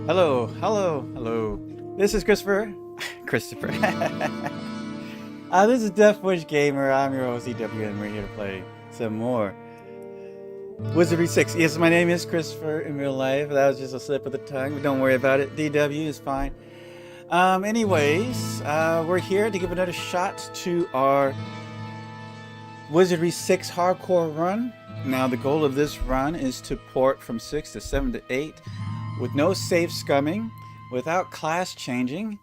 Hello, hello, hello. This is Christopher. Christopher. This is Death Wish Gamer. I'm your OCW, and we're here to play some more Wizardry 6. Yes, my name is Christopher in real life. That was just a slip of the tongue, but don't worry about it. DW is fine. We're here to give another shot to our Wizardry 6 hardcore run. Now, the goal of this run is to port from 6 to 7 to 8 with no save scumming, without class changing,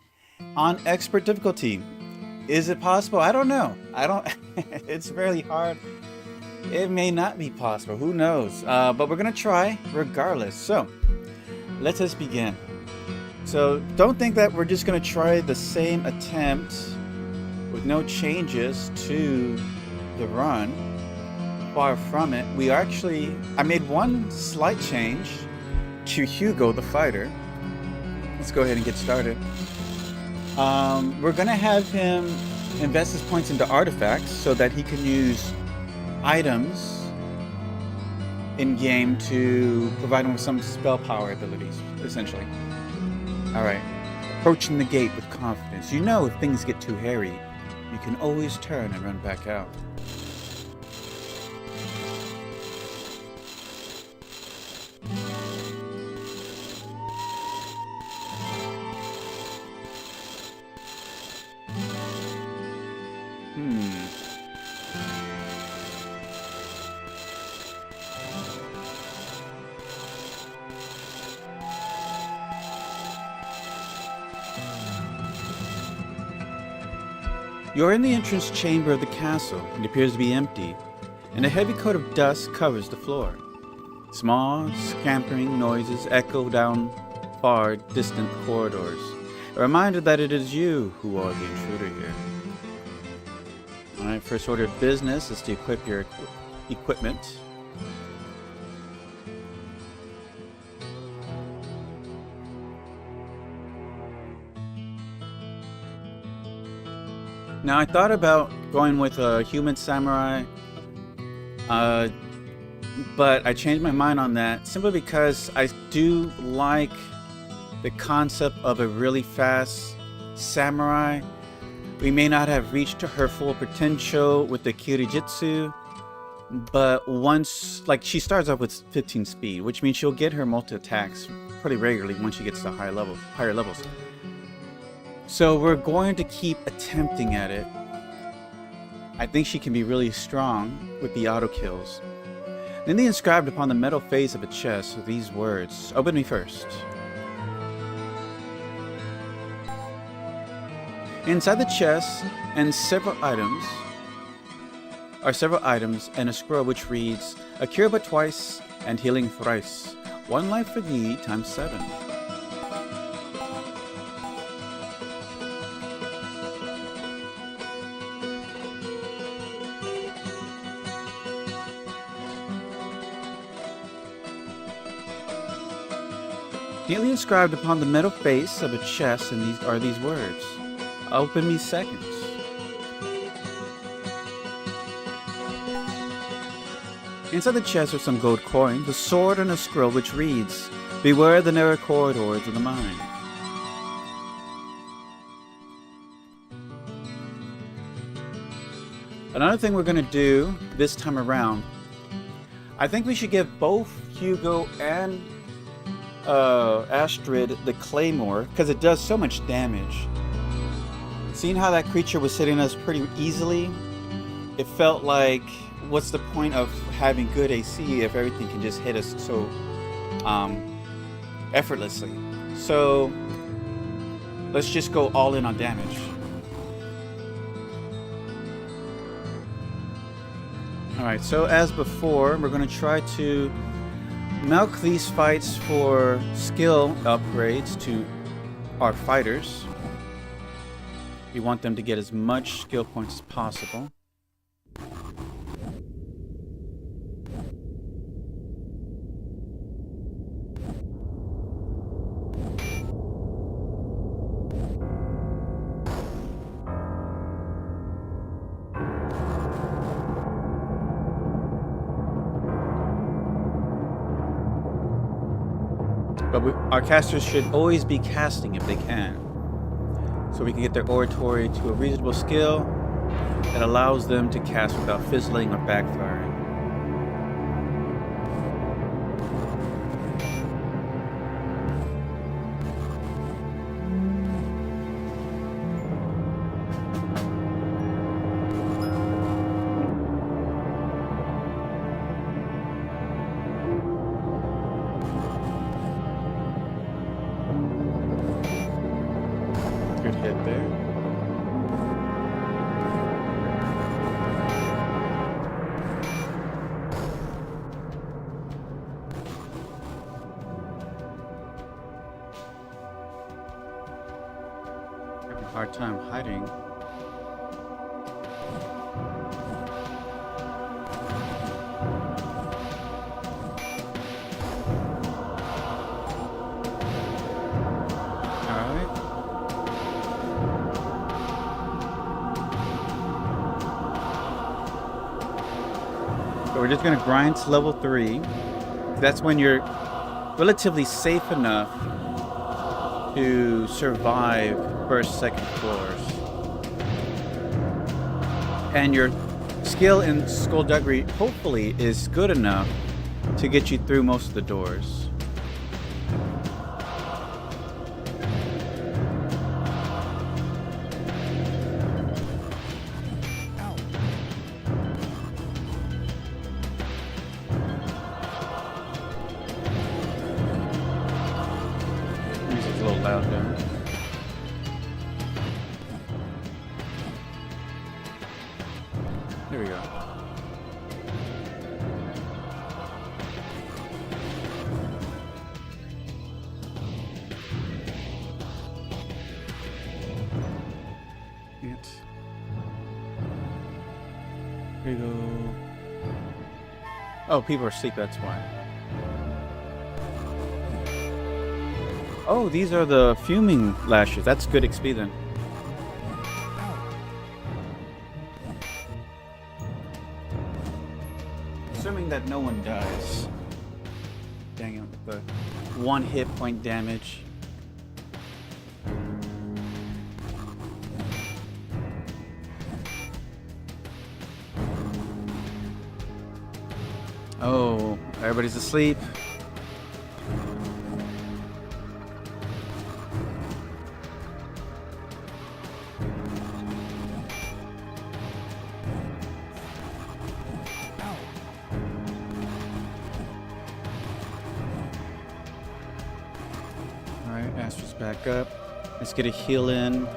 on expert difficulty. Is it possible? I don't know. It's really hard. It may not be possible. Who knows? But we're gonna try regardless. So, let us begin. So, don't think that we're just gonna try the same attempt with no changes to the run. Far from it. I made one slight change to Hugo the fighter. Let's go ahead and get started. We're gonna have him invest his points into artifacts so that he can use items in game to provide him with some spell power abilities, essentially. Alright, approaching the gate with confidence. You know, if things get too hairy, you can always turn and run back out. You're in the entrance chamber of the castle. It appears to be empty, and a heavy coat of dust covers the floor. Small, scampering noises echo down far, distant corridors, a reminder that it is you who are the intruder here. Alright, first order of business is to equip your equipment. Now, I thought about going with a human samurai, but I changed my mind on that simply because I do like the concept of a really fast samurai. We may not have reached her full potential with the Kirijitsu, but once, she starts off with 15 speed, which means she'll get her multi-attacks pretty regularly once she gets to higher levels. So we're going to keep attempting at it. I think she can be really strong with the auto kills. Then they inscribed upon the metal face of a chest with these words: "Open me first." Inside the chest and several items and a scroll which reads: "A cure but twice and healing thrice. One life for thee times 7. Neatly inscribed upon the metal face of a chest and these words: "Open me second." Inside the chest are some gold coins, a sword, and a scroll which reads: "Beware the narrow corridors of the mind." Another thing we're going to do this time around, I think we should give both Hugo and Astrid the claymore, because it does so much damage. Seeing how that creature was hitting us pretty easily, it felt like, what's the point of having good AC if everything can just hit us so effortlessly? So let's just go all in on damage. Alright, so as before, we're going to try to milk these fights for skill upgrades to our fighters. We want them to get as much skill points as possible. But our casters should always be casting if they can. So we can get their oratory to a reasonable skill that allows them to cast without fizzling or backfiring. Good hit there. Having a hard time hiding. So we're just going to grind to level 3. That's when you're relatively safe enough to survive first, second floors. And your skill in skullduggery hopefully is good enough to get you through most of the doors. Music's a little loud there. There we go. Here we go. Oh, people are asleep, that's why. Oh, these are the fuming lashes. That's good XP then. Assuming that no one dies. Dang it, the 1 hit point damage. Oh, everybody's asleep. Alright, Astra's back up. Let's get a heal in.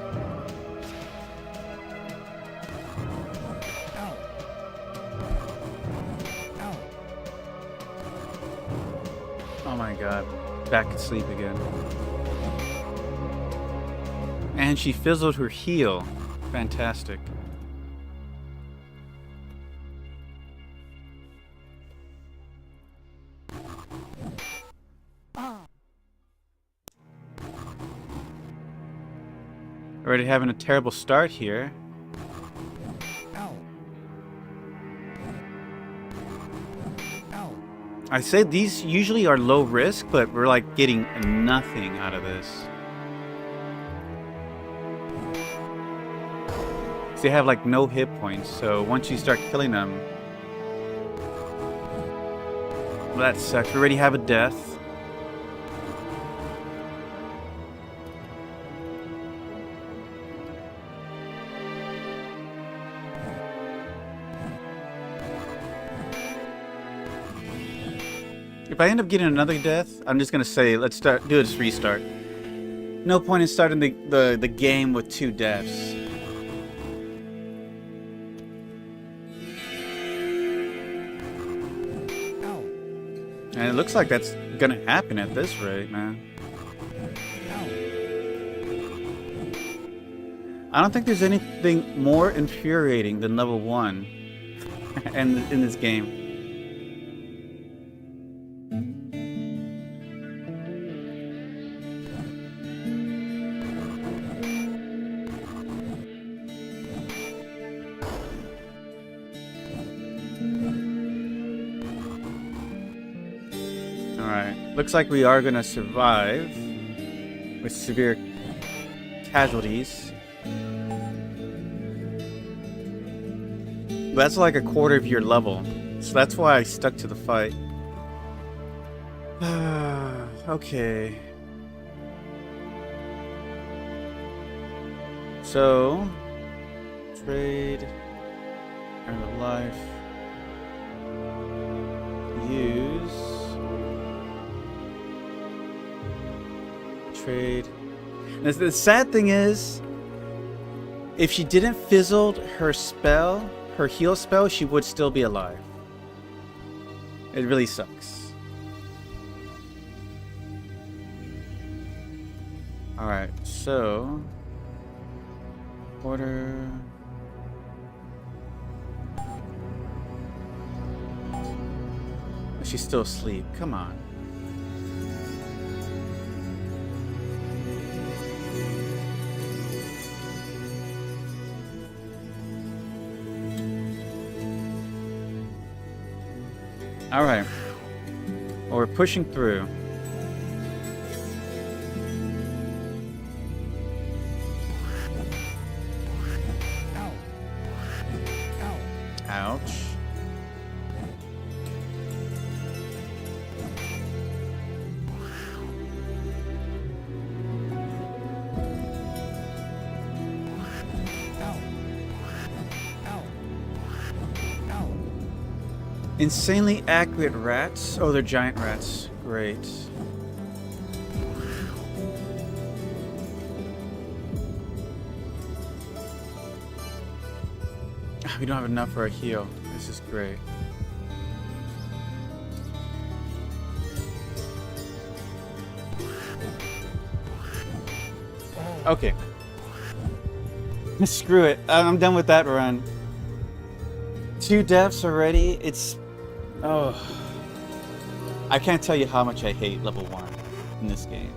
Oh my god. Back asleep again. And she fizzled her heal. Fantastic. Already having a terrible start here. I said these usually are low risk, but we're like getting nothing out of this. They have like no hit points, so once you start killing them, well, that sucks. We already have a death. If I end up getting another death, I'm just gonna say let's do this restart. No point in starting the game with 2 deaths. And it looks like that's gonna happen at this rate, man. I don't think there's anything more infuriating than level 1 in this game. Alright, looks like we are gonna survive with severe casualties. That's like a quarter of your level, so that's why I stuck to the fight. Okay. So, trade, earn a life, use, trade. And the sad thing is, if she didn't fizzle her spell, her heal spell, she would still be alive. It really sucks. Alright, so order. She's still asleep. Come on. All right. Well, we're pushing through. Ouch. Insanely accurate rats. Oh, they're giant rats. Great. We don't have enough for a heal. This is great. Okay. Screw it. I'm done with that run. 2 deaths already. It's... Oh. I can't tell you how much I hate level 1 in this game.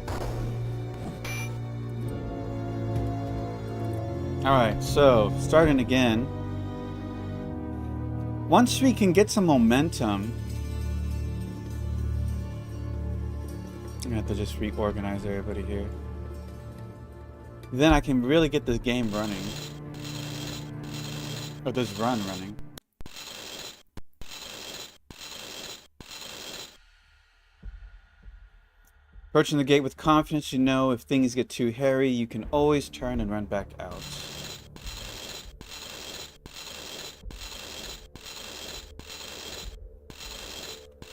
Alright, so, starting again. Once we can get some momentum... I'm gonna have to just reorganize everybody here. Then I can really get this game running. Or this run running. Approaching the gate with confidence, you know if things get too hairy, you can always turn and run back out.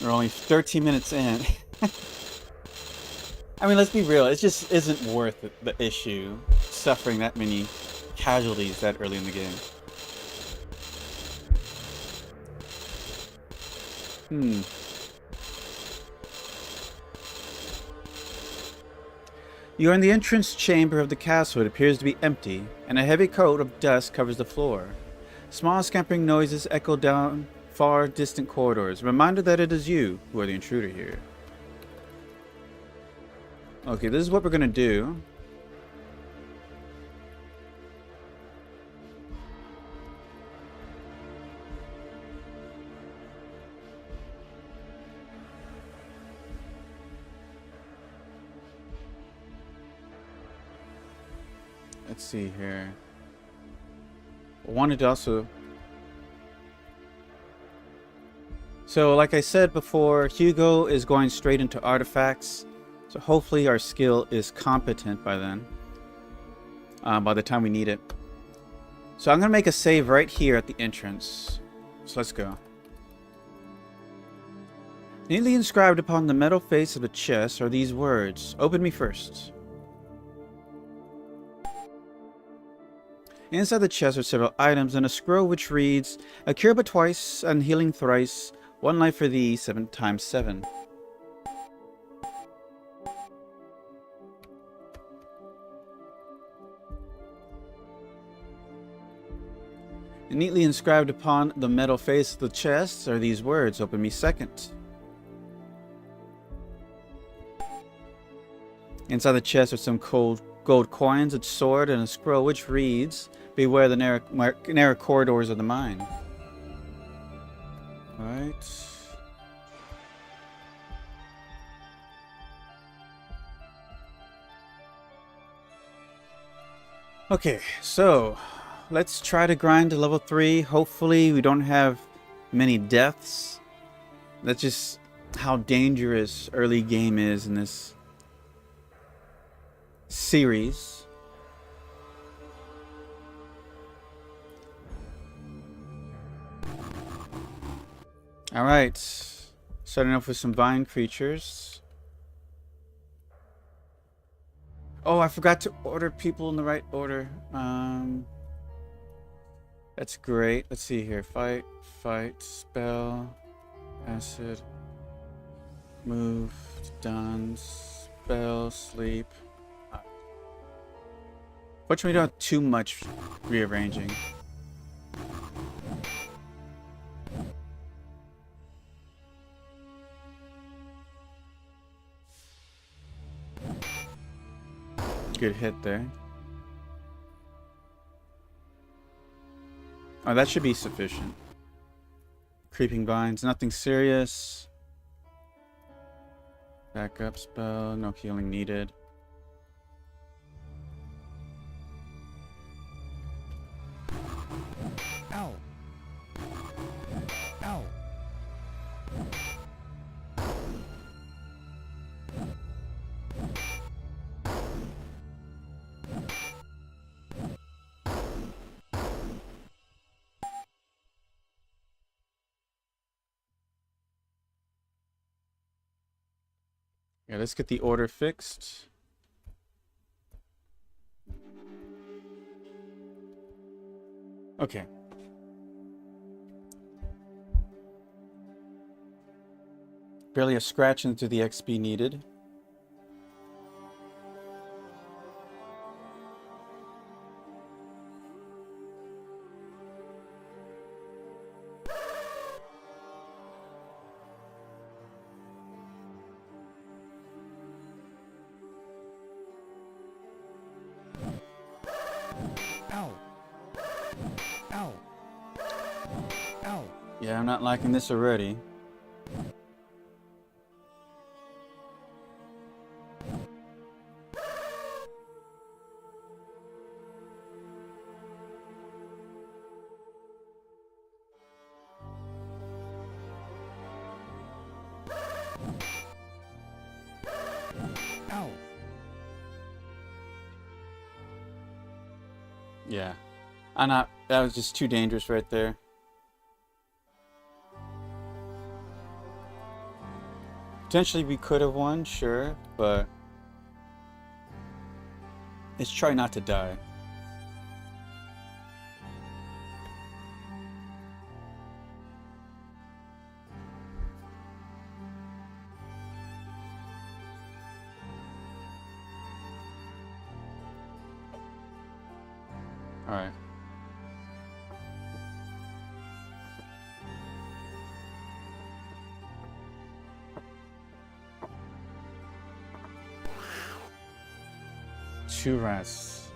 We're only 13 minutes in. I mean, let's be real, it just isn't worth the issue, suffering that many casualties that early in the game. You are in the entrance chamber of the castle. It appears to be empty, and a heavy coat of dust covers the floor. Small scampering noises echo down far distant corridors, a reminder that it is you who are the intruder here. Okay, this is what we're gonna do. Let's see here. I wanted to also... So, like I said before, Hugo is going straight into artifacts. So hopefully our skill is competent by then. By the time we need it. So I'm going to make a save right here at the entrance. So let's go. Neatly inscribed upon the metal face of the chest are these words. Open me first. Inside the chest are several items and a scroll which reads, a cure but twice and healing thrice, 1 life for thee, 7 times 7. And neatly inscribed upon the metal face of the chest are these words, open me second. Inside the chest are some gold coins, a sword, and a scroll which reads, beware the narrow corridors of the mine. Alright. Okay, so let's try to grind to level 3. Hopefully we don't have many deaths. That's just how dangerous early game is in this series. Alright, starting off with some vine creatures. Oh, I forgot to order people in the right order. That's great. Let's see here. Fight, spell, acid, move, done, spell, sleep. Fortunately, we don't have too much rearranging. Good hit there. Oh, that should be sufficient. Creeping vines, nothing serious. Backup spell, no healing needed. Ow. Ow. Yeah, let's get the order fixed. Okay. Barely a scratch into the XP needed. Ow. Ow. Ow. Yeah, I'm not liking this already. Ow. Yeah. I'm not. That was just too dangerous right there. Potentially we could have won, sure, but let's try not to die. All right. Two rats.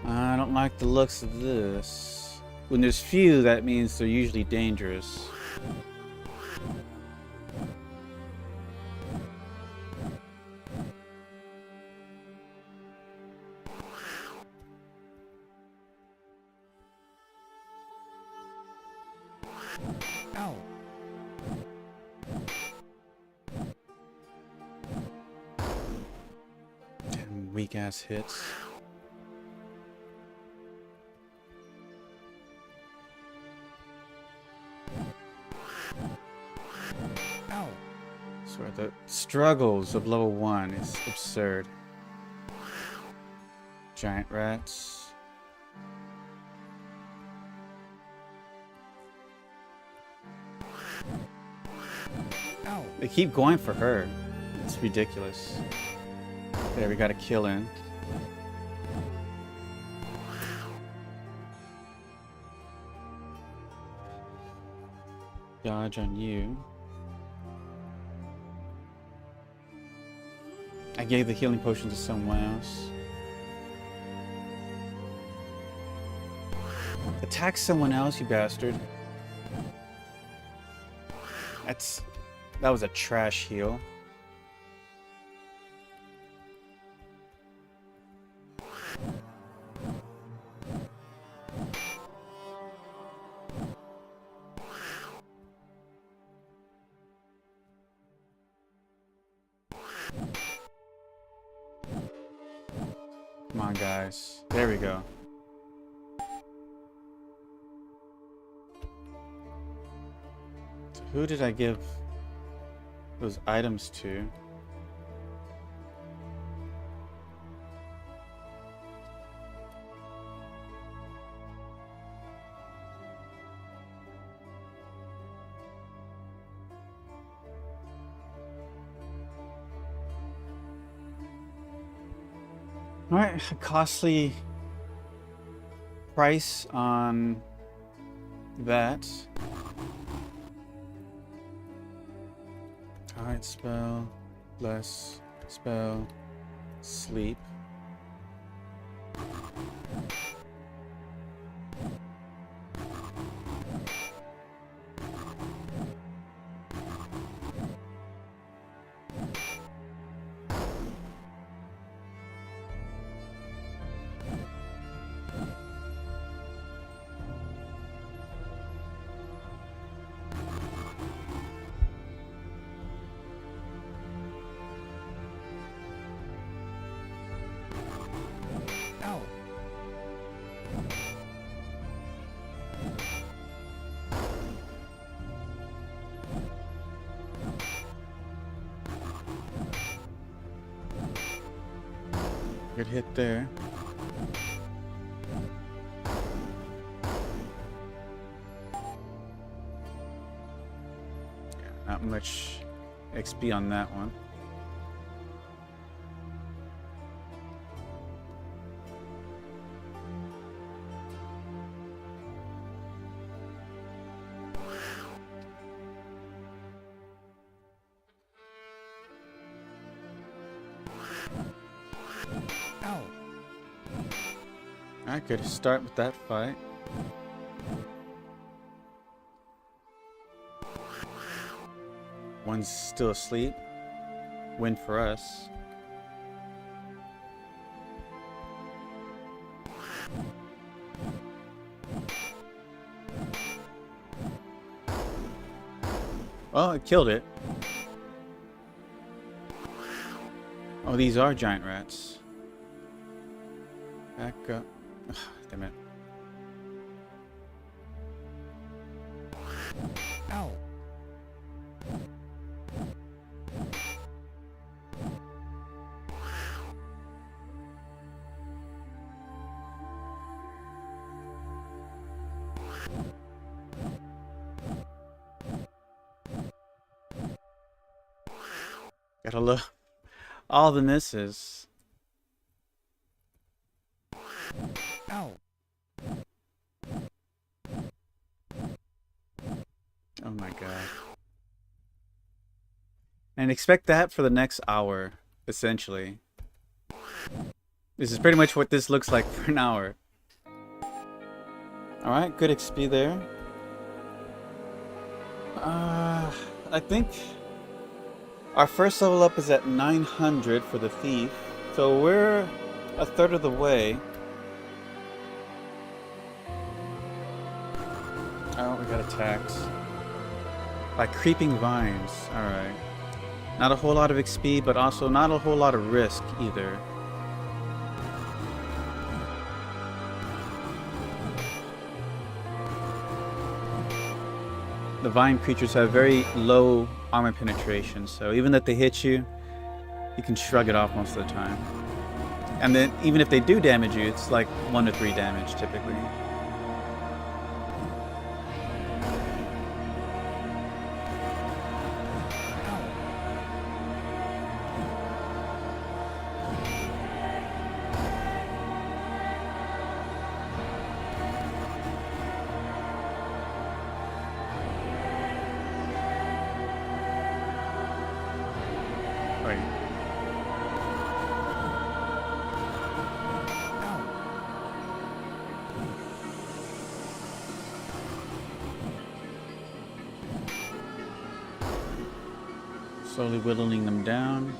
I don't like the looks of this. When there's few, that means they're usually dangerous. Ow. Damn weak ass hits. Ow. Swear the struggles of level 1 is absurd. Giant rats. Ow. They keep going for her. It's ridiculous. There, we got a kill in. Dodge on you. I gave the healing potion to someone else. Attack someone else, you bastard. That was a trash heal. Come on, guys. There we go. So who did I give those items to? Alright, a costly price on that. Alright, spell, bless, spell, sleep. Ow. Good hit there. Yeah, not much XP on that one. Ow. I could start with that fight. One's still asleep. Win for us. Oh, it killed it. Oh, these are giant rats. Back up. Ugh, damn it. Ow. Gotta look. All the misses. Ow. Oh my god. And expect that for the next hour, essentially. This is pretty much what this looks like for an hour. Alright, good XP there. I think our first level up is at 900 for the thief. So we're a third of the way. Oh, we got attacks. By creeping vines. Alright. Not a whole lot of XP, but also not a whole lot of risk either. The vine creatures have very low armor penetration, so even if they hit you, you can shrug it off most of the time. And then even if they do damage you, it's like 1 to 3 damage typically. Right. Slowly whittling them down.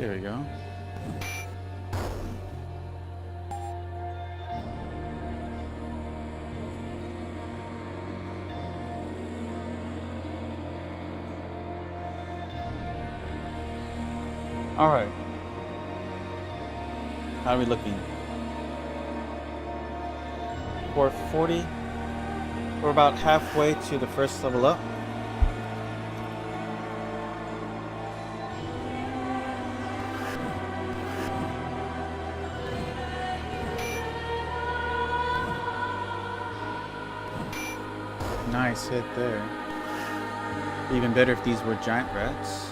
There we go. All right. How are we looking? 440. We're about halfway to the first level up. Nice hit there. Even better if these were giant rats.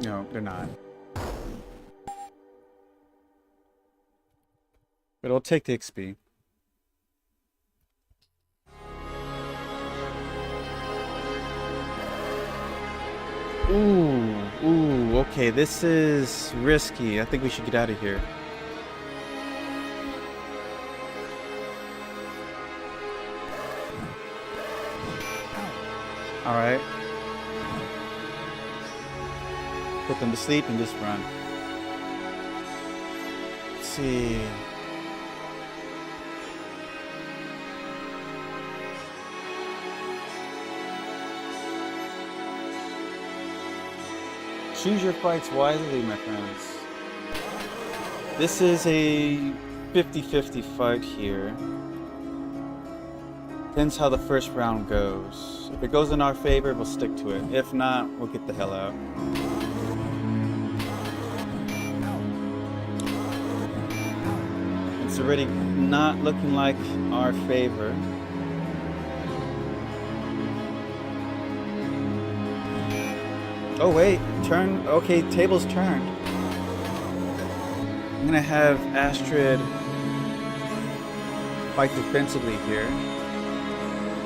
No, they're not. But I'll take the XP. Ooh, okay, this is risky. I think we should get out of here. Alright. Put them to sleep and just run. Let's see. Choose your fights wisely, my friends. This is a 50-50 fight here. Depends how the first round goes. If it goes in our favor, we'll stick to it. If not, we'll get the hell out. It's already not looking like our favor. Oh wait, turn. Okay, table's turned. I'm gonna have Astrid fight defensively here.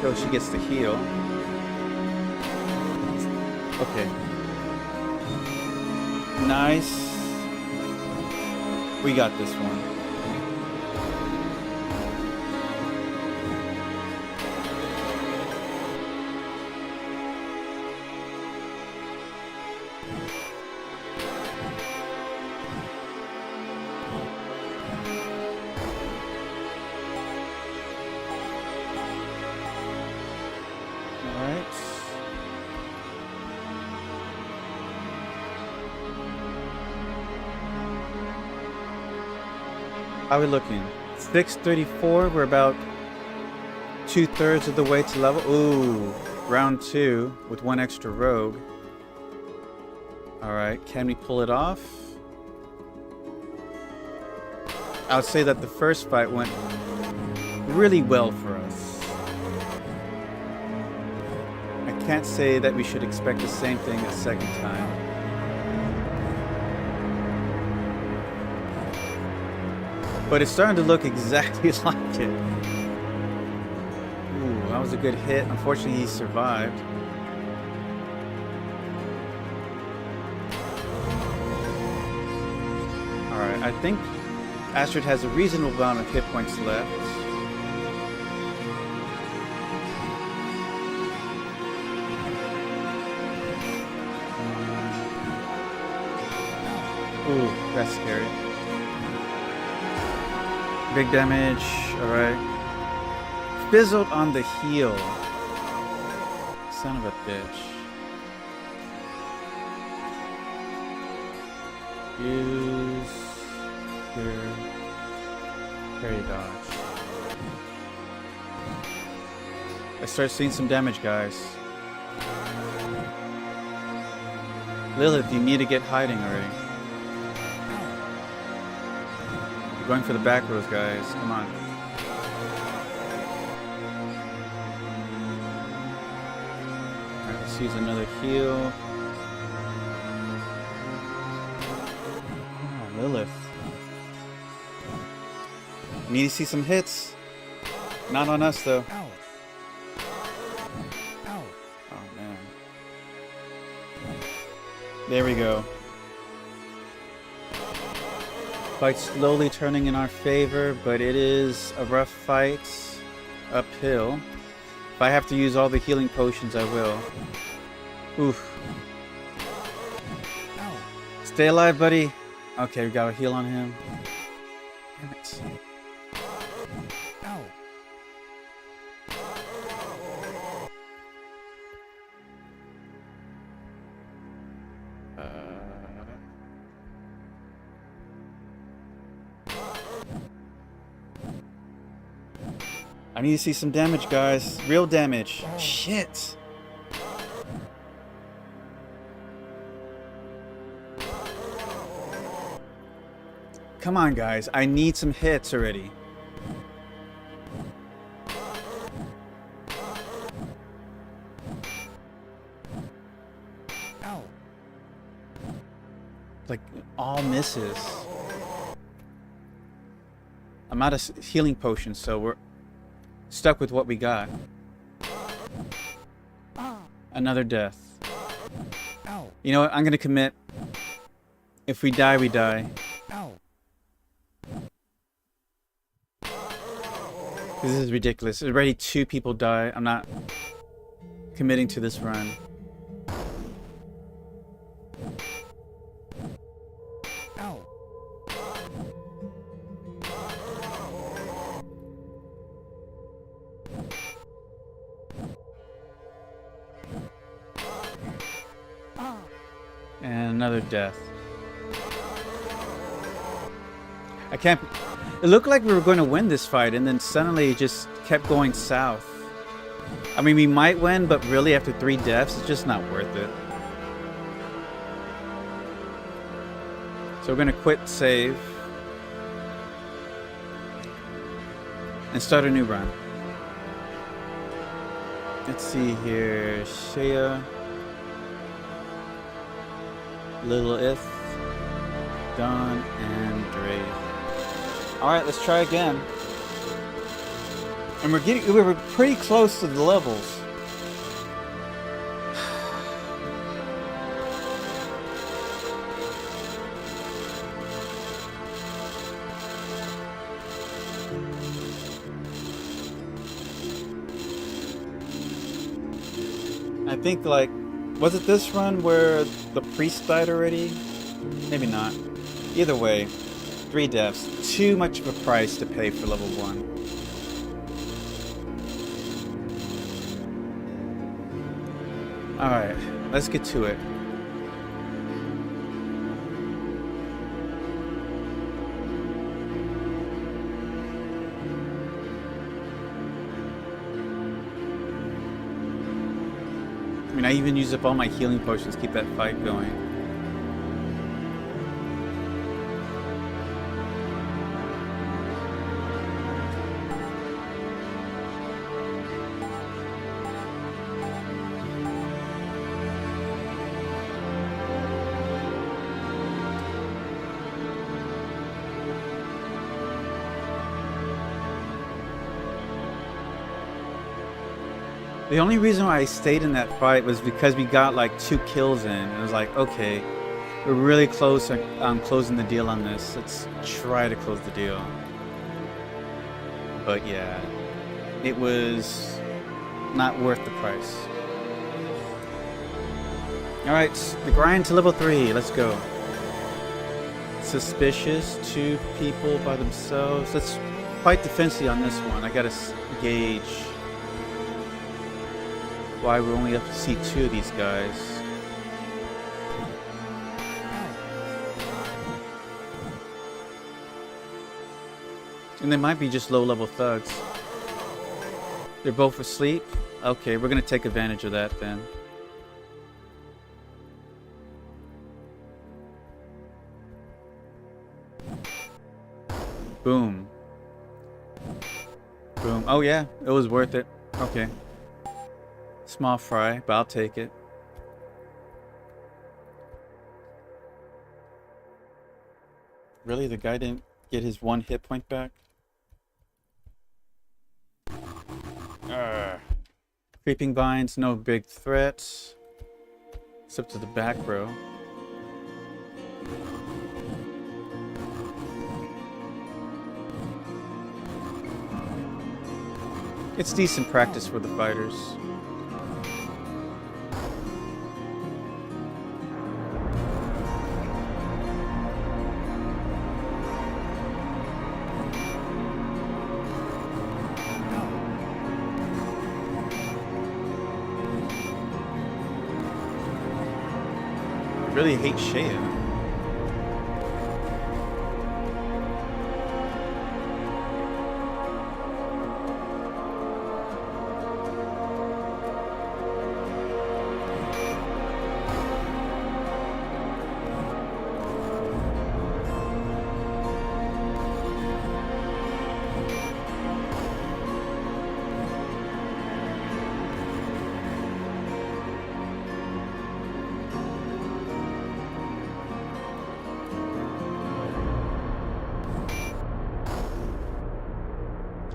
So she gets to heal. Okay. Nice. We got this one. How are we looking? 634. We're about 2/3 of the way to level. Ooh, round 2 with one extra rogue. All right, can we pull it off? I would say that the first fight went really well for us. I can't say that we should expect the same thing a second time. But it's starting to look exactly like it. Ooh, that was a good hit. Unfortunately, he survived. Alright, I think Astrid has a reasonable amount of hit points left. Ooh, that's scary. Big damage, alright. Fizzled on the heel. Son of a bitch. Use your parry dodge. I start seeing some damage, guys. Lilith, you need to get hiding already. Going for the back rows, guys. Come on. Alright, let's use another heal. Oh, Lilith. Need to see some hits. Not on us, though. Ow. Ow. Oh, man. There we go. Fight slowly turning in our favor, but it is a rough fight. uphill. If I have to use all the healing potions, I will. Oof. Ow. Stay alive, buddy. Okay, we got a heal on him. Damn it. Ow. I need to see some damage, guys. Real damage. Shit. Come on, guys. I need some hits already. Ow. Like, all misses. I'm out of healing potions, so we're stuck with what we got. Another death. Ow. You know what? I'm gonna commit. If we die, we die. Ow. This is ridiculous. Already 2 people die. I'm not committing to this run. Ow. And another death. I can't... It looked like we were going to win this fight, and then suddenly it just kept going south. I mean, we might win, but really after 3 deaths, it's just not worth it. So we're going to quit save. And start a new run. Let's see here. Shea. Little Ith. Dawn and Draith. Alright, let's try again. And we were pretty close to the levels. I think, like, was it this run where the priest died already? Maybe not. Either way, 3 deaths. Too much of a price to pay for level 1. Alright, let's get to it. I mean, I even used up all my healing potions to keep that fight going. The only reason why I stayed in that fight was because we got like 2 kills in. It was like, okay, we're really close on closing the deal on this. Let's try to close the deal. But yeah, it was not worth the price. Alright, the grind to level 3. Let's go. Suspicious. 2 people by themselves. Let's fight defensively on this one. I gotta gauge why we're only up to see 2 of these guys. And they might be just low-level thugs. They're both asleep? Okay, we're gonna take advantage of that then. Boom. Boom. Oh yeah, it was worth it. Okay. Small fry, but I'll take it. Really? The guy didn't get his 1 hit point back? Creeping vines, no big threats. Except to the back row. It's decent practice for the fighters. I really hate Shea.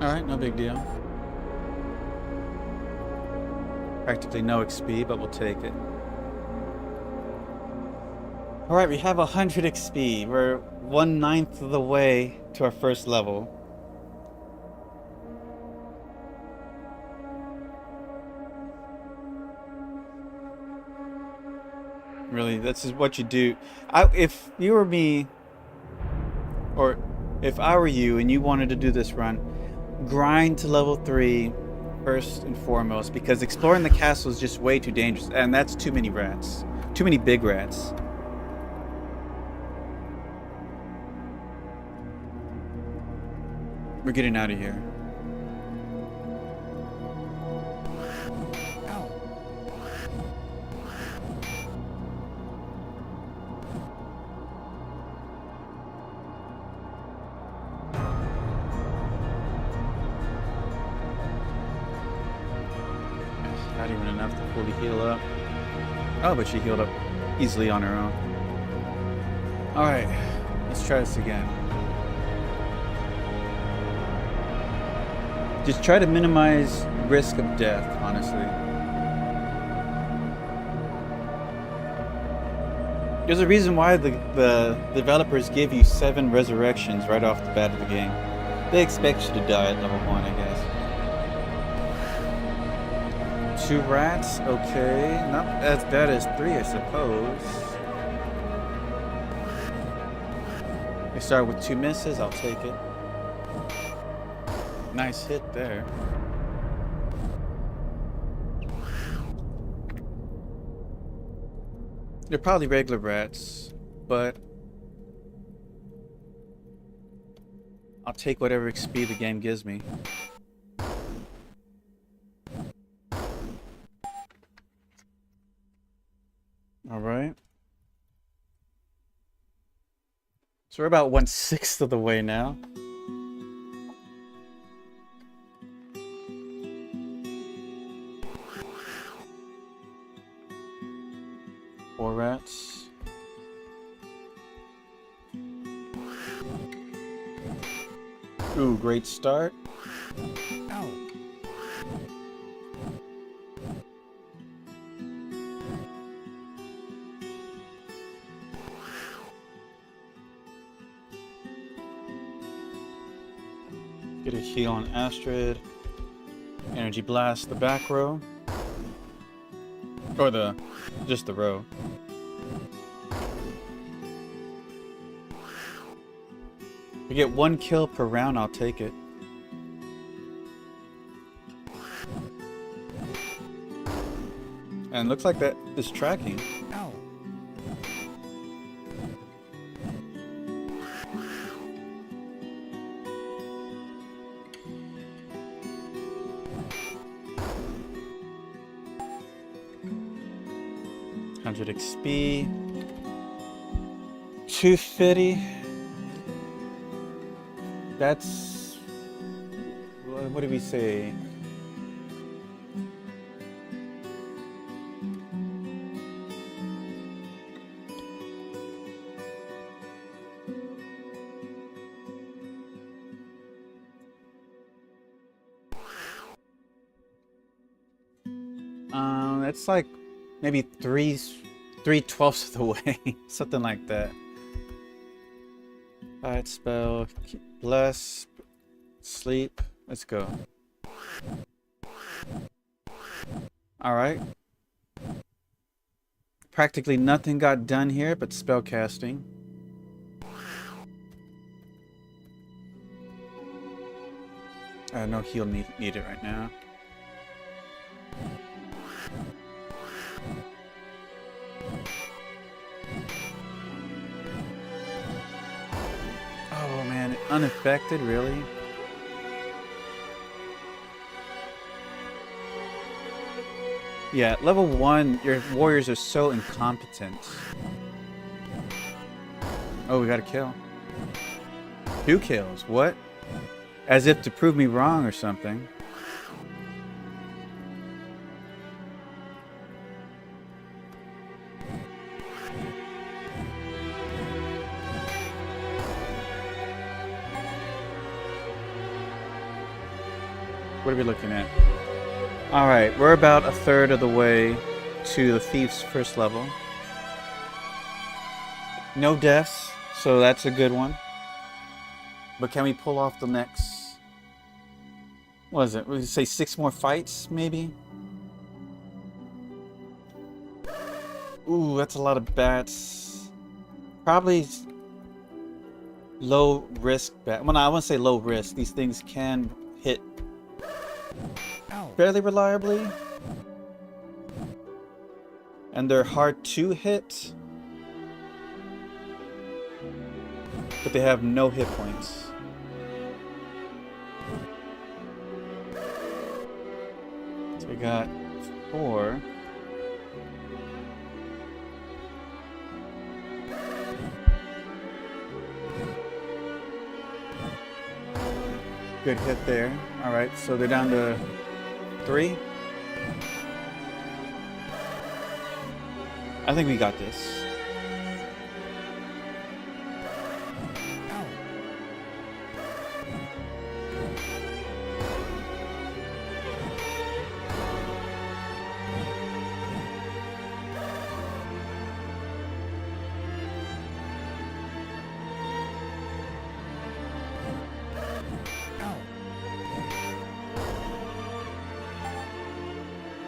Alright, no big deal. Practically no XP, but we'll take it. Alright, we have 100 XP. We're 1/9 of the way to our first level. Really, this is what you do. If you were me, or if I were you and you wanted to do this run, grind to level 3 first and foremost, because exploring the castle is just way too dangerous, and that's too many rats. Too many big rats. We're getting out of here. Ow. Not even enough to fully heal up. Oh, but she healed up easily on her own. Alright, let's try this again. Just try to minimize risk of death, honestly. There's a reason why the developers give you 7 resurrections right off the bat of the game. They expect you to die at level 1, I guess. 2 rats, okay. Not as bad as 3, I suppose. They start with 2 misses, I'll take it. Nice hit there. They're probably regular rats, but I'll take whatever XP the game gives me. Alright. So we're about 1/6 of the way now. Four rats. Ooh, great start. Ow. Get a heal on Astrid. Energy blast the back row. Or just the row. If we get 1 kill per round, I'll take it. And looks like that is tracking. Ow. XP, 250. That's what did we say? That's like maybe 3/12 of the way, something like that. Fight spell, bless, sleep. Let's go. Alright. Practically nothing got done here but spell casting. No heal needed right now. Oh man, unaffected, really? Yeah, level 1, your warriors are so incompetent. Oh, we got a kill. 2 kills, what? As if to prove me wrong or something. What are we looking at? Alright, we're about a third of the way to the Thief's first level. No deaths, so that's a good one. But can we pull off the next... What is it? We say 6 more fights, maybe? Ooh, that's a lot of bats. Probably low risk bat. Well, no, I wouldn't say low risk. These things can hit fairly reliably. And they're hard to hit. But they have no hit points. So we got 4. Good hit there. Alright, so they're down to 3. I think we got this. Ow.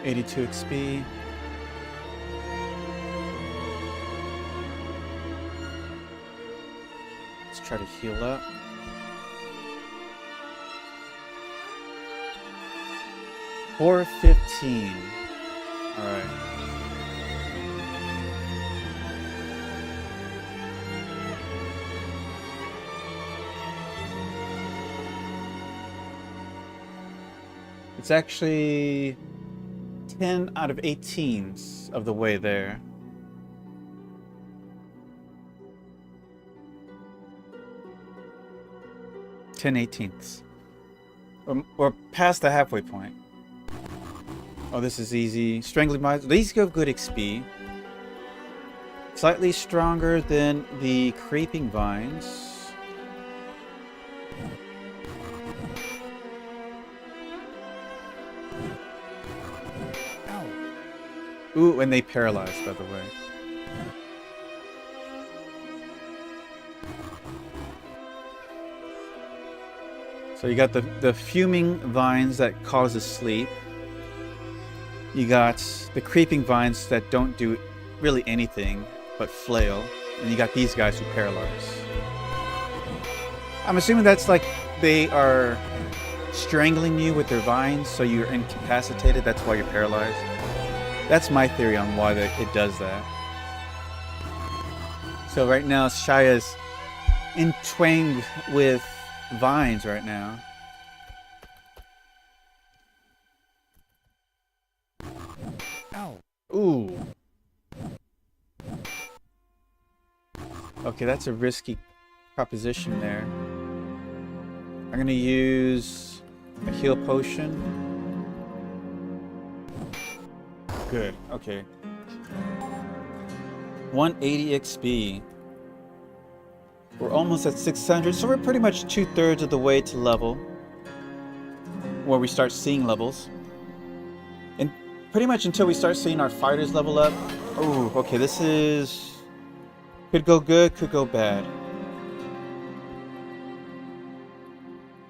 82 XP. Let's try to heal up. $415. All right. It's actually 10 out of 18s of the way there. Ten 18ths. We're past the halfway point. Oh, this is easy. Strangling Vines. These give good XP. Slightly stronger than the Creeping Vines. Ooh, and they paralyze, by the way. So you got the Fuming Vines that causes sleep. You got the Creeping Vines that don't do really anything but flail. And you got these guys who paralyze. I'm assuming that's like they are strangling you with their vines, so you're incapacitated, that's why you're paralyzed. That's my theory on why it does that. So right now, Shaya's entwined with vines right now. Ow. Ooh. Okay, that's a risky proposition there. I'm gonna use a heal potion. Good, okay. 180 XP. We're almost at 600, so we're pretty much 2/3 of the way to level. Where we start seeing levels. And pretty much until we start seeing our fighters level up. Oh, okay, this is... could go good, could go bad.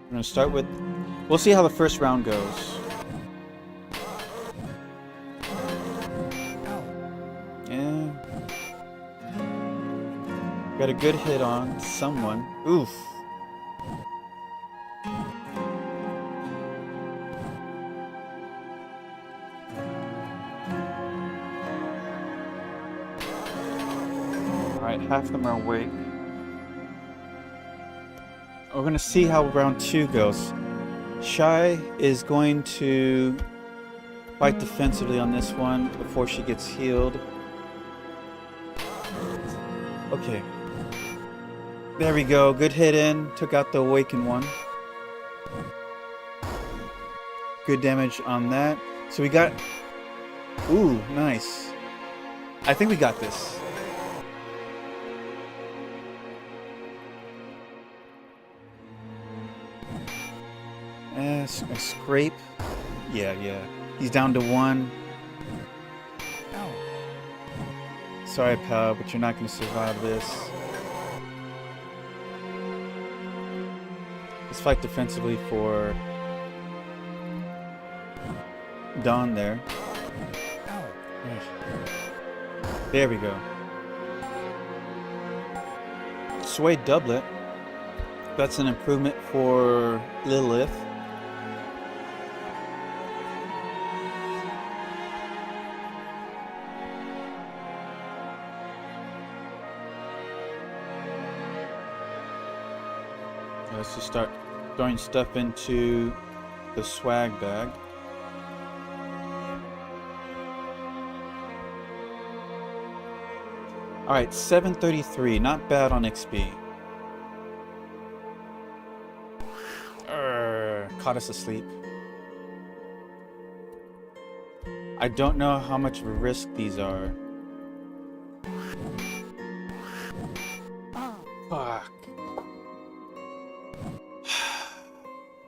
I'm gonna start with... we'll see how the first round goes. Got a good hit on someone. Oof. Alright, half of them are awake. We're gonna see how round 2 goes. Shy is going to fight defensively on this one before she gets healed. Okay. There we go. Good hit in. Took out the awakened one. Good damage on that. So we got... Ooh, nice. I think we got this. A scrape. Yeah. He's down to 1. Ow. Sorry, pal, but you're not going to survive this. Let's fight defensively for Dawn there. Ow. There we go. Sway doublet. That's an improvement for Lilith. Let's just start throwing stuff into the swag bag. Alright, 733. Not bad on XP. Caught us asleep. I don't know how much of a risk these are. Fuck.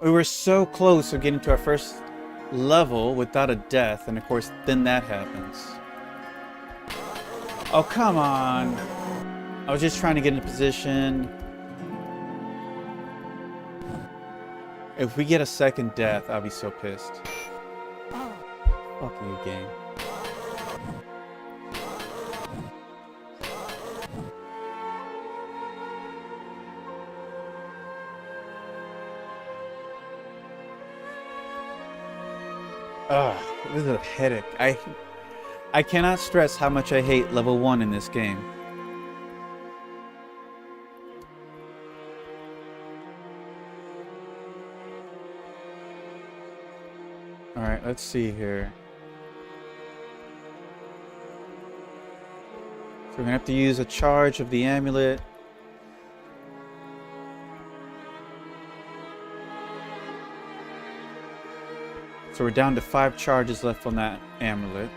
We were so close to getting to our first level without a death, and of course, then that happens. Oh, come on. I was just trying to get in a position. If we get a second death, I'll be so pissed. Fuck you, game. Ugh, this is a headache. I cannot stress how much I hate level 1 in this game. Alright, let's see here. So we're gonna have to use a charge of the amulet. So we're down to 5 charges left on that amulet.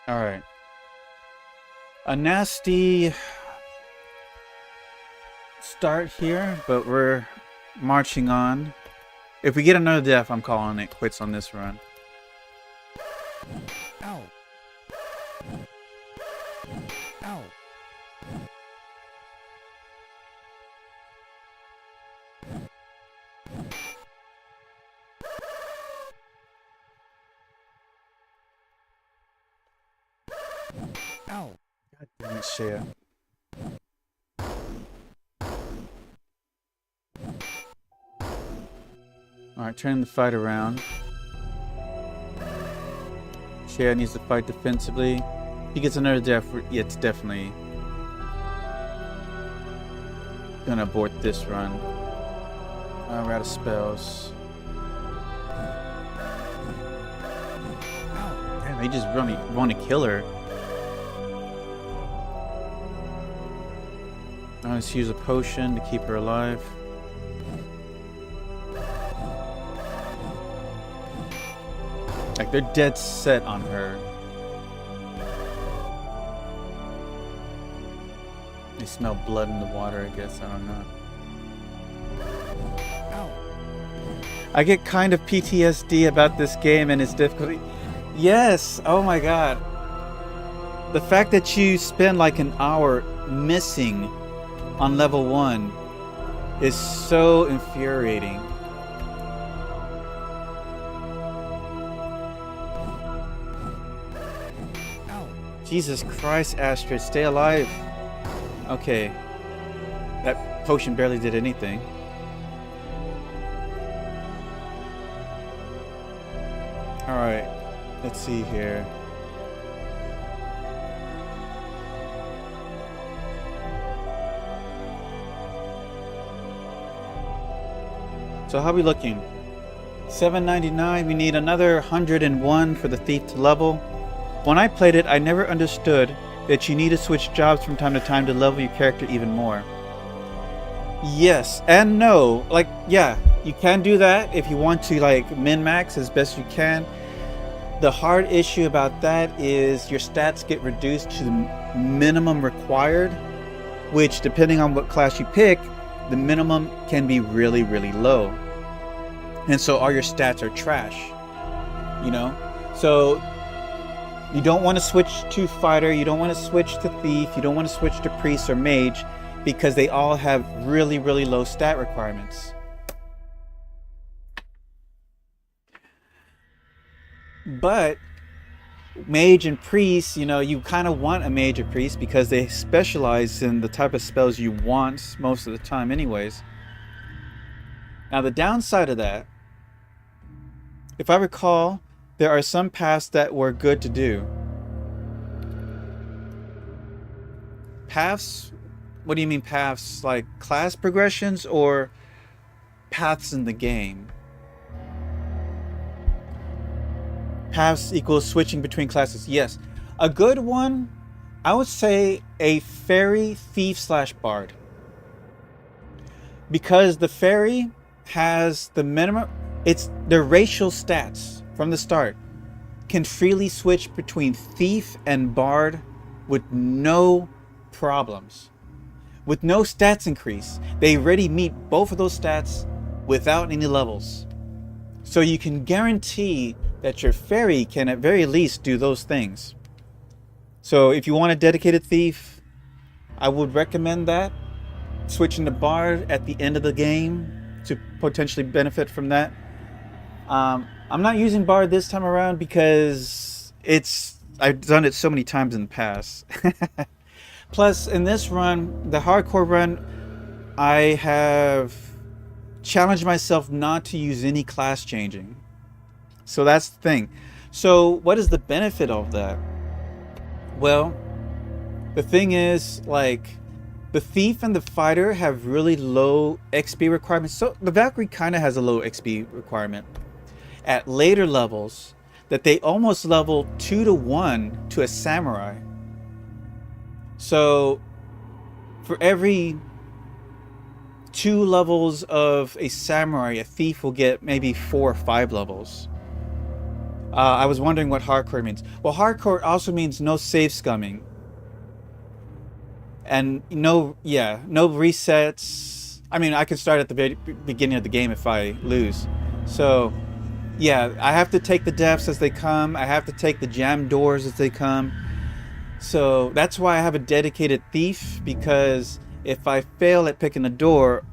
Alright. A nasty start here, but we're marching on. If we get another death, I'm calling it quits on this run. Ow. Ow. Ow. God damn it, Shea. Alright, turning the fight around. Shea needs to fight defensively. If he gets another death, it's definitely gonna abort this run. We're out of spells. Damn, they just really want to kill her. Let's use a potion to keep her alive. Like, they're dead set on her. They smell blood in the water, I guess. I don't know. I get kind of PTSD about this game and its difficulty. Yes, oh my god. The fact that you spend like an hour missing on level 1 is so infuriating. Ow. Jesus Christ, Astrid, stay alive. Okay. That potion barely did anything. Alright, let's see here. So how are we looking? 799, we need another 101 for the thief to level. When I played it, I never understood that you need to switch jobs from time to time to level your character even more. Yes and no. Like, yeah, you can do that if you want to like min-max as best you can. The hard issue about that is your stats get reduced to the minimum required, which depending on what class you pick, the minimum can be really, really low. And so all your stats are trash, you know? So you don't want to switch to fighter, you don't want to switch to thief, you don't want to switch to priest or mage, because they all have really, really low stat requirements. But mage and priest, you know, you kind of want a mage or priest because they specialize in the type of spells you want most of the time anyways. Now the downside of that, if I recall, there are some paths that were good to do. Paths? What do you mean paths? Like class progressions or paths in the game? Paths equals switching between classes. Yes. A good one, I would say a fairy thief slash bard. Because the fairy has the minimum, it's their racial stats from the start can freely switch between thief and bard with no problems. With no stats increase. They already meet both of those stats without any levels. So you can guarantee that your fairy can at very least do those things. So if you want a dedicated thief, I would recommend that. Switching to bard at the end of the game to potentially benefit from that. I'm not using bard this time around because I've done it so many times in the past. Plus in this run, the hardcore run, I have challenged myself not to use any class changing. So that's the thing. So what is the benefit of that? Well, the thing is, like, the thief and the fighter have really low XP requirements. So the Valkyrie kind of has a low XP requirement at later levels that they almost level 2 to 1 to a samurai. So for every 2 levels of a samurai, a thief will get maybe 4 or 5 levels. I was wondering what hardcore means. Well, hardcore also means no save scumming. And no resets. I mean, I can start at the very beginning of the game if I lose. So, yeah, I have to take the deaths as they come. I have to take the jam doors as they come. So that's why I have a dedicated thief, because if I fail at picking a door,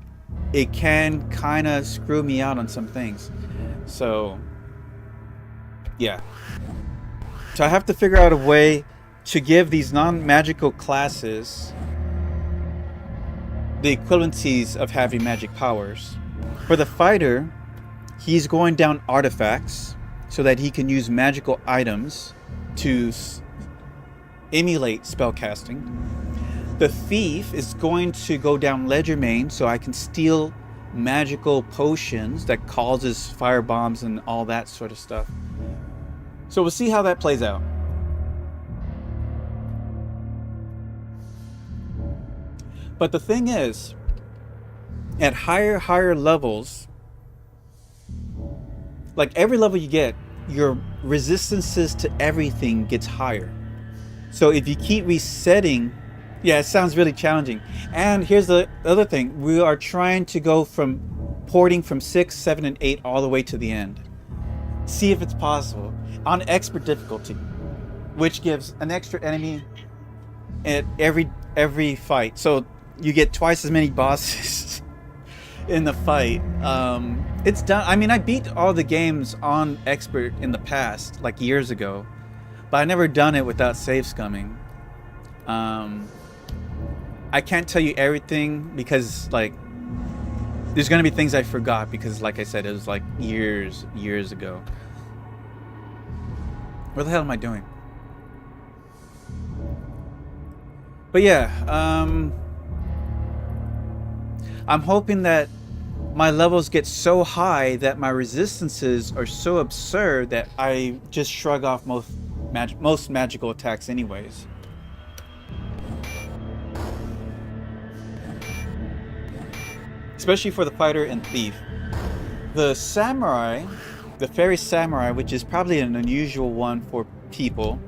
it can kind of screw me out on some things. So, yeah. So I have to figure out a way to give these non-magical classes the equivalencies of having magic powers. For the fighter, he's going down artifacts so that he can use magical items to emulate spellcasting. The thief is going to go down ledger main so I can steal magical potions that causes fire bombs and all that sort of stuff. So we'll see how that plays out. But the thing is, at higher levels, like every level you get, your resistances to everything gets higher. So if you keep resetting, yeah, it sounds really challenging. And here's the other thing. We are trying to go from porting from 6, 7, and 8 all the way to the end. See if it's possible on expert difficulty, which gives an extra enemy at every fight. So you get twice as many bosses in the fight. It's done. I mean, I beat all the games on expert in the past, like years ago, but I never done it without save scumming. I can't tell you everything because like there's gonna be things I forgot because, like I said, it was like years ago. What the hell am I doing? But yeah, I'm hoping that my levels get so high that my resistances are so absurd that I just shrug off most magical attacks anyways. Especially for the fighter and thief. The samurai, the fairy samurai, which is probably an unusual one for people,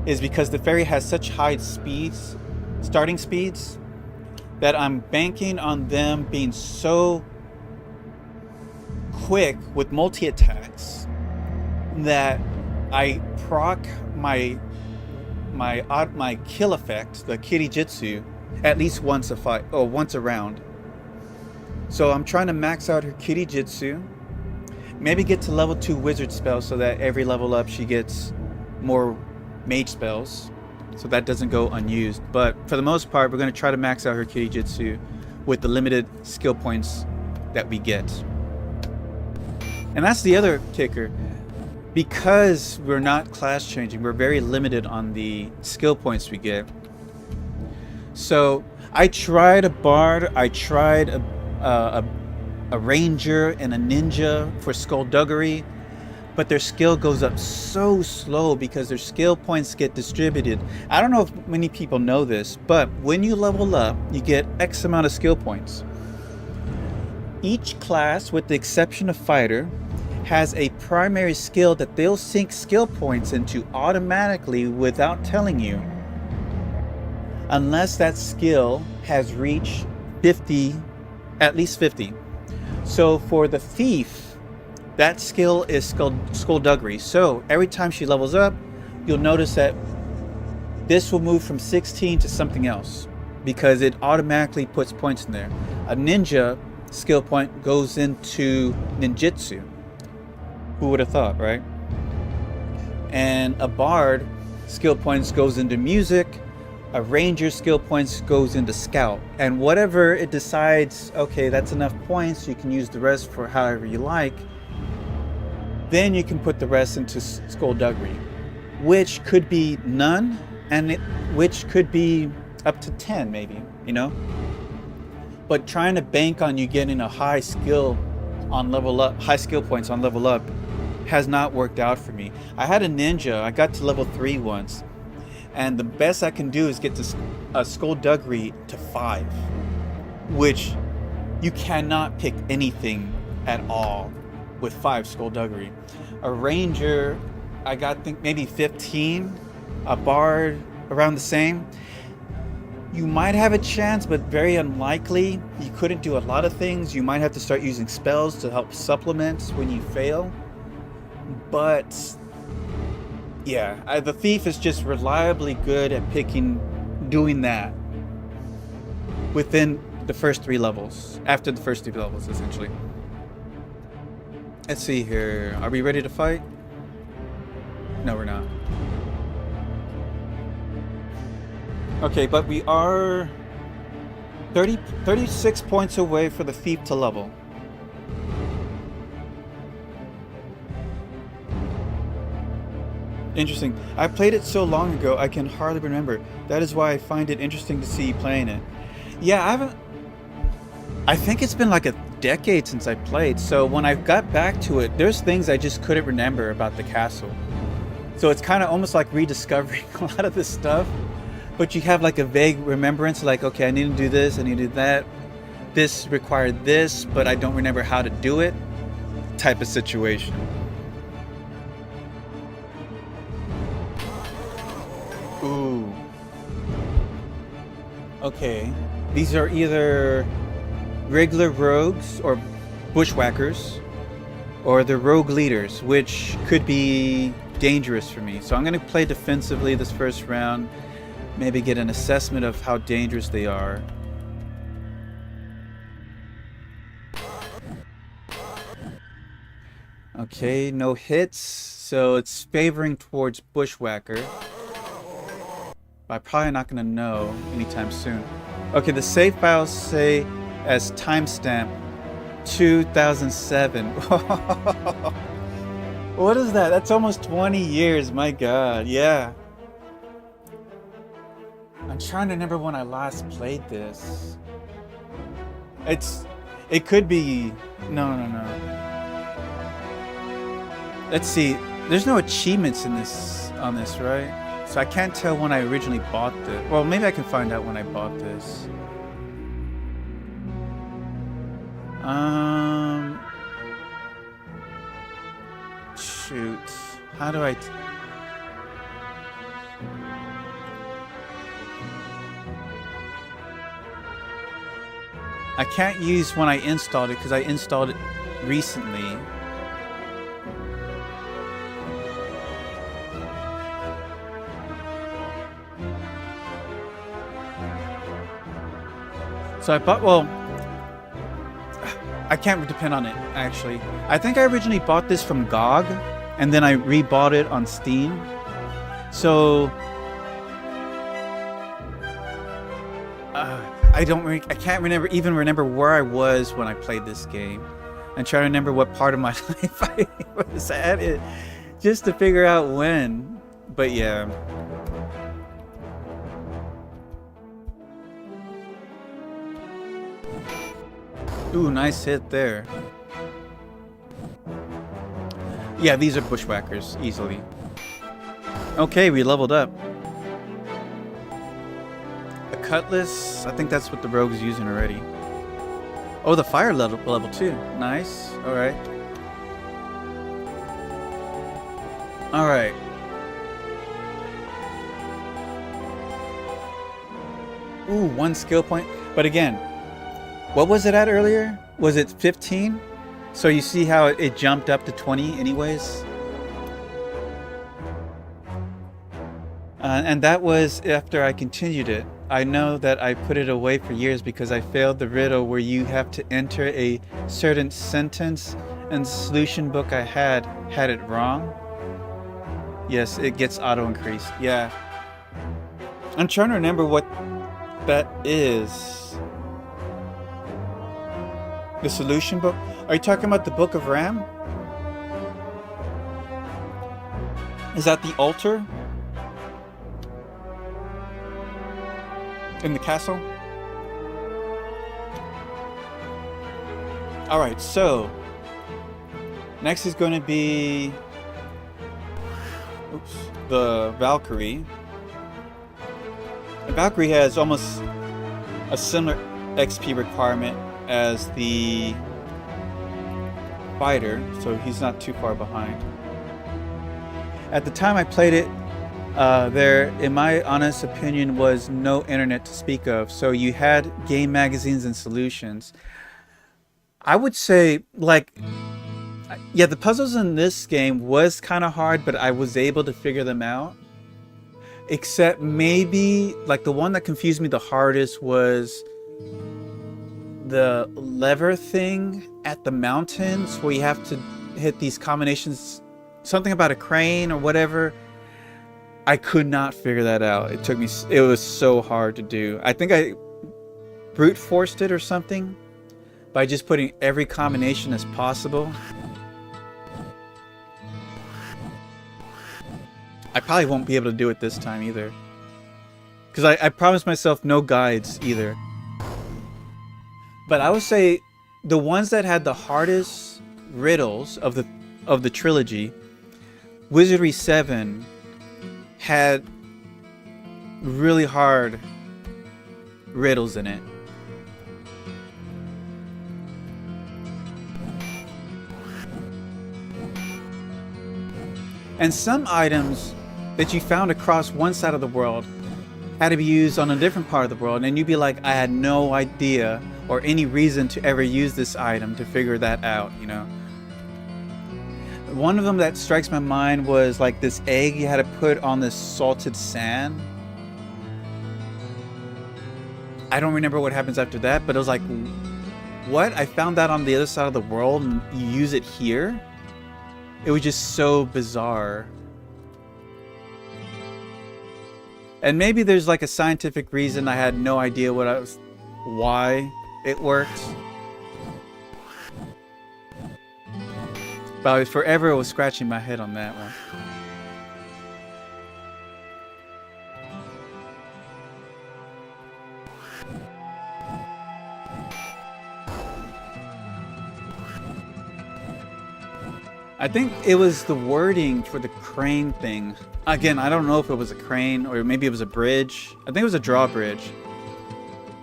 is because the fairy has such high speeds, starting speeds, that I'm banking on them being so quick with multi-attacks that I proc my kill effect, the Kirijitsu, at least once a fight or once a round. So I'm trying to max out her Kirijitsu, maybe get to level 2 wizard spells so that every level up she gets more mage spells, so that doesn't go unused. But for the most part, we're going to try to max out her Kirijitsu with the limited skill points that we get. And that's the other kicker. Because we're not class changing, we're very limited on the skill points we get. So I tried a bard, I tried a ranger and a ninja for skullduggery, but their skill goes up so slow because their skill points get distributed. I don't know if many people know this, but when you level up, you get X amount of skill points. Each class, with the exception of fighter, has a primary skill that they'll sink skill points into automatically without telling you, unless that skill has reached 50, at least 50. So for the thief, that skill is skullduggery. So every time she levels up, you'll notice that this will move from 16 to something else because it automatically puts points in there. A ninja skill point goes into ninjutsu. Who would have thought, right? And a bard skill points goes into music. A ranger skill points goes into scout. And whatever it decides, okay, that's enough points, you can use the rest for however you like. Then you can put the rest into skullduggery, which could be none, and which could be up to 10 maybe, you know? But trying to bank on you getting a high skill on level up, high skill points on level up, has not worked out for me. I had a ninja, I got to level 3 once, and the best I can do is get to a skullduggery to 5, which you cannot pick anything at all with 5 skullduggery. A ranger, I got think maybe 15. A bard around the same. You might have a chance, but very unlikely. You couldn't do a lot of things. You might have to start using spells to help supplement when you fail. But yeah, the thief is just reliably good at doing that within the first 3 levels, after the first 3 levels essentially. Let's see here, are we ready to fight? No, we're not. Okay, but we are 36 points away for the thief to level. Interesting. I played it so long ago, I can hardly remember. That is why I find it interesting to see you playing it. Yeah, I think it's been like a decade since I played, so when I got back to it, there's things I just couldn't remember about the castle. So it's kind of almost like rediscovering a lot of this stuff, but you have like a vague remembrance, like, okay, I need to do this, I need to do that. This required this, but I don't remember how to do it, type of situation. Ooh. Okay. These are either regular rogues or bushwhackers or the rogue leaders, which could be dangerous for me. So I'm going to play defensively this first round, maybe get an assessment of how dangerous they are. Okay, no hits, so it's favoring towards bushwhacker. But I'm probably not going to know anytime soon. Okay, the save files say as timestamp 2007. What is that? That's almost 20 years, my god, yeah. I'm trying to remember when I last played this. It could be, no. Let's see, there's no achievements in this, on this, right? So I can't tell when I originally bought this. Well, maybe I can find out when I bought this. Shoot. How do I... I can't use when I installed it because I installed it recently. So I bought, well, I can't depend on it, actually. I think I originally bought this from GOG, and then I rebought it on Steam. So, I can't even remember where I was when I played this game. I'm trying to remember what part of my life I was at it, just to figure out when. But yeah. Ooh, nice hit there. Yeah, these are bushwhackers, easily. Okay, we leveled up. A cutlass, I think that's what the rogue's using already. Oh, the fire level 2. Nice, alright. Alright. Ooh, 1 skill point. But again, what was it at earlier? Was it 15? So you see how it jumped up to 20 anyways? And that was after I continued it. I know that I put it away for years because I failed the riddle where you have to enter a certain sentence, and the solution book I had it wrong. Yes, it gets auto-increased. Yeah. I'm trying to remember what that is. The solution book? Are you talking about the Book of Ram? Is that the altar? In the castle? Alright, so next is going to be the Valkyrie. The Valkyrie has almost a similar XP requirement as the fighter, so he's not too far behind. At the time I played it, there, in my honest opinion, was no internet to speak of, so you had game magazines and solutions. I would say, like, yeah, the puzzles in this game was kind of hard, but I was able to figure them out. Except maybe, like, the one that confused me the hardest was the lever thing at the mountains where you have to hit these combinations, something about a crane or whatever. I could not figure that out. It was so hard to do. I think I brute forced it or something by just putting every combination as possible. I probably won't be able to do it this time either, because I promised myself no guides either. But I would say the ones that had the hardest riddles of the trilogy, Wizardry 7 had really hard riddles in it. And some items that you found across one side of the world had to be used on a different part of the world, and you'd be like, I had no idea or any reason to ever use this item to figure that out, you know. One of them that strikes my mind was like this egg you had to put on this salted sand. I don't remember what happens after that, but it was like, what? I found that on the other side of the world and you use it here? It was just so bizarre. And maybe there's like a scientific reason. I had no idea why it worked. But I was forever scratching my head on that one. I think it was the wording for the crane thing. Again, I don't know if it was a crane or maybe it was a bridge. I think it was a drawbridge.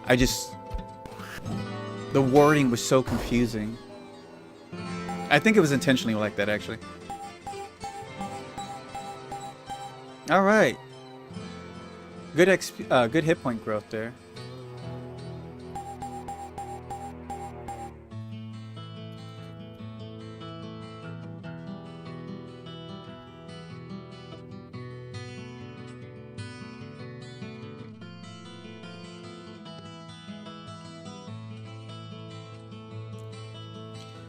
The wording was so confusing. I think it was intentionally like that, actually. All right. Good hit point growth there.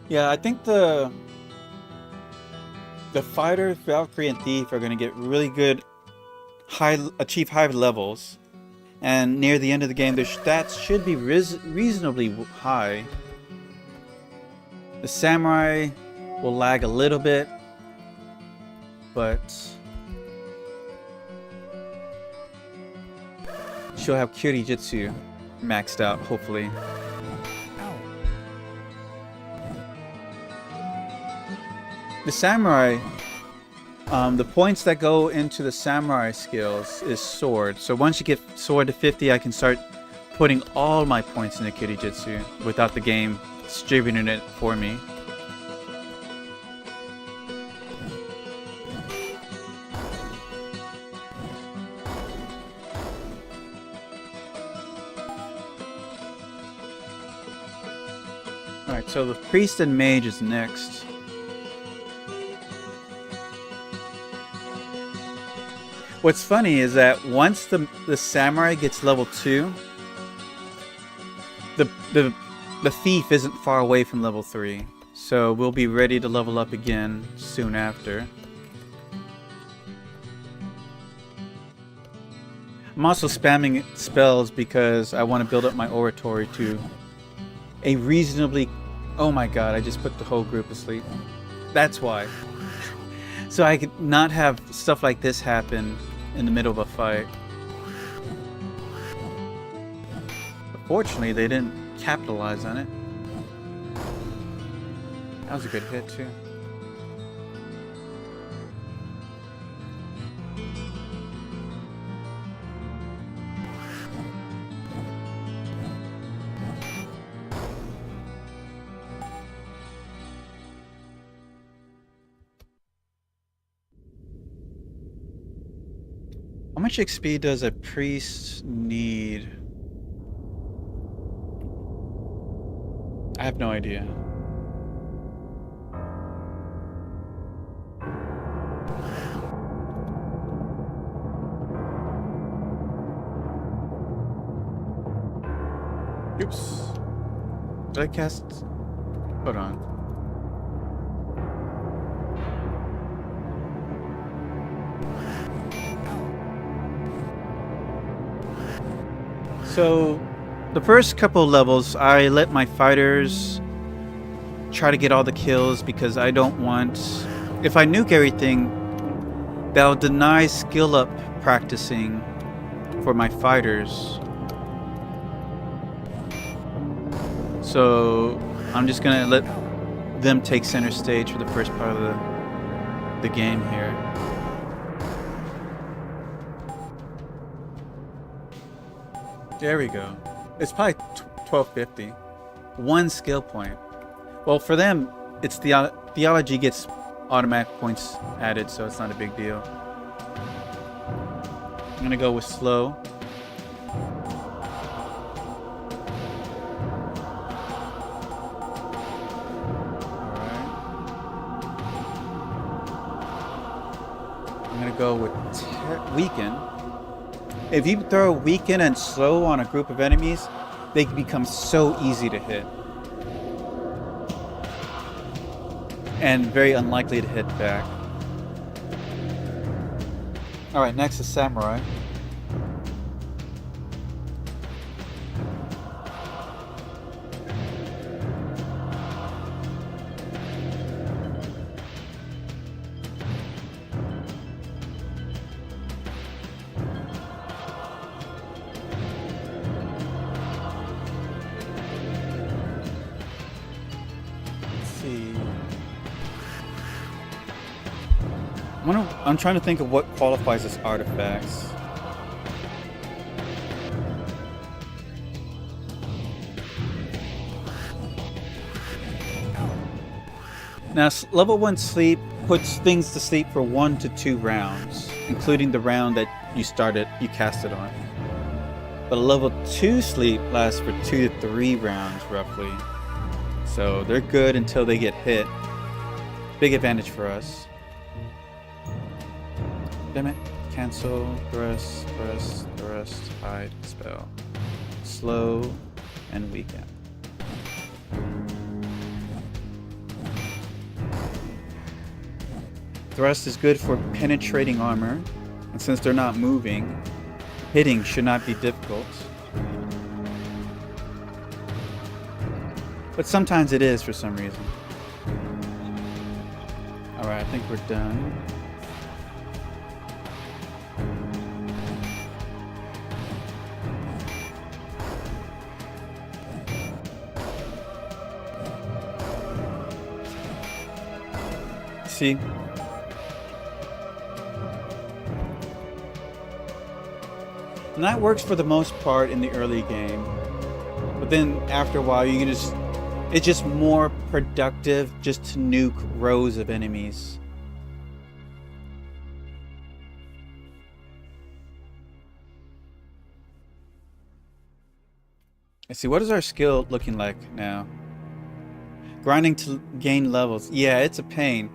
Yeah, I think the fighter, Valkyrie, and Thief are going to get really good, achieve high levels, and near the end of the game, their stats should be reasonably high. The Samurai will lag a little bit, but she'll have Kyurijitsu maxed out, hopefully. The Samurai, the points that go into the Samurai skills is sword. So once you get sword to 50, I can start putting all my points into Kyurijitsu without the game distributing it for me. Alright, so the Priest and Mage is next. What's funny is that once the Samurai gets level 2, the Thief isn't far away from level 3. So we'll be ready to level up again soon after. I'm also spamming spells because I want to build up my oratory to a reasonably... Oh my god, I just put the whole group asleep. That's why. So I could not have stuff like this happen in the middle of a fight. But fortunately, they didn't capitalize on it. That was a good hit, too. How much XP does a priest need? I have no idea. Oops. Did I cast... Hold on. So, the first couple of levels, I let my fighters try to get all the kills because I don't want... If I nuke everything, that'll deny skill up practicing for my fighters. So, I'm just gonna let them take center stage for the first part of the game here. There we go. It's probably 1250. One skill point. Well, for them, it's theology gets automatic points added, so it's not a big deal. I'm gonna go with slow. I'm gonna go with weaken. If you throw weaken and slow on a group of enemies, they become so easy to hit. And very unlikely to hit back. Alright, next is samurai. I'm trying to think of what qualifies as artifacts. Now, level 1 sleep puts things to sleep for 1 to 2 rounds, including the round that you cast it on. But a level 2 sleep lasts for 2 to 3 rounds, roughly. So they're good until they get hit. Big advantage for us. Damn it. Cancel, thrust, hide, spell. Slow, and weaken. Thrust is good for penetrating armor, and since they're not moving, hitting should not be difficult. But sometimes it is for some reason. Alright, I think we're done. See? And that works for the most part in the early game. But then after a while you can it's just more productive just to nuke rows of enemies. Let's see, what is our skill looking like now? Grinding to gain levels. Yeah, it's a pain.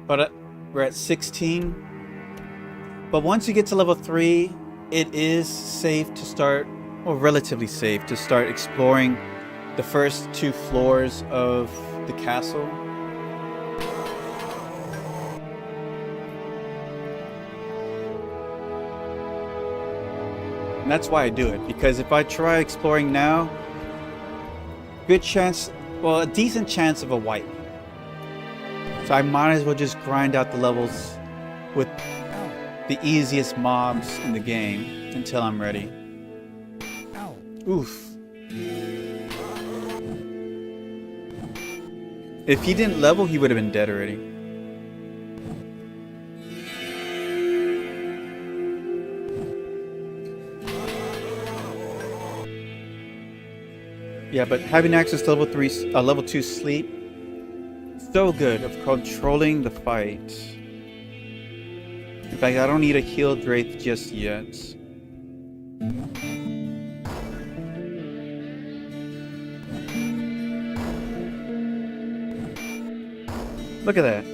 But we're at 16. But once you get to level 3, it is safe to start, well, relatively safe to start exploring the first 2 floors of the castle. And that's why I do it, because if I try exploring now, good chance, well, a decent chance of a wipe. So I might as well just grind out the levels with the easiest mobs in the game until I'm ready. Oof. If he didn't level, he would have been dead already. Yeah, but having access to level 2 sleep, so good of controlling the fight. In fact, I don't need a healed wraith just yet. Look at that.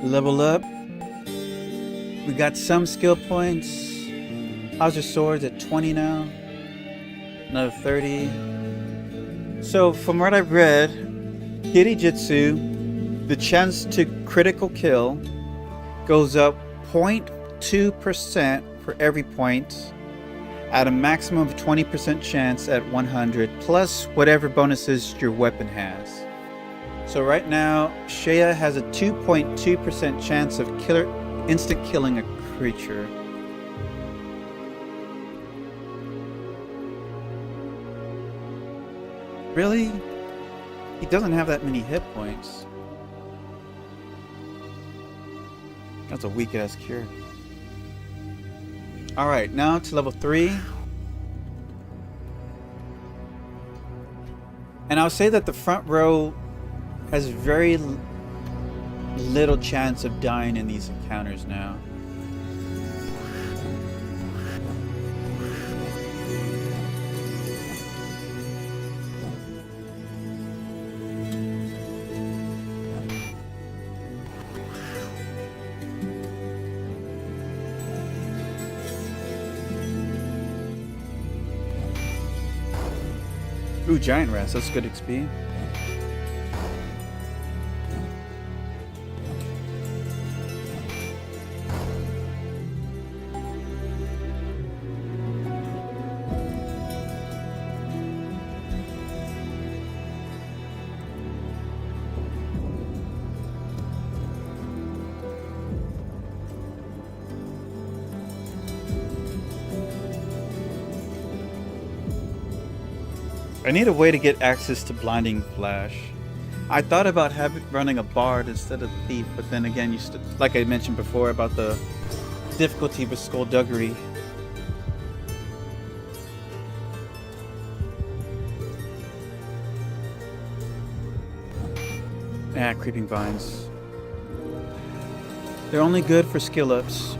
Level up. We got some skill points. How's your swords at 20 now? Another 30. So from what I've read, Hirijitsu, the chance to critical kill goes up 0.2% for every point at a maximum of 20% chance at 100 plus whatever bonuses your weapon has. So right now, Shea has a 2.2% chance of instant killing a creature. Really? He doesn't have that many hit points. That's a weak ass cure. Alright, now to level 3. And I'll say that the front row has very little chance of dying in these encounters now. Ooh, giant rats. That's good XP. I need a way to get access to Blinding Flash. I thought about running a Bard instead of Thief, but then again, like I mentioned before about the difficulty with Skullduggery. Ah, Creeping Vines. They're only good for skill ups.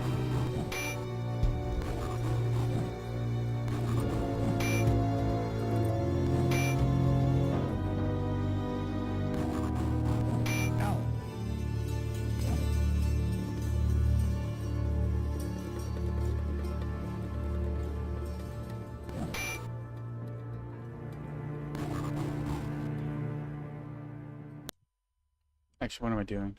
Actually, what am I doing?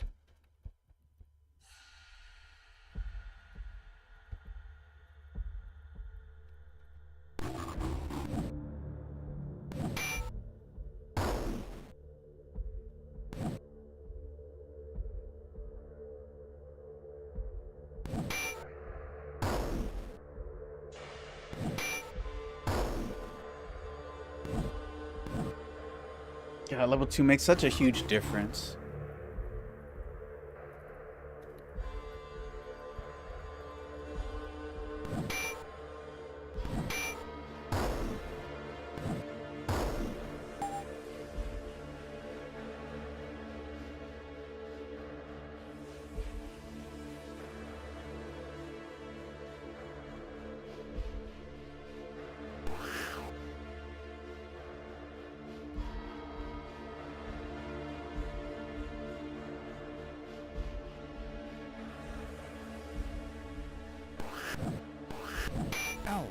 Yeah, level 2 makes such a huge difference. Ow.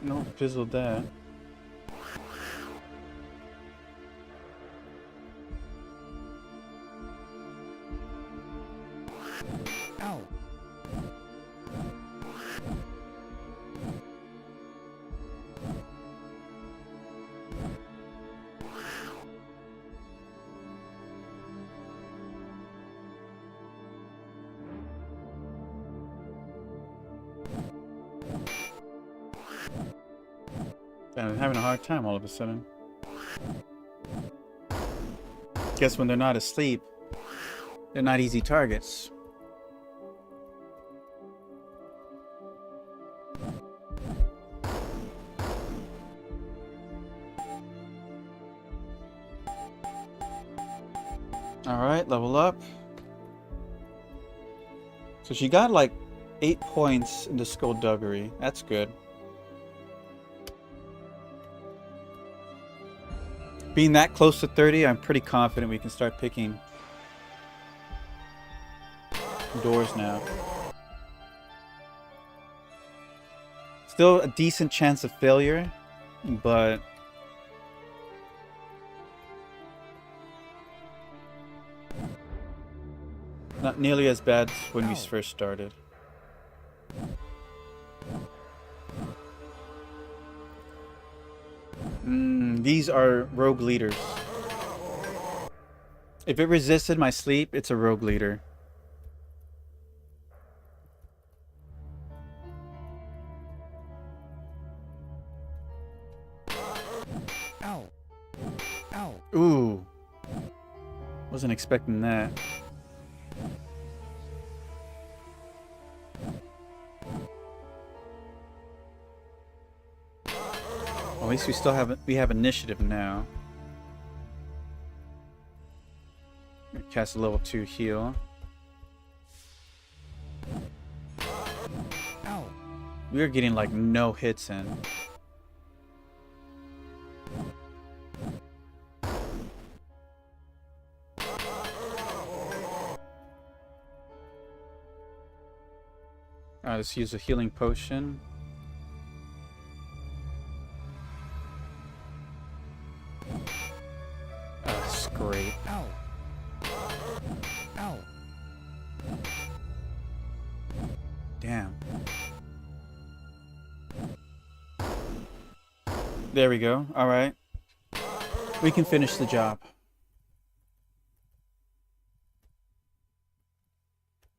No, fizzled that. Ow. I'm having a hard time all of a sudden. Guess when they're not asleep, they're not easy targets. Alright, level up. So she got like 8 points into Skullduggery. That's good. Being that close to 30, I'm pretty confident we can start picking doors now. Still a decent chance of failure, but not nearly as bad as when we first started. These are rogue leaders. If it resisted my sleep, it's a rogue leader. Ow. Ow. Ooh. Wasn't expecting that. At least we have initiative now. Cast a level 2 heal. Ow. We are getting like no hits in. Alright, let's use a healing potion. Great. Ow. Ow. Damn. There we go. All right. We can finish the job.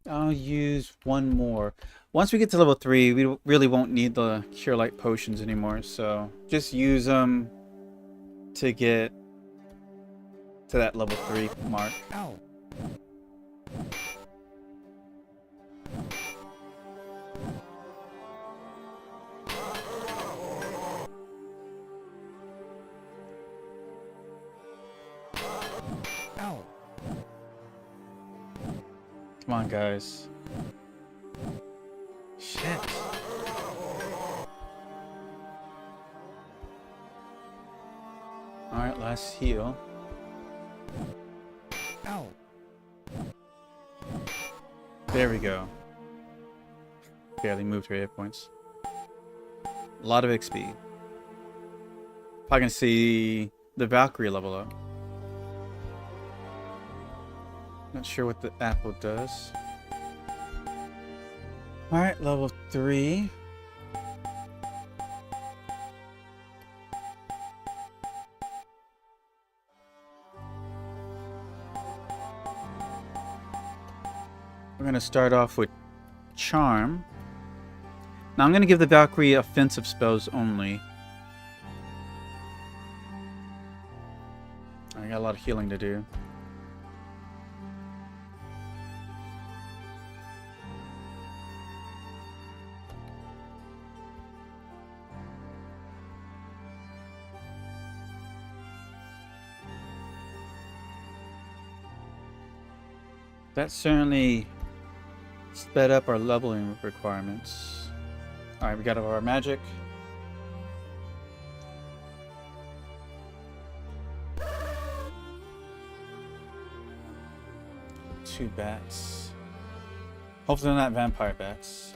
I'll use one more. Once we get to level 3, we really won't need the Cure Light potions anymore. So just use them to get to that level 3 mark. Ow. Ow. Come on, guys. Shit. Alright, last heal. Ow. There we go. Barely moved her hit points. A lot of XP. Probably gonna see the Valkyrie level up. Not sure what the apple does. Alright, level 3. We're going to start off with Charm. Now I'm going to give the Valkyrie offensive spells only. I got a lot of healing to do. That certainly sped up our leveling requirements. Alright, we got our magic. Two bats. Hopefully they're not vampire bats.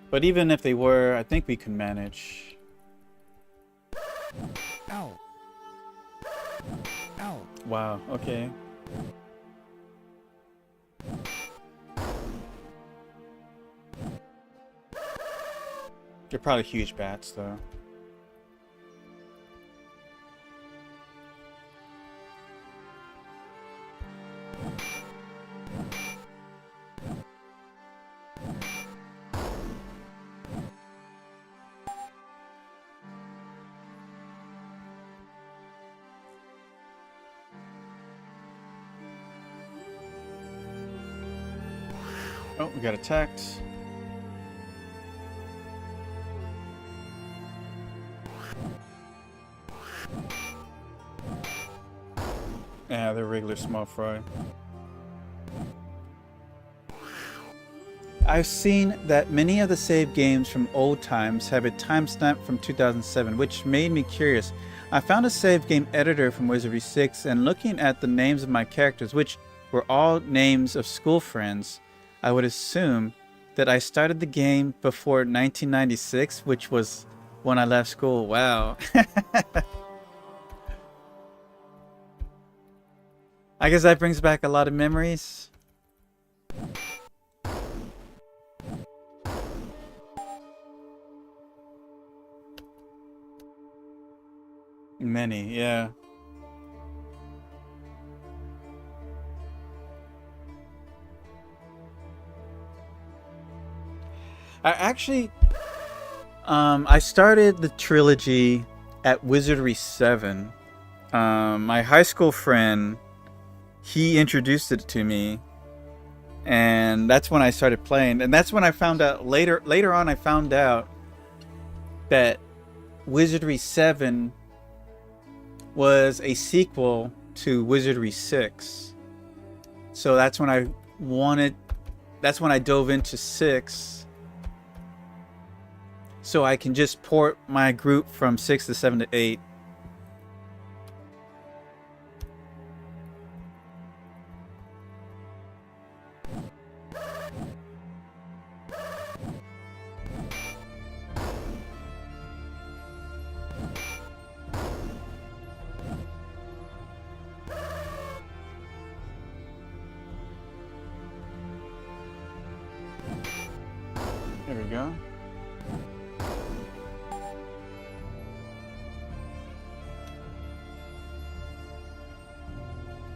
But even if they were, I think we can manage. Ow. Ow. Wow, okay. They're probably huge bats, though. Oh, we got attacked. Yeah, they're regular small fry. I've seen that many of the save games from old times have a timestamp from 2007, which made me curious. I found a save game editor from Wizardry 6, and looking at the names of my characters, which were all names of school friends, I would assume that I started the game before 1996, which was when I left school. Wow. I guess that brings back a lot of memories. Many, yeah. I started the trilogy at Wizardry 7. My high school friend, he introduced it to me, and that's when I started playing. And that's when I found out later on I found out that Wizardry 7 was a sequel to Wizardry 6. So that's when I dove into 6, so I can just port my group from 6 to 7 to 8. There we go.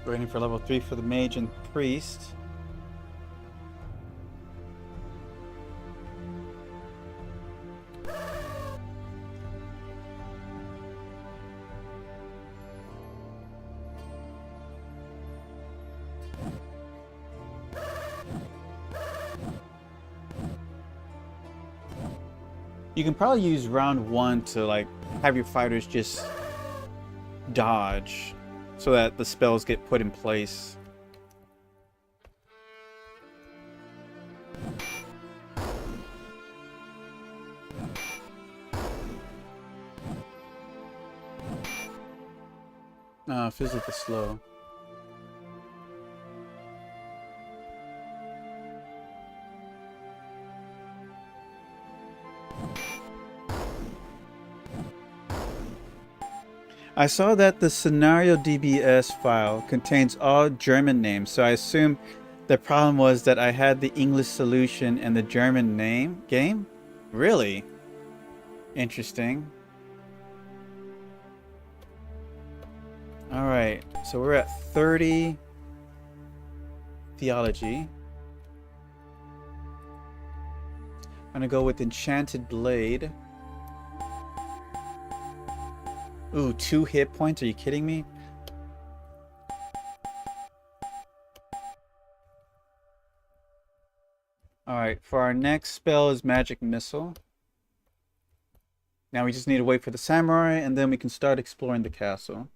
Waiting for level 3 for the mage and priest. You can probably use round 1 to like have your fighters just dodge so that the spells get put in place. Feels like it's slow. I saw that the scenario DBS file contains all German names, so I assume the problem was that I had the English solution and the German name game? Really? Interesting. Alright, so we're at 30 theology. I'm gonna go with Enchanted Blade. Ooh, 2 hit points? Are you kidding me? Alright, for our next spell is Magic Missile. Now we just need to wait for the samurai and then we can start exploring the castle.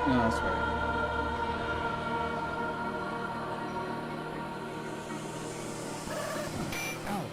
No, that's right. Ow.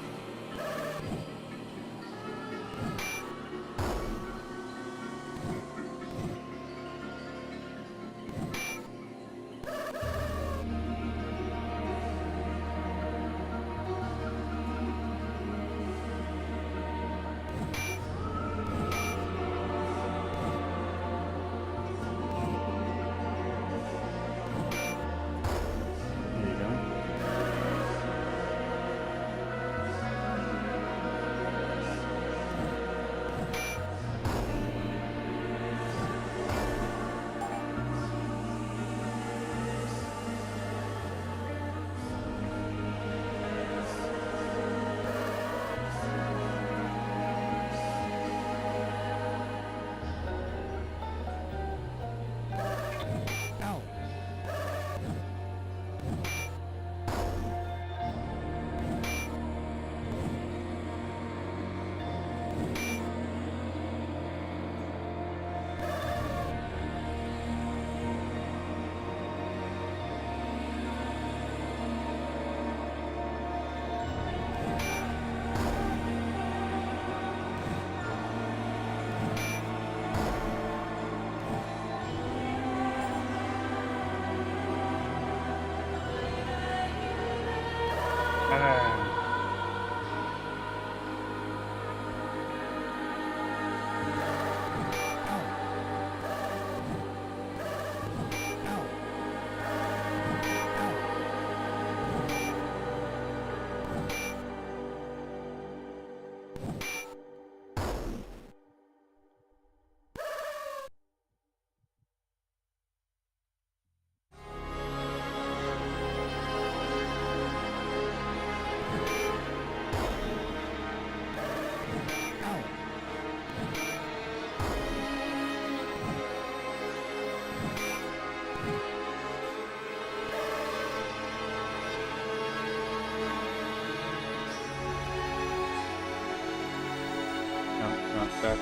back.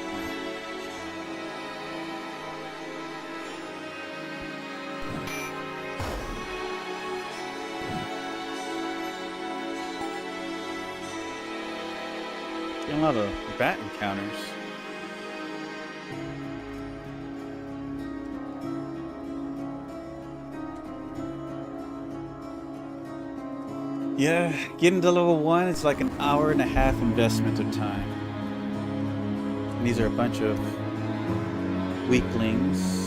Getting a lot of bat encounters. Yeah, getting to level 1, it's like an hour and a half investment of time. And these are a bunch of weaklings.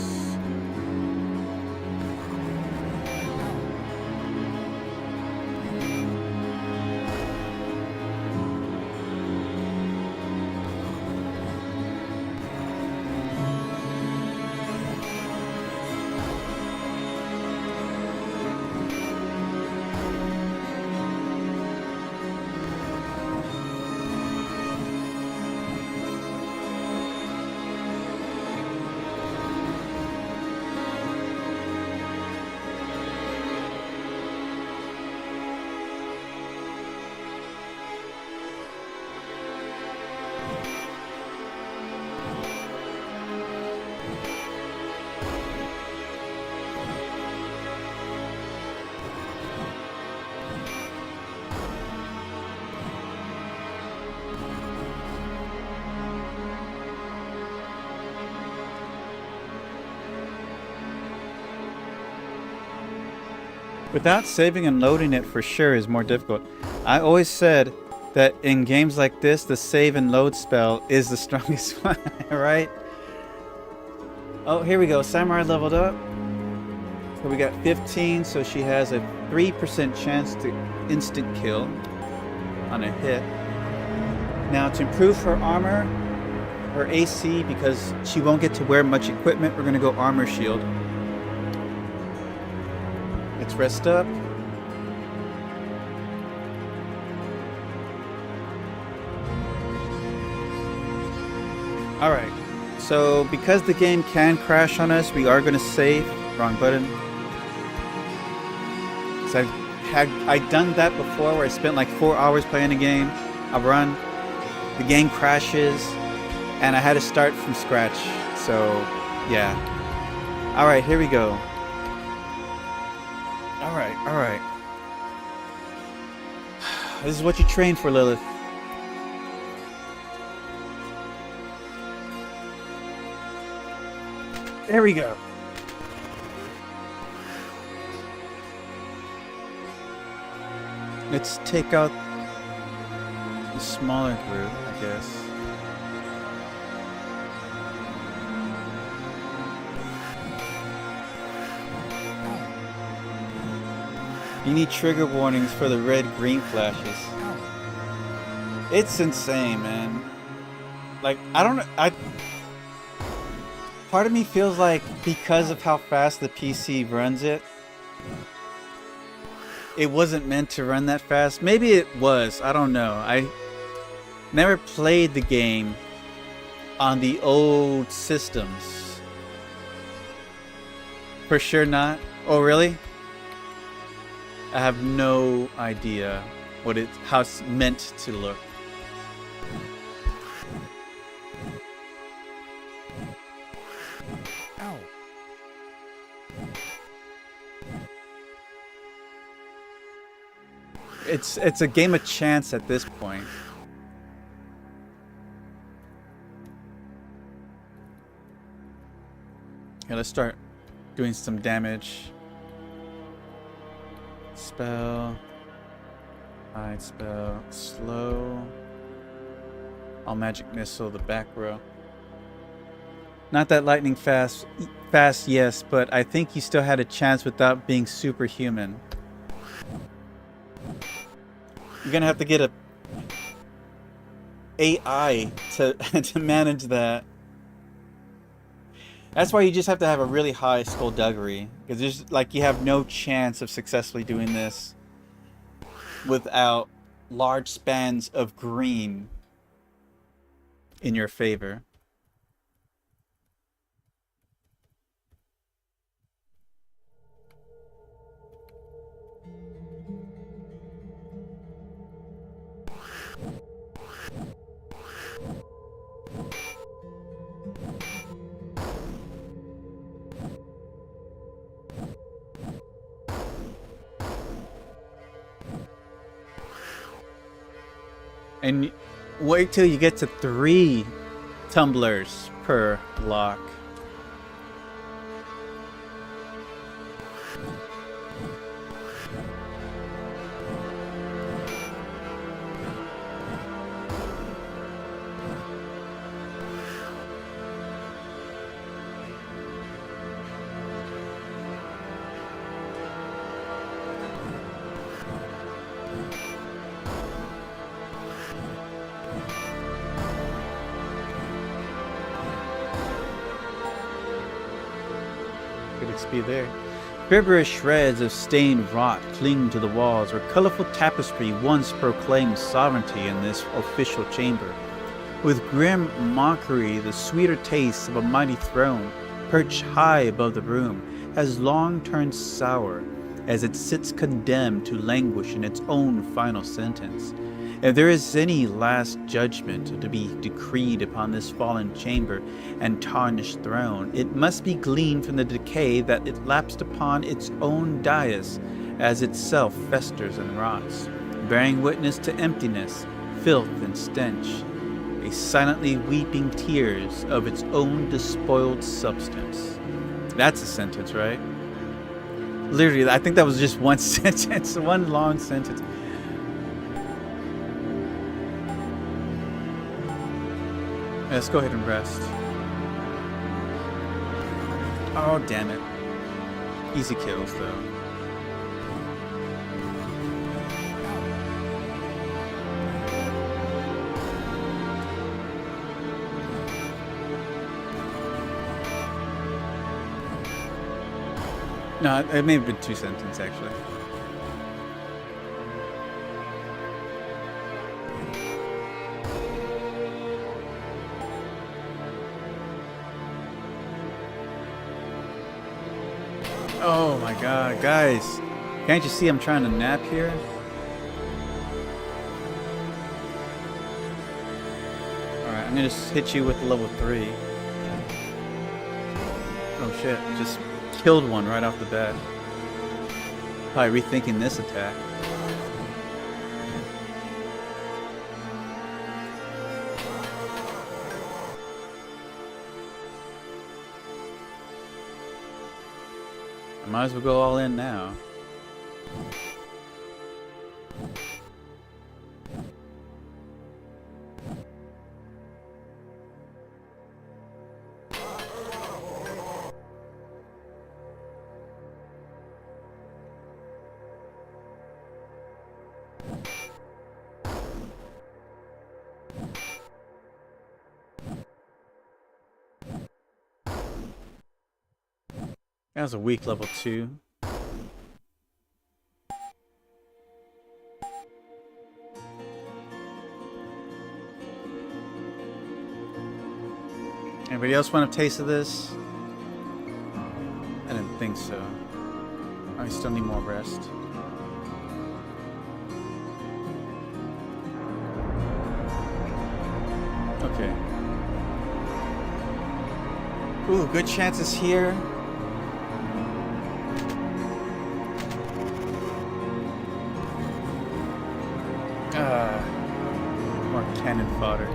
Without saving and loading it for sure is more difficult. I always said that in games like this, the save and load spell is the strongest one, right? Oh, here we go. Samurai leveled up. So we got 15, so she has a 3% chance to instant kill on a hit. Now to improve her armor, her AC, because she won't get to wear much equipment, we're gonna go armor shield. Let's rest up. Alright, so because the game can crash on us, we are going to save. Wrong button. So I'd done that before where I spent like 4 hours playing a game. I run, the game crashes, and I had to start from scratch. So, yeah. Alright, here we go. Alright. This is what you train for, Lilith. There we go. Let's take out the smaller group, I guess. You need trigger warnings for the red-green flashes. It's insane, man. Like, I don't know. Part of me feels like because of how fast the PC runs it, it wasn't meant to run that fast. Maybe it was. I don't know. I never played the game on the old systems. For sure not. Oh, really? I have no idea how it's meant to look. Ow. It's a game of chance at this point. Okay, let's start doing some damage. Spell. Hide spell. Slow. All magic missile, the back row. Not that lightning fast, yes, but I think he still had a chance without being superhuman. You're gonna have to get a AI to manage that. That's why you just have to have a really high skullduggery, because there's like you have no chance of successfully doing this without large spans of green in your favor. And wait till you get to 3 tumblers per block. Good XP there. Fibrous shreds of stained rot cling to the walls where colorful tapestry once proclaimed sovereignty in this official chamber. With grim mockery, the sweeter taste of a mighty throne, perched high above the room, has long turned sour as it sits condemned to languish in its own final sentence. If there is any last judgment to be decreed upon this fallen chamber and tarnished throne, it must be gleaned from the decay that it lapsed upon its own dais as itself festers and rots, bearing witness to emptiness, filth, and stench, a silently weeping tears of its own despoiled substance. That's a sentence, right? Literally, I think that was just one sentence, one long sentence. Let's go ahead and rest. Oh, damn it. Easy kills, though. No, it may have been 2 sentences, actually. Oh my god, guys. Can't you see I'm trying to nap here? Alright, I'm gonna just hit you with level 3. Oh shit, just killed one right off the bat. Probably rethinking this attack. I might as well go all in now. That was a weak level 2. Anybody else want a taste of this? I didn't think so. I still need more rest. Okay. Ooh, good chances here. More cannon fodder.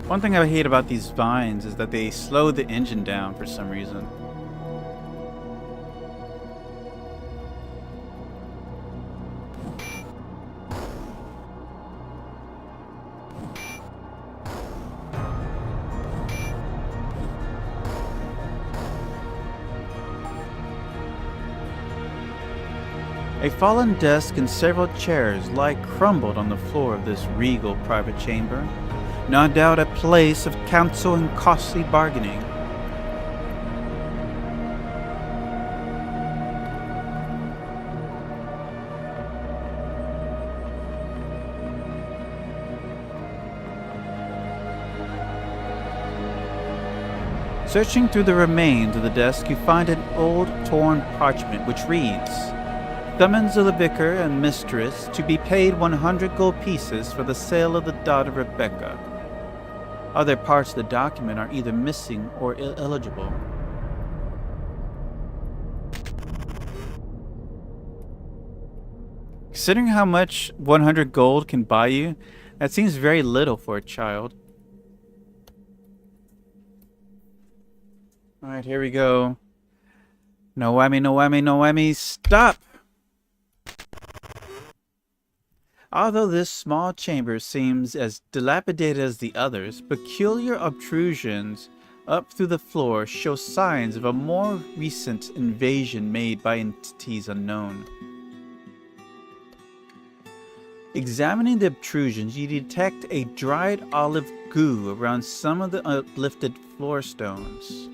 One thing I hate about these vines is that they slow the engine down for some reason. A fallen desk and several chairs lie crumbled on the floor of this regal private chamber, no doubt a place of counsel and costly bargaining. Searching through the remains of the desk, you find an old torn parchment which reads, "Summons of the vicar and mistress to be paid 100 gold pieces for the sale of the daughter Rebecca." Other parts of the document are either missing or illegible. Considering how much 100 gold can buy you, that seems very little for a child. Alright, here we go. No whammy, no whammy, no whammy, stop! Although this small chamber seems as dilapidated as the others, peculiar obtrusions up through the floor show signs of a more recent invasion made by entities unknown. Examining the obtrusions, you detect a dried olive goo around some of the uplifted floor stones.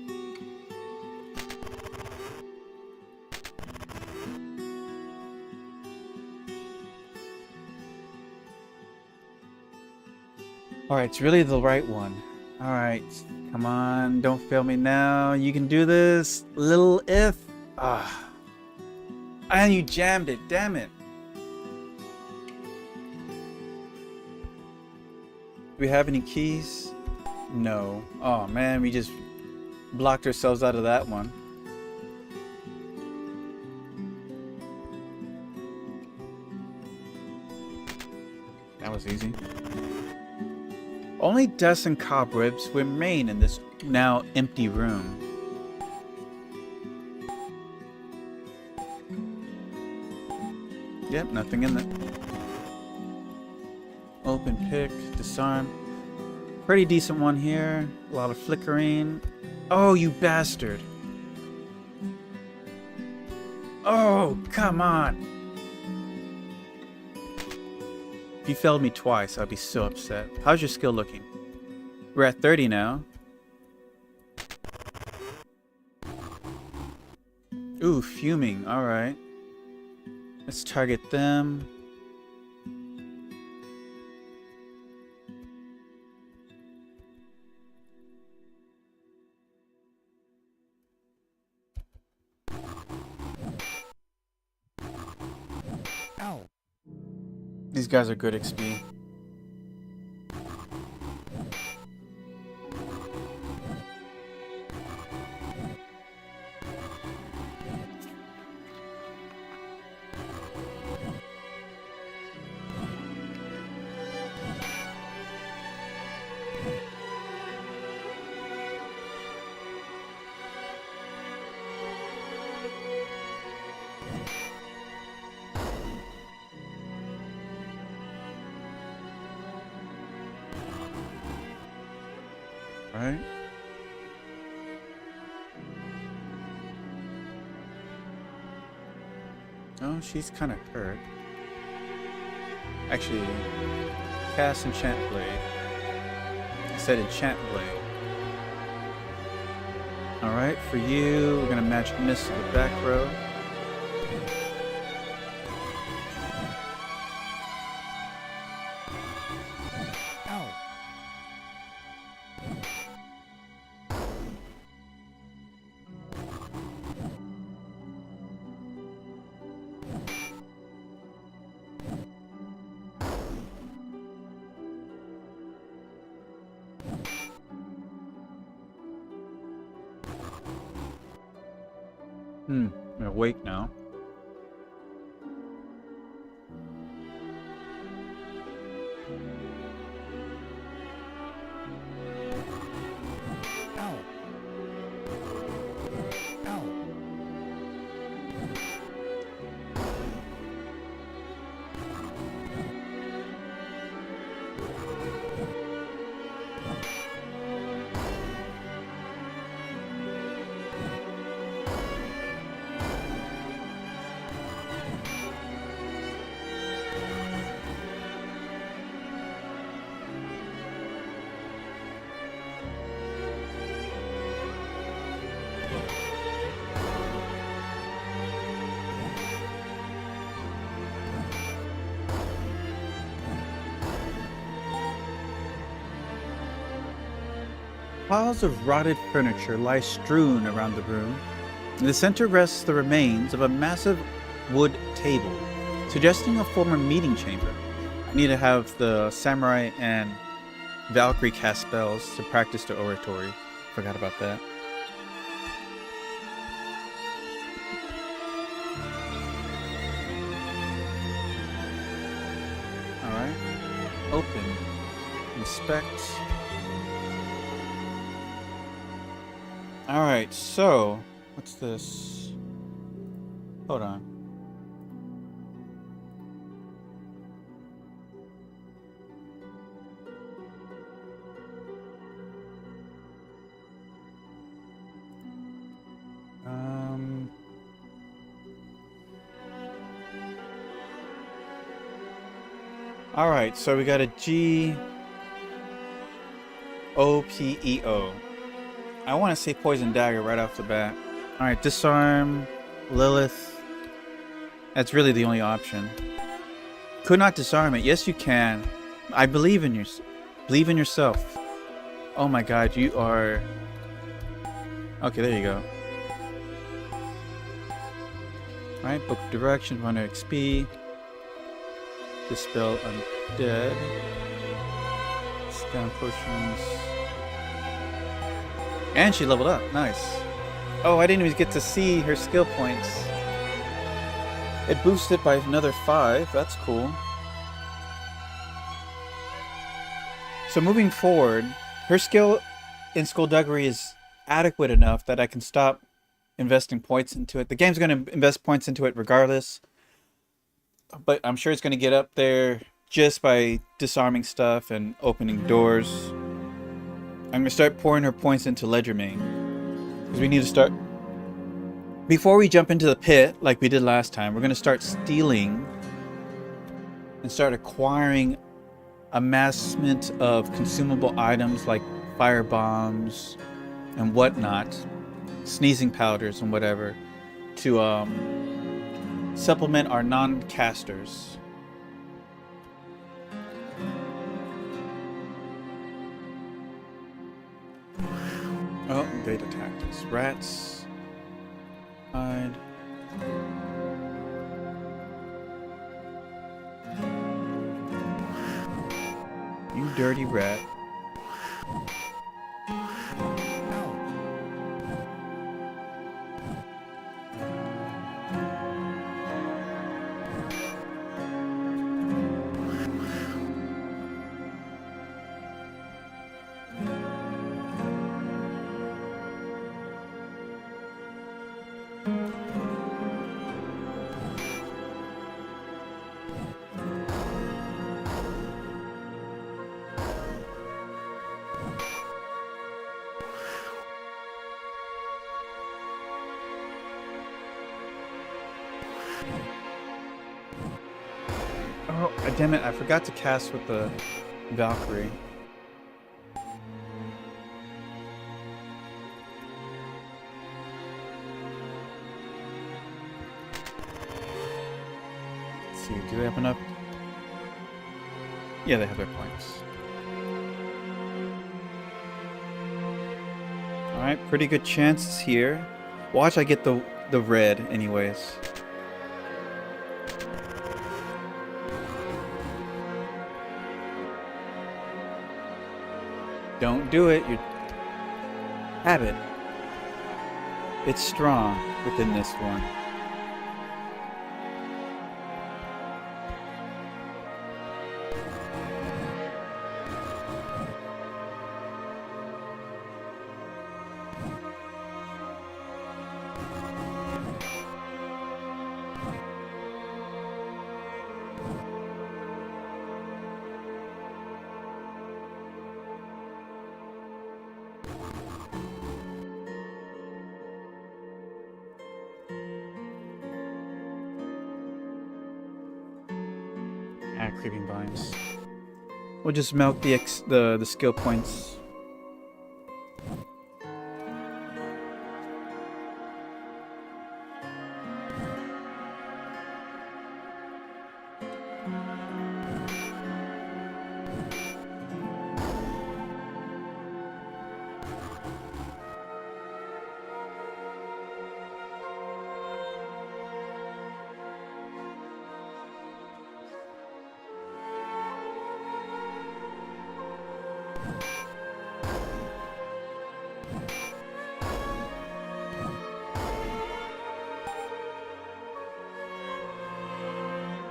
Alright, it's really the right one. Alright, come on, don't fail me now. You can do this. Little if. Ah. And you jammed it, damn it. Do we have any keys? No. Oh man, we just blocked ourselves out of that one. That was easy. Only dust and cobwebs remain in this now empty room. Yep, nothing in there. Open pick, disarm. Pretty decent one here. A lot of flickering. Oh, you bastard. Oh, come on. If you failed me twice, I'd be so upset. How's your skill looking? We're at 30 now. Ooh, fuming. Alright. Let's target them. Ow. These guys are good XP. Right? Oh, she's kind of hurt. Actually, cast Enchant Blade. I said Enchant Blade. Alright, for you, we're gonna Magic Missile the back row. Ow. I'm awake now. Piles of rotted furniture lie strewn around the room. In the center rests the remains of a massive wood table, suggesting a former meeting chamber. I need to have the samurai and Valkyrie cast spells to practice the oratory. Forgot about that. Alright. Open. Inspect. Alright, so what's this? Hold on. Alright, so we got a G-O-P-E-O. I want to say Poison Dagger right off the bat. Alright, Disarm, Lilith. That's really the only option. Could not disarm it. Yes, you can. I believe in believe in yourself. Oh my god, you are... Okay, there you go. Alright, Book of Direction, 100 XP. Dispel Undead. Down potions. And she leveled up. Nice. Oh, I didn't even get to see her skill points. It boosted by another 5. That's cool. So moving forward, her skill in Skullduggery is adequate enough that I can stop investing points into it. The game's going to invest points into it regardless. But I'm sure it's going to get up there just by disarming stuff and opening doors. I'm going to start pouring her points into Ledgermane. Because we need to start... Before we jump into the pit, like we did last time, we're going to start stealing and start acquiring amassment of consumable items like fire bombs and whatnot, sneezing powders and whatever, to supplement our non-casters. Oh, data tactics. Rats. Hide. You dirty rat. Oh, damn it, I forgot to cast with the Valkyrie. Let's see, do they have enough? Yeah, they have their points. Alright, pretty good chances here. Watch, I get the red anyways. Don't do it. You habit. It's strong within this one. creeping vines. We'll just melt the skill points.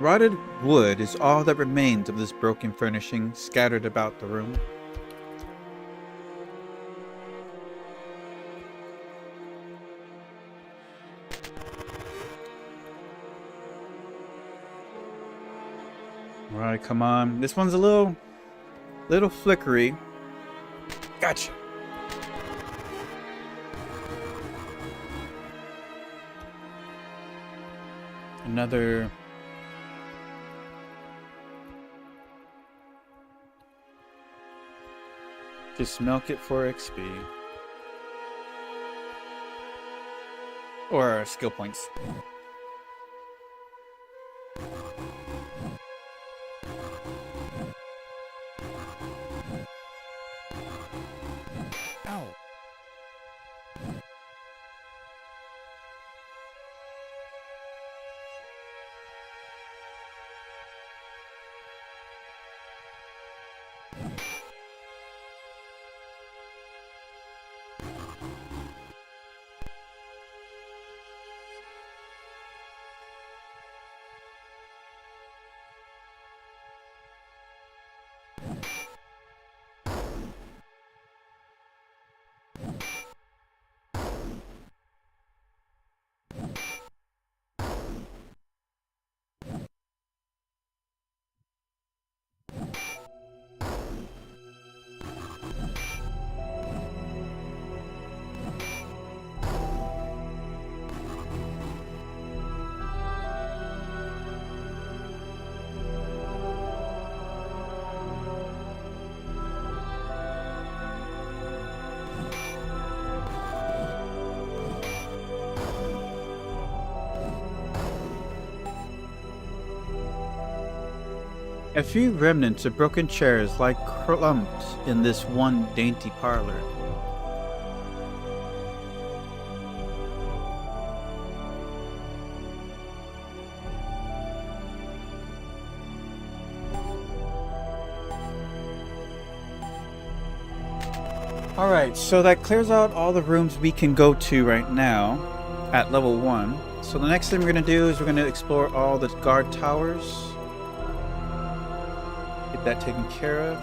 Rotted wood is all that remains of this broken furnishing scattered about the room. Alright, come on. This one's a little flickery. Gotcha. Another... Just milk it for XP. Or skill points. Ow. A few remnants of broken chairs lie clumped in this one dainty parlor. Alright, so that clears out all the rooms we can go to right now at level 1. So the next thing we're going to do is we're going to explore all the guard towers. Get that taken care of.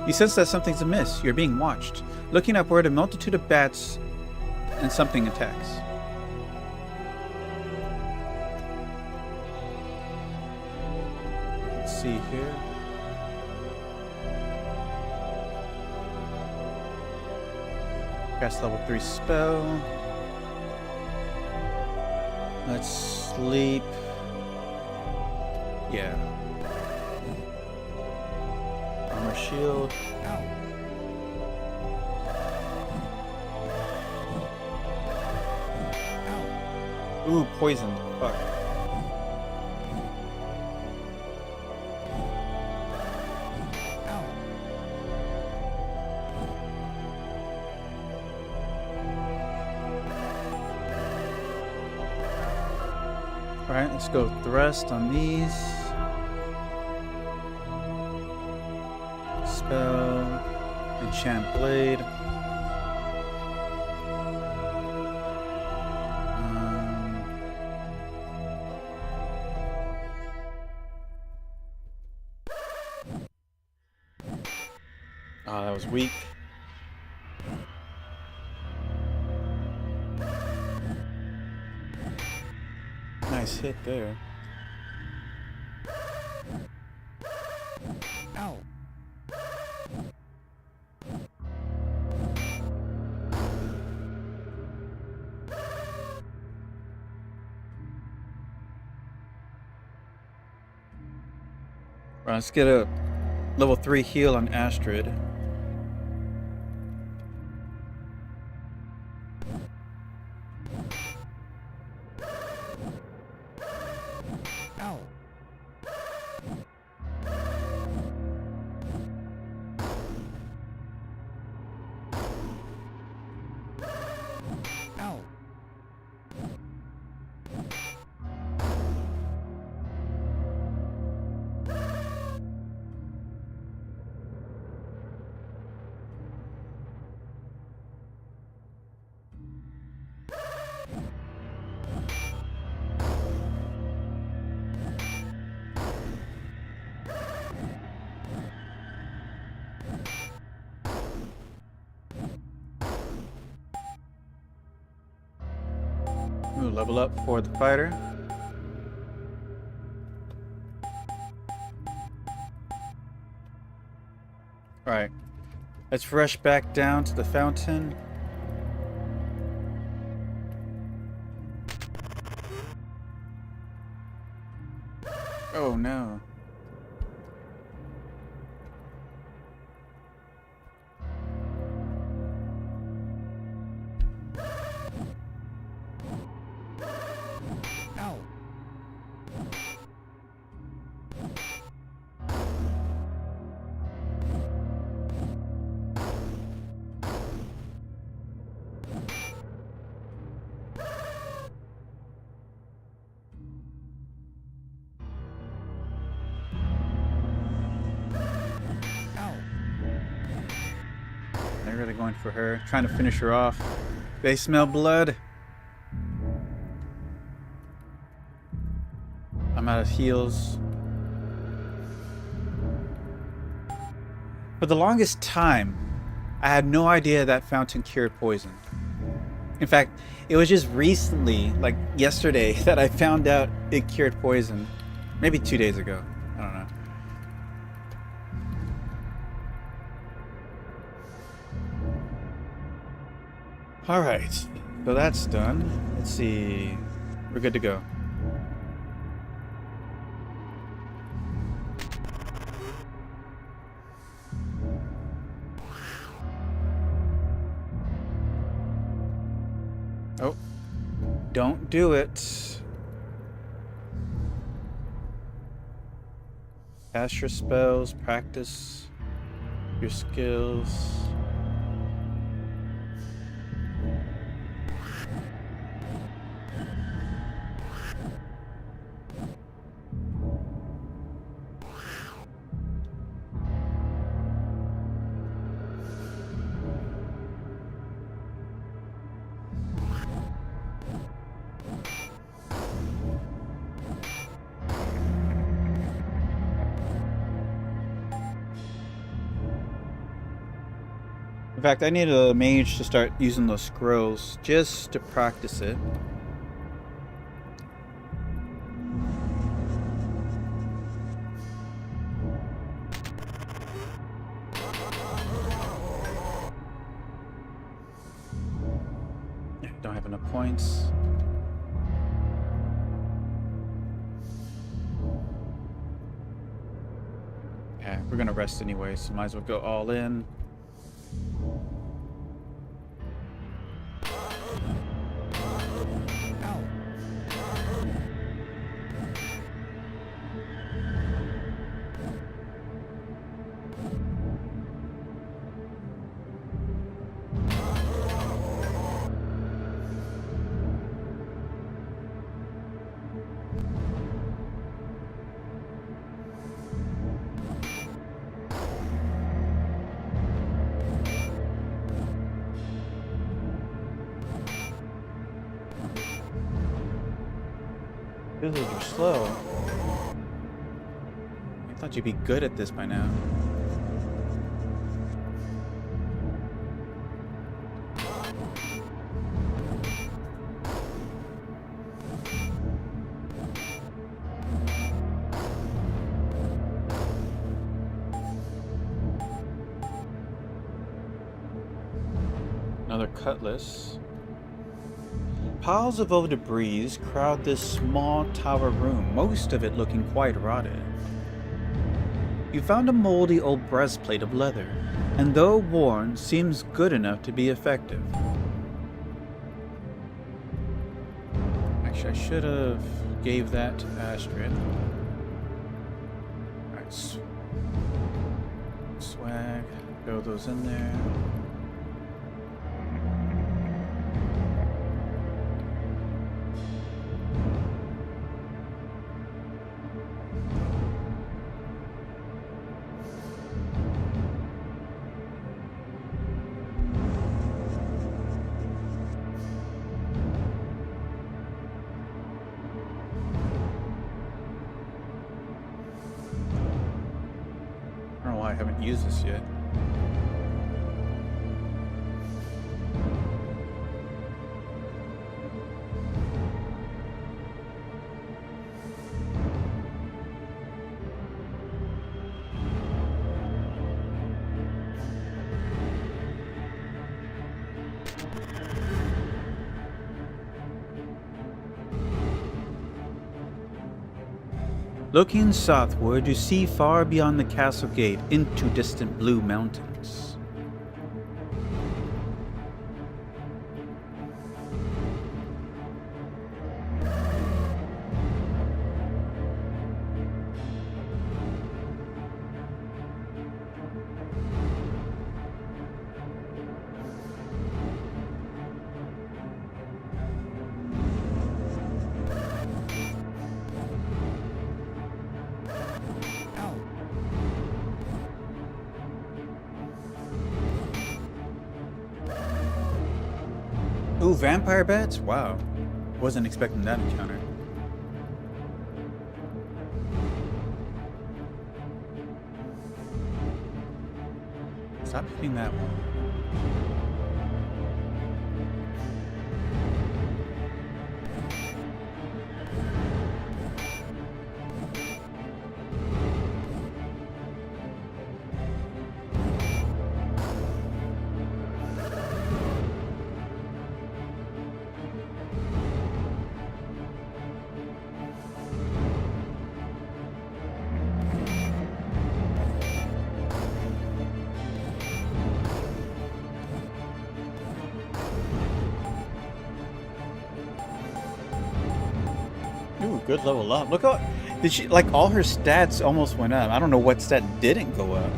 You sense that something's amiss. You're being watched. Looking upward, a multitude of bats and something attacks. Let's see here. Cast level 3 spell. Let's sleep. Yeah. Armor shield. Ow. Ow. Ooh, poisoned. Fuck. Ow. Alright, let's go thrust on these. Spell. Enchant blade. Oh, that was weak. Nice hit there. Ow. Right, let's get a level 3 heal on Astrid. Ow. Ow. Ooh, level up for the fighter. Alright. Let's rush back down to the fountain. Oh no. Ow. Ow. They're really going for her, trying to finish her off. They smell blood. I'm out of heals. For the longest time, I had no idea that fountain cured poison. In fact, it was just recently, like yesterday, that I found out it cured poison. Maybe 2 days ago. I don't know. Alright, so that's done. Let's see. We're good to go. Oh, don't do it. Cast your spells, practice your skills. In fact, I need a mage to start using those scrolls just to practice it. Don't have enough points. Yeah, we're gonna rest anyway, so might as well go all in. Ow. Wizards are slow. I thought you'd be good at this by now. Another cutlass. Piles of old debris crowd this small tower room, most of it looking quite rotted. You found a moldy old breastplate of leather, and though worn, seems good enough to be effective. Actually, I should have gave that to Astrid. Alright, swag, throw those in there. I don't know why I haven't used this yet. Looking southward, you see far beyond the castle gate into distant blue mountains. Ooh, vampire bats? Wow. Wasn't expecting that encounter. Stop hitting that one. Ooh, good level up. Look how did she like all her stats almost went up. I don't know what stat didn't go up.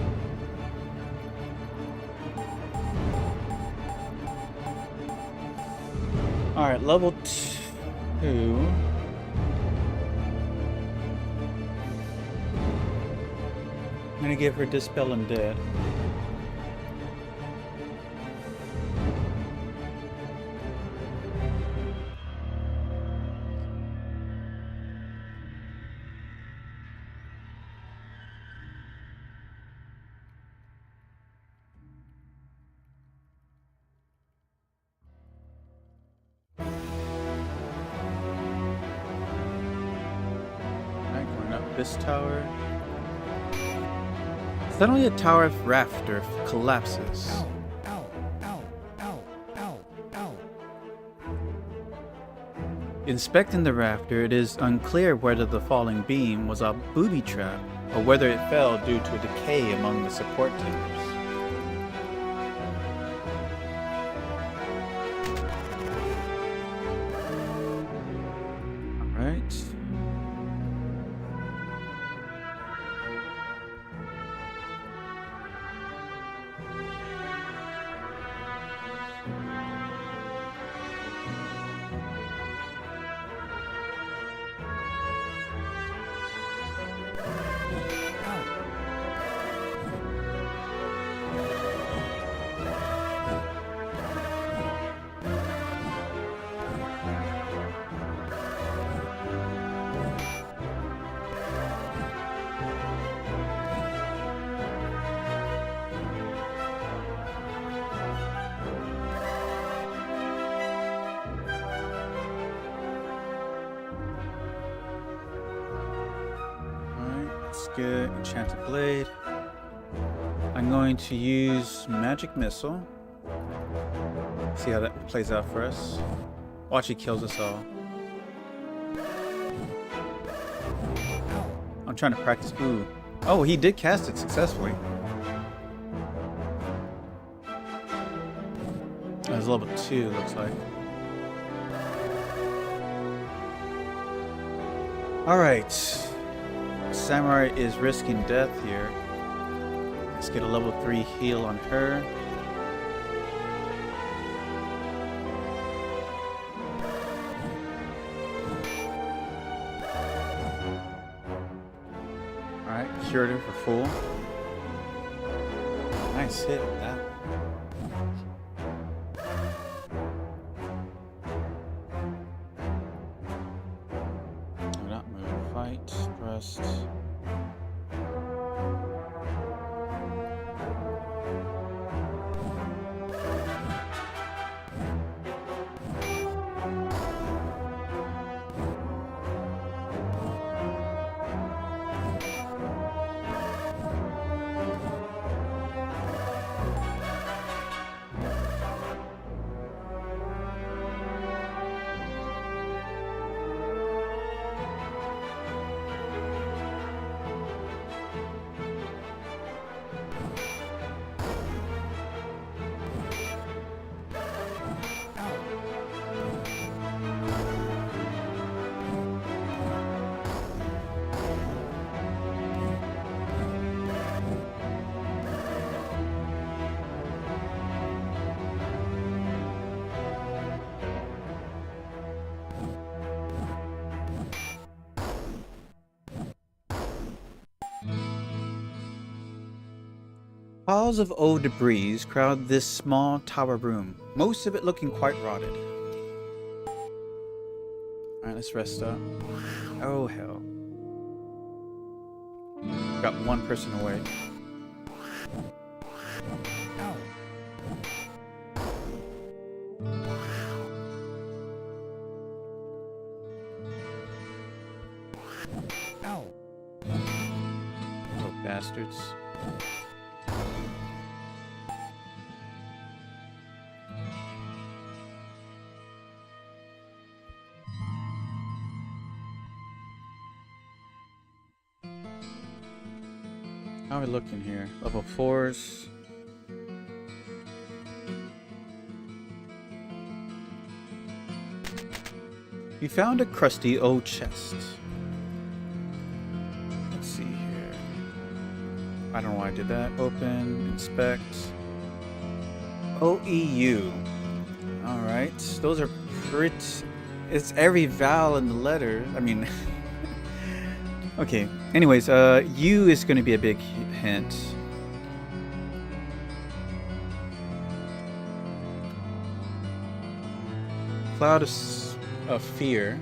Alright, level 2. I'm gonna give her Dispel Undead. This tower. Suddenly a tower rafter collapses. Ow, ow, ow, ow, ow, ow. Inspecting the rafter, it is unclear whether the falling beam was a booby trap or whether it fell due to a decay among the support timbers. Alright. Good. Enchanted Blade. I'm going to use Magic Missile. See how that plays out for us. Watch, it kills us all. I'm trying to practice. Ooh, Oh, he did cast it successfully. That was level 2, looks like. Alright. Samurai is risking death here. Let's get a level 3 heal on her. Alright, cured her for full. Nice hit with that. Do not move. Fight. Rest. Piles of old debris crowd this small tower room, most of it looking quite rotted. Alright, let's rest up. Oh hell. Got one person away. Ow. Ow. Oh, bastards. How are we looking here? Level 4s. You found a crusty old chest. Let's see here. I don't know why I did that. Open, inspect. OEU. Alright, those are pretty... It's every vowel in the letter. I mean... Okay, anyways, U is going to be a big hint. Cloud of Fear.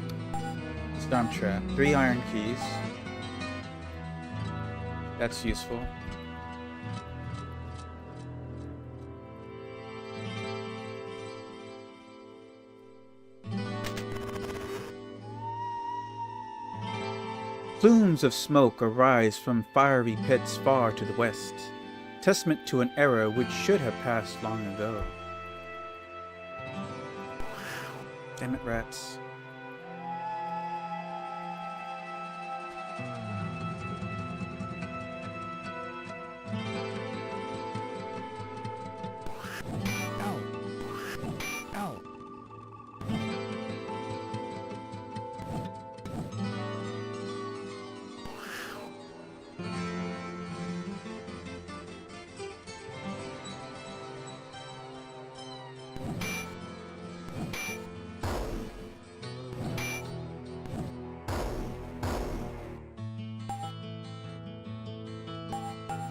Storm Trap. 3 iron keys. That's useful. Plumes of smoke arise from fiery pits far to the west, testament to an era which should have passed long ago. Damn it, rats. Ow. Ow.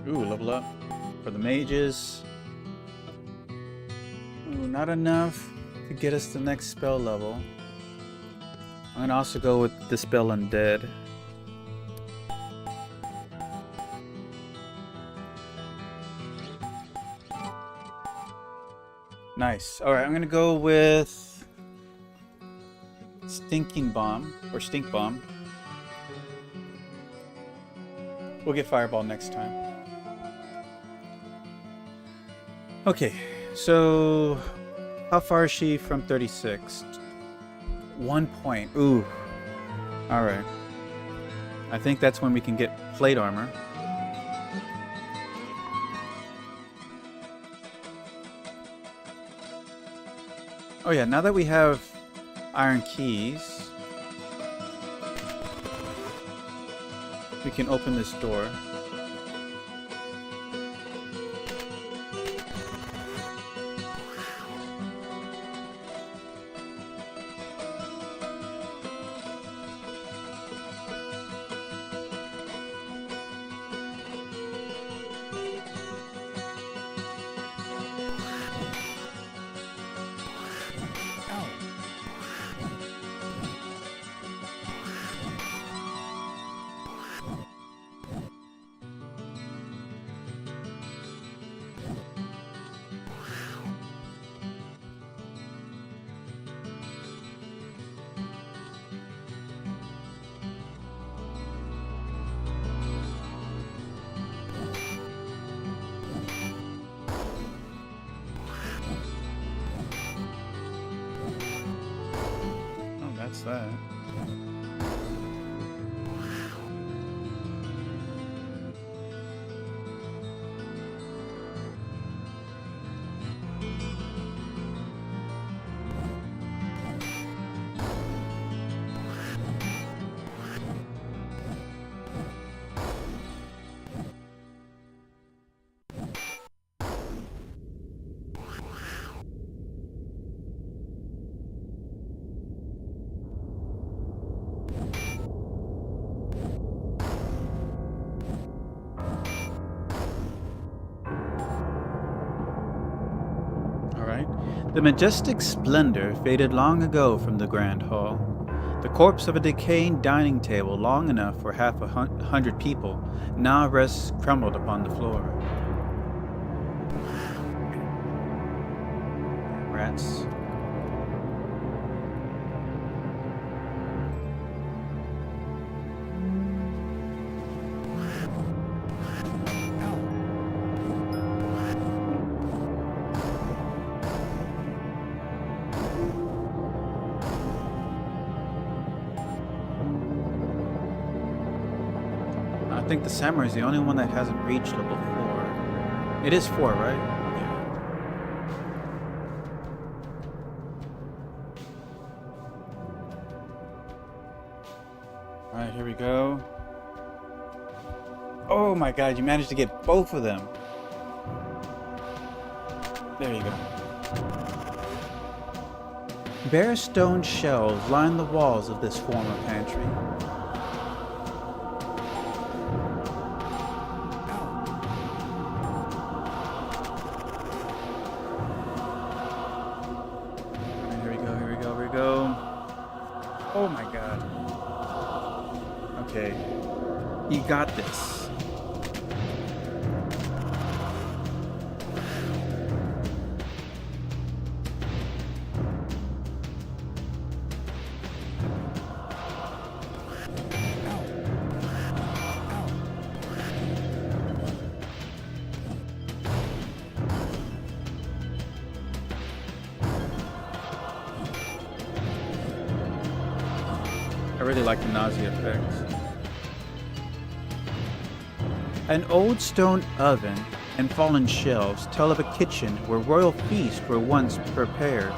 Ooh, level up for the mages. Ooh, not enough to get us the next spell level. I'm gonna also go with the spell Undead. Nice. Alright, I'm gonna go with Stinking Bomb, or Stink Bomb. We'll get Fireball next time. Okay, so how far is she from 36? 1 point. Ooh. Alright. I think that's when we can get plate armor. Oh yeah, now that we have iron keys, we can open this door. Ow. Oh, that's that. The majestic splendor faded long ago from the grand hall. The corpse of a decaying dining table long enough for half 100 people now rests crumbled upon the floor. Rats. I think the samurai is the only one that hasn't reached level 4. It is 4, right? Yeah. Alright, here we go. Oh my god, you managed to get both of them. There you go. Bare stone shelves line the walls of this former pantry. Oh my god. Okay. You got this. I really like the nausea effects. An old stone oven and fallen shelves tell of a kitchen where royal feasts were once prepared.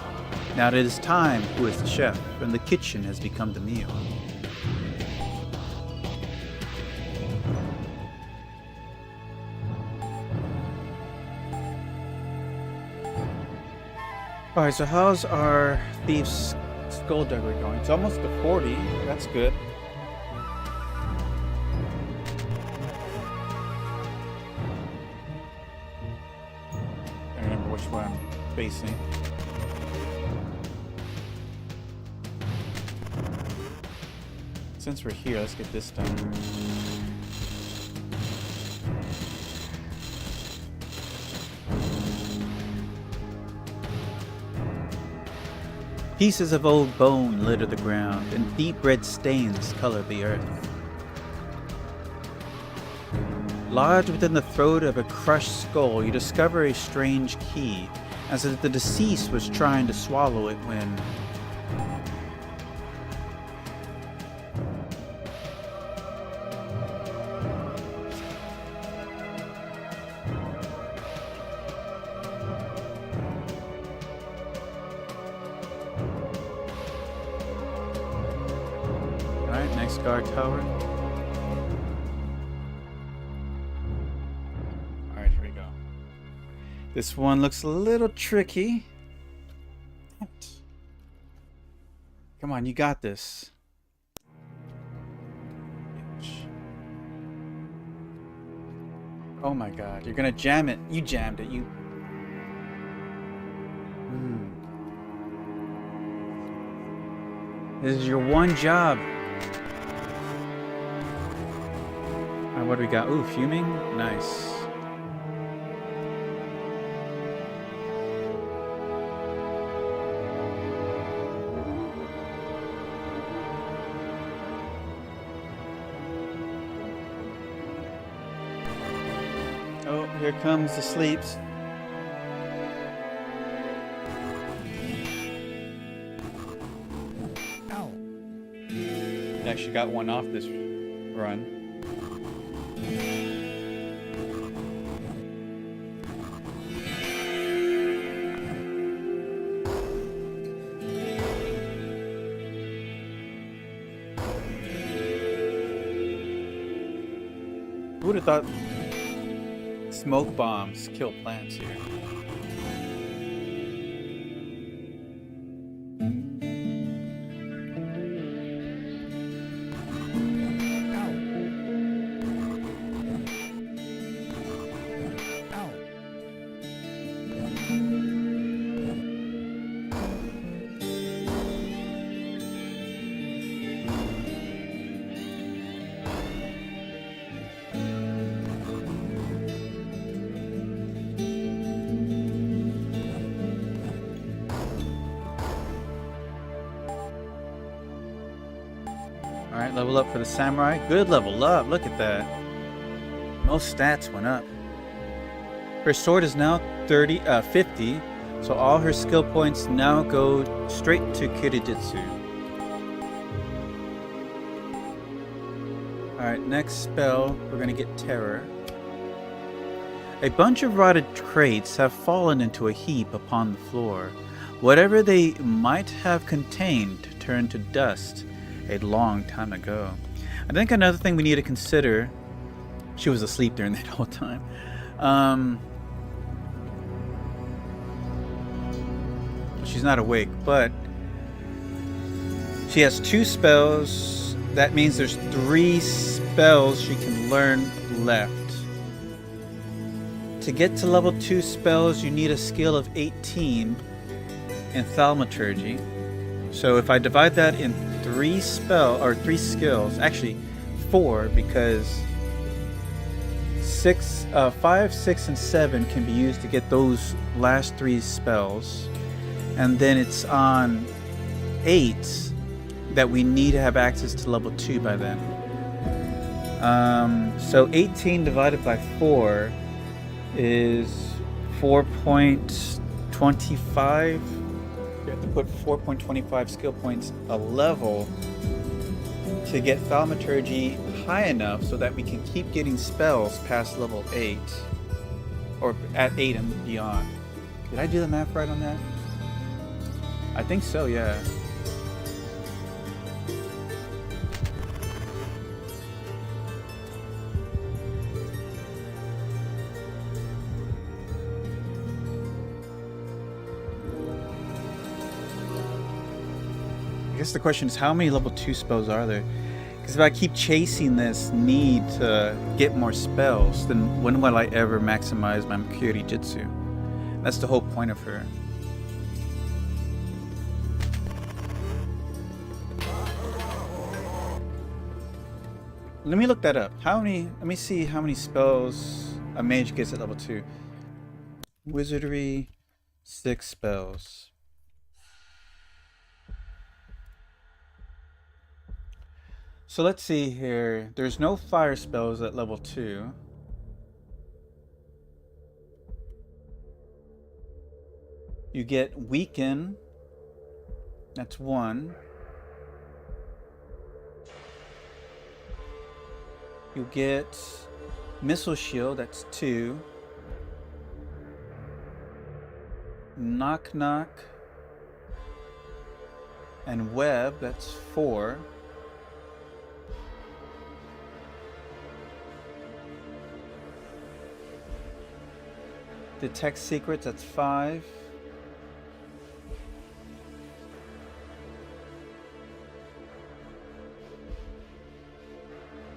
Now it is time who is the chef, and the kitchen has become the meal. Alright, so how's our Thieves' Skullduggery going? It's almost to 40. That's good. I remember which one I'm facing. Since we're here, let's get this done. Pieces of old bone litter the ground, and deep red stains color the earth. Lodged within the throat of a crushed skull, you discover a strange key, as if the deceased was trying to swallow it when... guard tower. Alright, here we go. This one looks a little tricky. Come on, you got this. Oh my god, you're gonna jam it. You jammed it, you... This is your one job. Alright, what do we got? Ooh, fuming? Nice. Oh, here comes the sleeps. Ow. Actually got one off this run. Who would have thought smoke bombs kill plants here? Alright, level up for the samurai. Good level up, look at that. Most stats went up. Her sword is now 50, so all her skill points now go straight to Kirijitsu. Alright, next spell, we're gonna get Terror. A bunch of rotted crates have fallen into a heap upon the floor. Whatever they might have contained turned to dust a long time ago. I think another thing we need to consider, she was asleep during that whole time. She's not awake, but she has 2 spells. That means there's 3 spells she can learn left. To get to level 2 spells, you need a skill of 18 in Thaumaturgy. So if I divide that in 3 skills, actually 4, because 5, 6, and 7 can be used to get those last 3 spells, and then it's on 8 that we need to have access to level 2 by then. So 18 divided by 4 is 4.25. You have to put 4.25 skill points a level to get Thaumaturgy high enough so that we can keep getting spells past level 8. Or at 8 and beyond. Did I do the math right on that? I think so, yeah. I guess the question is, how many level 2 spells are there? Because if I keep chasing this need to get more spells, then when will I ever maximize my Kirijitsu? That's the whole point of her. Let me look that up. Let me see how many spells a mage gets at level 2. Wizardry, 6 spells. So let's see here. There's no fire spells at level 2. You get Weaken. That's 1. You get Missile Shield. That's 2. Knock Knock. And Web. That's 4. Detect secrets, that's 5.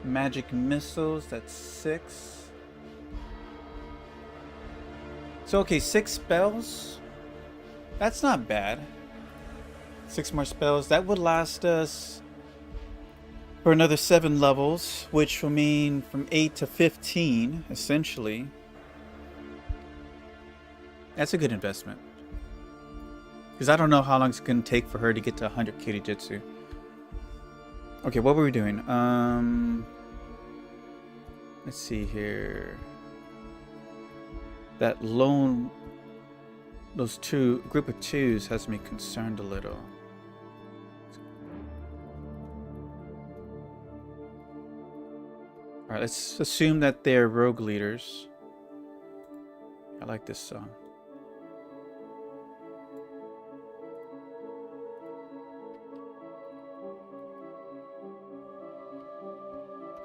Magic missiles, that's 6. So okay, 6 spells. That's not bad. 6 more spells. That would last us for another 7 levels, which will mean from 8 to 15, essentially. That's a good investment. Because I don't know how long it's going to take for her to get to 100 Kirijitsu. Okay, what were we doing? Let's see here. That lone... Those group of 2s has me concerned a little. Alright, let's assume that they're rogue leaders. I like this song.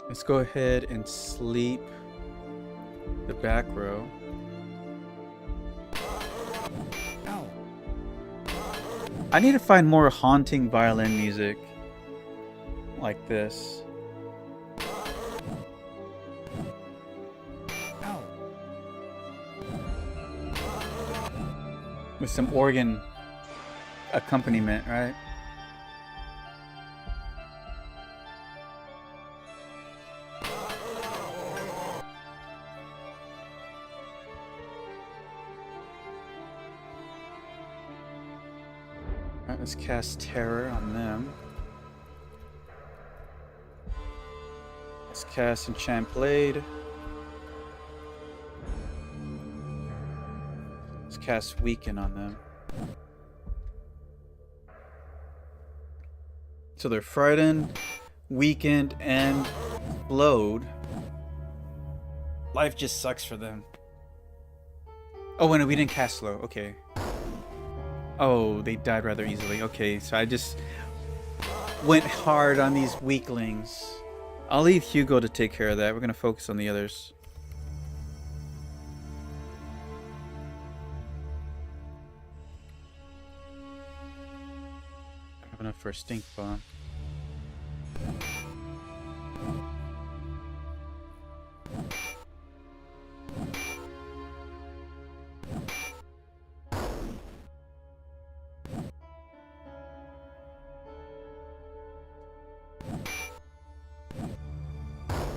Let's go ahead and sleep the back row. Ow. I need to find more haunting violin music like this. Ow. With some organ accompaniment, right? Alright, let's cast Terror on them. Let's cast Enchant Blade. Let's cast Weaken on them. So they're frightened, weakened, and flowed. Life just sucks for them. Oh, wait, no, we didn't cast slow. Okay. Oh, they died rather easily. Okay, so I just went hard on these weaklings. I'll leave Hugo to take care of that. We're going to focus on the others. I have enough for a stink bomb.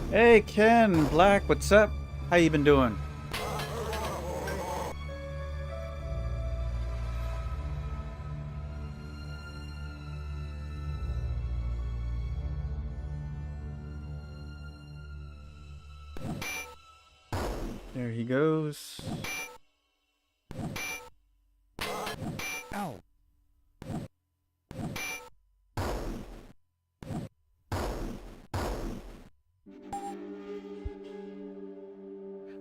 Hey Ken, Black, what's up? How you been doing? There he goes. Ow.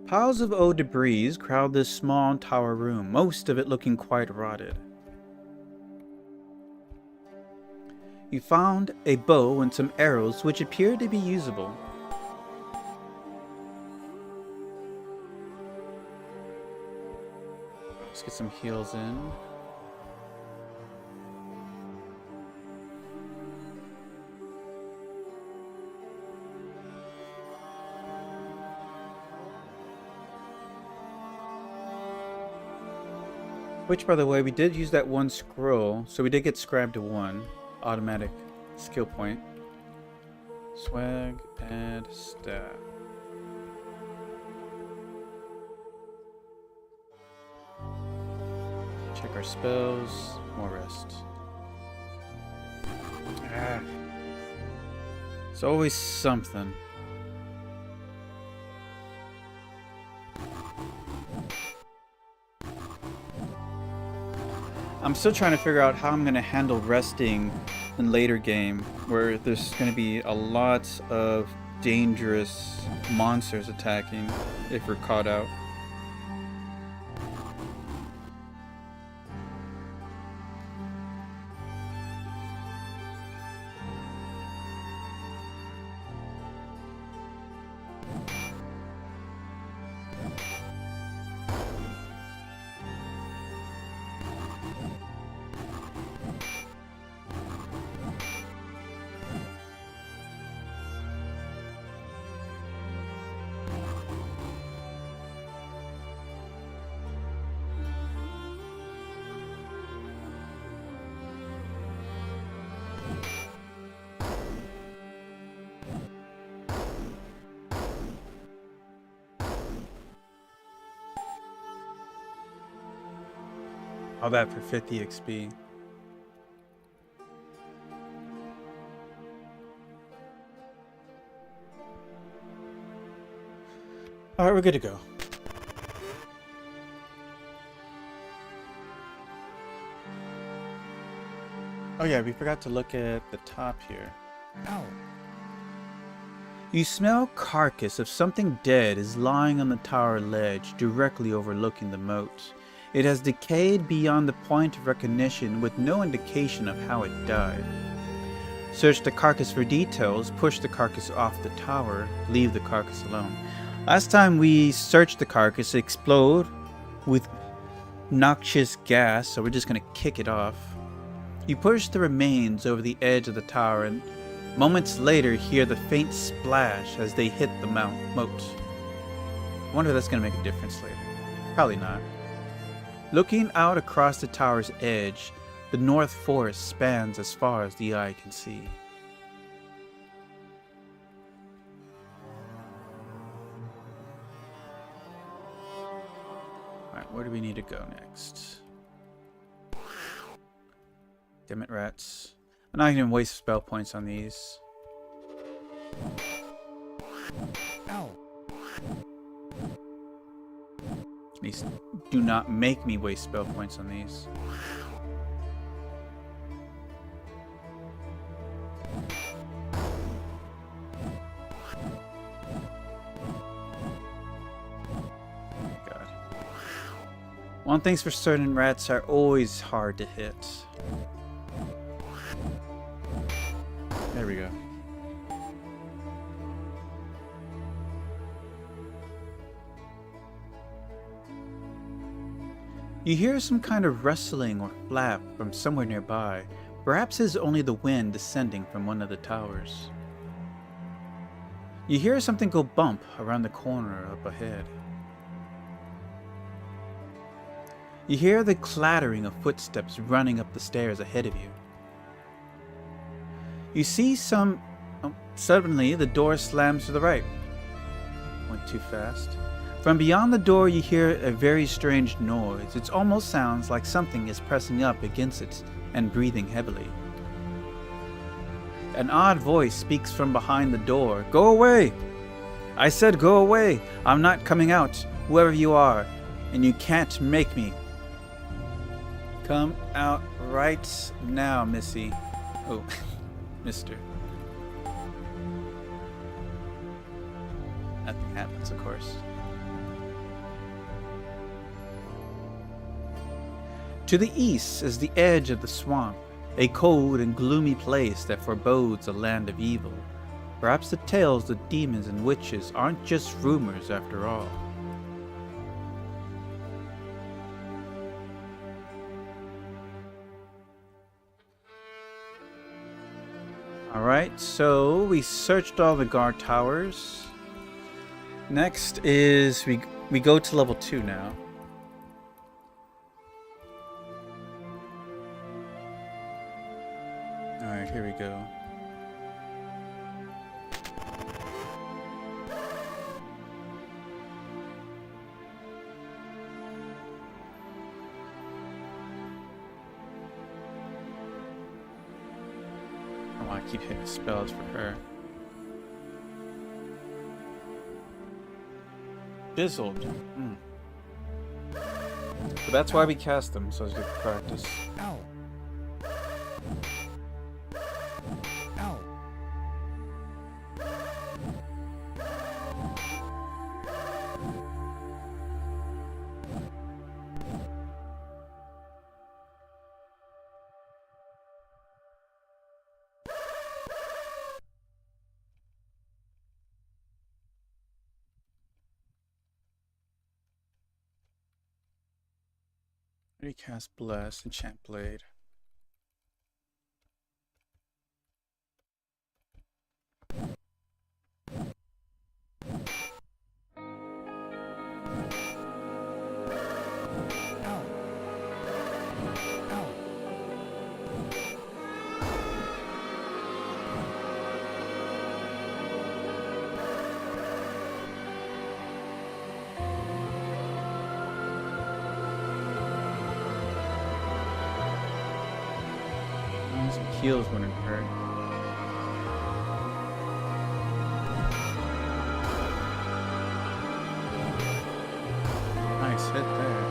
Piles of old debris crowd this small tower room, most of it looking quite rotted. You found a bow and some arrows which appear to be usable. Let's get some heals in. Which, by the way, we did use that one scroll, so we did get scribed to 1. Automatic skill point. Swag, add, staff. Check our spells. More rest. Ah. It's always something. I'm still trying to figure out how I'm going to handle resting in later game, where there's going to be a lot of dangerous monsters attacking if we're caught out. All that for 50 XP. Alright, we're good to go. Oh yeah, we forgot to look at the top here. Ow. You smell carcass of something dead is lying on the tower ledge directly overlooking the moat. It has decayed beyond the point of recognition with no indication of how it died. Search the carcass for details, push the carcass off the tower, leave the carcass alone. Last time we searched the carcass, it exploded with noxious gas, so we're just going to kick it off. You push the remains over the edge of the tower and moments later hear the faint splash as they hit the moat. I wonder if that's going to make a difference later. Probably not. Looking out across the tower's edge, the North Forest spans as far as the eye can see. Alright, where do we need to go next? Damn it, rats. I'm not going to waste spell points on these. Ow. Please do not make me waste spell points on these. God. One thing's for certain, rats are always hard to hit. There we go. You hear some kind of rustling or flap from somewhere nearby. Perhaps it's only the wind descending from one of the towers. You hear something go bump around the corner up ahead. You hear the clattering of footsteps running up the stairs ahead of you. You see some... suddenly, the door slams to the right. Went too fast. From beyond the door, you hear a very strange noise. It almost sounds like something is pressing up against it and breathing heavily. An odd voice speaks from behind the door. Go away! I said go away! I'm not coming out, whoever you are, and you can't make me. Come out right now, Missy. Oh, Mister. Nothing happens, of course. To the east is the edge of the swamp, a cold and gloomy place that forebodes a land of evil. Perhaps the tales of demons and witches aren't just rumors after all. Alright, so we searched all the guard towers. Next is we go to level 2 now. Alright, here we go. I want to keep hitting spells for her. Fizzled. So that's why we cast them, so as we practice. Ow. Ow. Recast Bless, Enchant Blade. Ow. Ow. heals when it hurt. Nice hit there.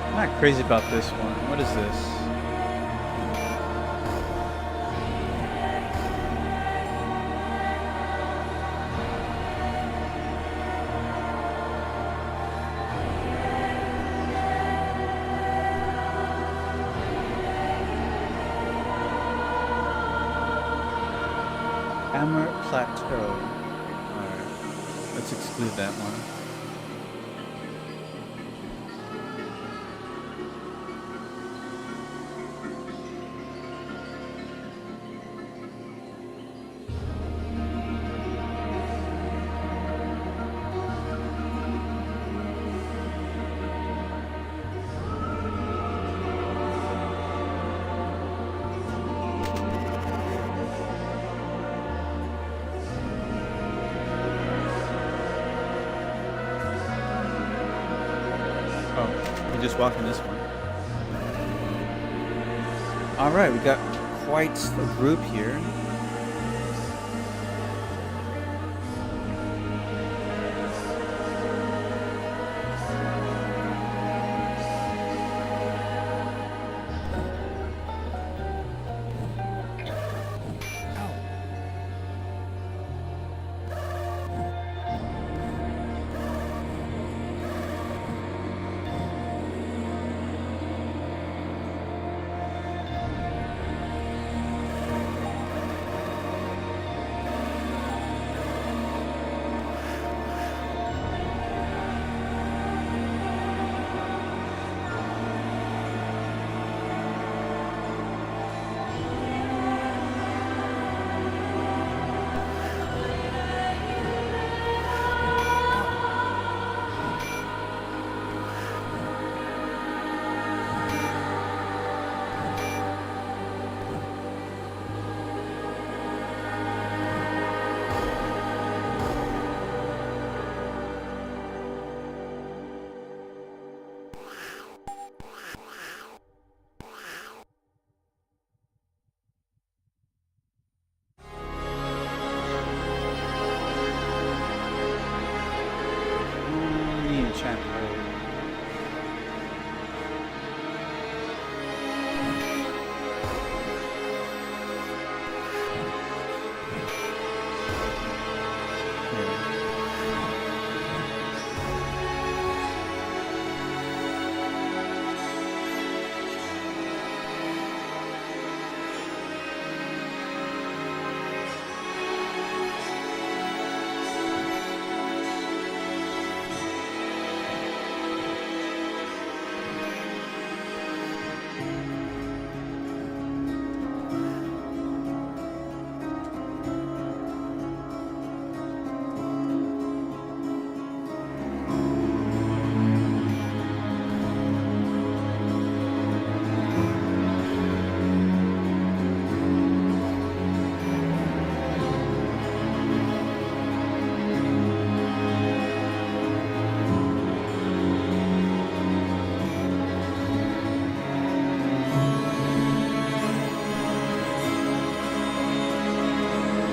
I'm not crazy about this one. What is this? Hammer Plateau. Alright. Let's exclude that one. We just walked in this one. Alright, we got quite a group here.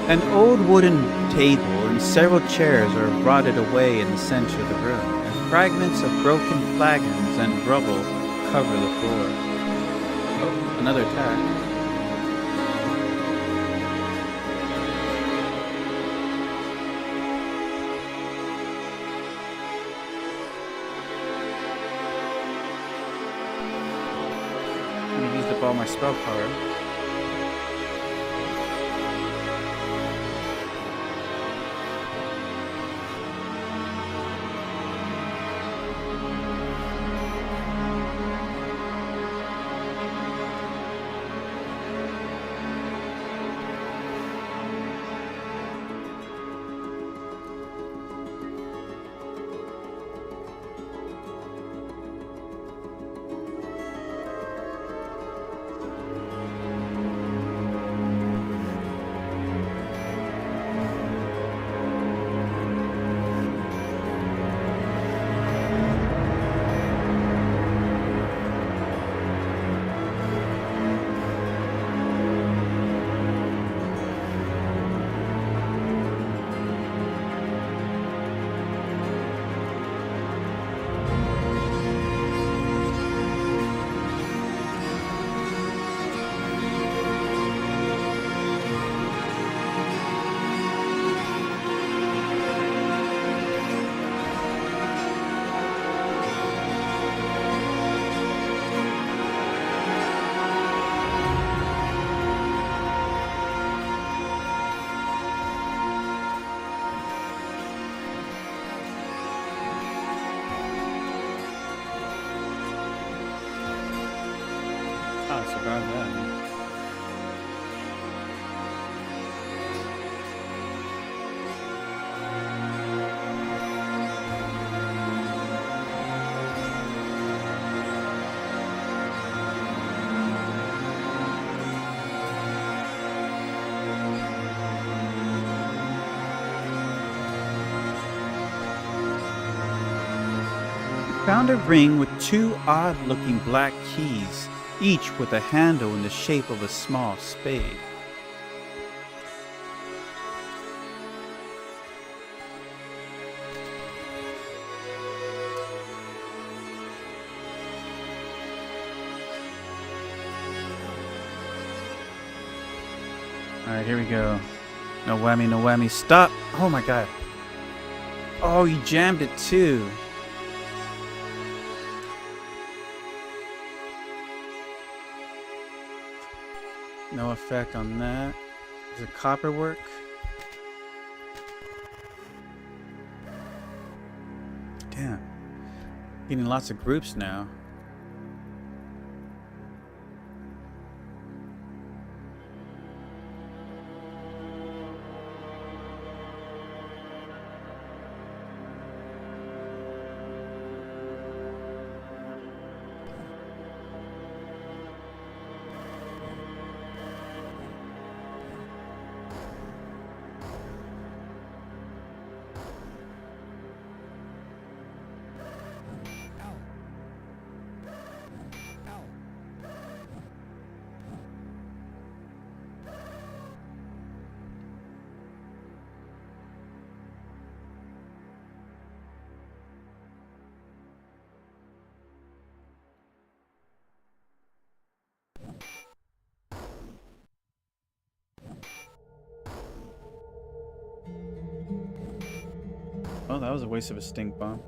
An old wooden table and several chairs are rotted away in the center of the room, and fragments of broken flagons and rubble cover the floor. Oh, another attack. I used up all my spell power. Grab that. Found a ring with two odd-looking black keys, each with a handle in the shape of a small spade. Alright, here we go. No whammy, no whammy. Stop! Oh my god. Oh, you jammed it too. No effect on that. Is it copper work? Damn. Getting lots of groups now. Oh, that was a waste of a stink bomb.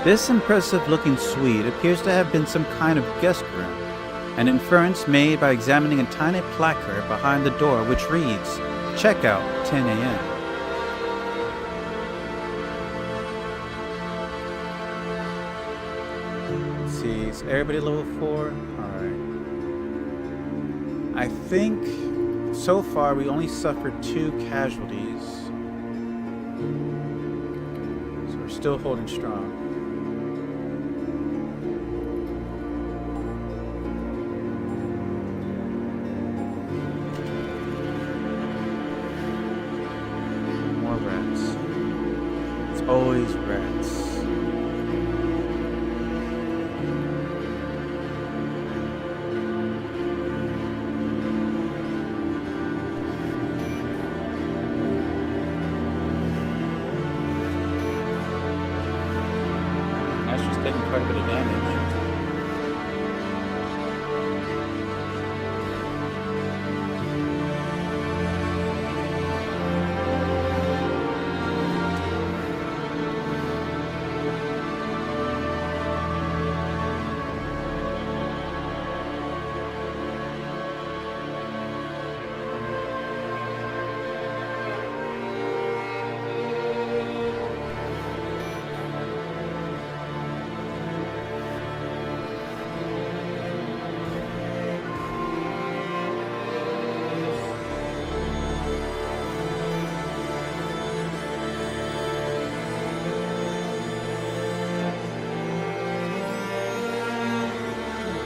This impressive-looking suite appears to have been some kind of guest room, an inference made by examining a tiny placard behind the door which reads, "Checkout, 10 a.m." Let's see, is everybody level 4? Alright. I think so far we only suffered 2 casualties. So we're still holding strong. Always rats. Astro's taking quite a bit of damage.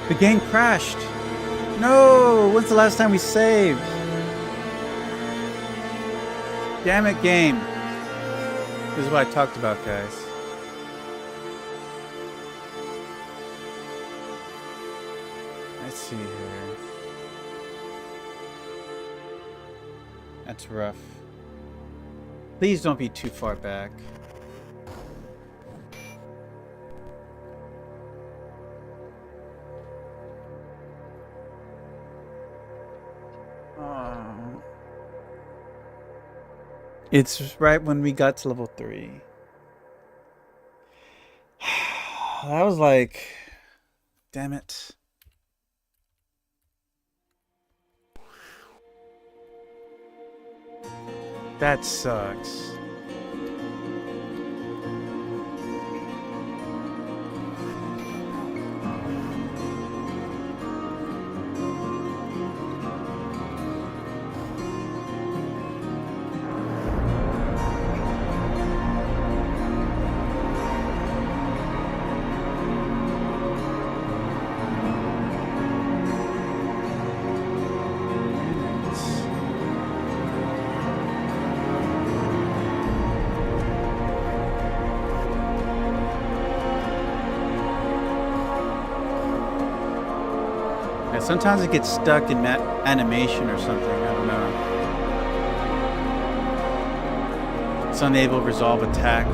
The game crashed. No! When's the last time we saved? Damn it, game. This is what I talked about, guys. see here. That's rough. Please don't be too far back. It's right when we got to level 3. That was like, damn it. That sucks. Sometimes it gets stuck in that animation or something. I don't know. It's unable to resolve attack.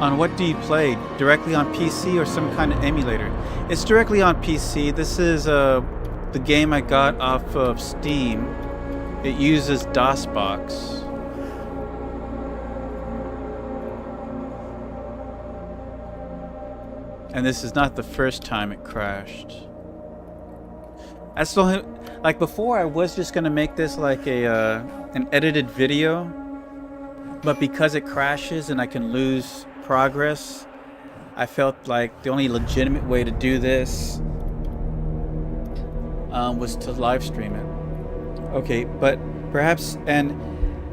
On what do you play? Directly on PC or some kind of emulator? It's directly on PC. This is the game I got off of Steam. It uses DOSBox. And this is not the first time it crashed. That's the only, like before I was just gonna make this like an edited video, but because it crashes and I can lose progress, I felt like the only legitimate way to do this was to live stream it. Okay, but perhaps an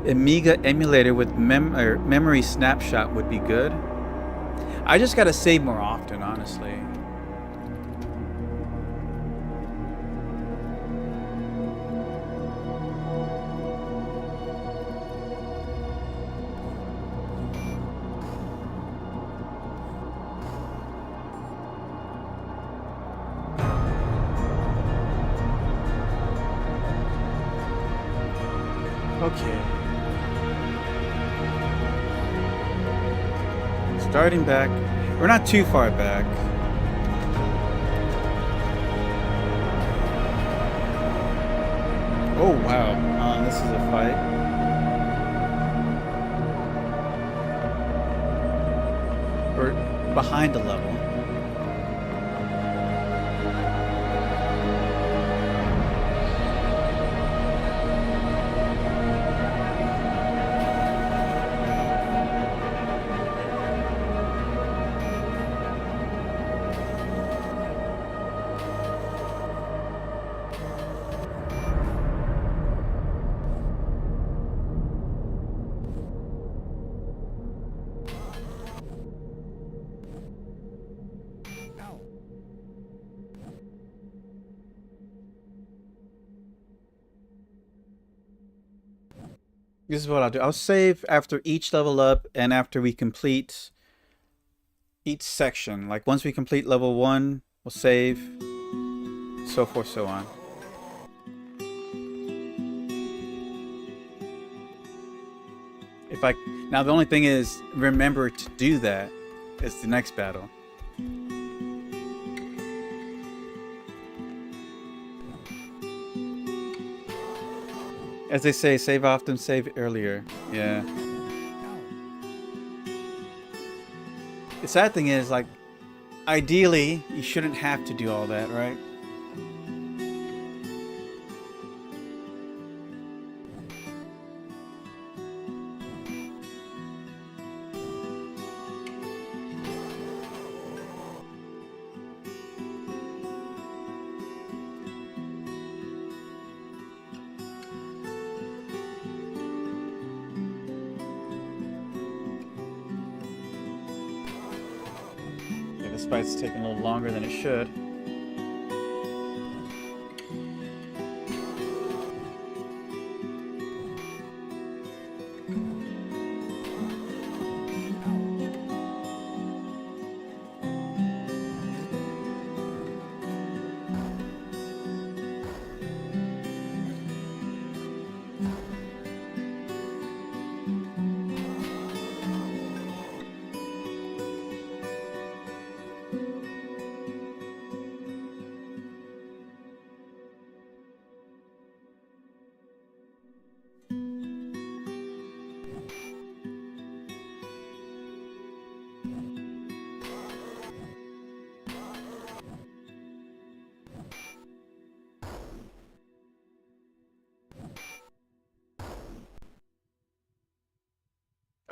Amiga emulator with memory snapshot would be good. I just gotta save more often, honestly. Okay. Starting back. We're not too far back. Oh wow. This is a fight. We're behind a level. This is what I'll do. I'll save after each level up and after we complete each section. Like once we complete level 1, we'll save, so forth, so on. Now the only thing is, remember to do that is the next battle. As they say, save often, save earlier. Yeah. The sad thing is, like, ideally, you shouldn't have to do all that, right? This fight's taking a little longer than it should.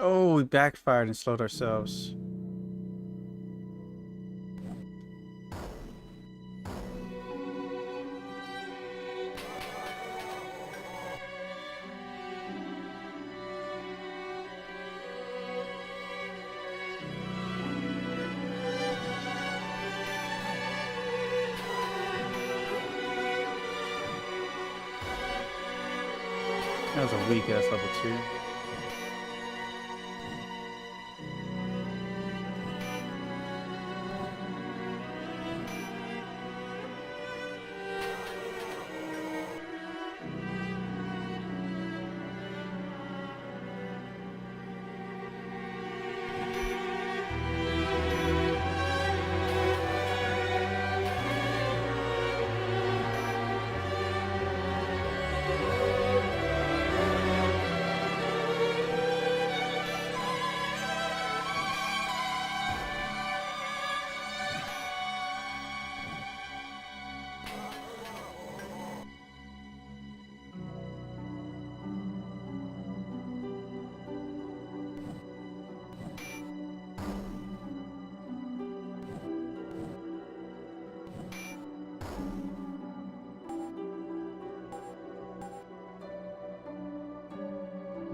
Oh, we backfired and slowed ourselves. That was a weak ass level 2.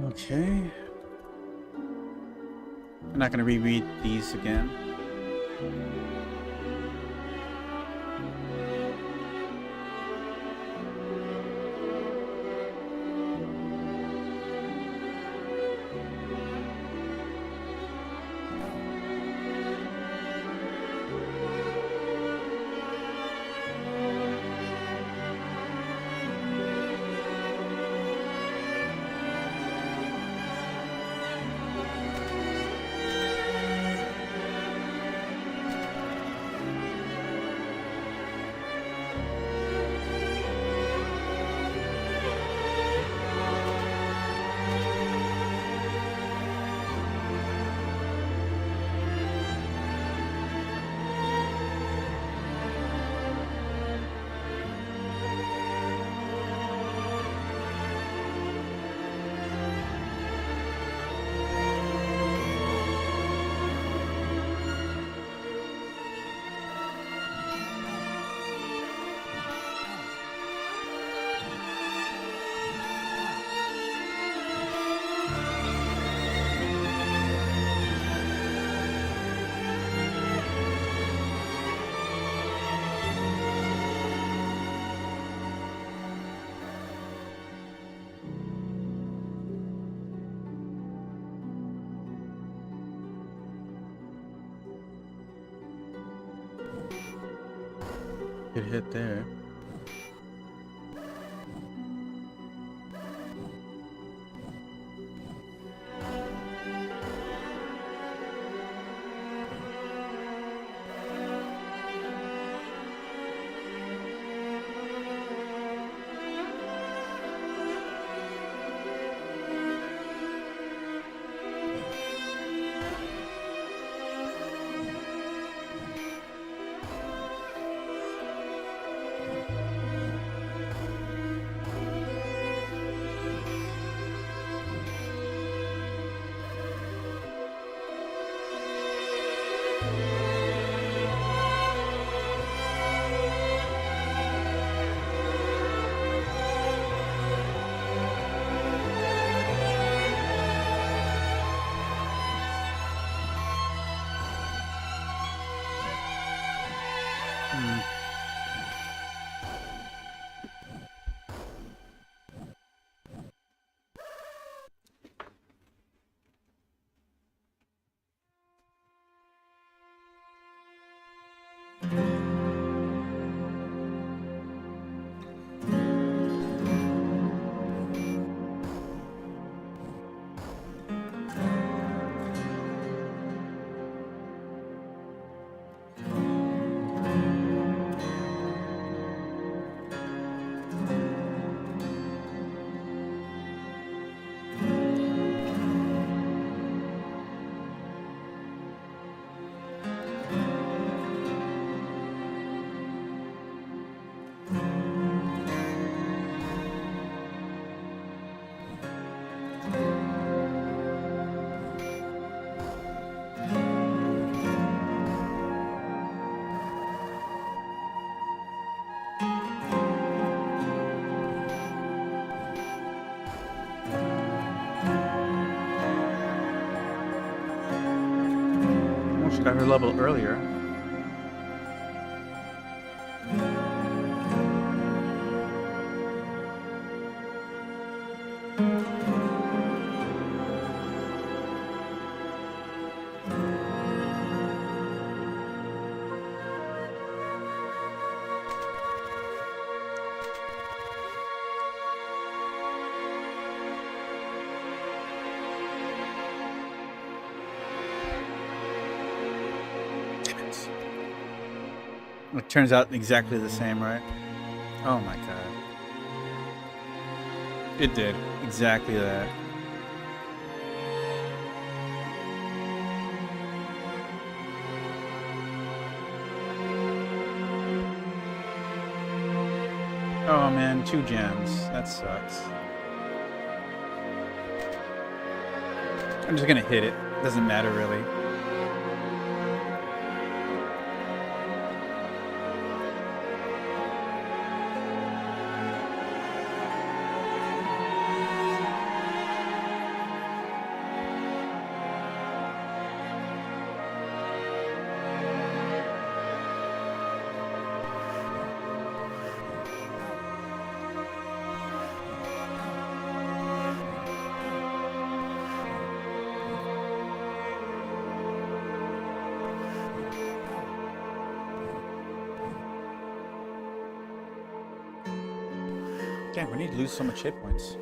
Okay. I'm not going to reread these again. Good hit there. She got her level earlier. It turns out exactly the same, right? Oh my god. It did. Exactly that. Oh man, 2 gems. That sucks. I'm just gonna hit it. Doesn't matter really. Damn, we need to lose so much hit points.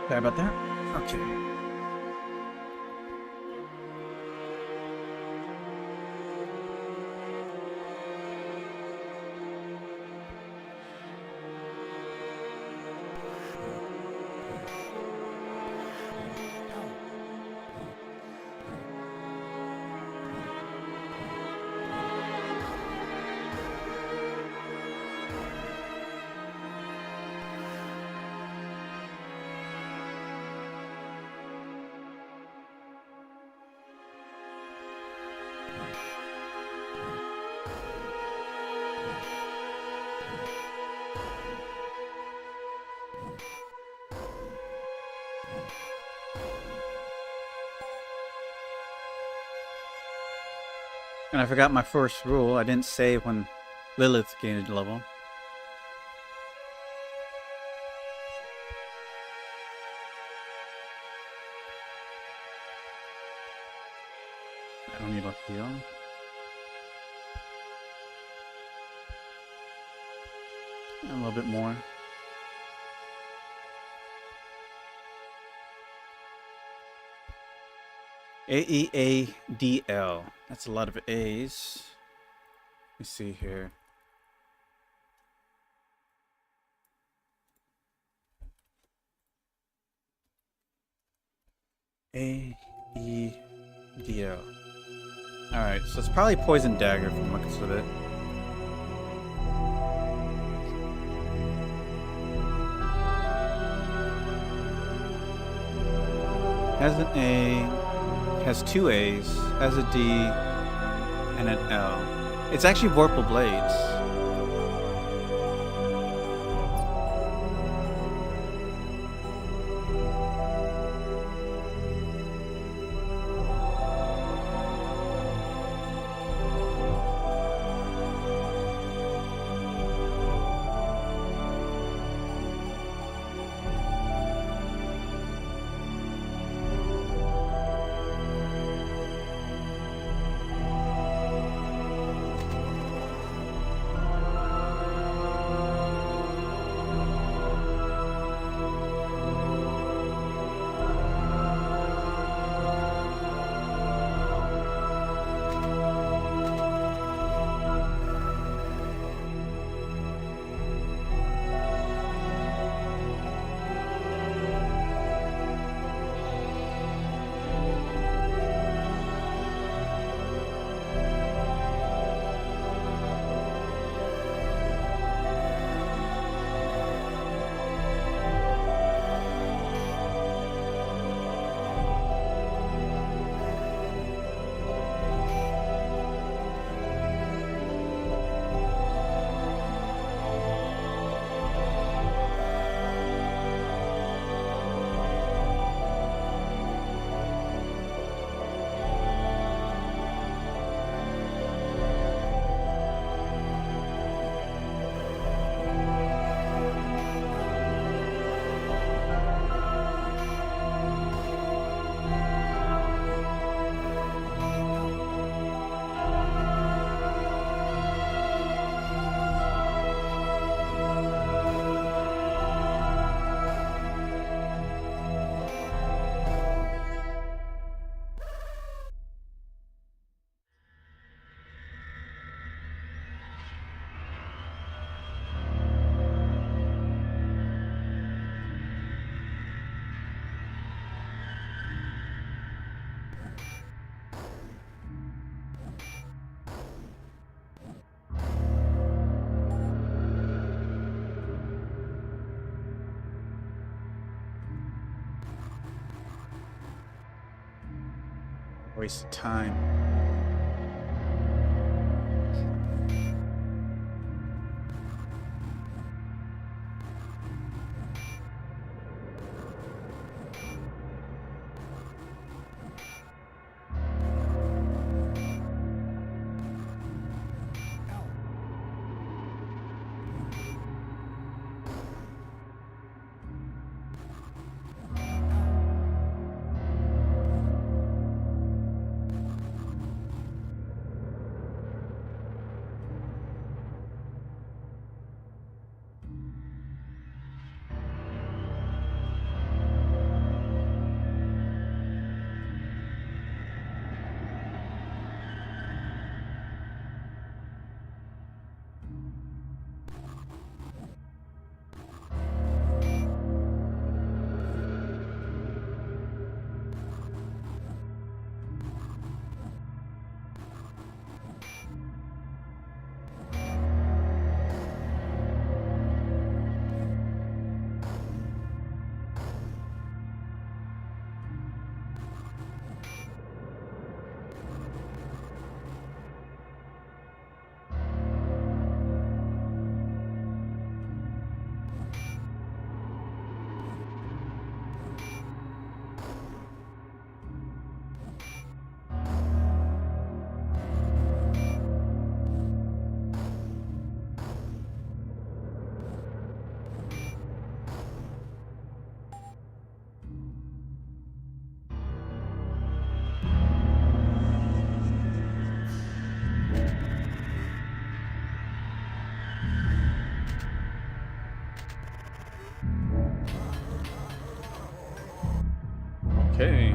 Sorry about that. Okay. And I forgot my first rule. I didn't save when Lilith gained a level. I don't need a heal. And a little bit more. A-E-A-D-L. That's a lot of A's. Let me see here. A-E-D-L. Alright, so it's probably Poison Dagger from the looks of it. Has an A. Has 2 A's, has a D, and an L. It's actually Vorpal Blades. Waste of time. Okay.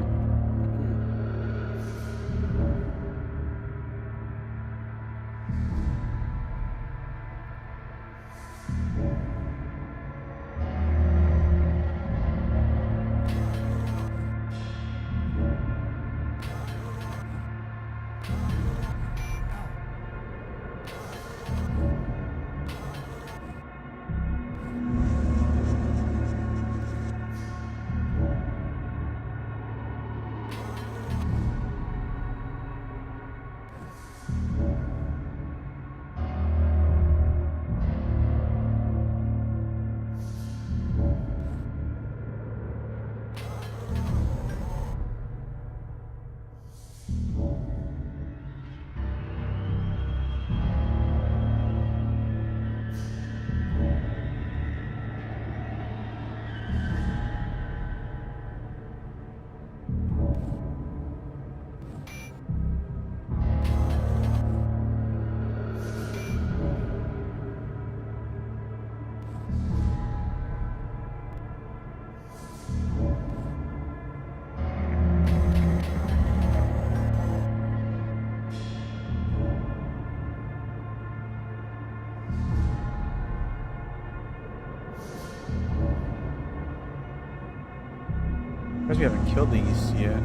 Guess we haven't killed these yet.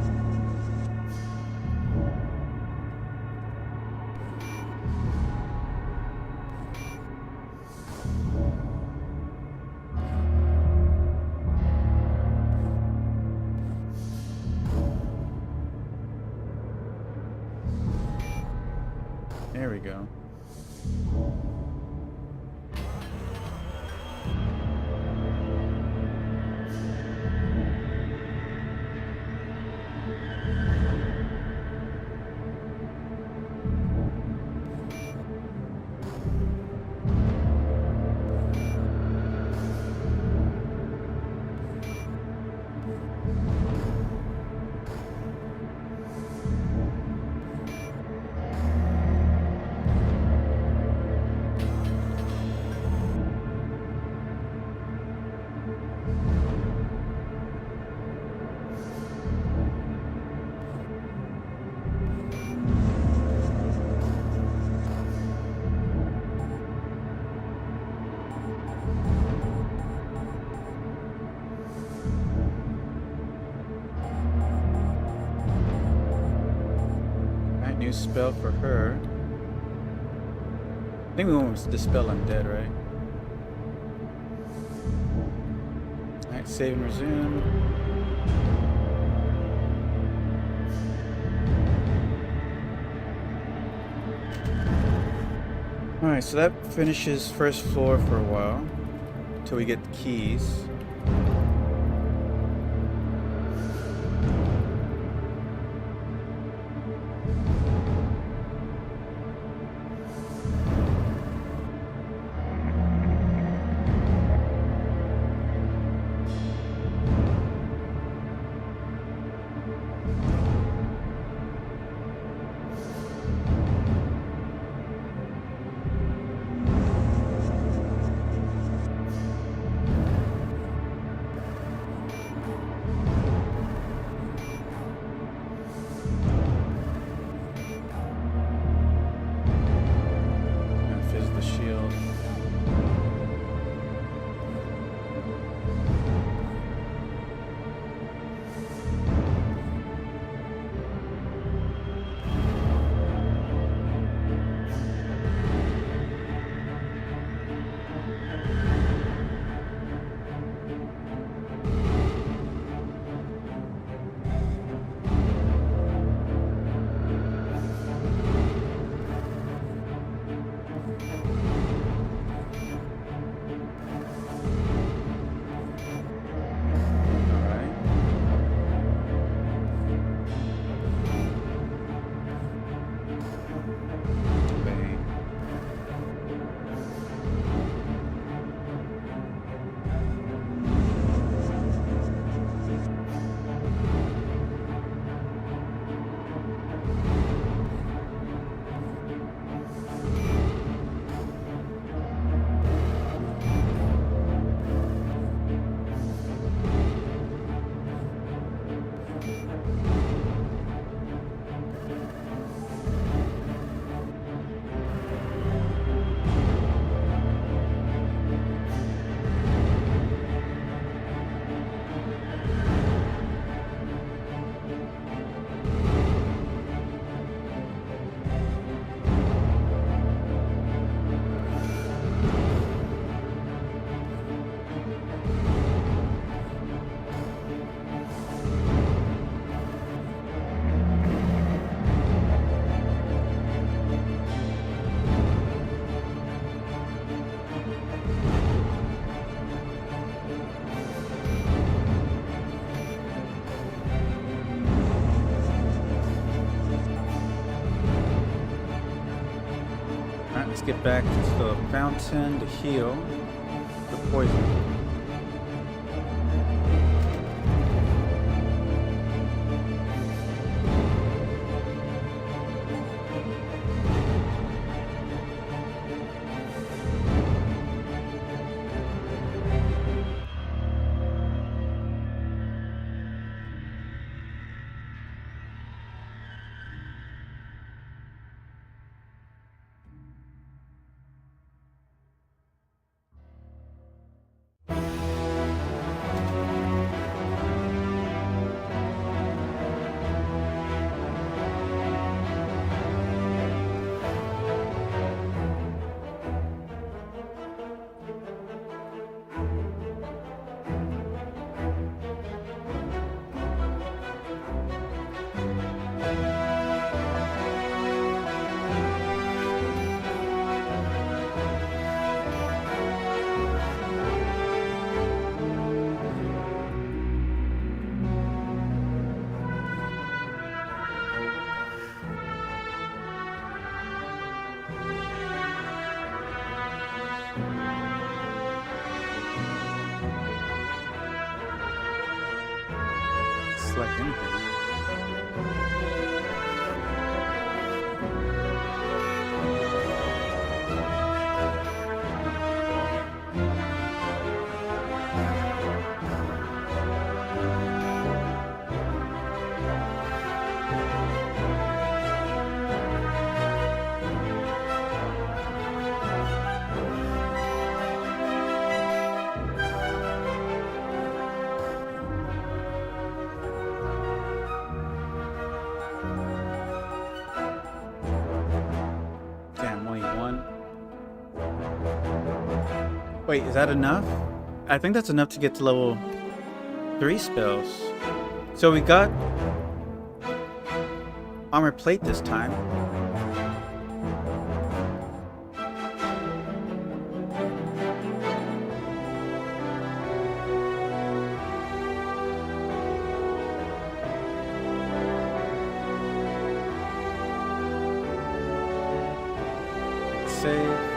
There we go. New spell for her. I think we want to dispel undead, right? Alright, save and resume. Alright, so that finishes first floor for a while. Until we get the keys. Let's get back to the fountain to heal the poison. Select anything. Wait, is that enough? I think that's enough to get to level 3 spells. So we got armor plate this time. save.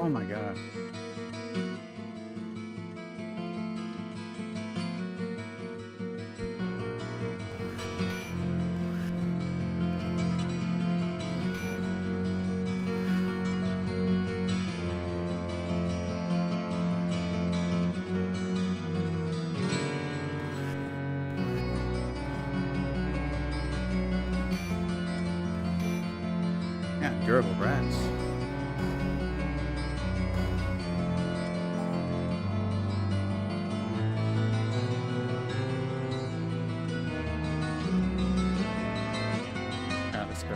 Oh my god. Yeah, durable rats. Let's go.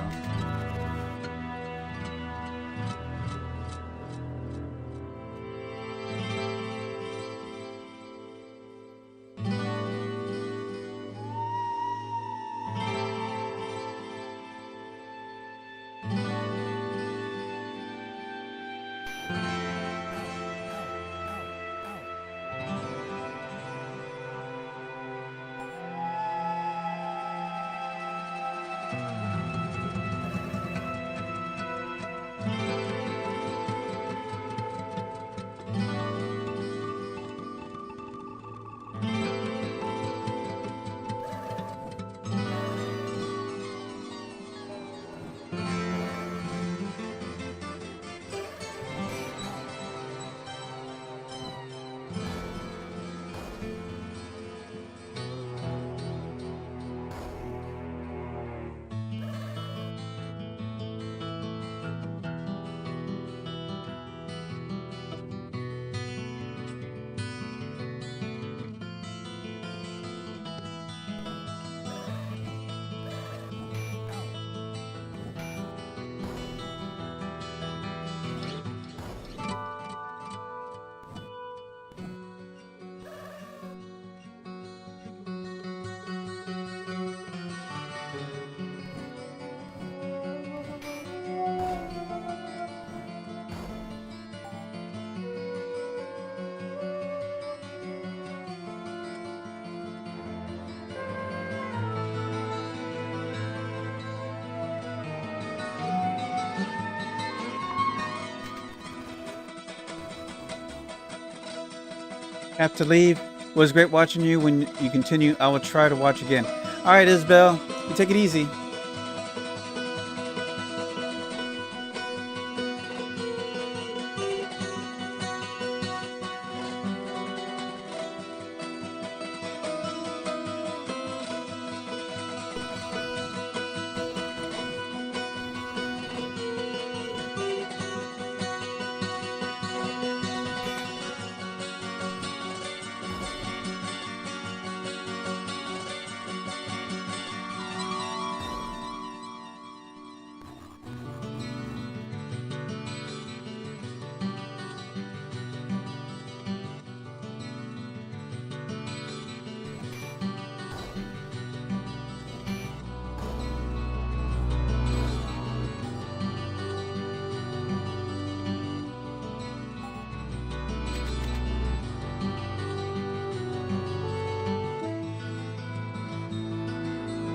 Have to leave. It was great watching you. When you continue, I will try to watch again. All right, Isabel, you take it easy.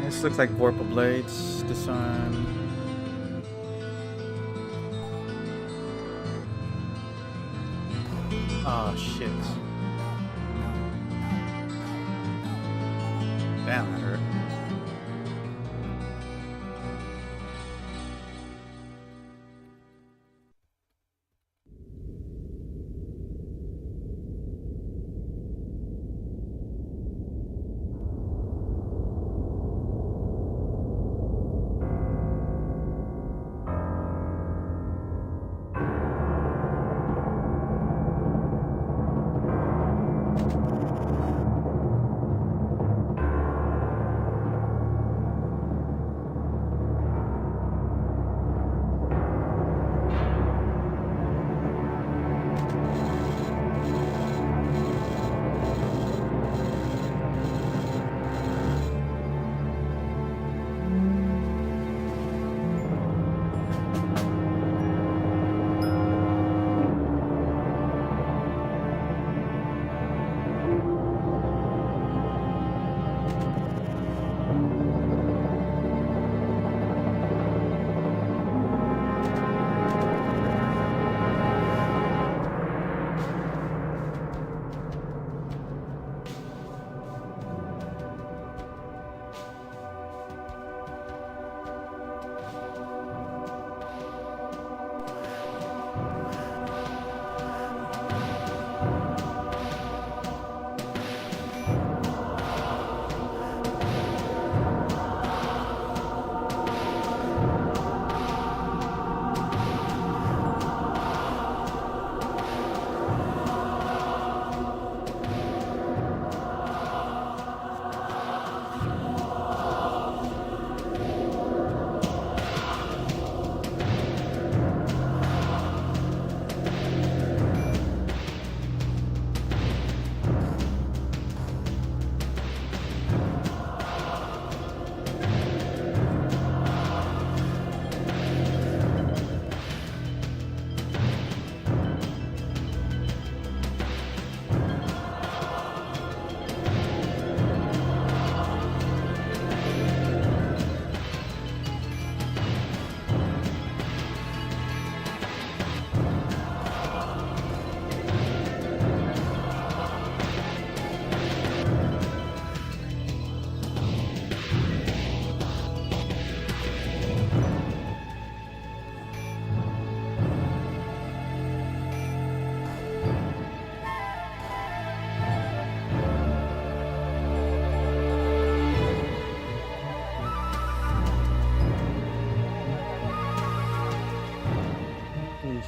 This looks like Vorpal Blades. Disarm. Oh shit. Damn, that hurt.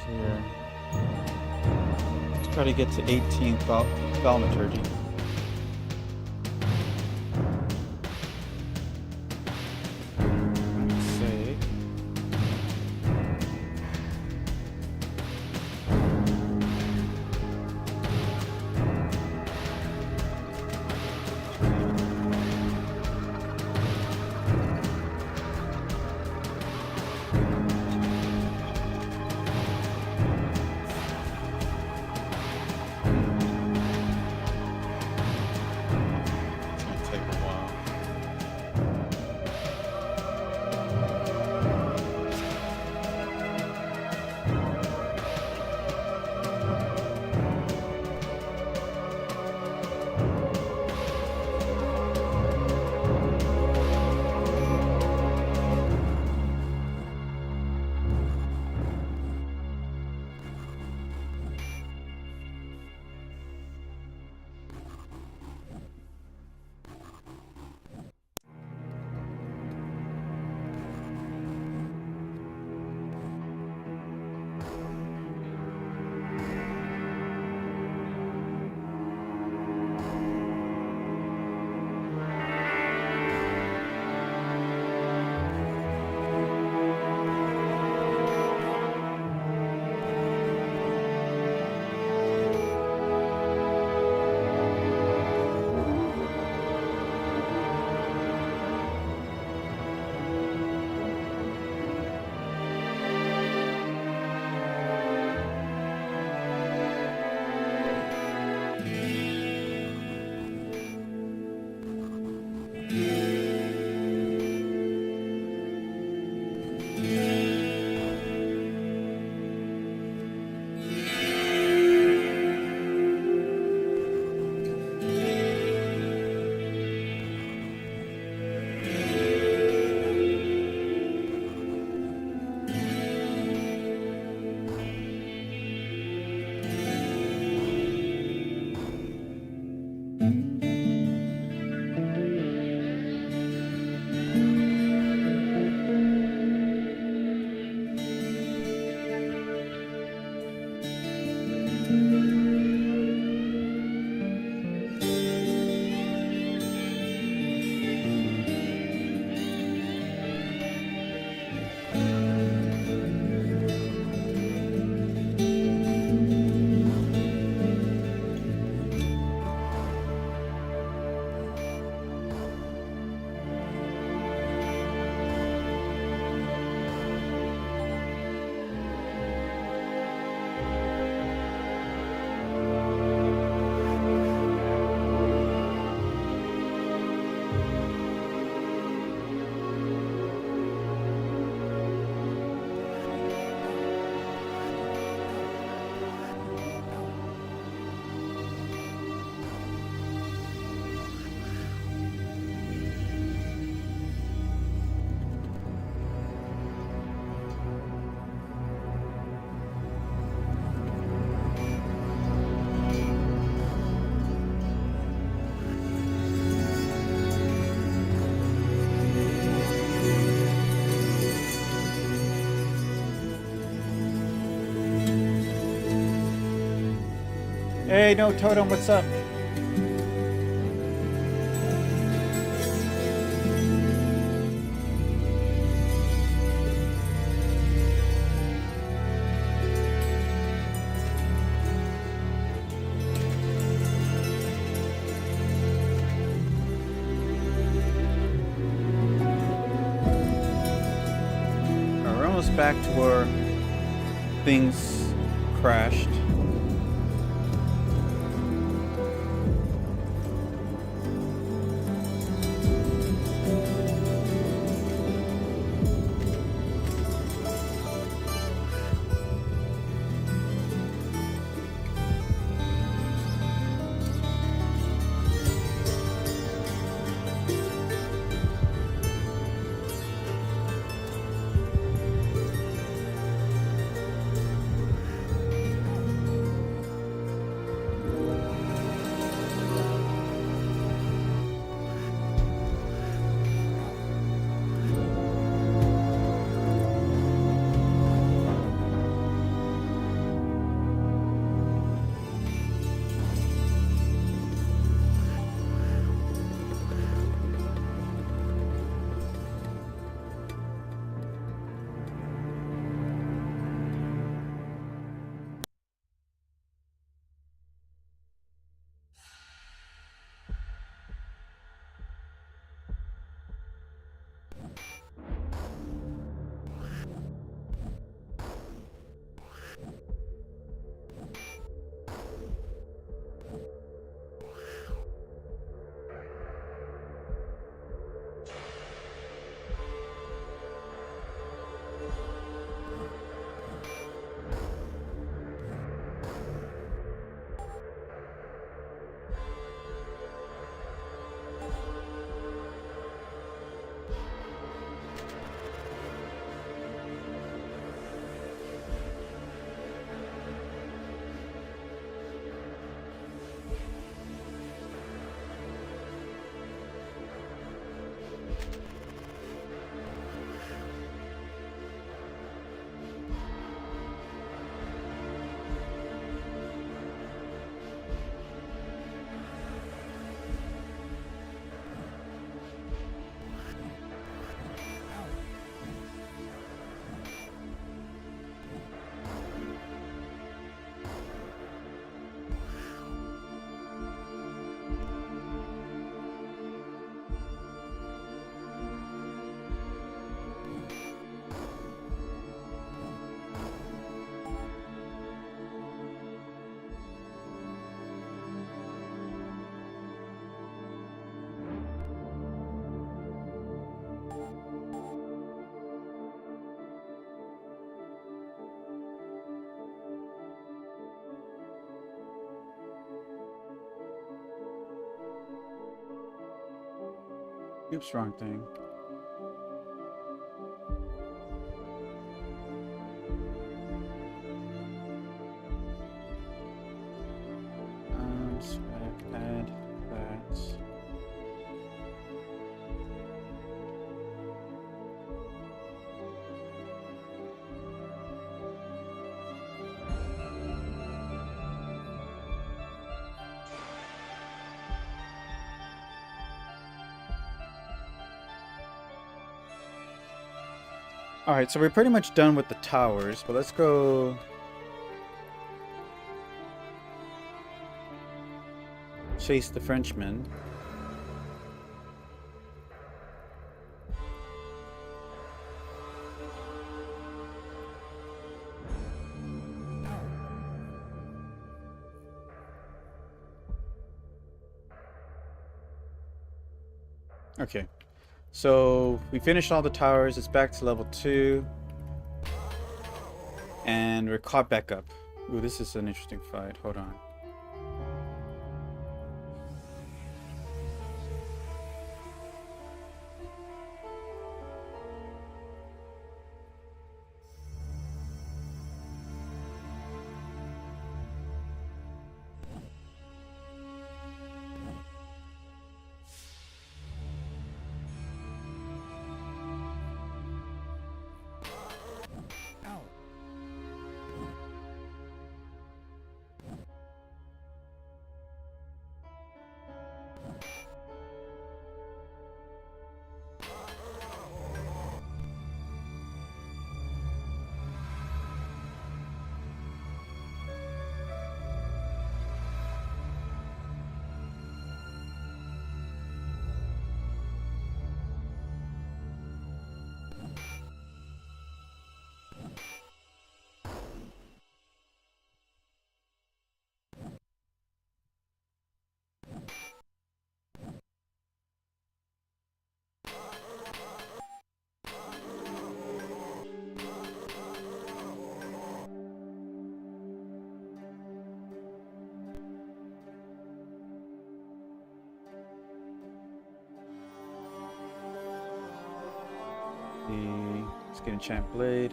Here. Let's try to get to 18th Thaumaturgy. Save. Hey, no totem, what's up? We're almost back to where things crashed. Oops, wrong thing. Select, add that. Alright, so we're pretty much done with the towers, but let's go chase the Frenchman. Okay, so we finished all the towers. It's back to level 2. And we're caught back up. Ooh, this is an interesting fight. Hold on. see. Let's get enchant blade.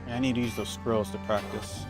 I need to use those scrolls to practice.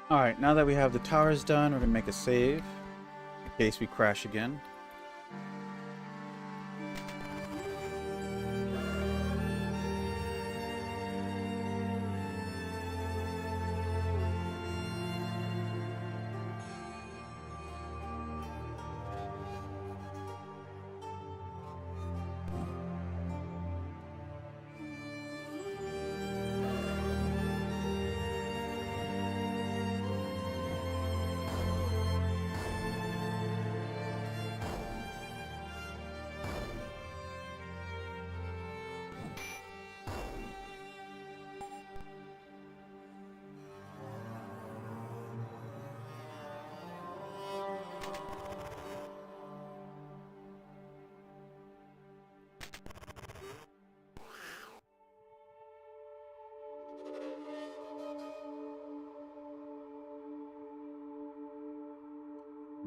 Alright, now that we have the towers done, we're going to make a save in case we crash again.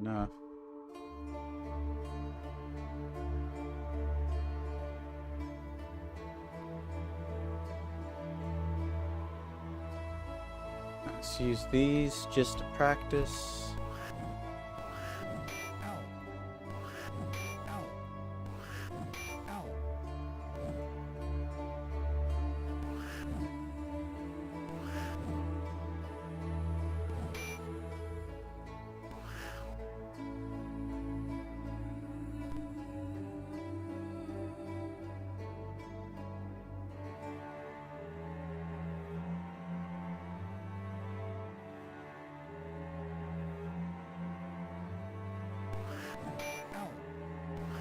No. Let's use these just to practice.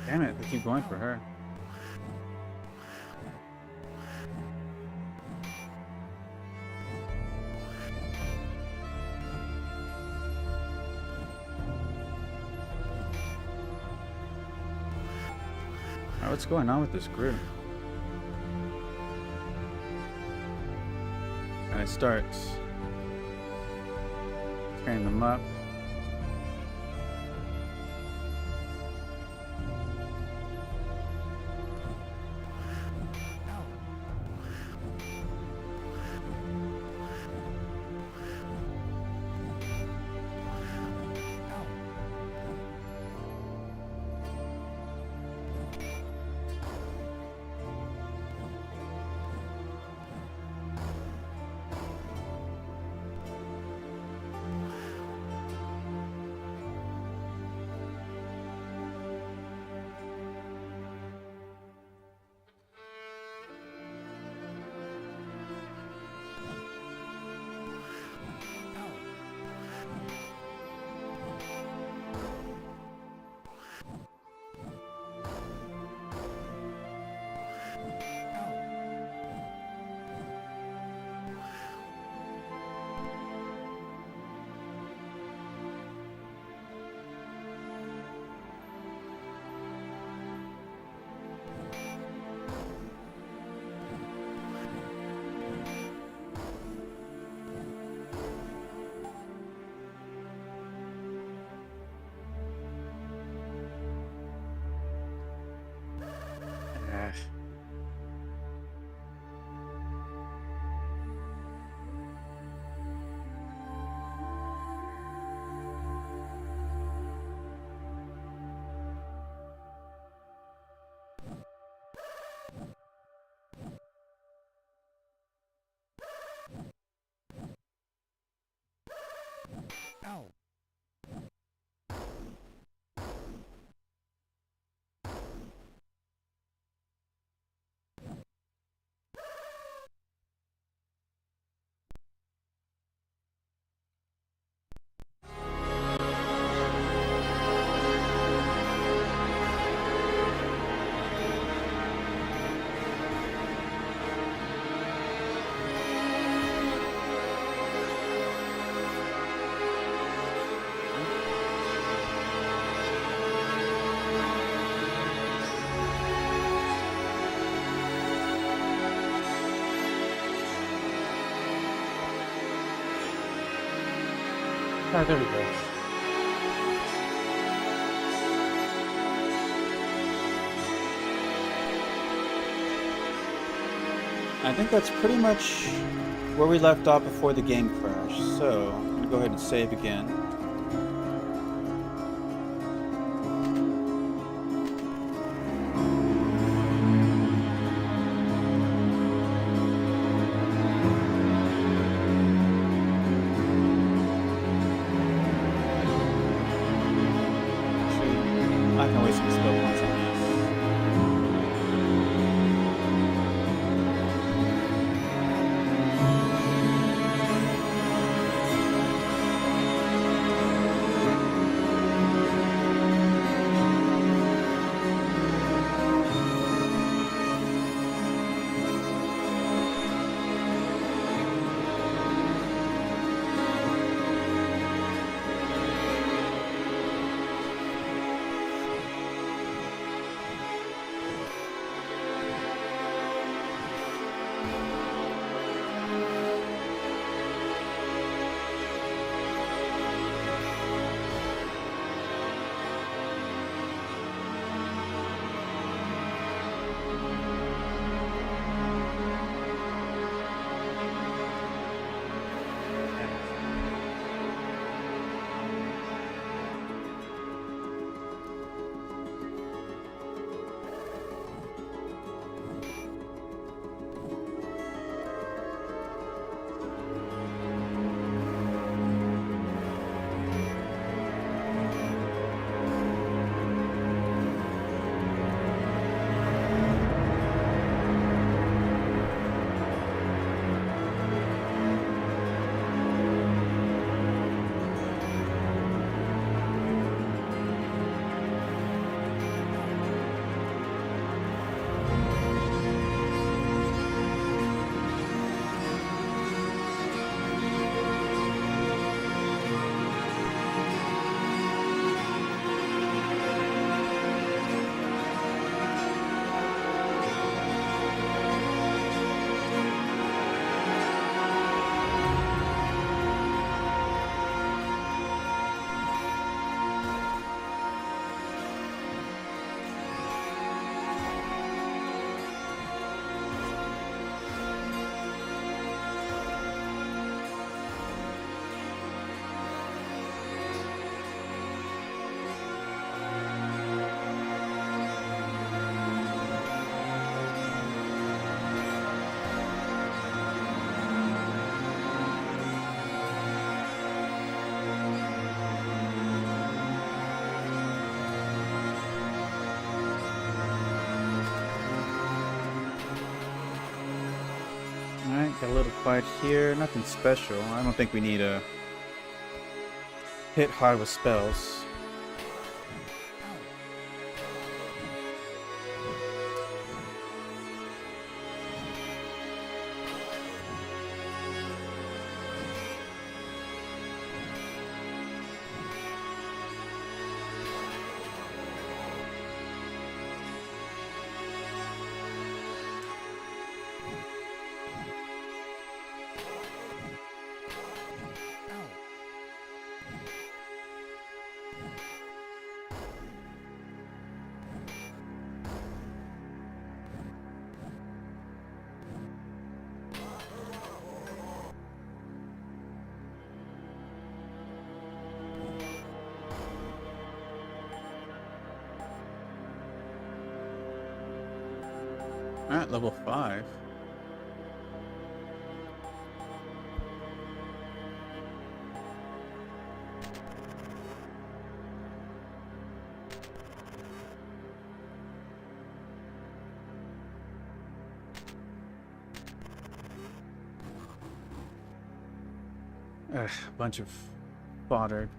Damn it, they keep going for her. Alright, what's going on with this group? And it starts tearing them up. Ah, there we go. I think that's pretty much where we left off before the game crashed. So I'm gonna go ahead and save again. Actually, I can waste some spell points on this. Alright, got a little quiet here. Nothing special. I don't think we need to hit hard with spells. Alright, level 5. Ugh, bunch of fodder.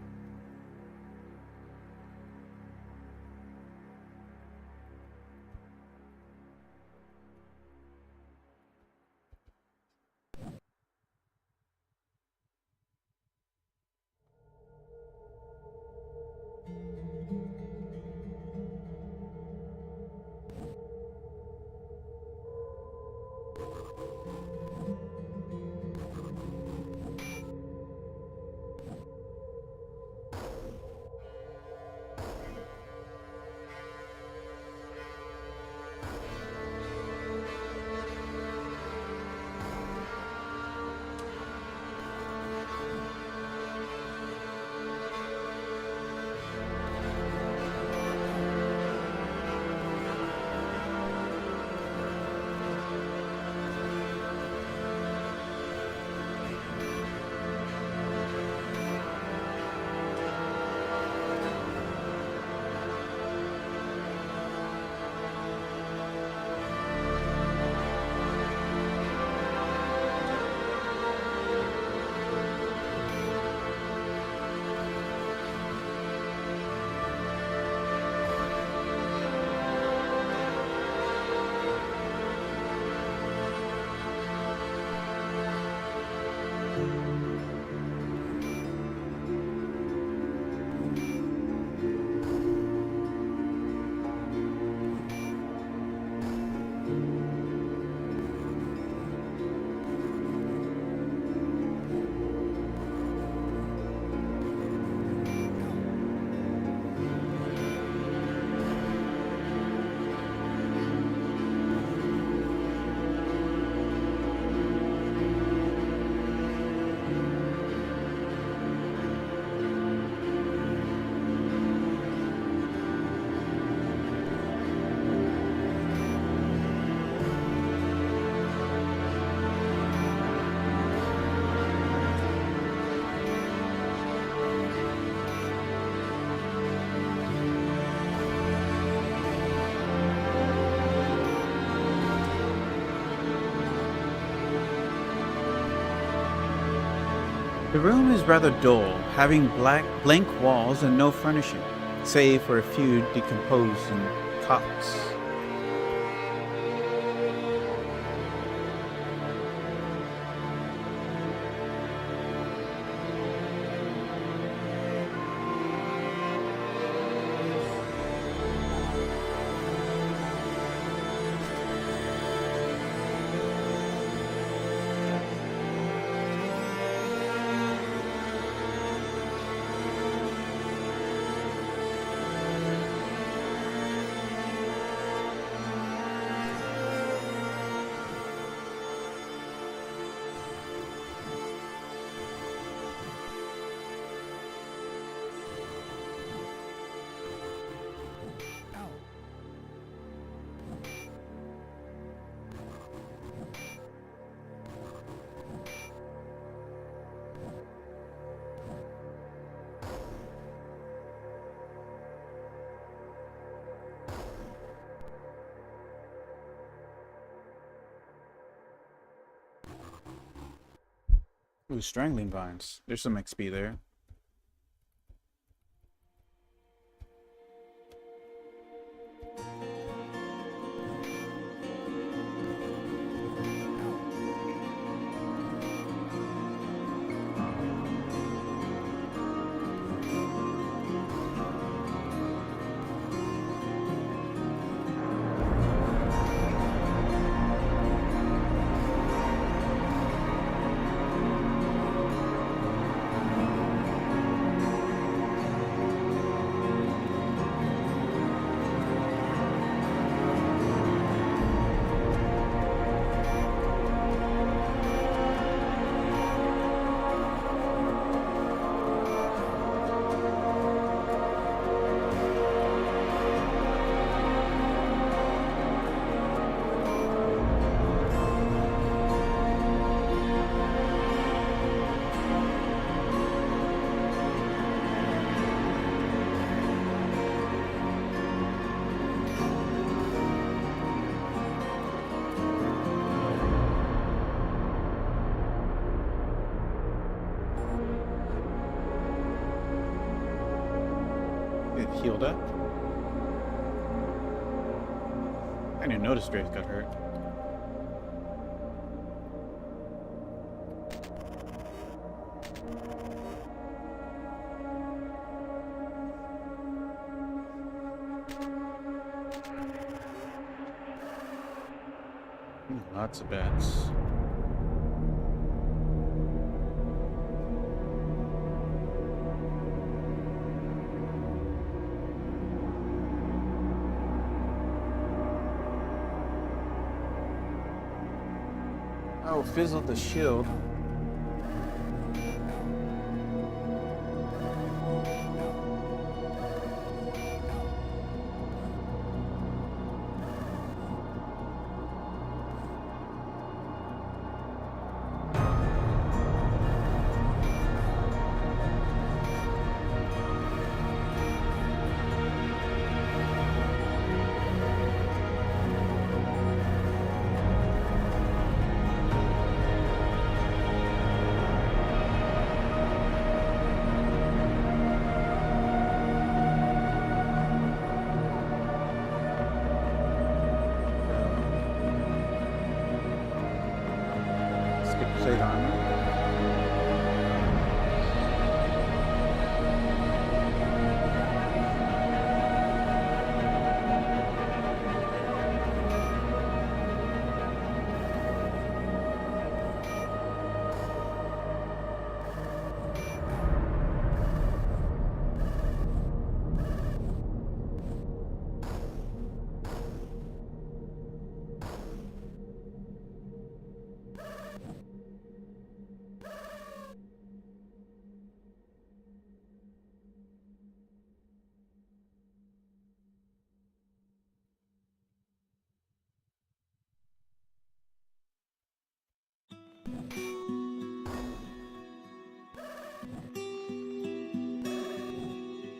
The room is rather dull, having blank walls and no furnishing, save for a few decomposing cots. Ooh, strangling vines. There's some XP there. It healed up. I didn't notice Drace got hurt. Lots of bats. Oh, fizzled the shield. Plate armor.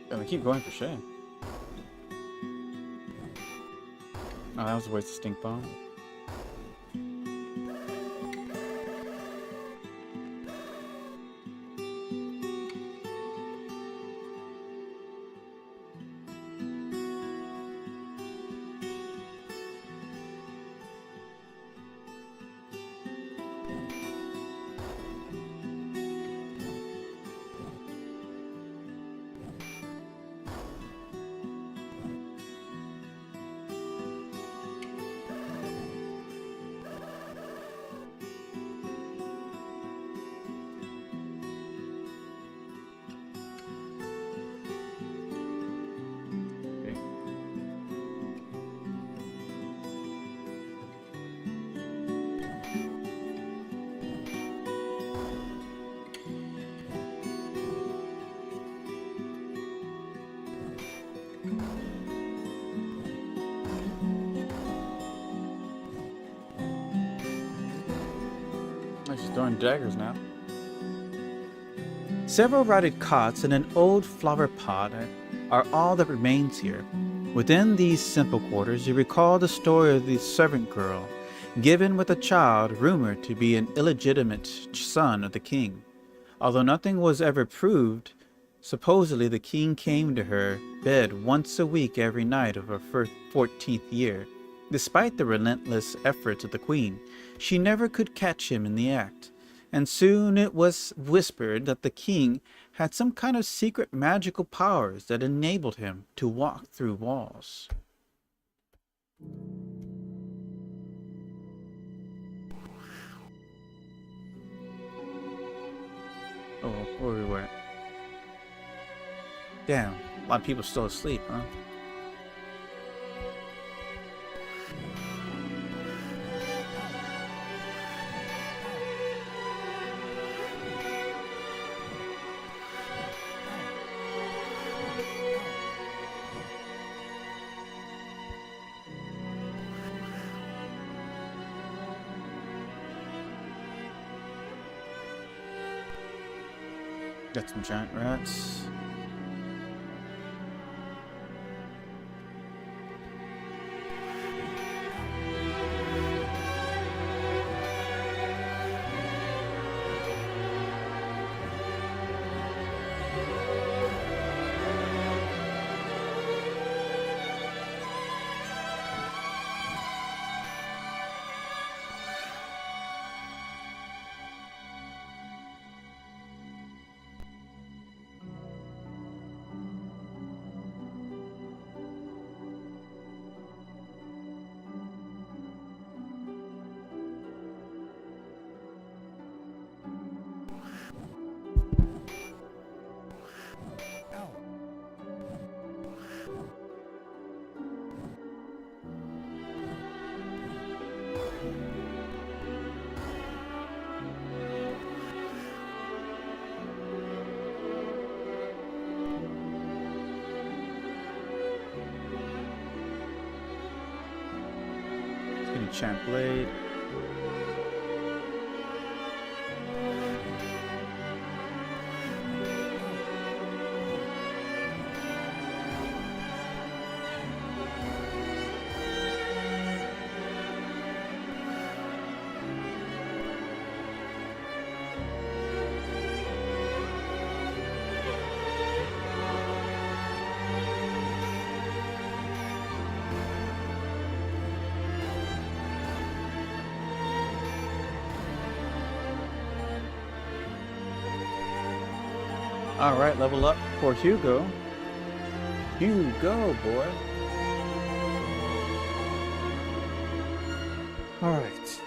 Gonna keep going for shame. Oh, that was a waste of stink bomb. throwing daggers now. Several rotted cots and an old flower pot are all that remains here. Within these simple quarters, you recall the story of the servant girl, given with a child rumored to be an illegitimate son of the king. Although nothing was ever proved, supposedly the king came to her bed once a week every night of her 14th year. Despite the relentless efforts of the queen, she never could catch him in the act, and soon it was whispered that the king had some kind of secret magical powers that enabled him to walk through walls. Oh, where we were. Damn, a lot of people still asleep, huh? Got some giant rats. Enchant blade. Alright, level up for Hugo. Hugo, boy. Alright.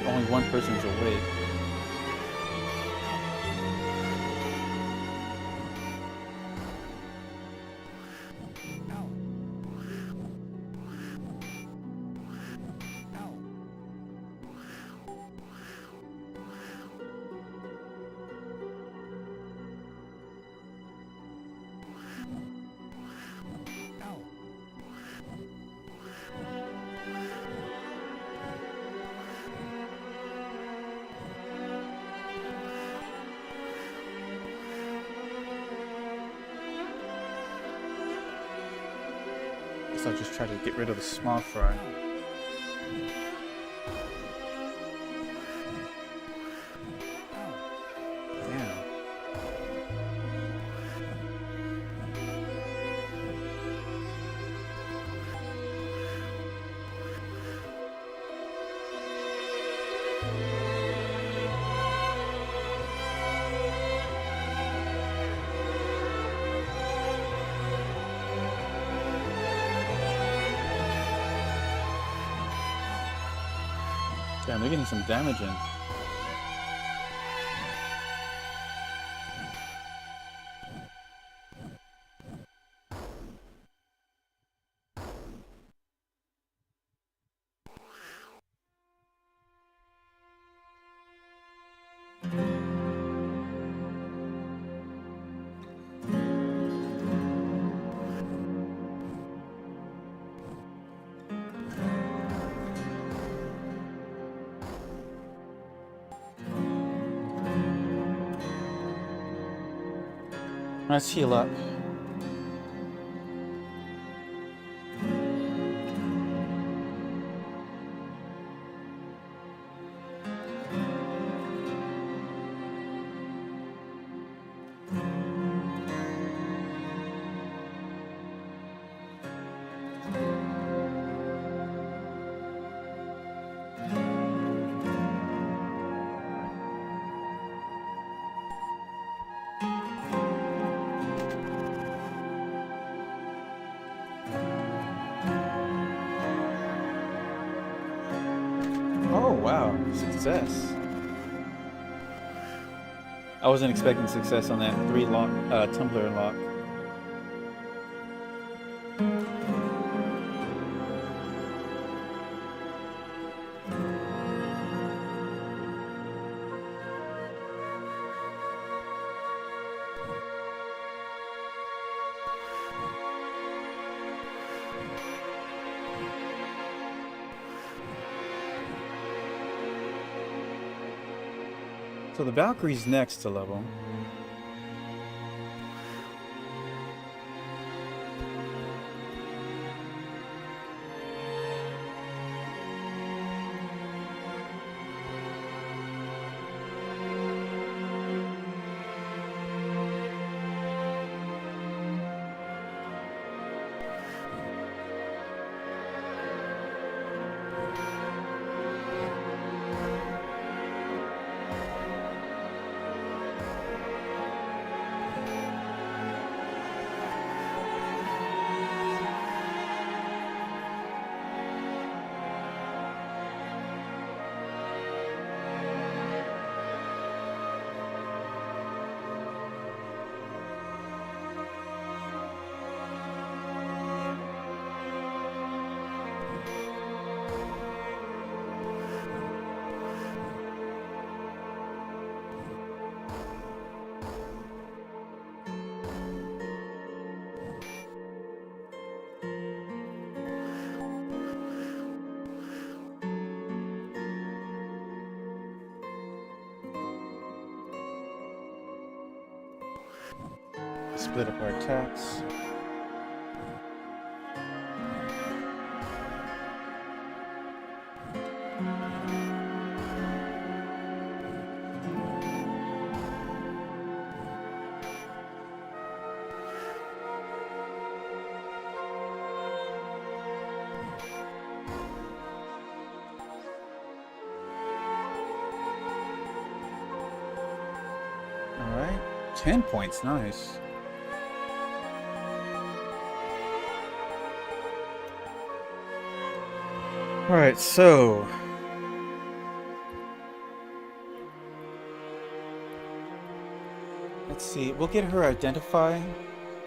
Only one person's awake. Guess I'll just try to get rid of the small fry. Damn. Damn, they're getting some damage in. Let's heal up. Oh wow, success. I wasn't expecting success on that 3 lock tumbler lock. So the Valkyrie's next to level. Split up our attacks. All right, 10 points, nice. Alright, so let's see, we'll get her identify.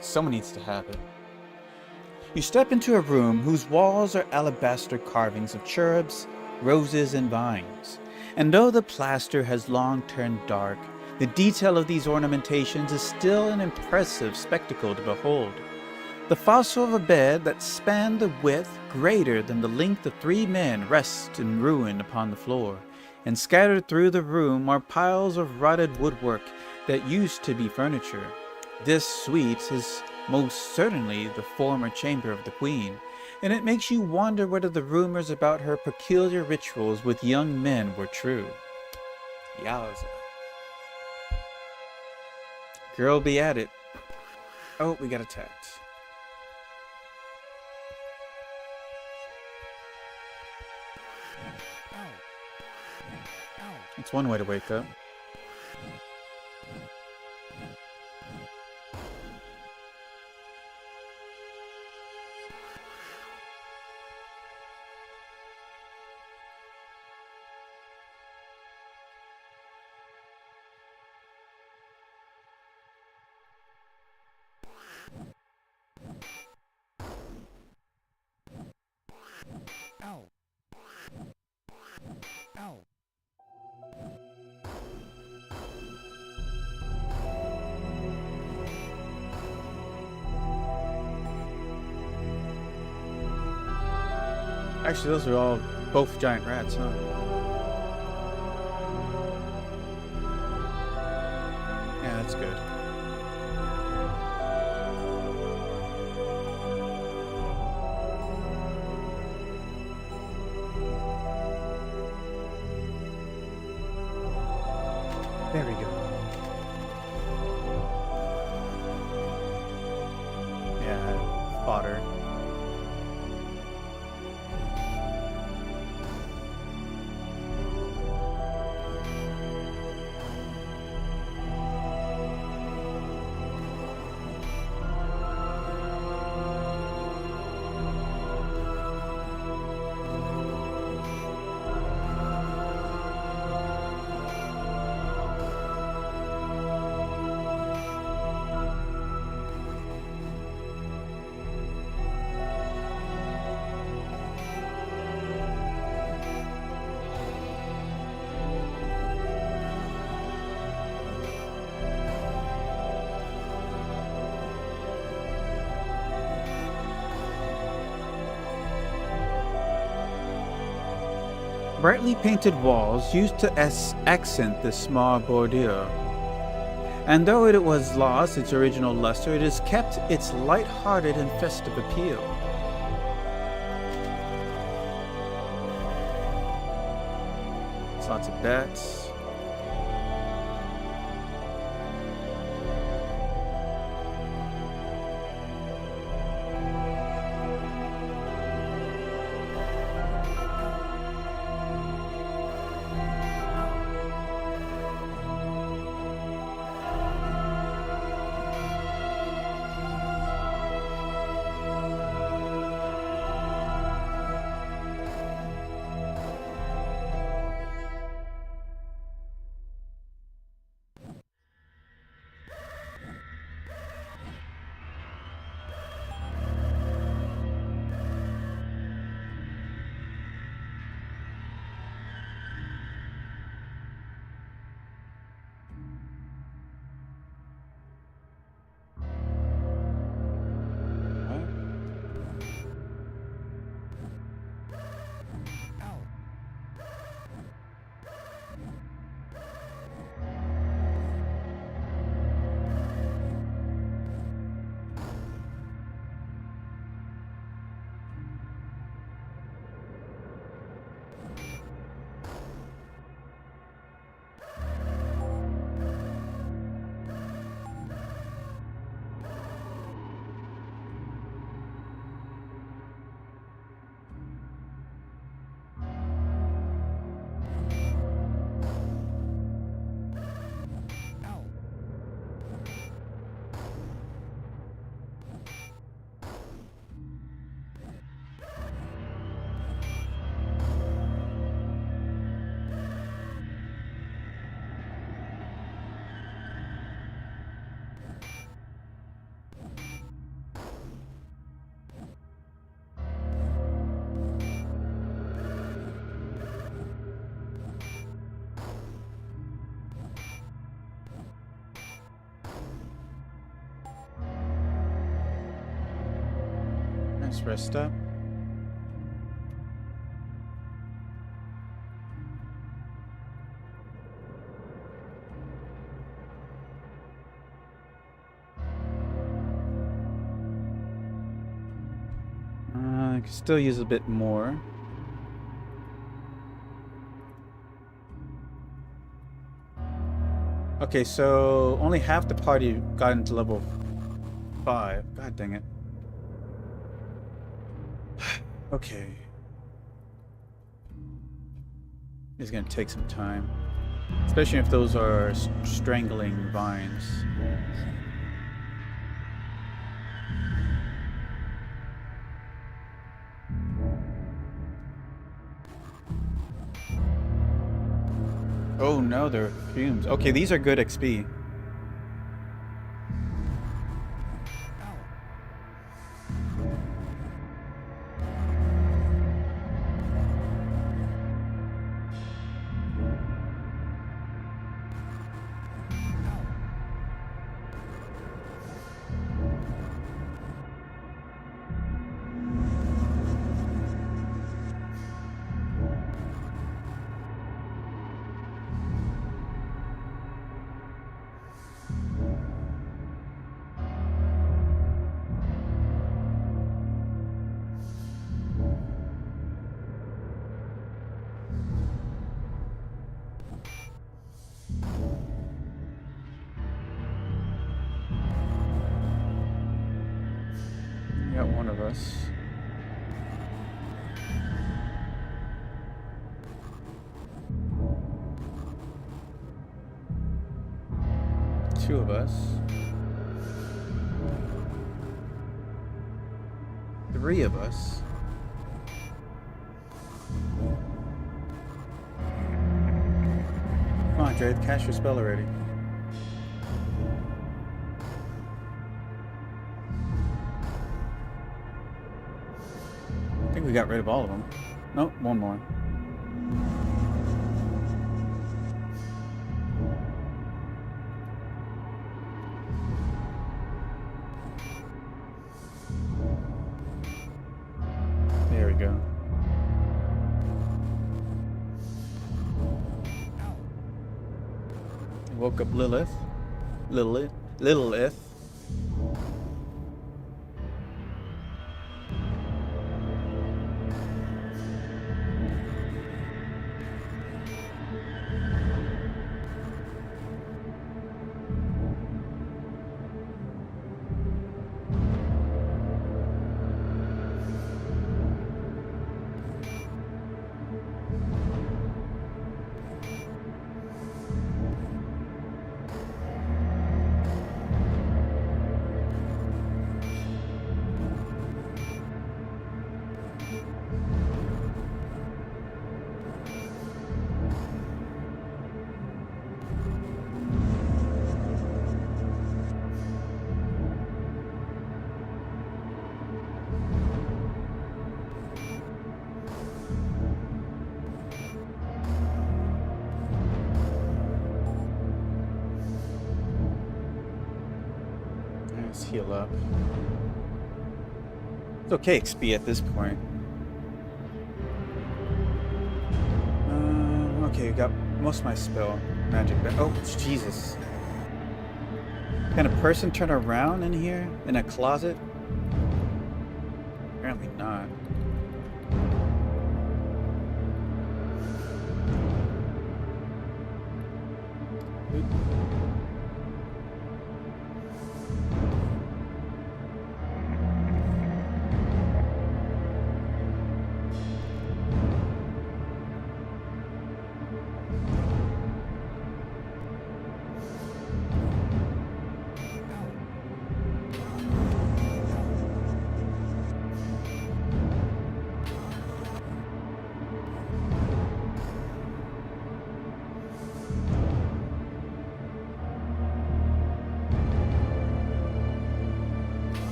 Someone needs to have it. You step into a room whose walls are alabaster carvings of cherubs, roses, and vines. And though the plaster has long turned dark, the detail of these ornamentations is still an impressive spectacle to behold. The fossil of a bed that spanned the width greater than the length of 3 men rests in ruin upon the floor, and scattered through the room are piles of rotted woodwork that used to be furniture. This suite is most certainly the former chamber of the queen, and it makes you wonder whether the rumors about her peculiar rituals with young men were true. Yowza. Girl be at it. Oh, we got attacked. That's one way to wake up. Ow. Ow. Actually, those are all both giant rats, huh? Yeah, that's good. Yeah, fodder. Brightly painted walls used to accent this small bordure. And though it was lost its original luster, it has kept its light-hearted and festive appeal. It's lots of bats. Nice rest up. I could still use a bit more. Okay, so only half the party got into level 5. God dang it. Okay. It's gonna take some time. Especially if those are strangling vines. Oh no, they're fumes. Okay, these are good XP. We got one of us. Two of us. Three of us. Come on, Dre, cast your spell already. I think we got rid of all of them. Nope, one more. There we go. Woke up Lilith. Lilith. Let's heal up. It's okay, XP at this point. Okay, we got most of my spell magic back. Oh, Jesus. Can a person turn around in here? In a closet? Apparently not.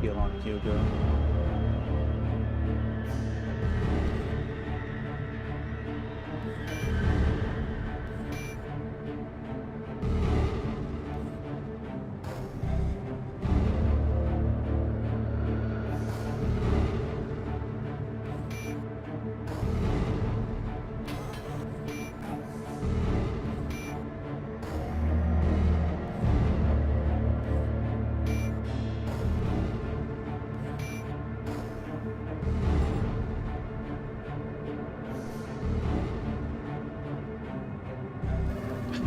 Heal on Hugo.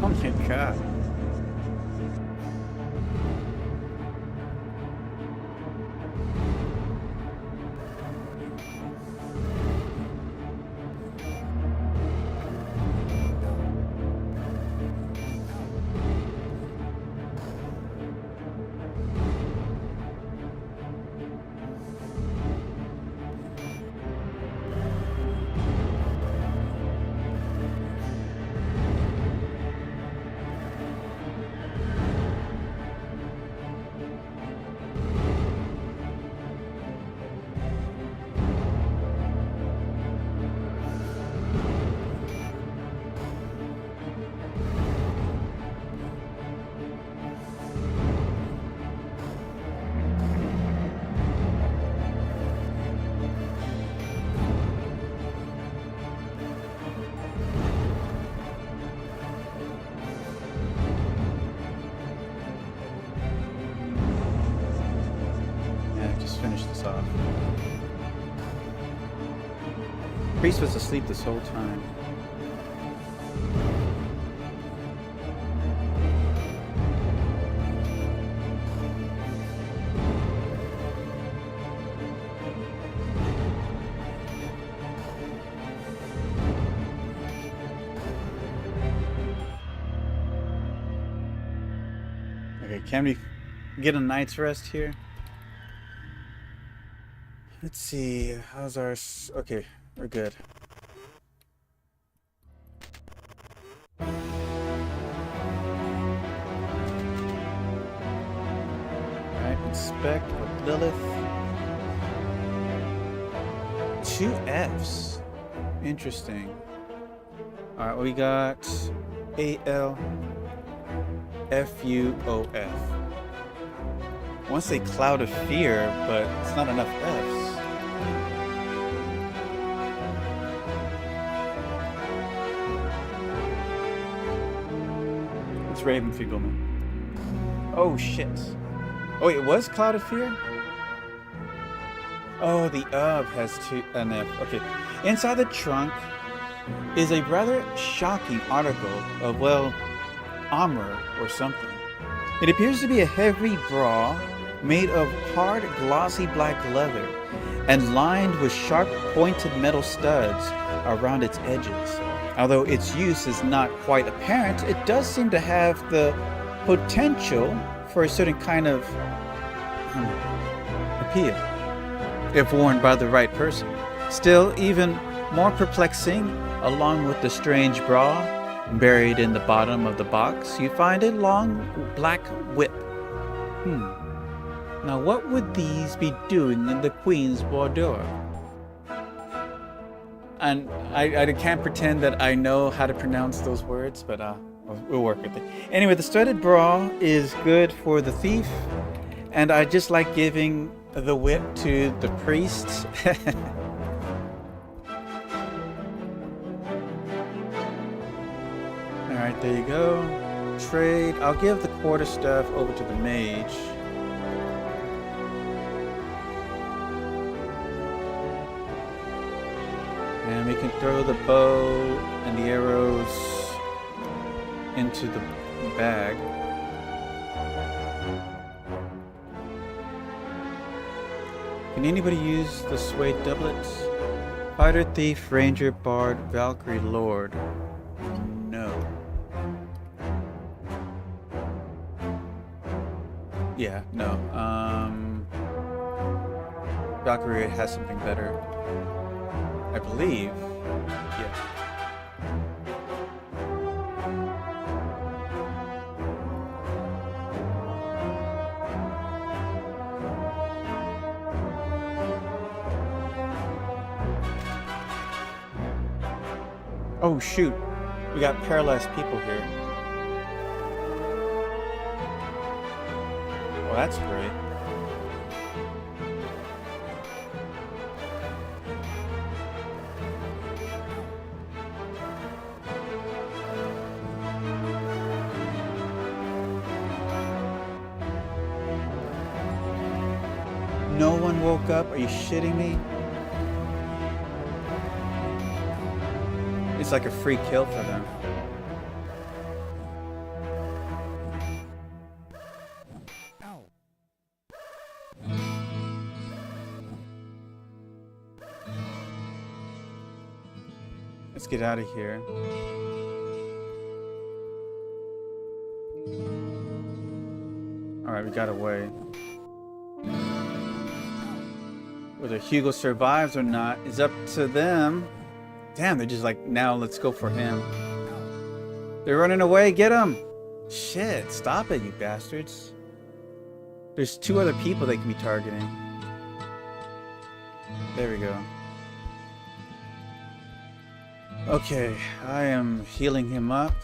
Oh my god. Finish this off. Priest was asleep this whole time. Okay, can we get a night's rest here? Let's see. How's our... Okay, we're good. Alright, inspect with Lilith. 2 Fs. Interesting. Alright, we got ALFUOF. I want to say Cloud of Fear, but it's not enough Fs. It's Raven Fiegelman. Oh shit. Oh, it was Cloud of Fear? Oh, the has an F. Okay. Inside the trunk is a rather shocking article of, well, armor or something. It appears to be a heavy bra made of hard, glossy black leather and lined with sharp, pointed metal studs around its edges. Although its use is not quite apparent, it does seem to have the potential for a certain kind of appeal, if worn by the right person. Still, even more perplexing, along with the strange bra buried in the bottom of the box, you find a long black whip. Now what would these be doing in the Queen's boudoir? And I can't pretend that I know how to pronounce those words, but we'll work with it. Anyway, the studded bra is good for the thief, and I just like giving the whip to the priests. Alright, there you go. Trade. I'll give the quarter staff over to the mage. And we can throw the bow and the arrows into the bag. Can anybody use the suede doublets? Fighter, thief, ranger, bard, Valkyrie, lord. No. Yeah, no. Valkyrie has something better, I believe. Yeah. Oh shoot, we got paralyzed people here. Well, that's great. No one woke up? Are you shitting me? It's like a free kill for them. Ow. Let's get out of here. Alright, we got away. Whether Hugo survives or not is up to them. Damn, they're just like, now let's go for him. They're running away, get them! Shit, stop it, you bastards. There's 2 other people they can be targeting. There we go. Okay, I am healing him up.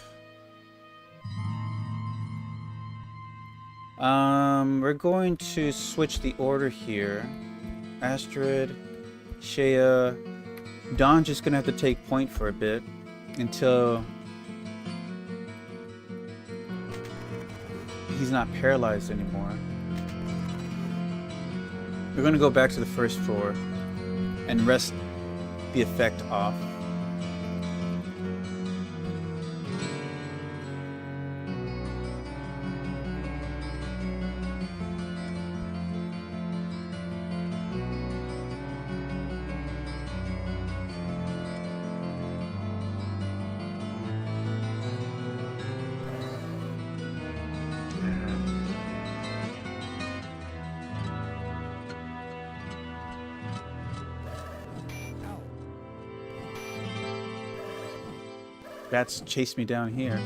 We're going to switch the order here. Astrid, Shea, Don's just gonna have to take point for a bit until he's not paralyzed anymore. We're gonna go back to the first floor and rest the effect off. bats chase me down here.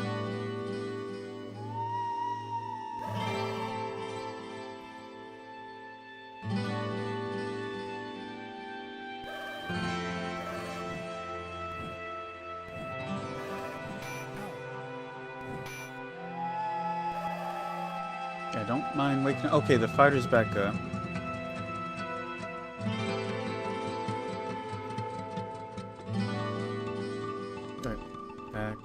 I don't mind waking up. Okay, the fighter's back up. Right, back.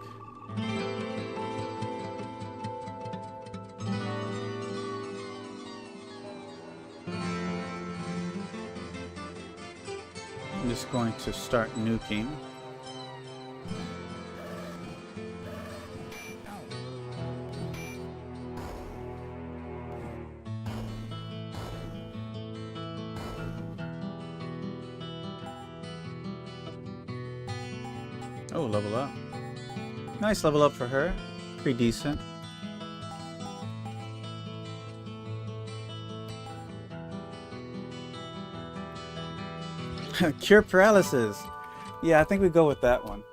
I'm just going to start nuking. Oh, level up. Nice level up for her. Pretty decent. Cure paralysis. Yeah, I think we go with that one.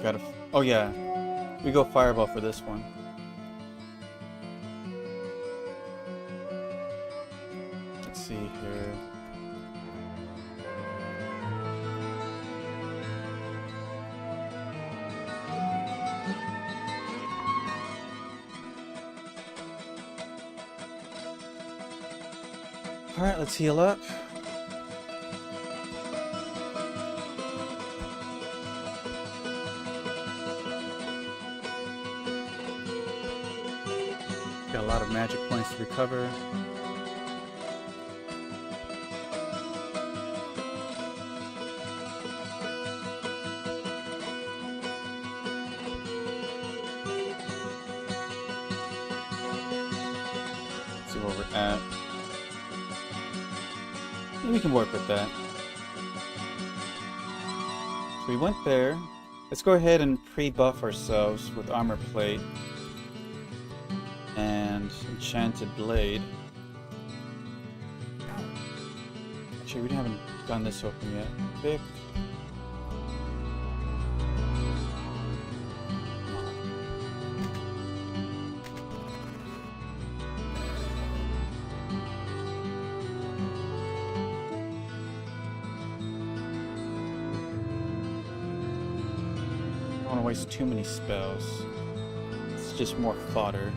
Gotta. Oh yeah, we go fireball for this one. Let's see here. All right, let's heal up. Got a lot of magic points to recover. Let's see where we're at. We can work with that. So we went there. Let's go ahead and pre-buff ourselves with armor plate and enchanted blade. Actually, we haven't gotten this open yet. Pick. I don't want to waste too many spells. It's just more fodder.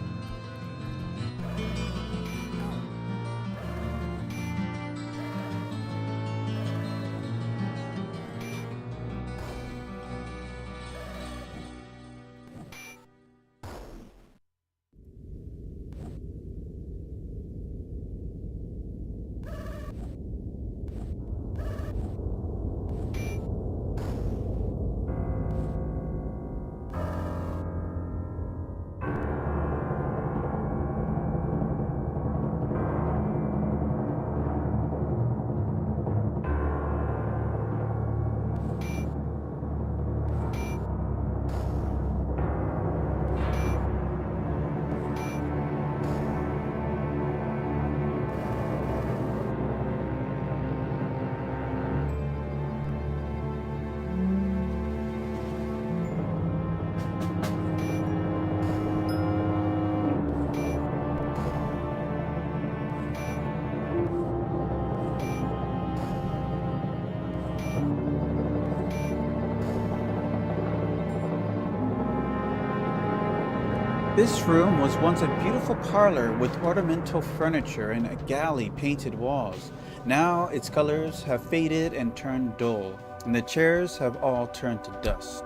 This room was once a beautiful parlor with ornamental furniture and a galley painted walls. Now its colors have faded and turned dull, and the chairs have all turned to dust.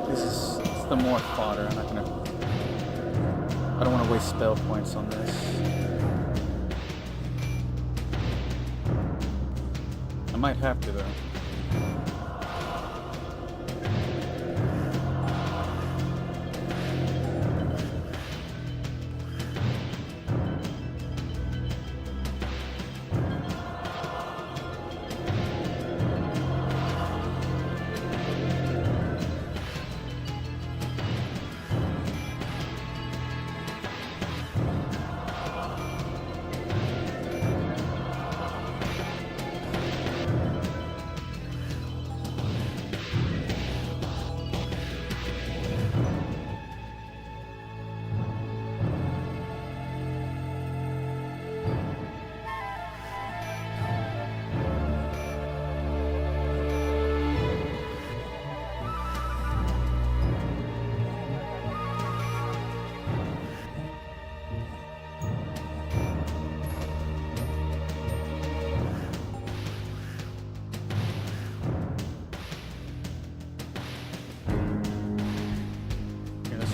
This is the more fodder. I don't want to waste spell points on this. I might have to, though.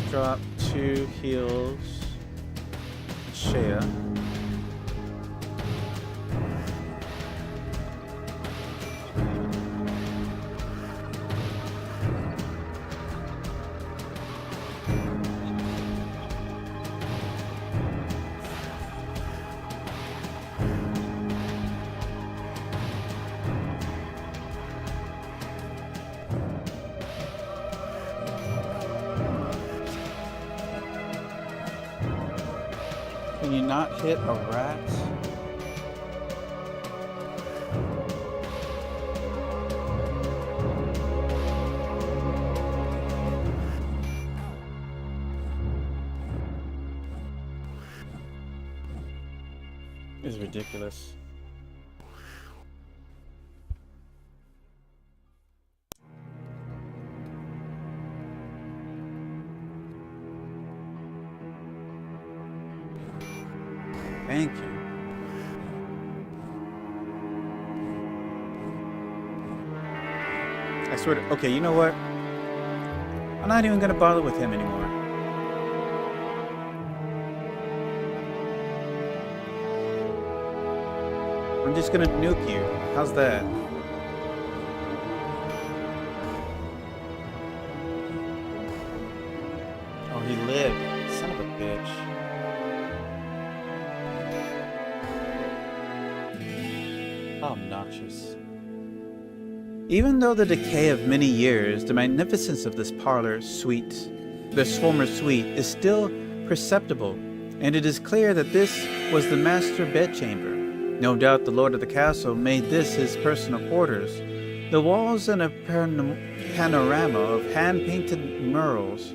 Drop 2 heals. Shea. Can you not hit a rat? It's ridiculous. Thank you. I swear to... Okay, you know what? I'm not even gonna bother with him anymore. I'm just gonna nuke you. How's that? Oh, he lived. Son of a bitch. Obnoxious. Even though the decay of many years, the magnificence of this former suite, is still perceptible, and it is clear that this was the master bedchamber. No doubt the lord of the castle made this his personal quarters. The walls in a panorama of hand-painted murals,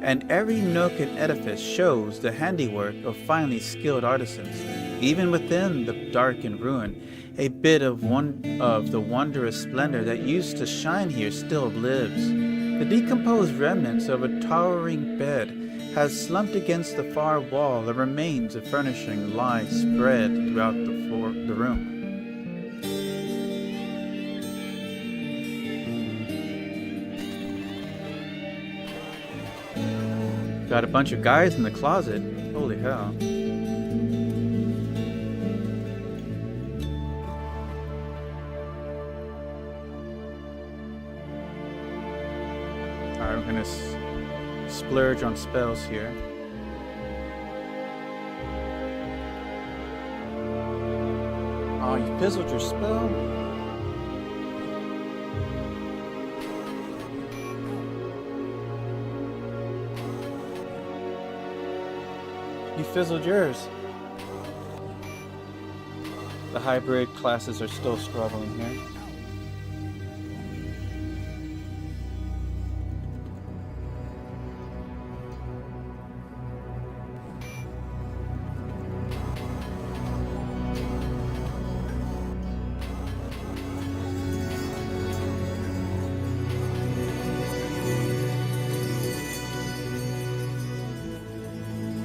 and every nook and edifice shows the handiwork of finely skilled artisans. Even within the darkened ruin, a bit of the wondrous splendor that used to shine here still lives. The decomposed remnants of a towering bed has slumped against the far wall. The remains of furnishing lie spread throughout the room. Got a bunch of guys in the closet. Holy hell. Alright, we're gonna splurge on spells here. Oh, you fizzled your spell? You fizzled yours. The hybrid classes are still struggling here.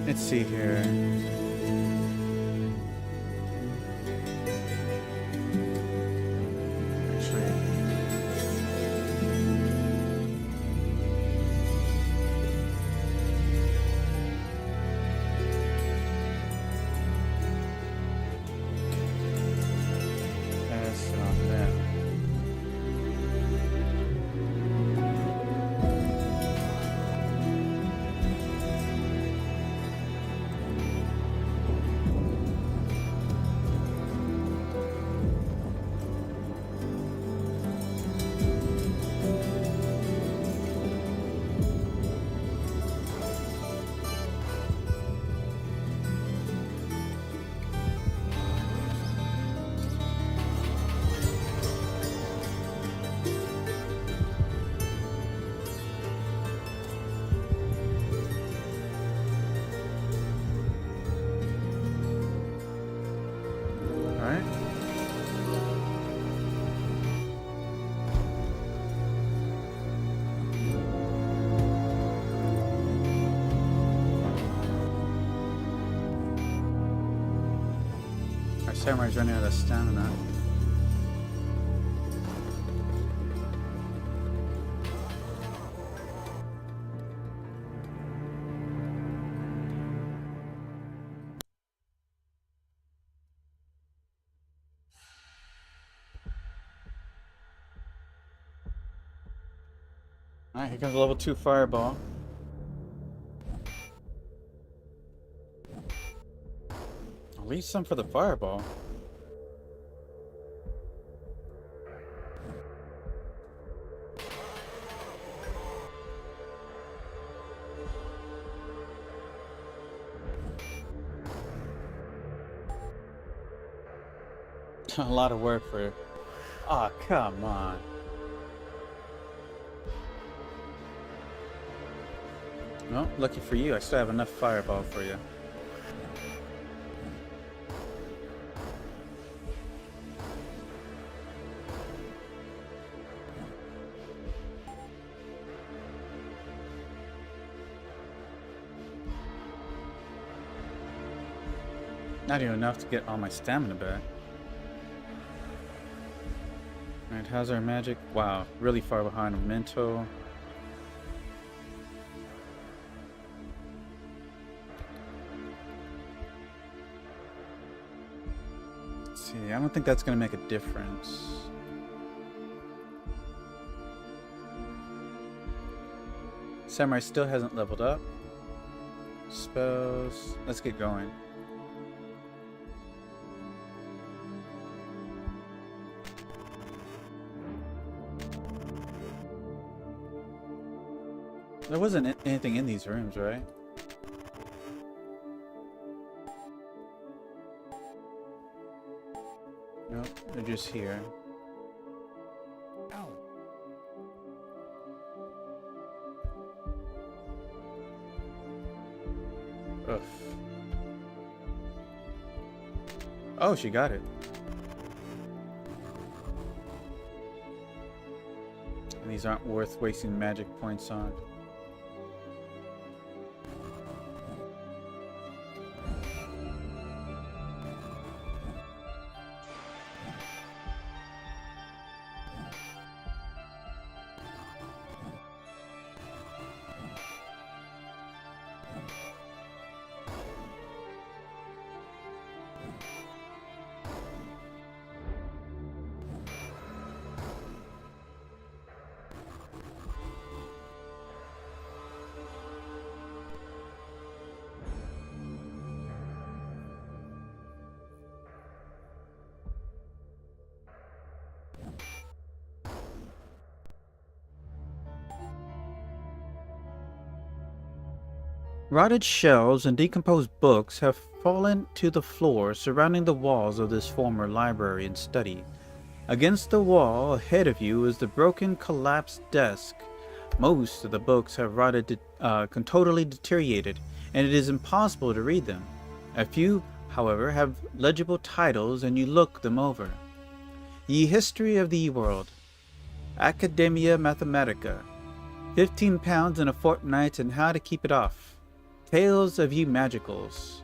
Let's see here. Actually, that's not that. Samurai's running out of stamina. Alright, here comes a level 2 fireball. At least some for the fireball. A lot of work for... Aw, oh, come on. Well, lucky for you, I still have enough fireball for you. Not even enough to get all my stamina back. Alright, how's our magic? Wow, really far behind on mental. Let's see, I don't think that's gonna make a difference. Samurai still hasn't leveled up. Spells. Let's get going. There wasn't anything in these rooms, right? Nope, they're just here. Ow. Ugh. Oh, she got it. These aren't worth wasting magic points on. Rotted shelves and decomposed books have fallen to the floor surrounding the walls of this former library and study. Against the wall ahead of you is the broken, collapsed desk. Most of the books have rotted, totally deteriorated, and it is impossible to read them. A few, however, have legible titles, and you look them over. Ye History of the World, Academia Mathematica, 15 pounds in a fortnight and how to keep it off. Tales of Ye Magicals.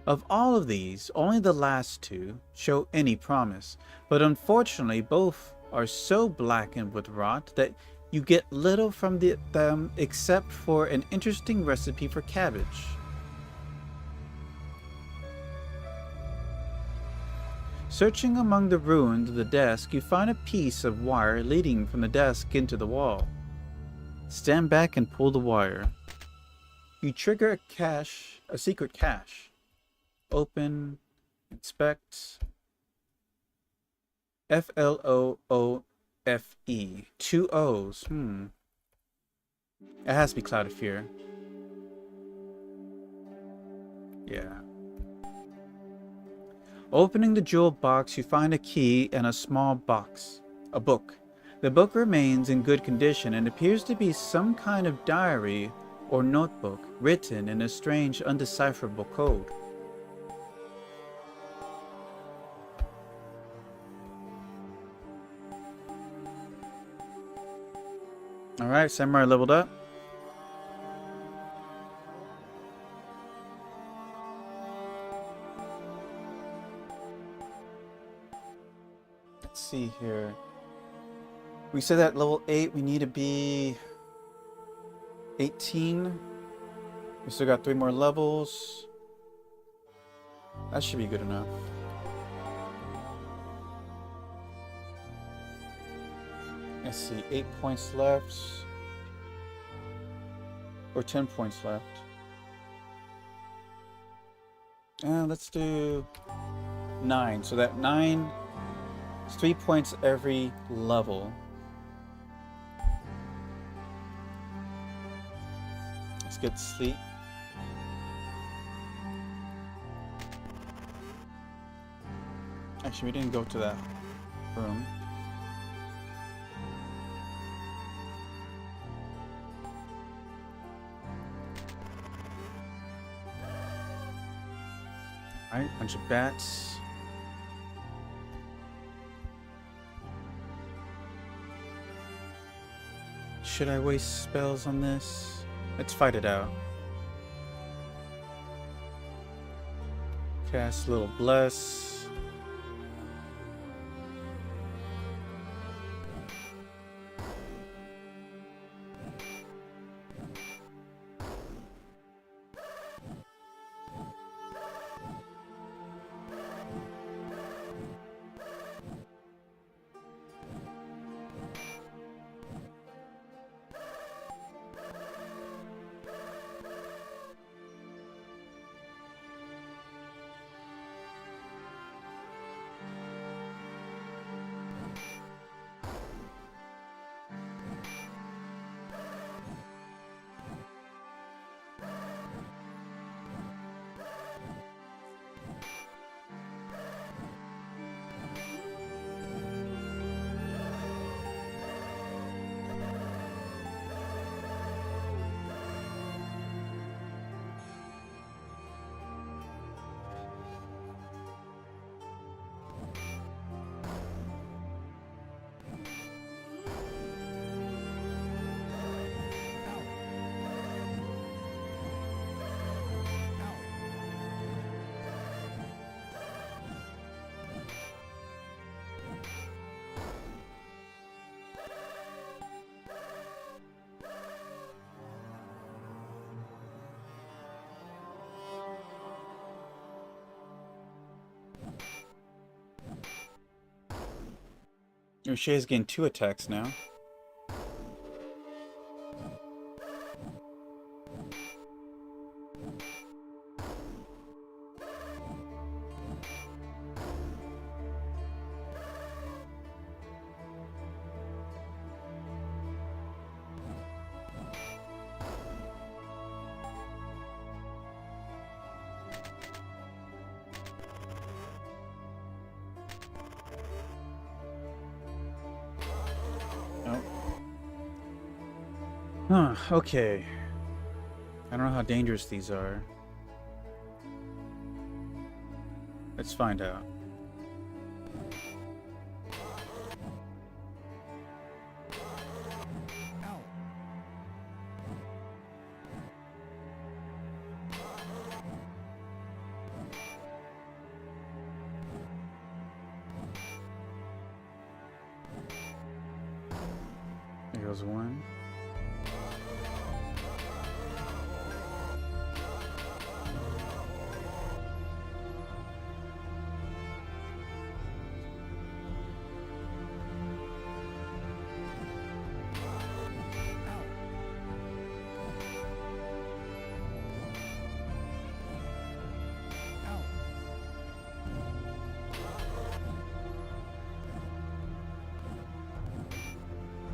Of all of these, only the last two show any promise, but unfortunately both are so blackened with rot that you get little from them except for an interesting recipe for cabbage. Searching among the ruins of the desk, you find a piece of wire leading from the desk into the wall. Stand back and pull the wire. You trigger a secret cache. Open, inspect. F-L-O-O-F-E. 2 O's. It has to be Cloud of Fear. Yeah. Opening the jewel box, you find a key and a small box. A book. The book remains in good condition and appears to be some kind of diary or notebook written in a strange, undecipherable code. Alright, Samurai leveled up. Let's see here. We said at level 8 we need to be 18. We still got 3 more levels. That should be good enough. Let's see, 8 points left. Or 10 points left. And let's do 9. So that 9 is 3 points every level. Let's get sleep. Actually, we didn't go to that room. Alright, bunch of bats. Should I waste spells on this? Let's fight it out. Cast a little bless. O'Shea's getting 2 attacks now. Huh, okay. I don't know how dangerous these are. Let's find out. There goes 1.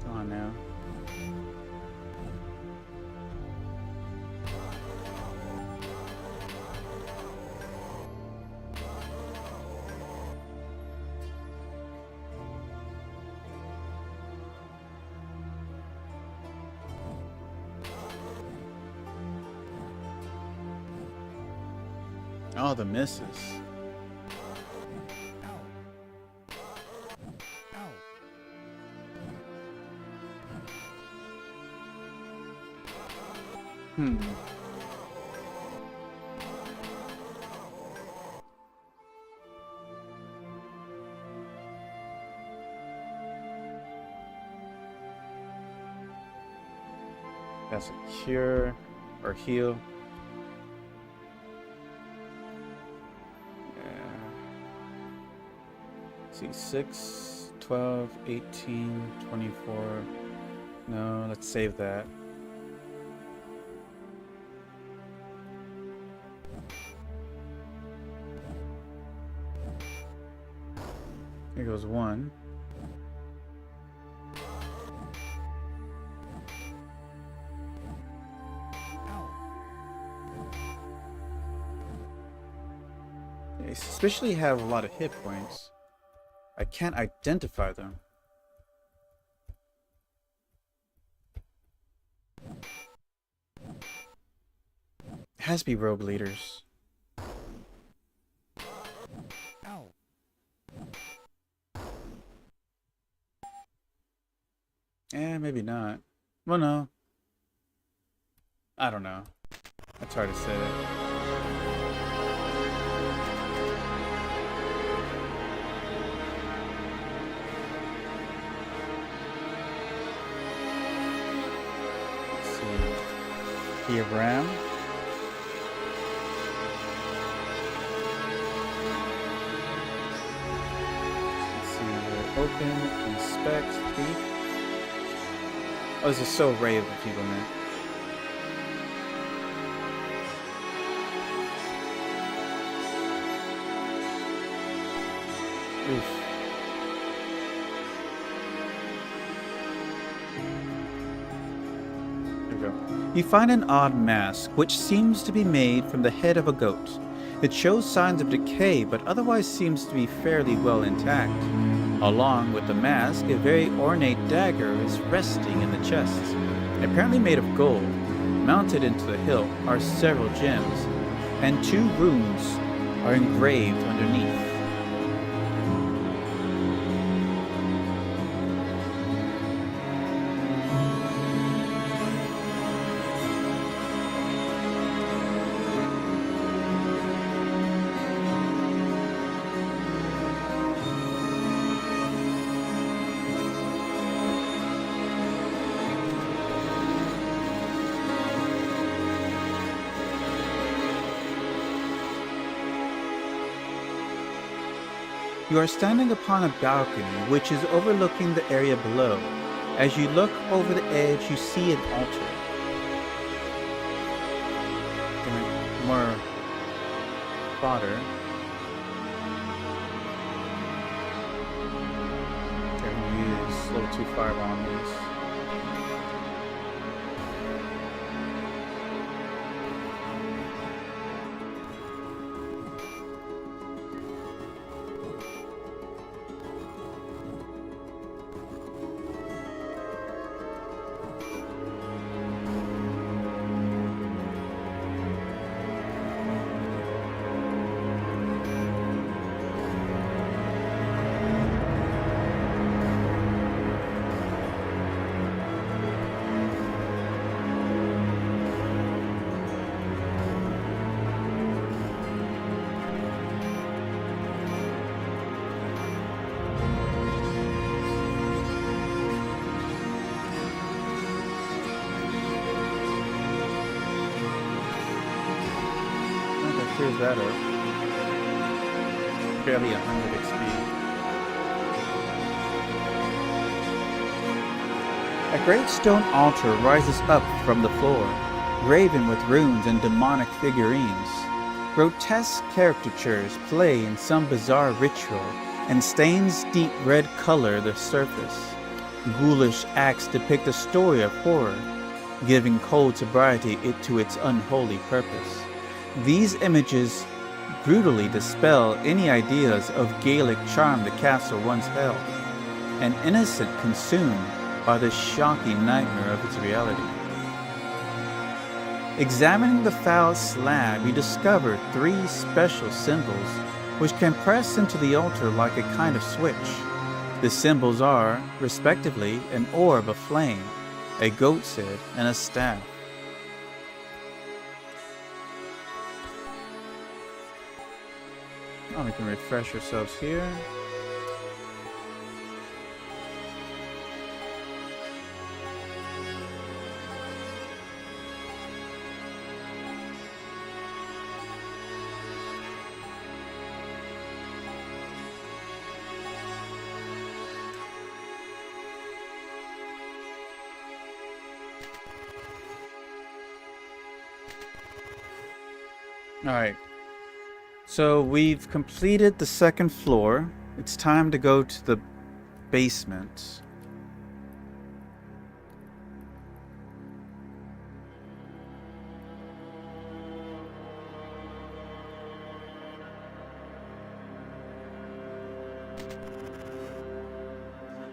Come on now. Oh, the misses. Hmm. That's a cure or heal. See, 6, 12, 18, 24. No, let's save that. Here goes 1. They suspiciously have a lot of hit points. I can't identify them. It has to be rogue leaders. Ow. Maybe not. Well, no. I don't know. It's hard to say. Key of RAM. Let's see here. Open, inspect, thief. Oh, this is so rave enfeeblement. Oof. You find an odd mask, which seems to be made from the head of a goat. It shows signs of decay, but otherwise seems to be fairly well intact. Along with the mask, a very ornate dagger is resting in the chest. Apparently made of gold, mounted into the hilt are several gems, and 2 runes are engraved underneath. You are standing upon a balcony which is overlooking the area below. As you look over the edge, you see an altar. More fodder. Okay, I'm gonna use level 2 fireball on these. Clears that up. Barely 100 XP. A great stone altar rises up from the floor, graven with runes and demonic figurines. Grotesque caricatures play in some bizarre ritual, and stains deep red color the surface. Ghoulish acts depict a story of horror, giving cold sobriety to its unholy purpose. These images brutally dispel any ideas of Gaelic charm the castle once held, an innocent consumed by the shocking nightmare of its reality. Examining the foul slab, you discover 3 special symbols which can press into the altar like a kind of switch. The symbols are, respectively, an orb of flame, a goat's head, and a staff. Oh, we can refresh ourselves here. Alright. So we've completed the second floor. It's time to go to the basement.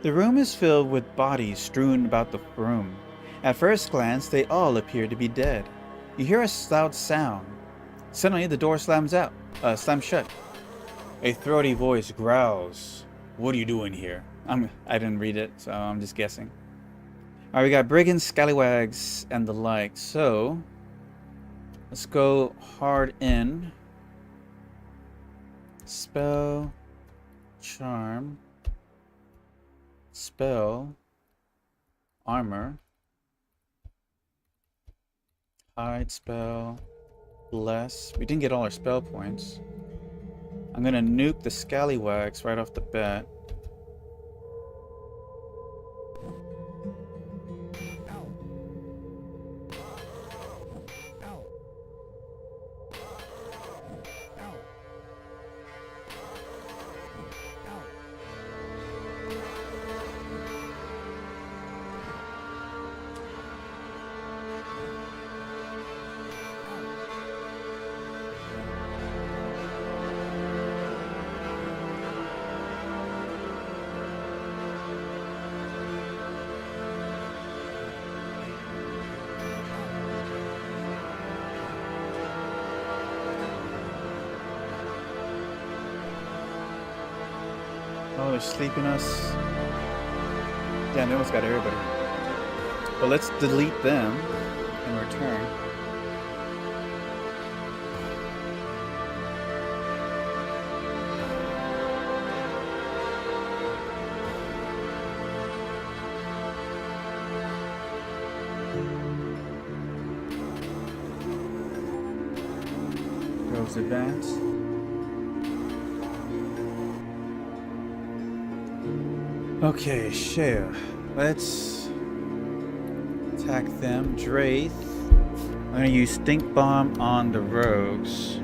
The room is filled with bodies strewn about the room. At first glance, they all appear to be dead. You hear a loud sound. Suddenly, the door slams shut. A throaty voice growls. "What are you doing here?" I didn't read it, so I'm just guessing. Alright, we got brigands, scallywags, and the like. So, let's go hard in. Spell, charm, spell, armor, hide spell, bless. We didn't get all our spell points. I'm gonna nuke the scallywags right off the bat. Oh, they're sleeping us. Damn, they almost got everybody. But let's delete them in return. Goes advance. Okay, Shea. Let's attack them. Draith. I'm gonna use Stink Bomb on the rogues.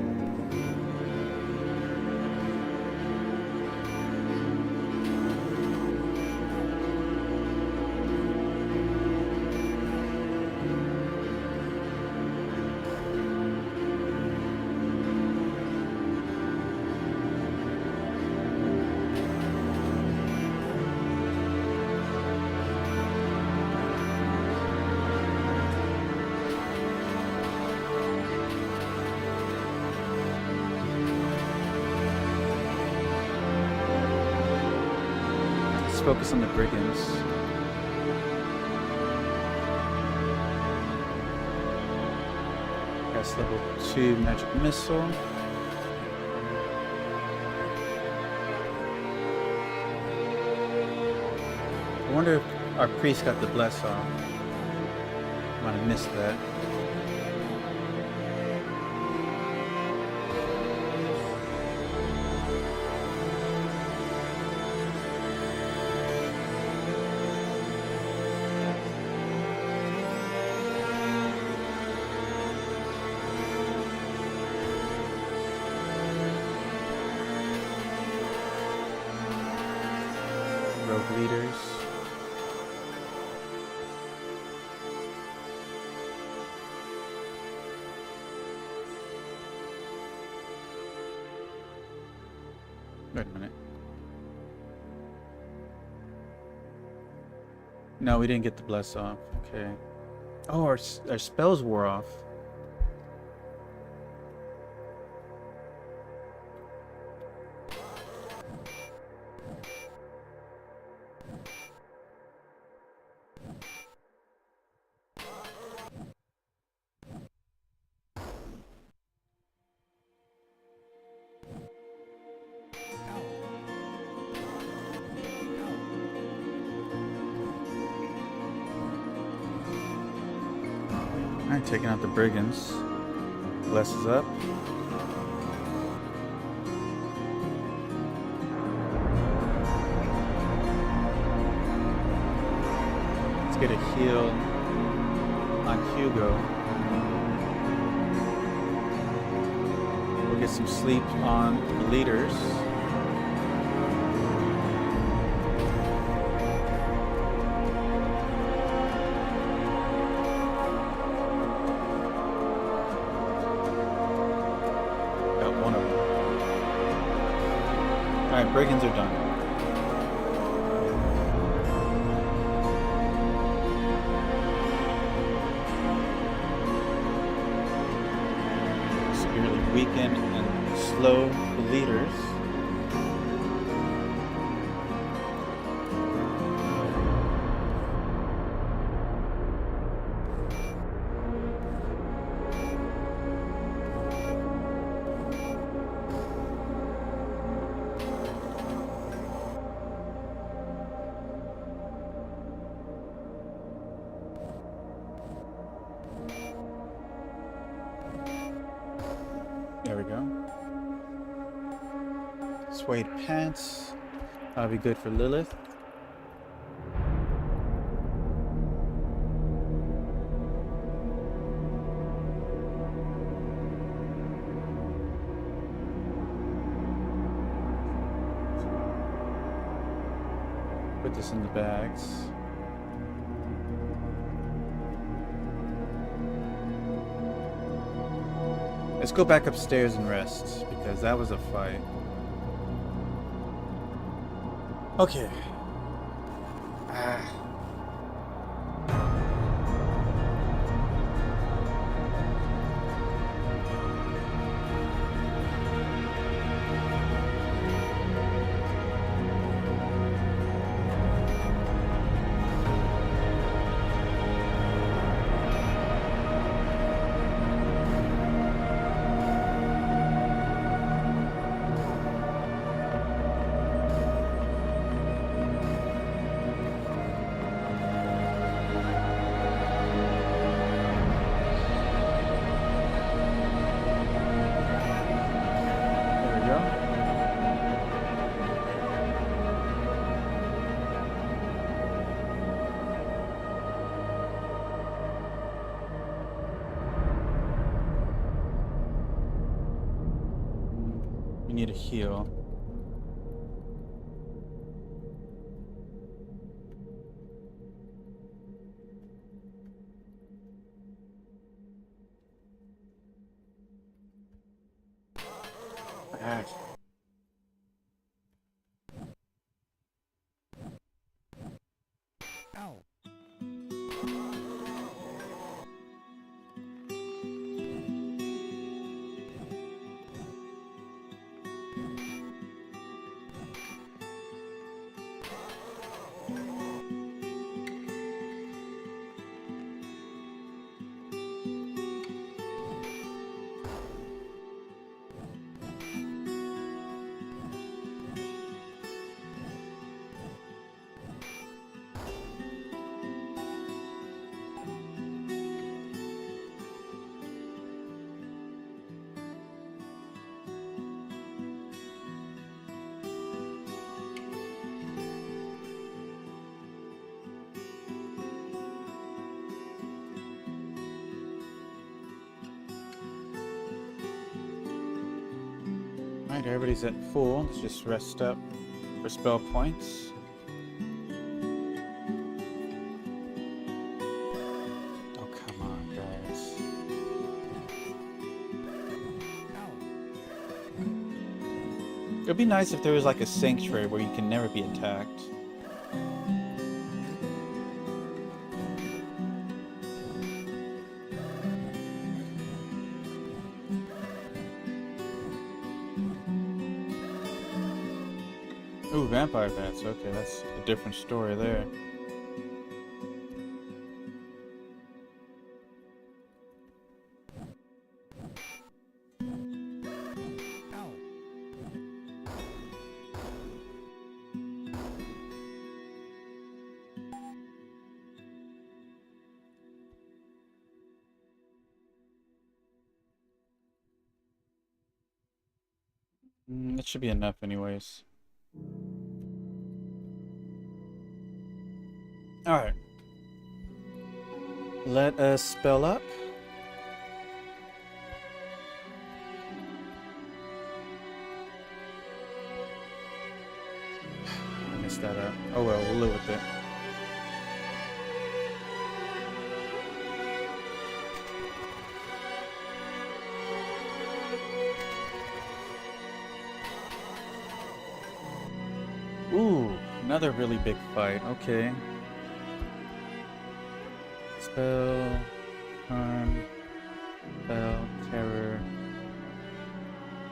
Focus on the brigands. Cast level 2 magic missile. I wonder if our priest got the bless off. Might have missed that. Rogue leaders. Wait a minute. No, we didn't get the bless off. Okay. Oh, our spells wore off. Alright, taking out the brigands. Bless is up. Let's get a heal on Hugo. get some sleep on the leaders. Got one of them. Alright, break-ins are done. Severely weaken and slow the leaders. There we go. Suede pants. That'll be good for Lilith. Put this in the bags. Let's go back upstairs and rest, because that was a fight. Okay. We need a heal. Ah. Ow. Alright, everybody's at full. Let's just rest up for spell points. Oh, come on, guys. Ow. It'd be nice if there was like a sanctuary where you can never be attacked. Ooh, vampire bats. Okay, that's a different story there. Ow. It should be enough anyways. Alright. Let us spell up. messed that up. Oh well, we'll live with it. Ooh, another really big fight. Okay. Spell, charm, spell, terror,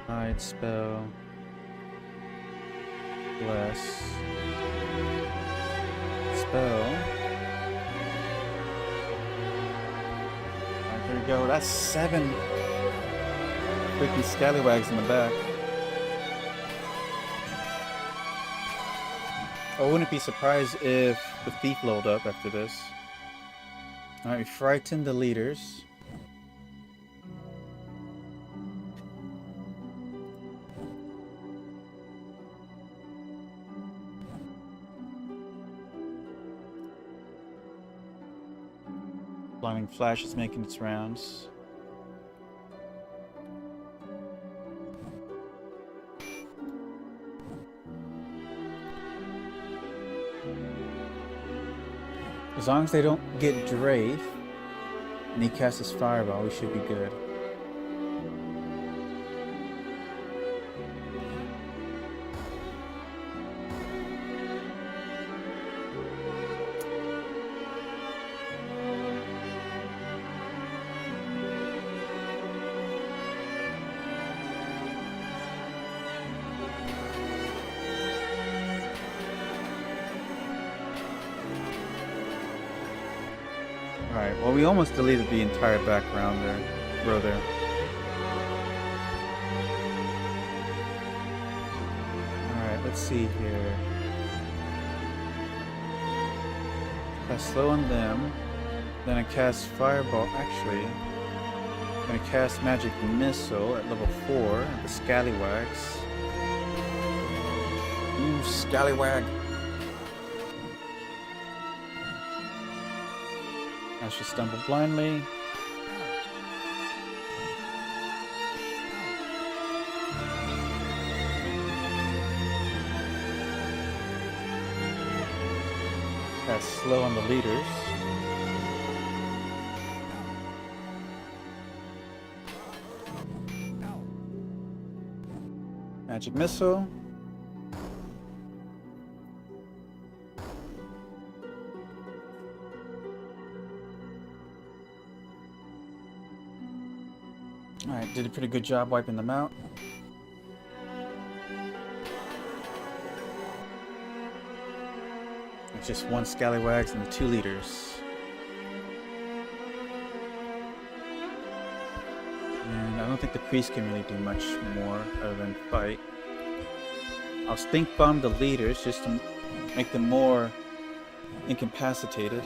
hide spell, bless, spell. Alright, there we go. That's 7 freaking scallywags in the back. I wouldn't be surprised if the thief load up after this. Alright, we frighten the leaders. Blinding Flash is making its rounds. As long as they don't get Drafe and he casts his fireball, we should be good. Alright, well we almost deleted the entire background there, row there. Alright, let's see here. Cast slow on them, then I cast fireball, actually. I'm gonna cast magic missile at level 4 at the scallywags. Ooh, scallywag! I should stumble blindly. That's slow on the leaders. Magic missile. Alright, did a pretty good job wiping them out. It's just 1 scallywags and the 2 leaders. And I don't think the priest can really do much more other than fight. I'll stink bomb the leaders just to make them more incapacitated.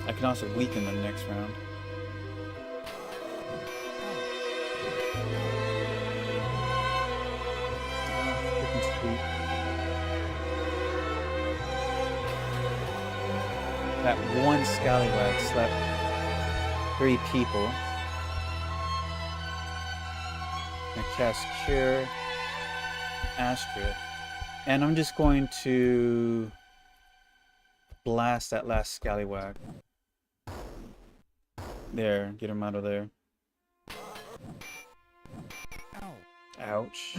I can also weaken them next round. Freaking sweet. That 1 scallywag slept 3 people. I cast Cure Astrid. And I'm just going to blast that last scallywag. There, get him out of there. Ouch.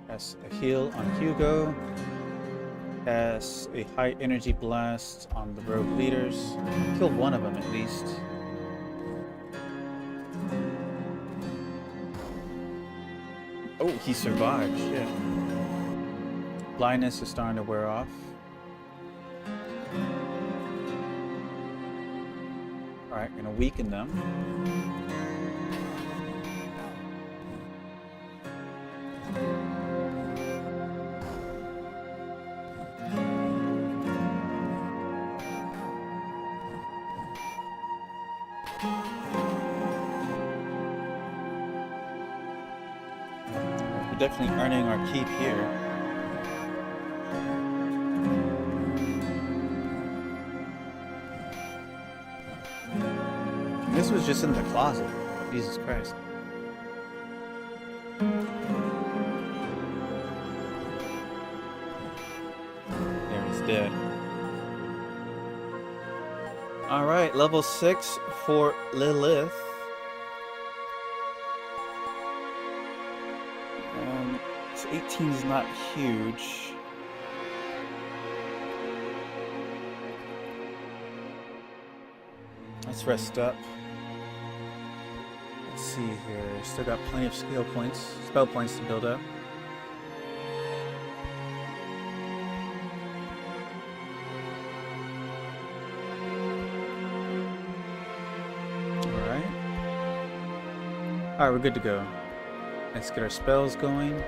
That's a heal on Hugo. That's a high energy blast on the rogue leaders. Kill one of them at least. Oh, he survived. Shit. Blindness is starting to wear off. Alright, gonna weaken them. We're definitely earning our keep here. This was just in the closet. Jesus Christ. There, he's dead. Alright, level 6 for Lilith. So 18 is not huge. Let's rest up. Let's see here. Still got plenty of spell points to build up. Alright. Alright, we're good to go. Let's get our spells going.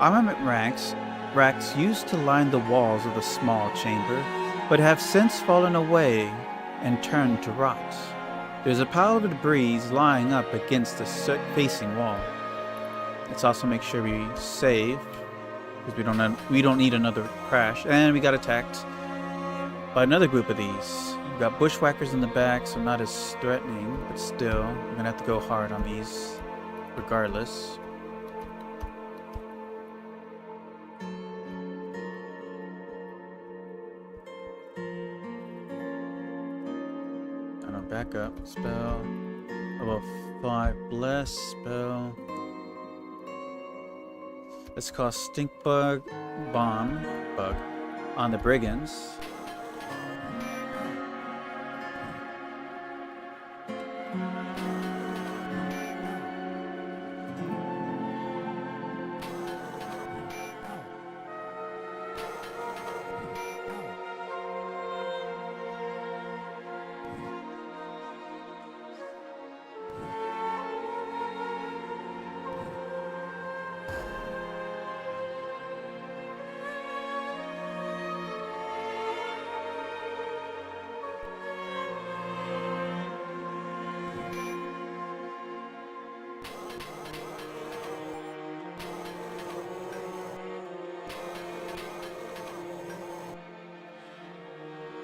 Armament racks used to line the walls of the small chamber, but have since fallen away and turned to rot. There's a pile of debris lying up against the facing wall. Let's also make sure we save, because we don't need another crash. And we got attacked by another group of these. We've got bushwhackers in the back, so not as threatening, but still, we're gonna have to go hard on these regardless. Back up. Spell. Level 5. Bless. Spell. Let's call Stink Bug Bomb Bug on the Brigands.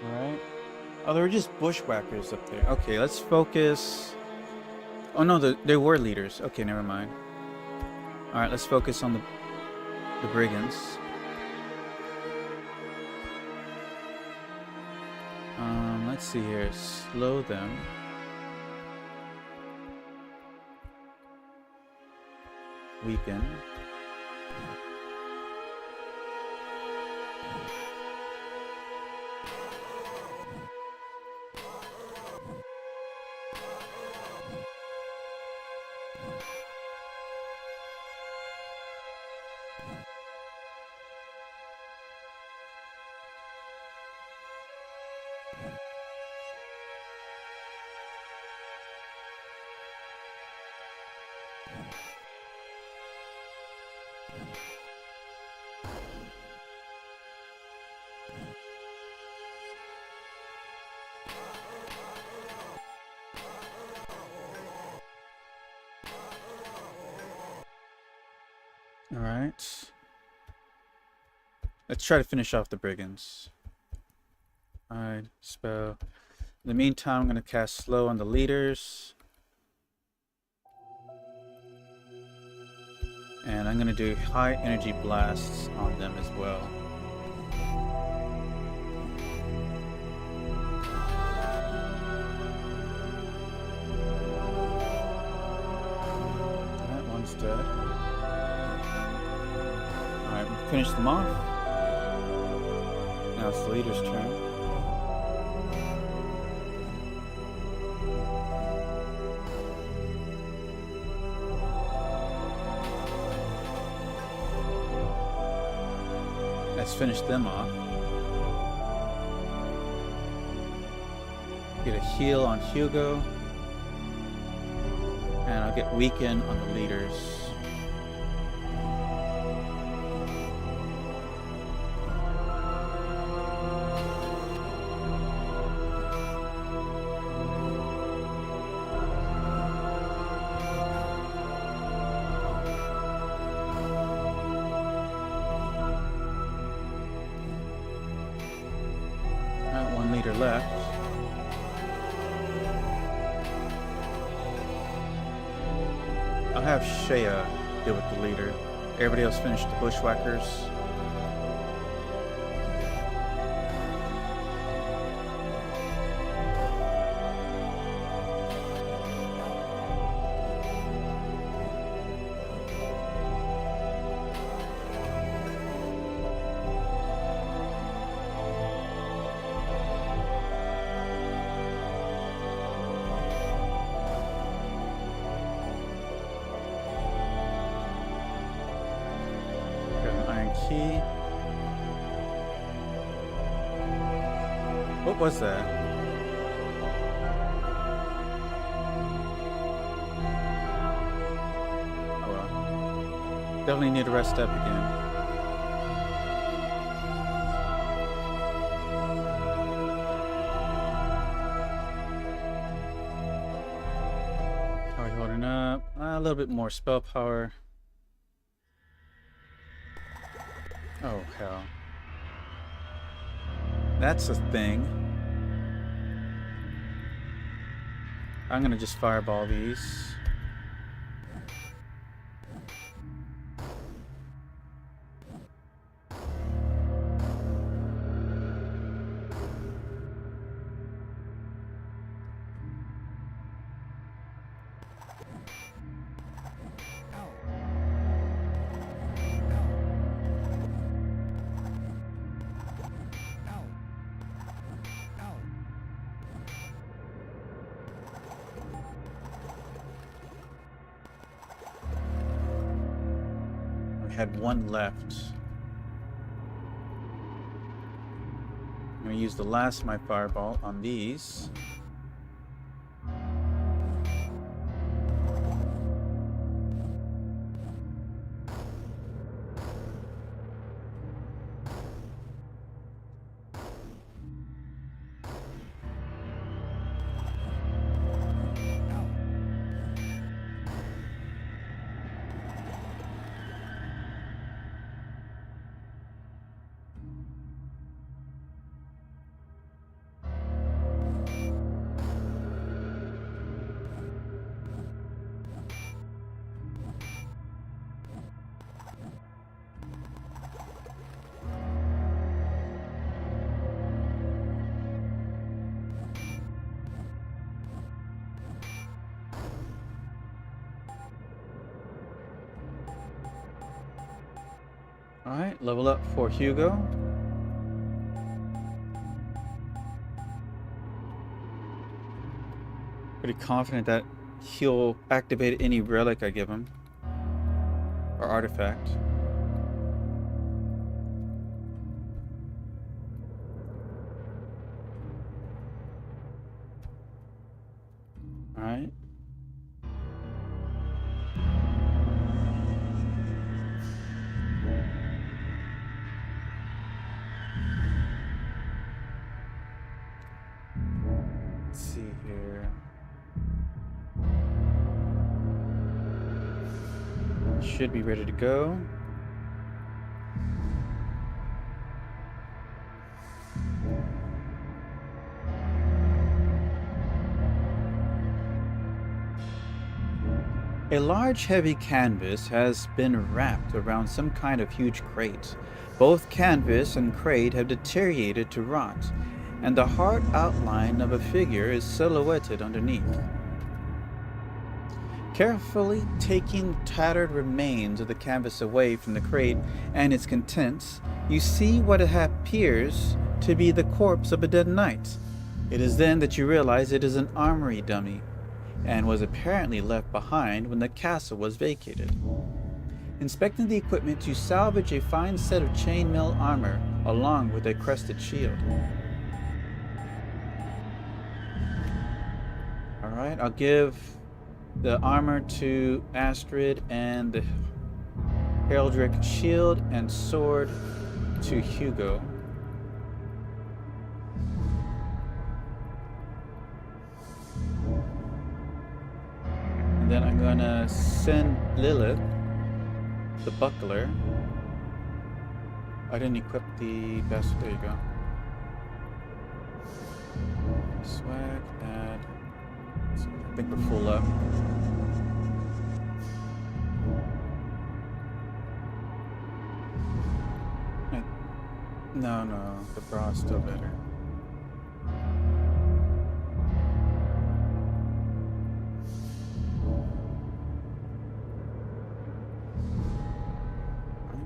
Alright. Oh, there were just bushwhackers up there. Okay, let's focus. Oh no, there were leaders. Okay, never mind. Alright, let's focus on the brigands. Let's see here. Slow them. Weaken. Alright. Let's try to finish off the brigands. Alright, spell. In the meantime, I'm going to cast slow on the leaders. And I'm going to do high energy blasts on them as well. That one's dead. Alright, we finished them off. Now it's the leader's turn. Let's finish them off. Get a heal on Hugo. And I'll get weaken on the leaders. left. I'll have Shea deal with the leader. Everybody else finish the bushwhackers. Key. What was that? Oh well. Definitely need to rest up again. How are we holding up? A little bit more spell power. Oh, hell. That's a thing. I'm gonna just fireball these. Had one left. I'm going to use the last of my fireball on these. Alright, level up for Hugo. Pretty confident that he'll activate any relic I give him. Or artifact. Alright. See here. Should be ready to go. A large heavy canvas has been wrapped around some kind of huge crate. Both canvas and crate have deteriorated to rot, and the hard outline of a figure is silhouetted underneath. Carefully taking tattered remains of the canvas away from the crate and its contents, you see what appears to be the corpse of a dead knight. It is then that you realize it is an armory dummy, and was apparently left behind when the castle was vacated. Inspecting the equipment, you salvage a fine set of chainmail armor along with a crested shield. Alright, I'll give the armor to Astrid and the heraldric shield and sword to Hugo. And then I'm gonna send Lilith the buckler. I didn't equip the best. There you go. Swag, add. I think we're full up. No, the bra is still better.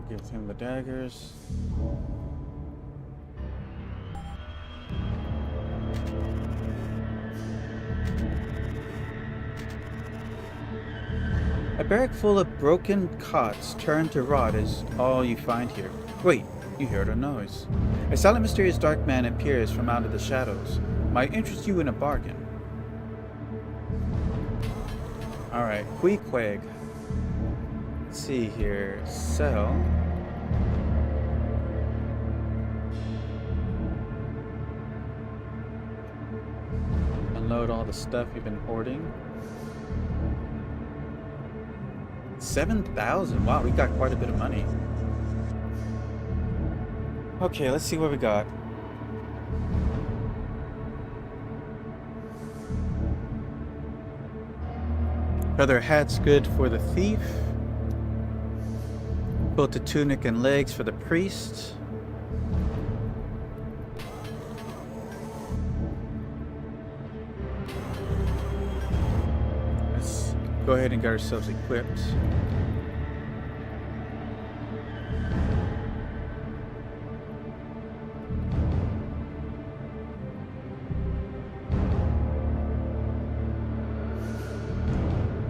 Give him the daggers. A barrack full of broken cots turned to rot is all you find here. Wait, you heard a noise. A silent, mysterious dark man appears from out of the shadows. Might interest you in a bargain. Alright, Queequeg. Let's see here. Sell. Unload all the stuff you've been hoarding. 7,000. Wow, we got quite a bit of money. Okay, let's see what we got. Feather hat's good for the thief. Quilted tunic and legs for the priest. Let's go ahead and get ourselves equipped.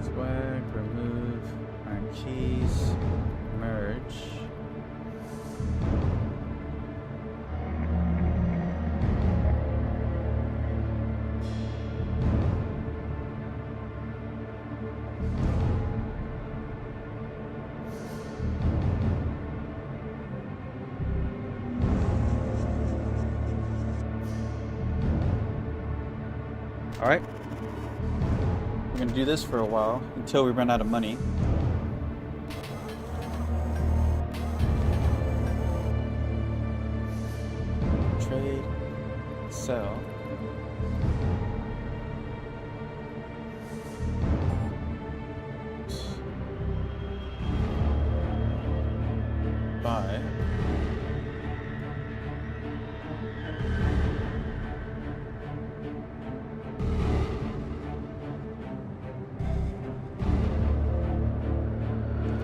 Swag, remove, iron keys, merge. Alright. We're gonna do this for a while until we run out of money. Trade, sell. Buy.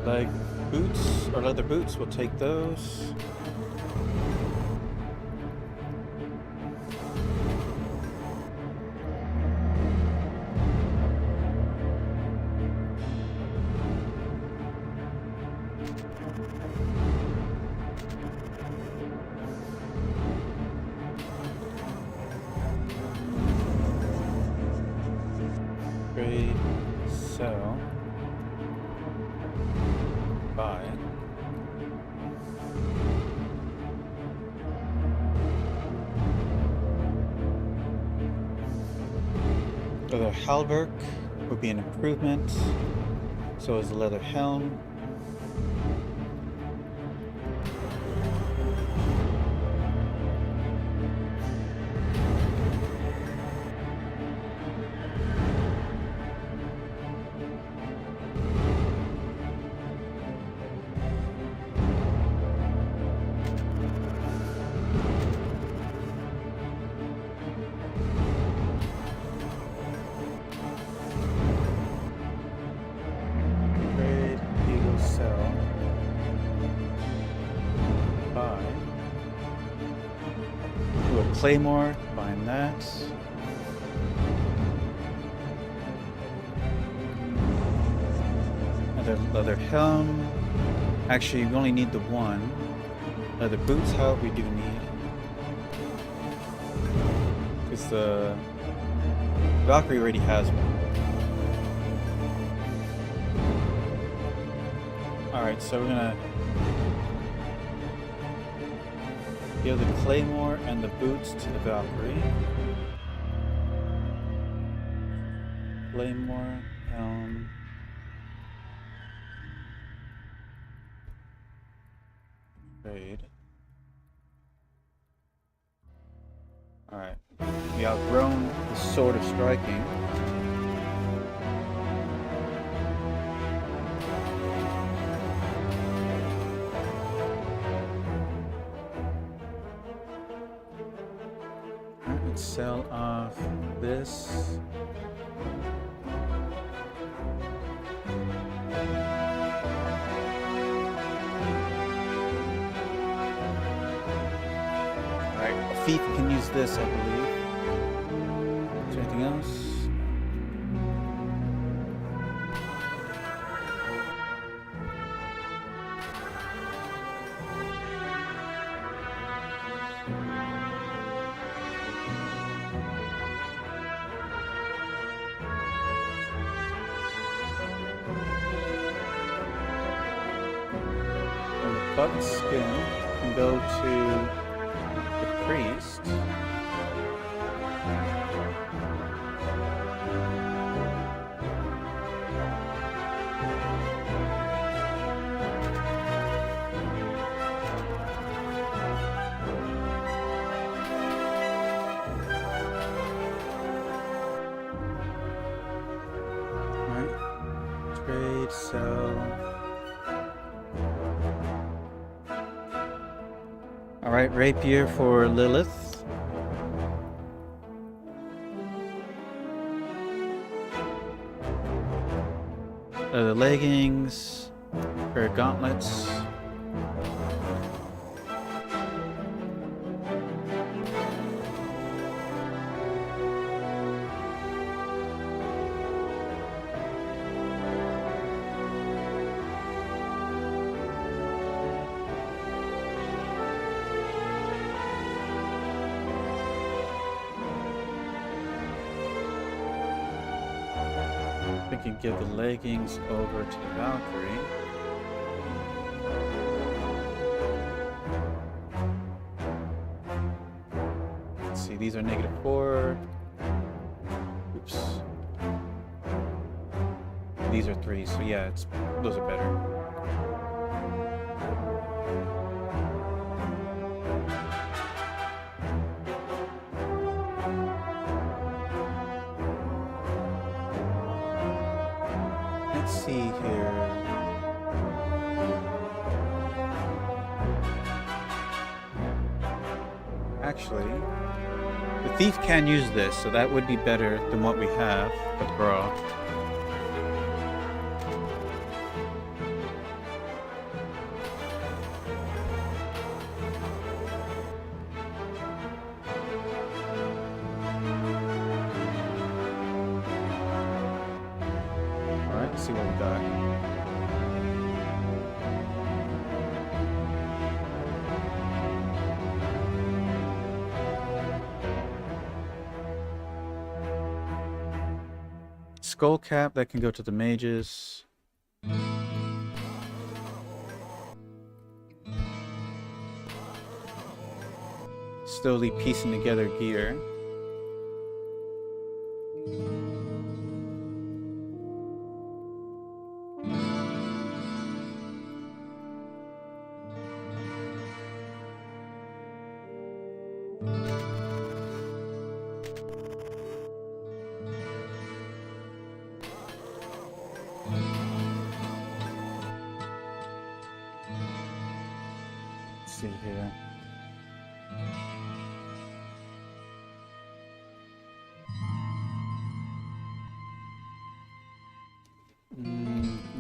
Like boots or leather boots, we'll take those. Trade, sell. Buy. Leather halberd would be an improvement. So is the leather helm. Claymore, buying that. Another leather helm. Actually, we only need the one. Leather boots, however, we do need. Because the Valkyrie already has one. Alright, so we're gonna give the Claymore and the boots to the Valkyrie. Claymore, helm. Trade. Alright. We Sword of Striking. Alright, let's sell off this. Alright, Thief can use this, I believe. Is there anything else? Well, the buckskin can go to the priest. Alright. Trade, sell. Alright, rapier for Lilith. The leggings, her gauntlets. We can give the leggings over to the Valkyrie. Let's see, these are -4. Oops. These are 3, so yeah, those are better. Let's see here. Actually, the thief can use this, so that would be better than what we have with Brawl. Alright, let's see what we got. Skull cap, that can go to the mages. Slowly piecing together gear. Let's see here.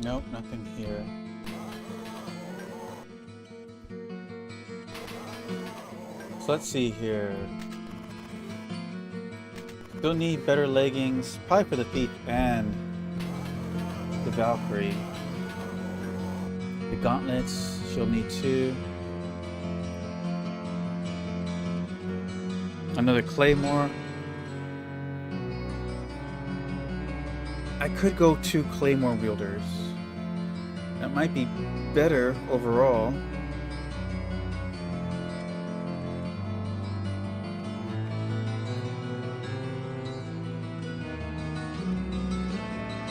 Nope, nothing here. So let's see here. Still need better leggings, probably for the thief and the Valkyrie. The gauntlets, she'll need 2. Another claymore. I could go 2 claymore wielders. That might be better overall.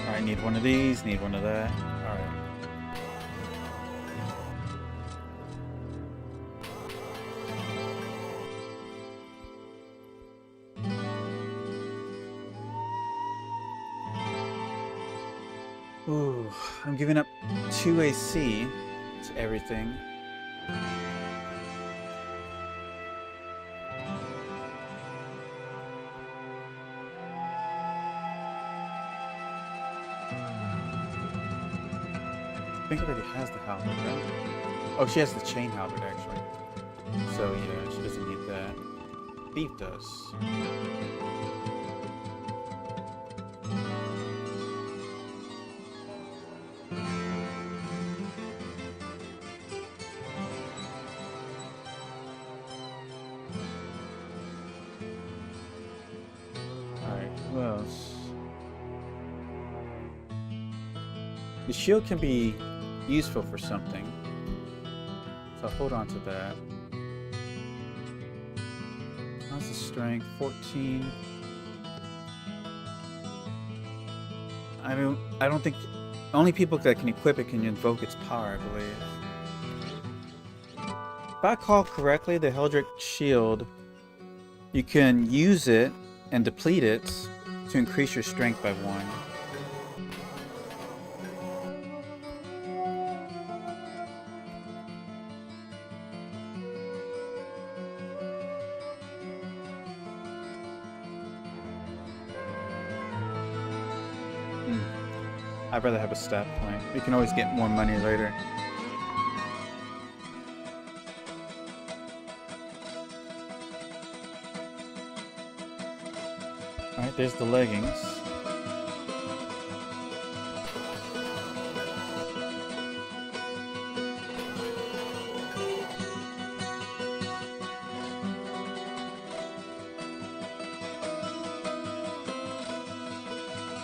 Alright, need one of these, need one of that. Alright. I'm giving up 2 AC to everything. I think it already has the halberd, right? Oh, she has the chain halberd, actually. So, yeah, she doesn't need that. Thief does. Alright, who else? The shield can be useful for something, so I'll hold on to that. How's the strength? 14. I don't think only people that can equip it can invoke its power, I believe. If I recall correctly, the Heldrick shield, you can use it and deplete it to increase your strength by 1. I'd rather have a stat point. We can always get more money later. Alright, there's the leggings.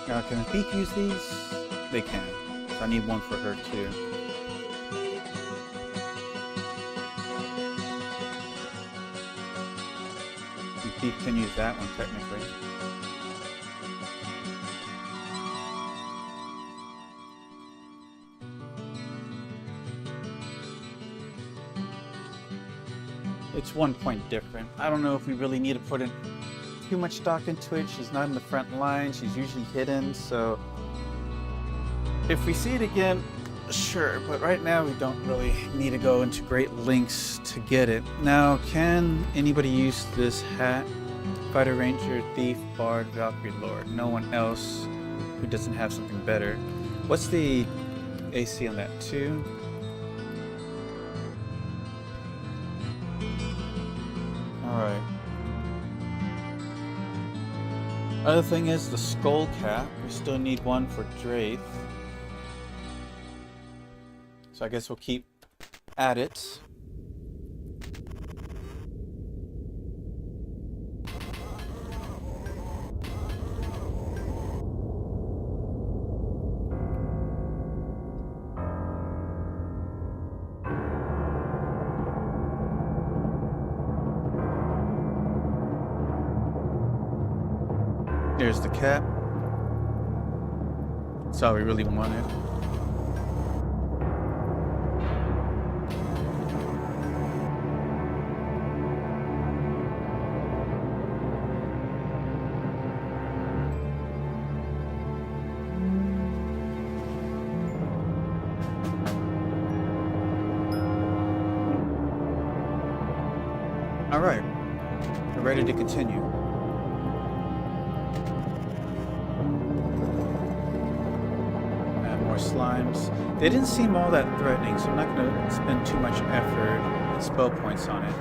Now, can the thief use these? They can. So I need one for her too. The thief can use that one technically. It's 1 point different. I don't know if we really need to put in too much stock into it. She's not in the front line. She's usually hidden, so if we see it again, sure, but right now we don't really need to go into great lengths to get it. Now, can anybody use this hat? Fighter, Ranger, Thief, Bard, Valkyrie, Lord. No one else who doesn't have something better. What's the AC on that? 2? Alright. Other thing is the skull cap. We still need one for Draith. So I guess we'll keep at it. There's the cap. That's all we really wanted. Alright, we're ready to continue. Add more slimes. They didn't seem all that threatening, so I'm not going to spend too much effort and spell points on it.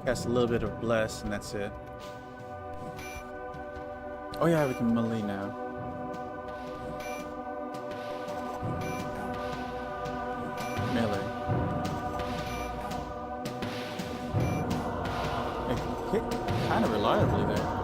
Cast a little bit of Bless, and that's it. Oh yeah, we can melee now. Melee. It hit kind of reliably there.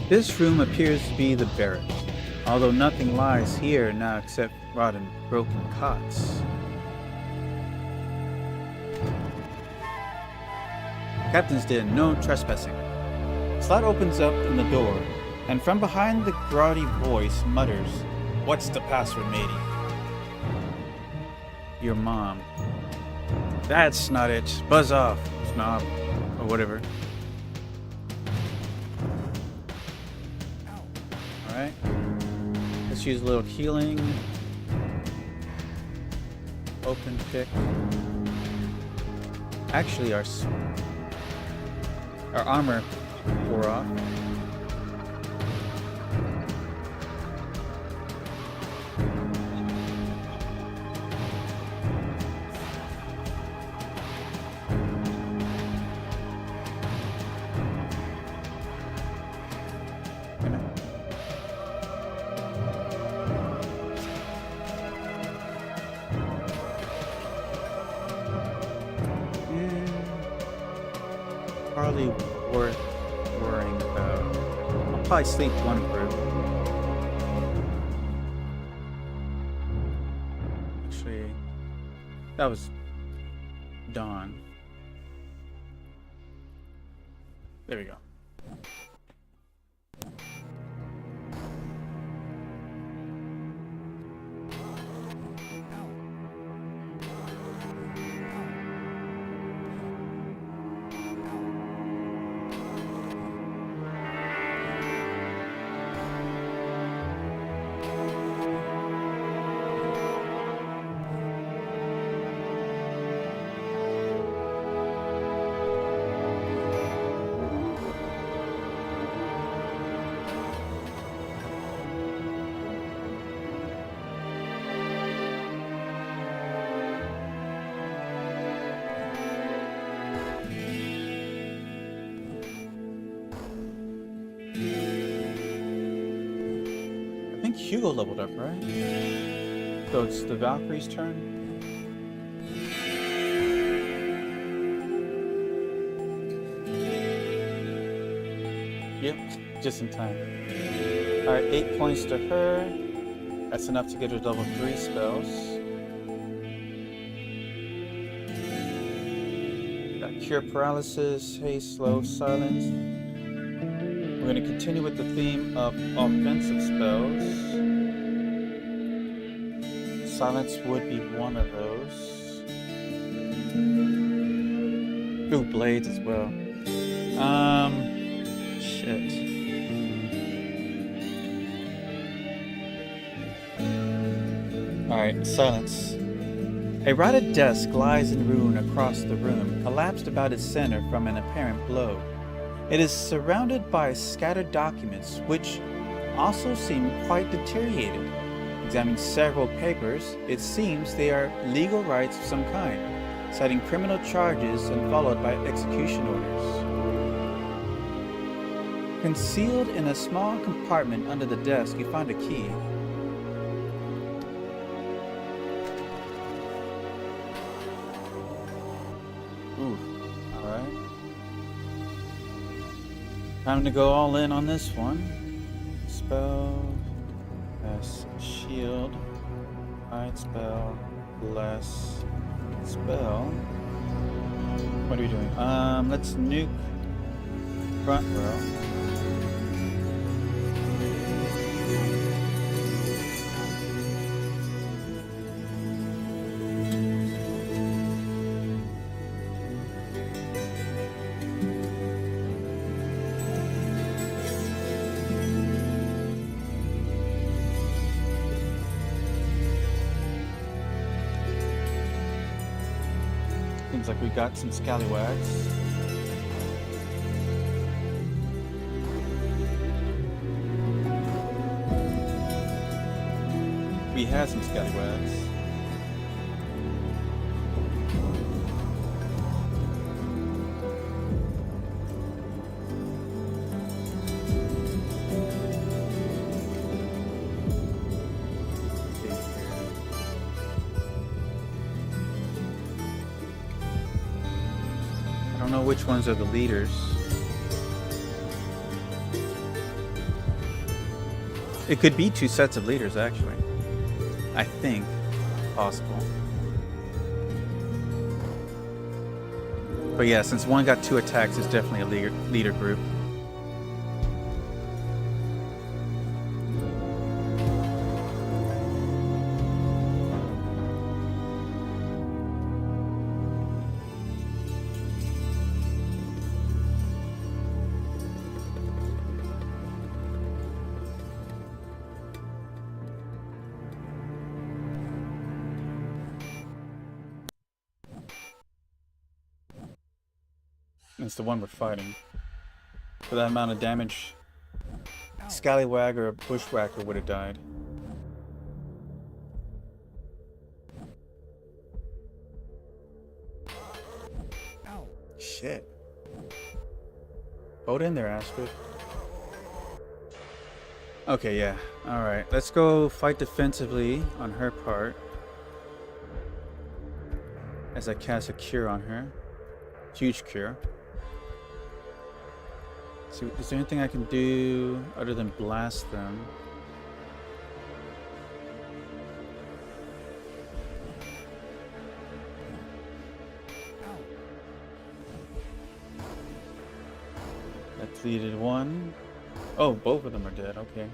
This room appears to be the barracks, although nothing lies here now except rotten, broken cots. Captain's Den, no trespassing. Slot opens up in the door, and from behind the grotty voice mutters, "What's the password, matey?" Your mom. That's not it. Buzz off, snob. Or whatever. Alright. Let's use a little healing. Open pick. Actually, our armor wore off. Probably worth worrying about. I'll probably sleep one group. Actually, that was dawn. There we go. I think Hugo leveled up, right? So it's the Valkyrie's turn. Yep, just in time. Alright, 8 points to her. That's enough to get her level 3 spells. Got Cure Paralysis, Haste, Slow, Silence. We're going to continue with the theme of offensive spells. Silence would be one of those. Ooh, blades as well. Shit. Alright, silence. A rotted desk lies in ruin across the room, collapsed about its center from an apparent blow. It is surrounded by scattered documents, which also seem quite deteriorated. Examining several papers, it seems they are legal rights of some kind, citing criminal charges and followed by execution orders. Concealed in a small compartment under the desk, you find a key. Ooh, alright. Time to go all in on this one. Spell, S, shield, hide spell, bless, spell. What are we doing? Let's nuke front row. Seems like we got some scallywags. We had some scallywags. I don't know which ones are the leaders. It could be 2 sets of leaders, actually. I think. Possible. But yeah, since one got 2 attacks, it's definitely a leader group. It's the one we're fighting. For that amount of damage, Scallywag or a Bushwhacker would have died. Ow. Shit. Hold in there, Astrid. Okay, yeah. Alright, let's go fight defensively on her part. As I cast a cure on her. Huge cure. So, is there anything I can do other than blast them? That deleted one. Oh, both of them are dead. Okay.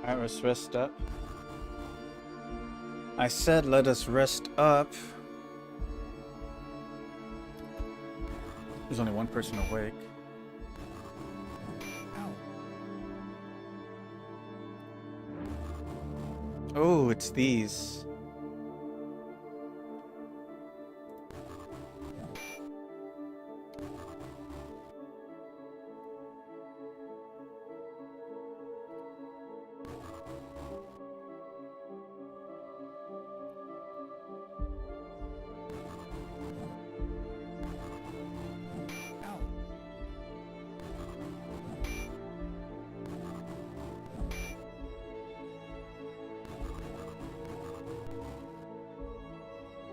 Alright, let's rest up. I said let us rest up. There's only one person awake. Oh, it's these.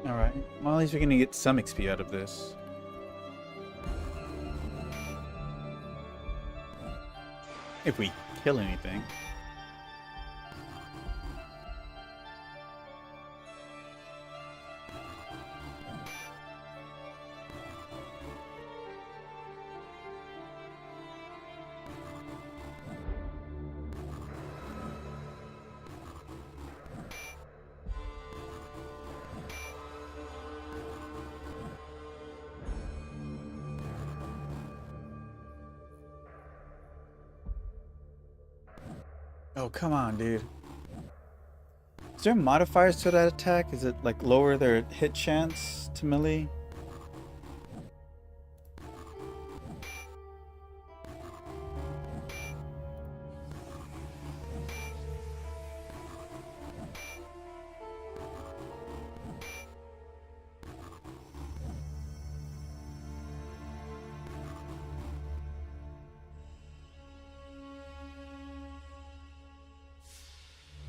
Alright, well at least we're gonna get some XP out of this. If we kill anything. Oh, come on, dude. Is there modifiers to that attack? Is it like lower their hit chance to melee?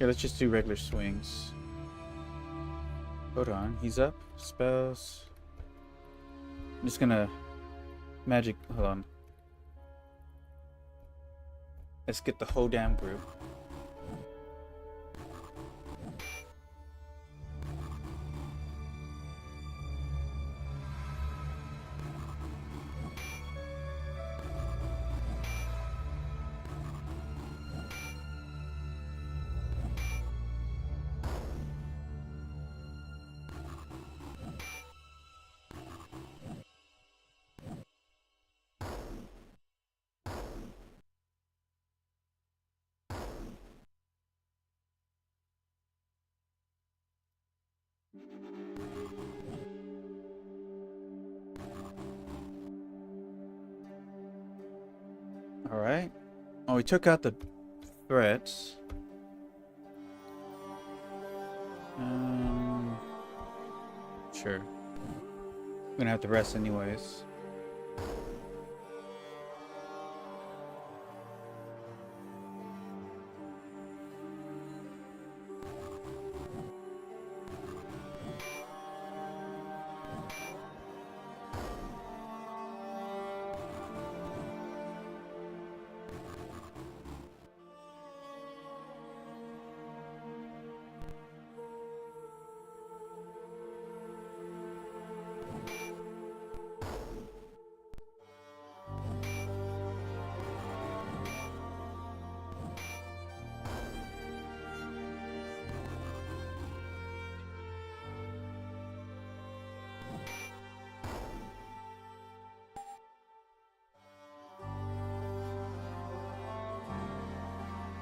Yeah, let's just do regular swings. Hold on, he's up. Spells. I'm just gonna magic. Hold on. Let's get the whole damn group. Alright. Oh, we took out the threats. sure. I'm gonna have to rest anyways.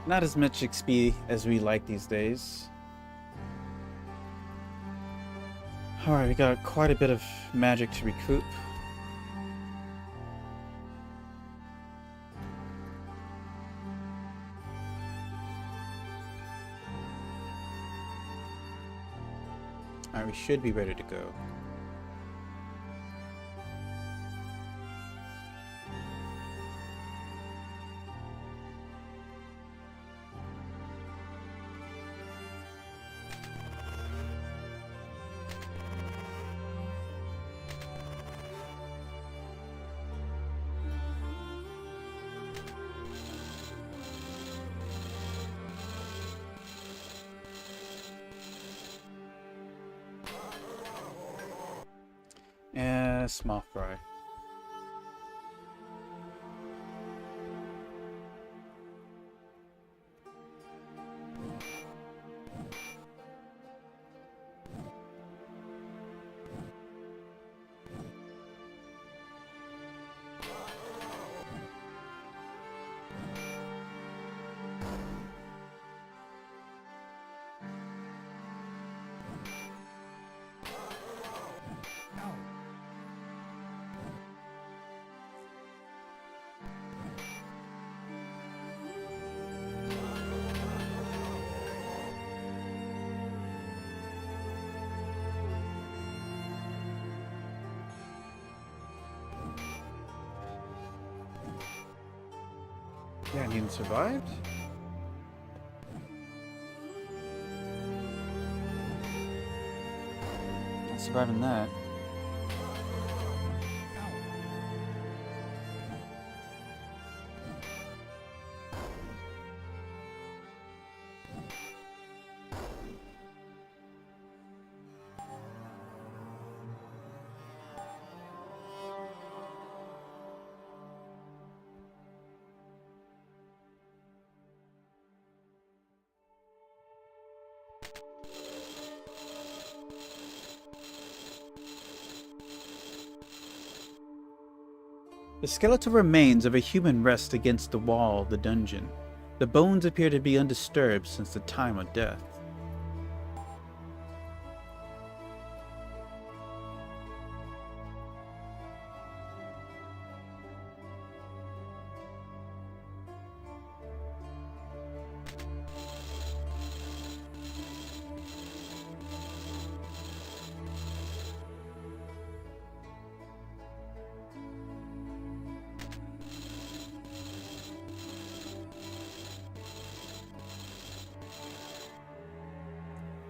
Not as much XP as we like these days. Alright, we got quite a bit of magic to recoup. Alright, we should be ready to go. Small fry. Yeah, and he survived? Not surviving that. The skeletal remains of a human rest against the wall of the dungeon. The bones appear to be undisturbed since the time of death.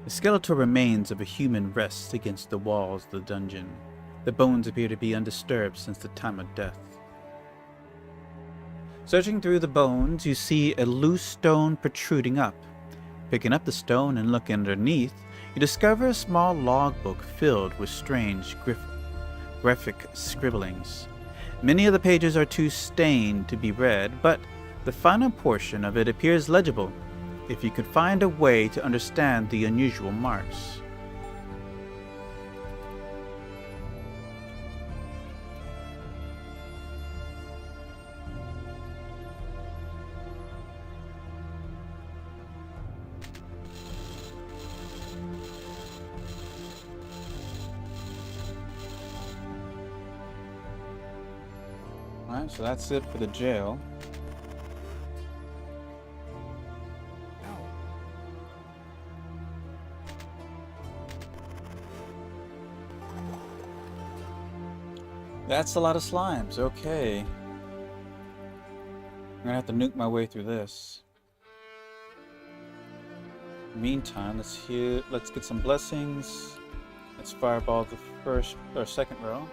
The skeletal remains of a human rest against the walls of the dungeon. The bones appear to be undisturbed since the time of death. Searching through the bones, you see a loose stone protruding up. Picking up the stone and looking underneath, you discover a small logbook filled with strange graphic scribblings. Many of the pages are too stained to be read, but the final portion of it appears legible, if you could find a way to understand the unusual marks. Alright, so that's it for the jail. That's a lot of slimes. Okay. I'm gonna have to nuke my way through this. Meantime, let's get some blessings. Let's fireball the first or second row.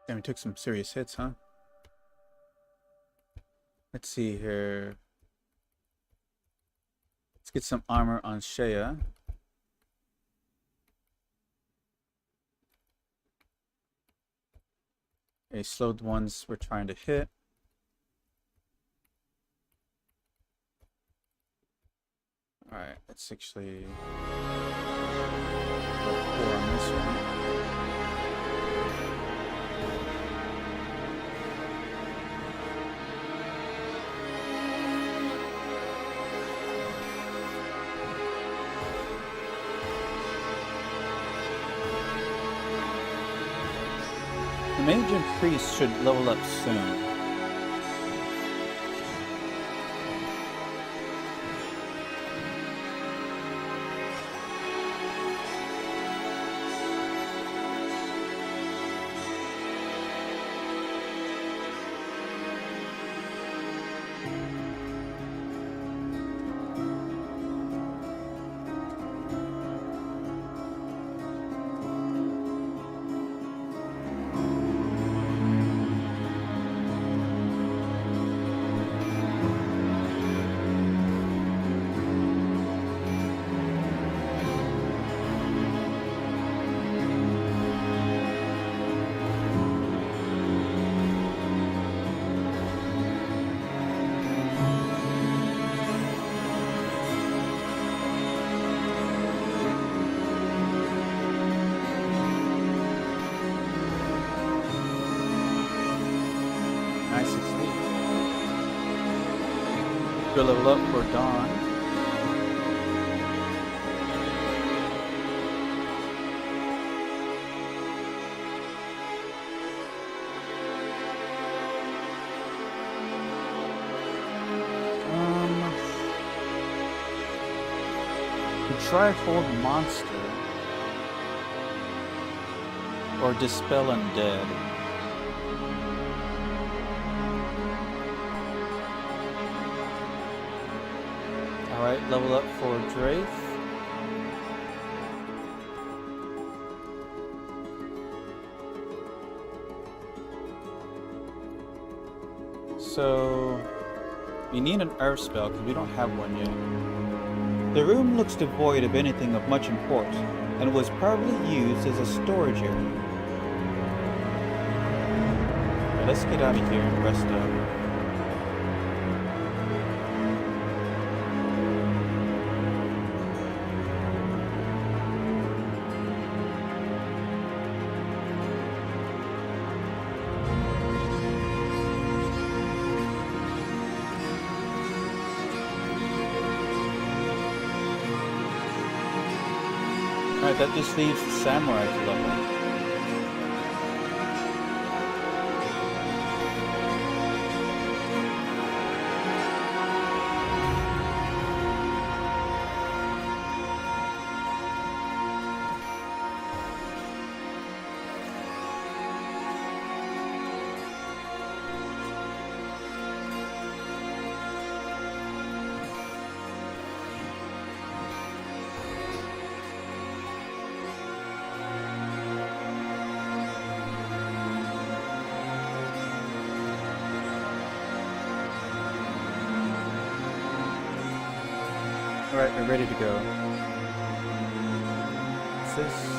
Damn, we took some serious hits, huh? Let's see here. Let's get some armor on Shea. Okay, slowed the ones we're trying to hit. Alright, let's actually go 4 on this one. The mage and priest should level up soon. Go level up for Dawn. We try hold monster or dispel undead. Alright, level up for Drafe. So, we need an earth spell because we don't have one yet. The room looks devoid of anything of much import and was probably used as a storage area. Right, let's get out of here and rest up. Alright, that just leaves the samurai to level. Alright, we're ready to go. What's this?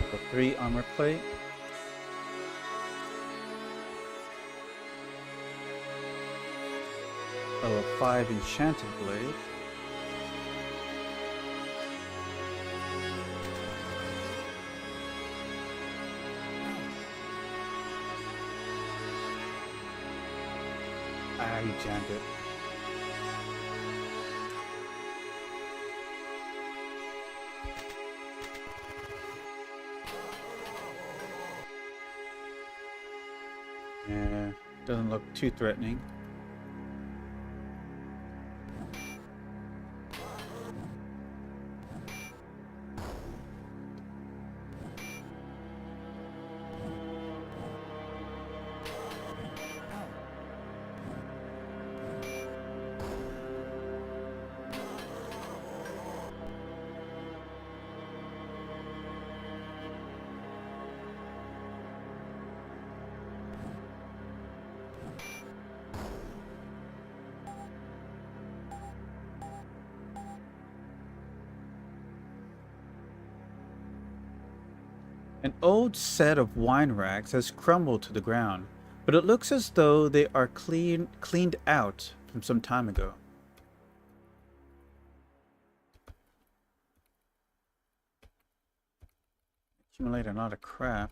Level 3 armor plate. Level 5 enchanted blade. Ah, you jammed it. Yeah, doesn't look too threatening. An old set of wine racks has crumbled to the ground, but it looks as though they are cleaned out from some time ago. Accumulate a lot of crap.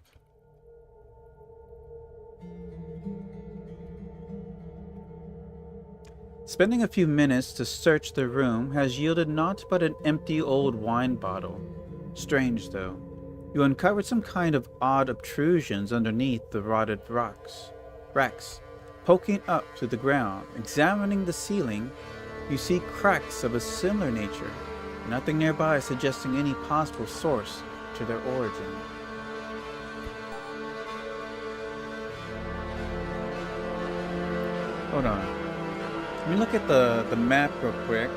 Spending a few minutes to search the room has yielded naught but an empty old wine bottle. Strange, though. You uncovered some kind of odd obtrusions underneath the rotted racks. Poking up to the ground, examining the ceiling, you see cracks of a similar nature, nothing nearby suggesting any possible source to their origin. Hold on. Let me look at the map real quick.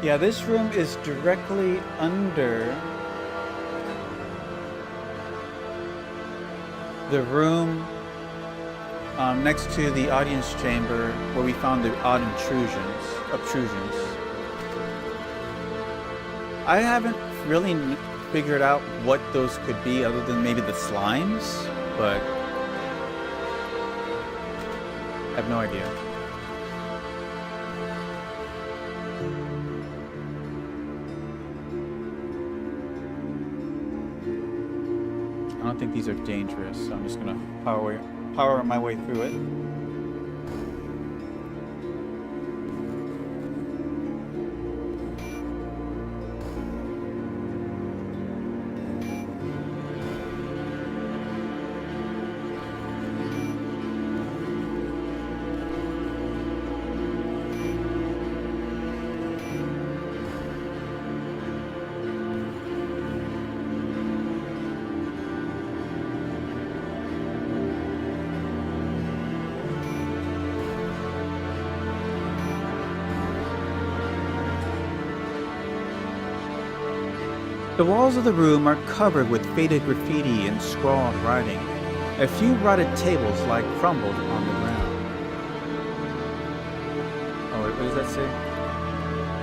Yeah, this room is directly under the room next to the audience chamber where we found the odd obtrusions. I haven't really figured out what those could be other than maybe the slimes, but I have no idea. I don't think these are dangerous, so I'm just gonna power my way through it. The walls of the room are covered with faded graffiti and scrawled writing. A few rotted tables lie crumbled on the ground. Oh, wait, what does that say?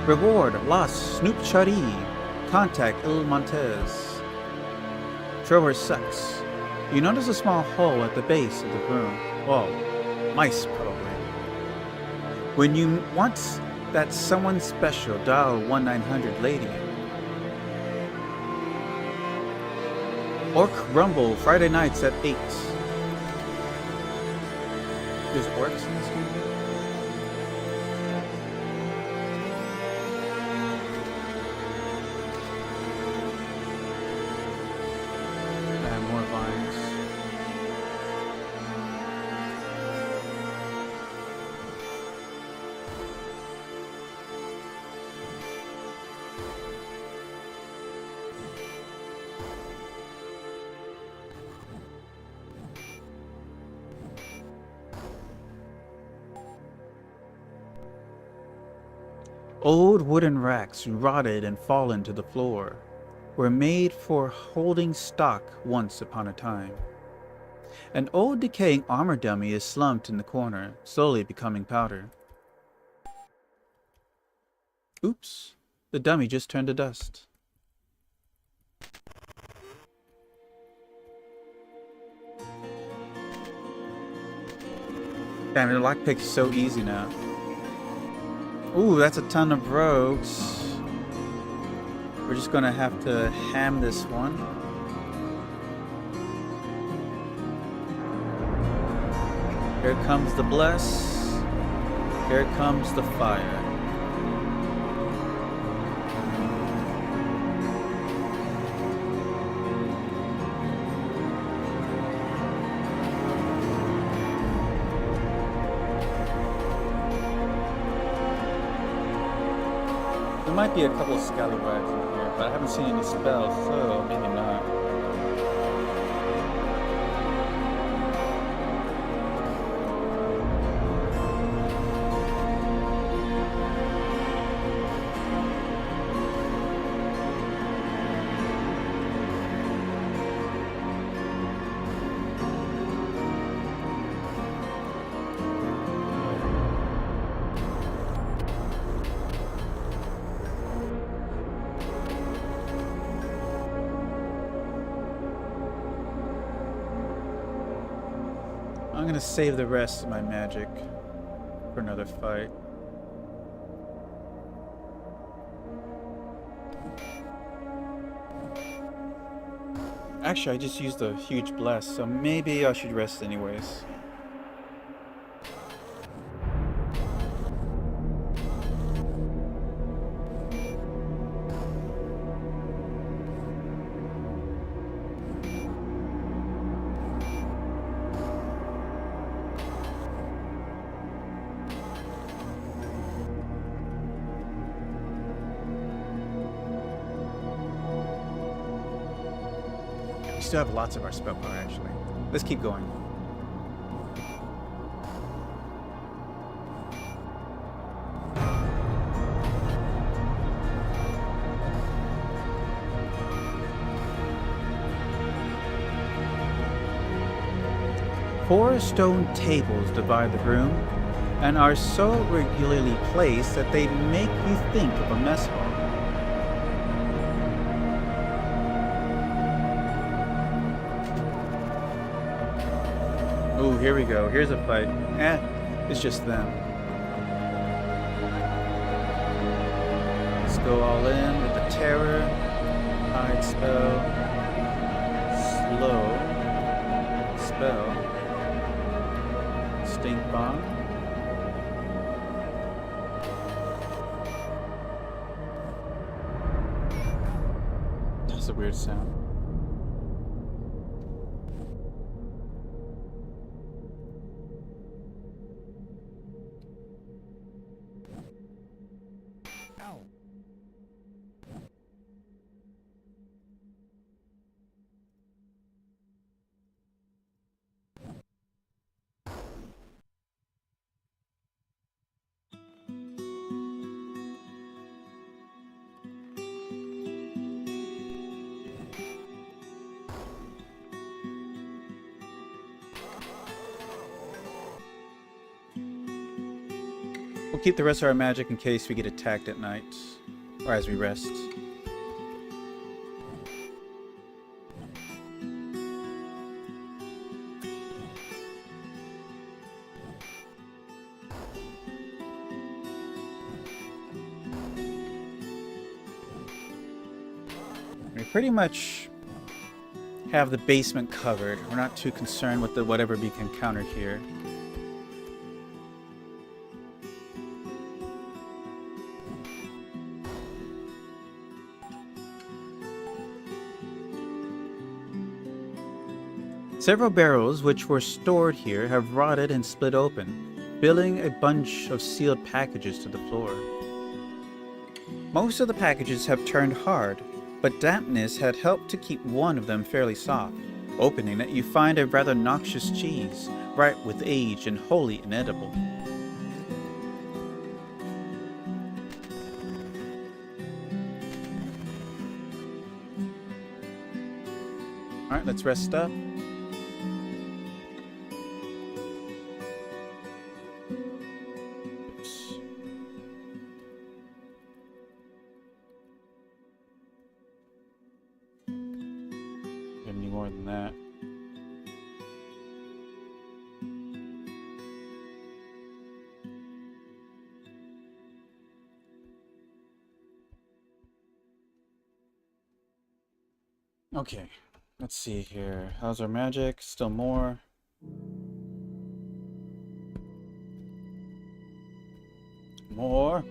Reward, Las Snoop Chari. Contact Il Montez. Trevor sucks. You notice a small hole at the base of the room. Whoa, mice probably. When you want that someone special, dial 1-900-LADY. Orc Rumble, Friday nights at 8. There's orcs in this game? And more vines. Old wooden racks rotted and fallen to the floor. were made for holding stock once upon a time. An old decaying armor dummy is slumped in the corner, slowly becoming powder. Oops, the dummy just turned to dust. Damn, the lockpick is so easy now. Ooh, that's a ton of rogues. We're just gonna have to ham this one. Here comes the bless. Here comes the fire. There might be a couple of scallywags in here, but I haven't seen any spells, so maybe not. I'm gonna save the rest of my magic for another fight. Actually, I just used a huge bless, so maybe I should rest anyways. We still have lots of our spell power, actually. Let's keep going. Four stone tables divide the room and are so regularly placed that they make you think of a mess hall. Ooh, here we go. Here's a fight. It's just them. Let's go all in with the terror, hide spell, slow spell, stink bomb. That's a weird sound. Ow. We'll keep the rest of our magic in case we get attacked at night, or as we rest. We pretty much have the basement covered. We're not too concerned with whatever we can encounter here. Several barrels which were stored here have rotted and split open, spilling a bunch of sealed packages to the floor. Most of the packages have turned hard, but dampness had helped to keep one of them fairly soft. Opening it, you find a rather noxious cheese, ripe with age and wholly inedible. Alright, let's rest up. Oops. Any more than that. Okay, let's see here. How's our magic? Still more. More.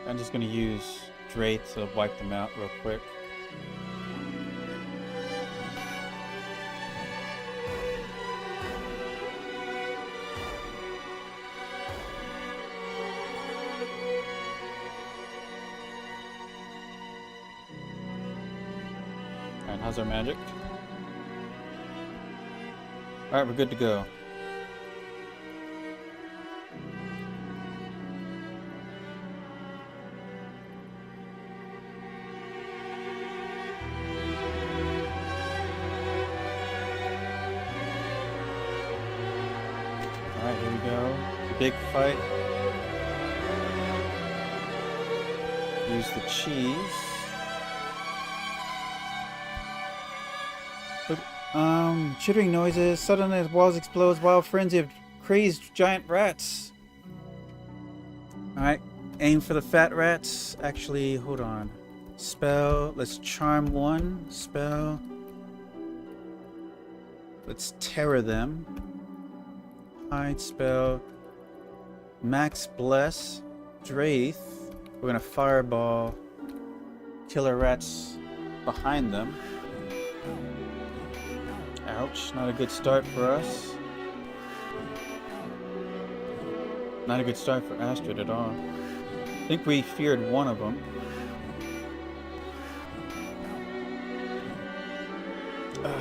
I'm just gonna use Dray to wipe them out real quick. Alright, how's our magic? Alright, we're good to go. Alright, here we go. Big fight. Use the cheese. Chittering noises. Suddenly the walls explodes. Wild frenzy of crazed giant rats. Alright, aim for the fat rats. Actually, hold on. Spell. Let's charm one. Spell. Let's terror them. Hide spell. Max bless. Draith. We're gonna fireball killer rats behind them. Ouch, not a good start for us. Not a good start for Astrid at all. I think we feared one of them.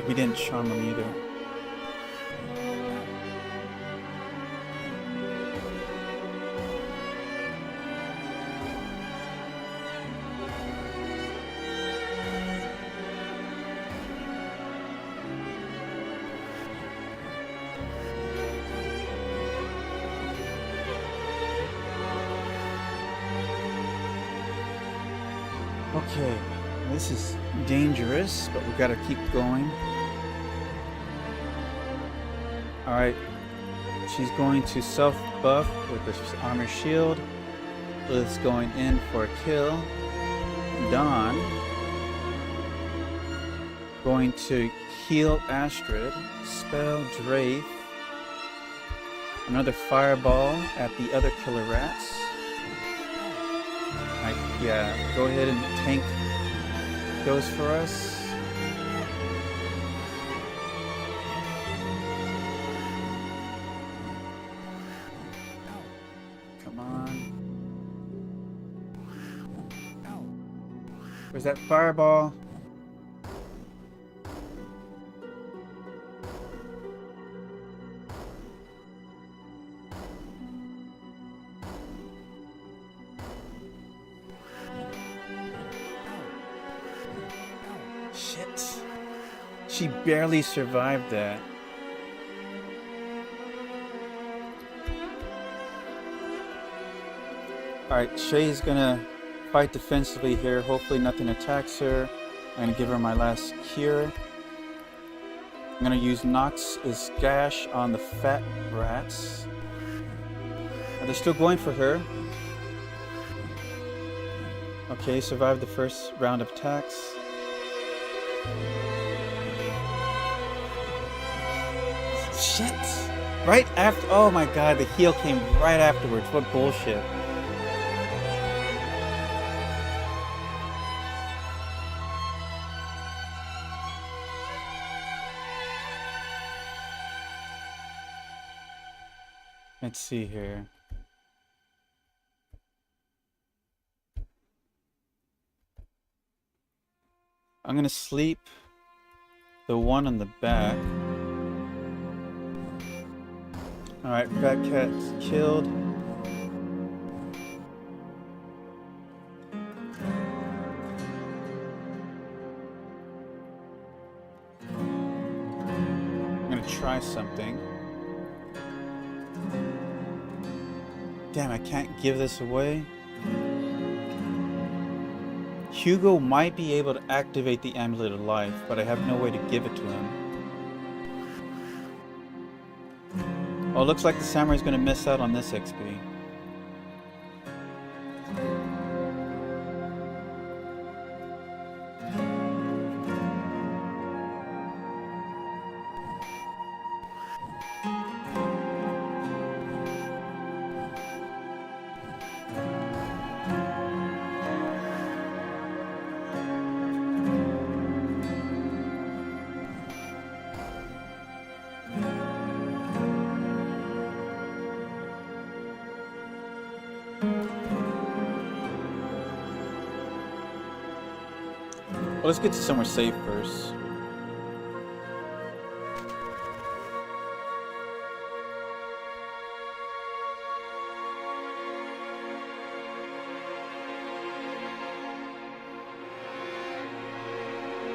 We didn't charm them either. Okay, this is dangerous, but we gotta keep going. Alright, she's going to self-buff with this armor shield. Lilith's going in for a kill. Dawn going to heal Astrid. Spell Draith. Another fireball at the other killer rats. Yeah, go ahead and tank those for us. Come on. Where's that fireball? Shit. She barely survived that. Alright, Shay's gonna fight defensively here. Hopefully nothing attacks her. I'm gonna give her my last cure. I'm gonna use Nox's gash on the fat rats. They're still going for her. Okay, survived the first round of attacks. Shit! Right after. Oh my god, the heal came right afterwards. What bullshit. Let's see here. I'm gonna sleep the one on the back. Alright, Fat Cat's killed. try something. Damn, I can't give this away. Hugo might be able to activate the Amulet of Life, but I have no way to give it to him. Oh, it looks like the Samurai's gonna miss out on this XP. Well, let's get to somewhere safe first.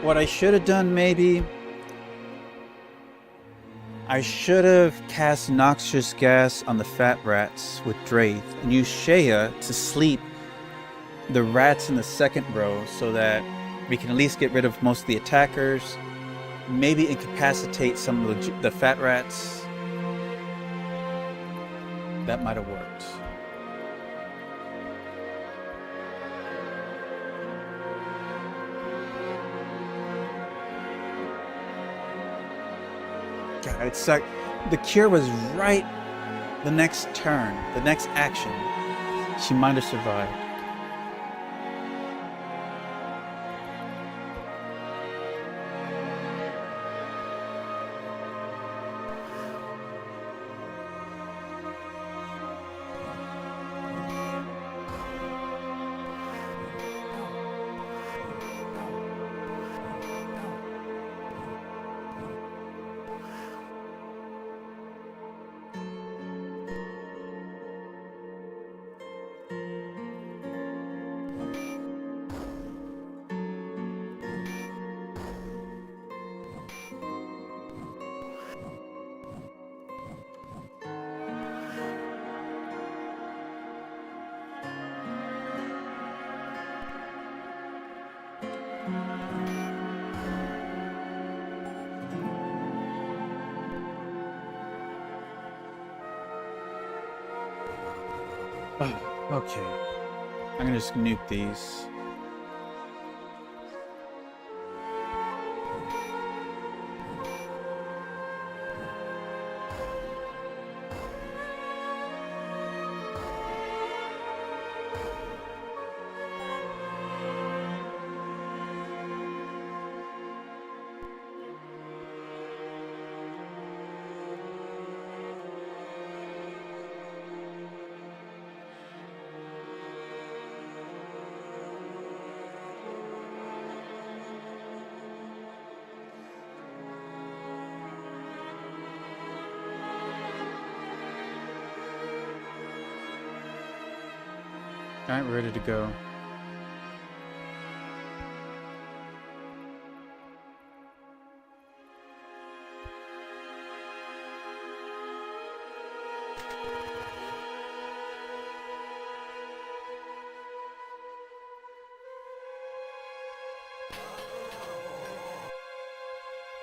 What I should have done, maybe, I should have cast Noxious Gas on the fat rats with Draith and used Shea to sleep the rats in the second row so that we can at least get rid of most of the attackers, maybe incapacitate some of the fat rats. That might have worked. God, it sucked. The cure was right the next turn, the next action. She might have survived. Oh, okay. I'm gonna just nuke these. Alright, we're ready to go.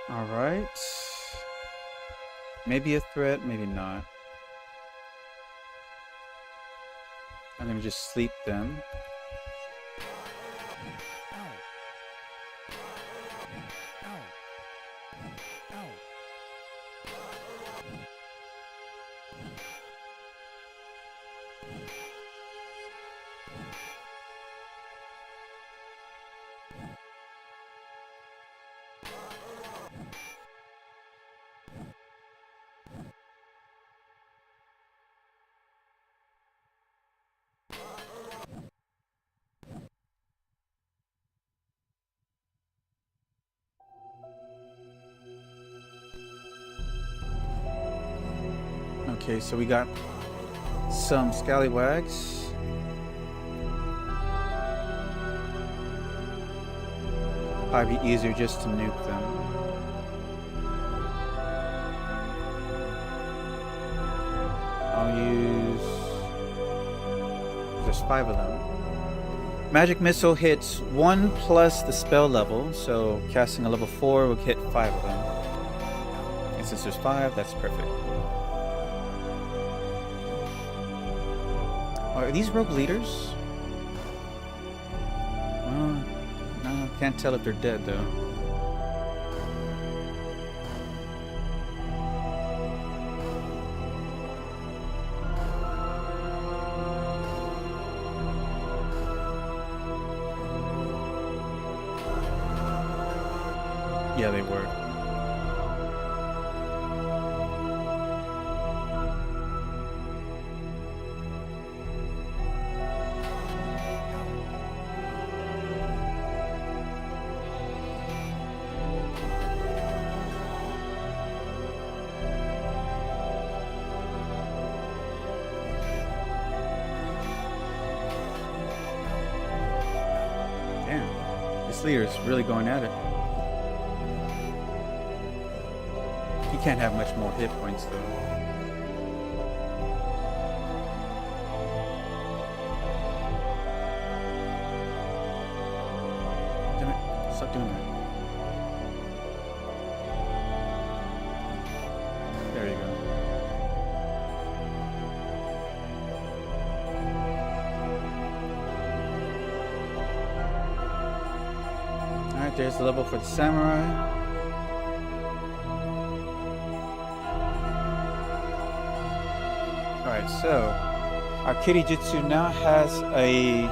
Alright. Maybe a threat, maybe not. I'm gonna just sleep them. Okay, so we got some scallywags. Probably be easier just to nuke them. use... There's 5 of them. Magic Missile hits 1 plus the spell level, so casting a level 4 will hit 5 of them. And since there's 5, that's perfect. Are these rogue leaders? No, can't tell if they're dead though. Yeah, they were. Damn, this leader's really going at it. He can't have much more hit points though. Damn it, stop doing that. There you go. Alright, there's the level for the samurai. Alright, so our Kirijutsu now has a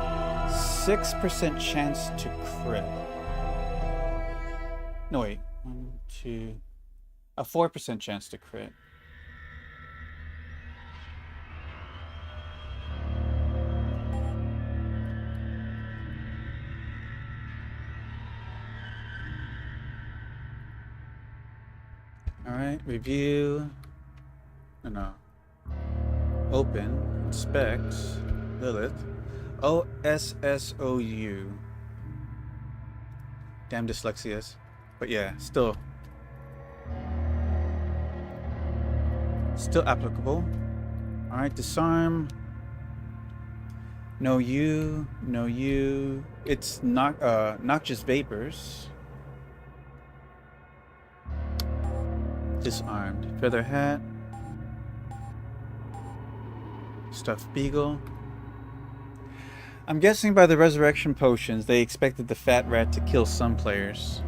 6% chance to crit. No, wait. 1, 2. A 4% chance to crit. Alright, review. No. Open, inspect, Lilith, OSSOU. Damn dyslexias. But yeah, still applicable. Alright, disarm. No you, no you. It's noxious vapors. Disarmed. Feather hat. Stuffed beagle. I'm guessing by the resurrection potions they expected the fat rat to kill some players.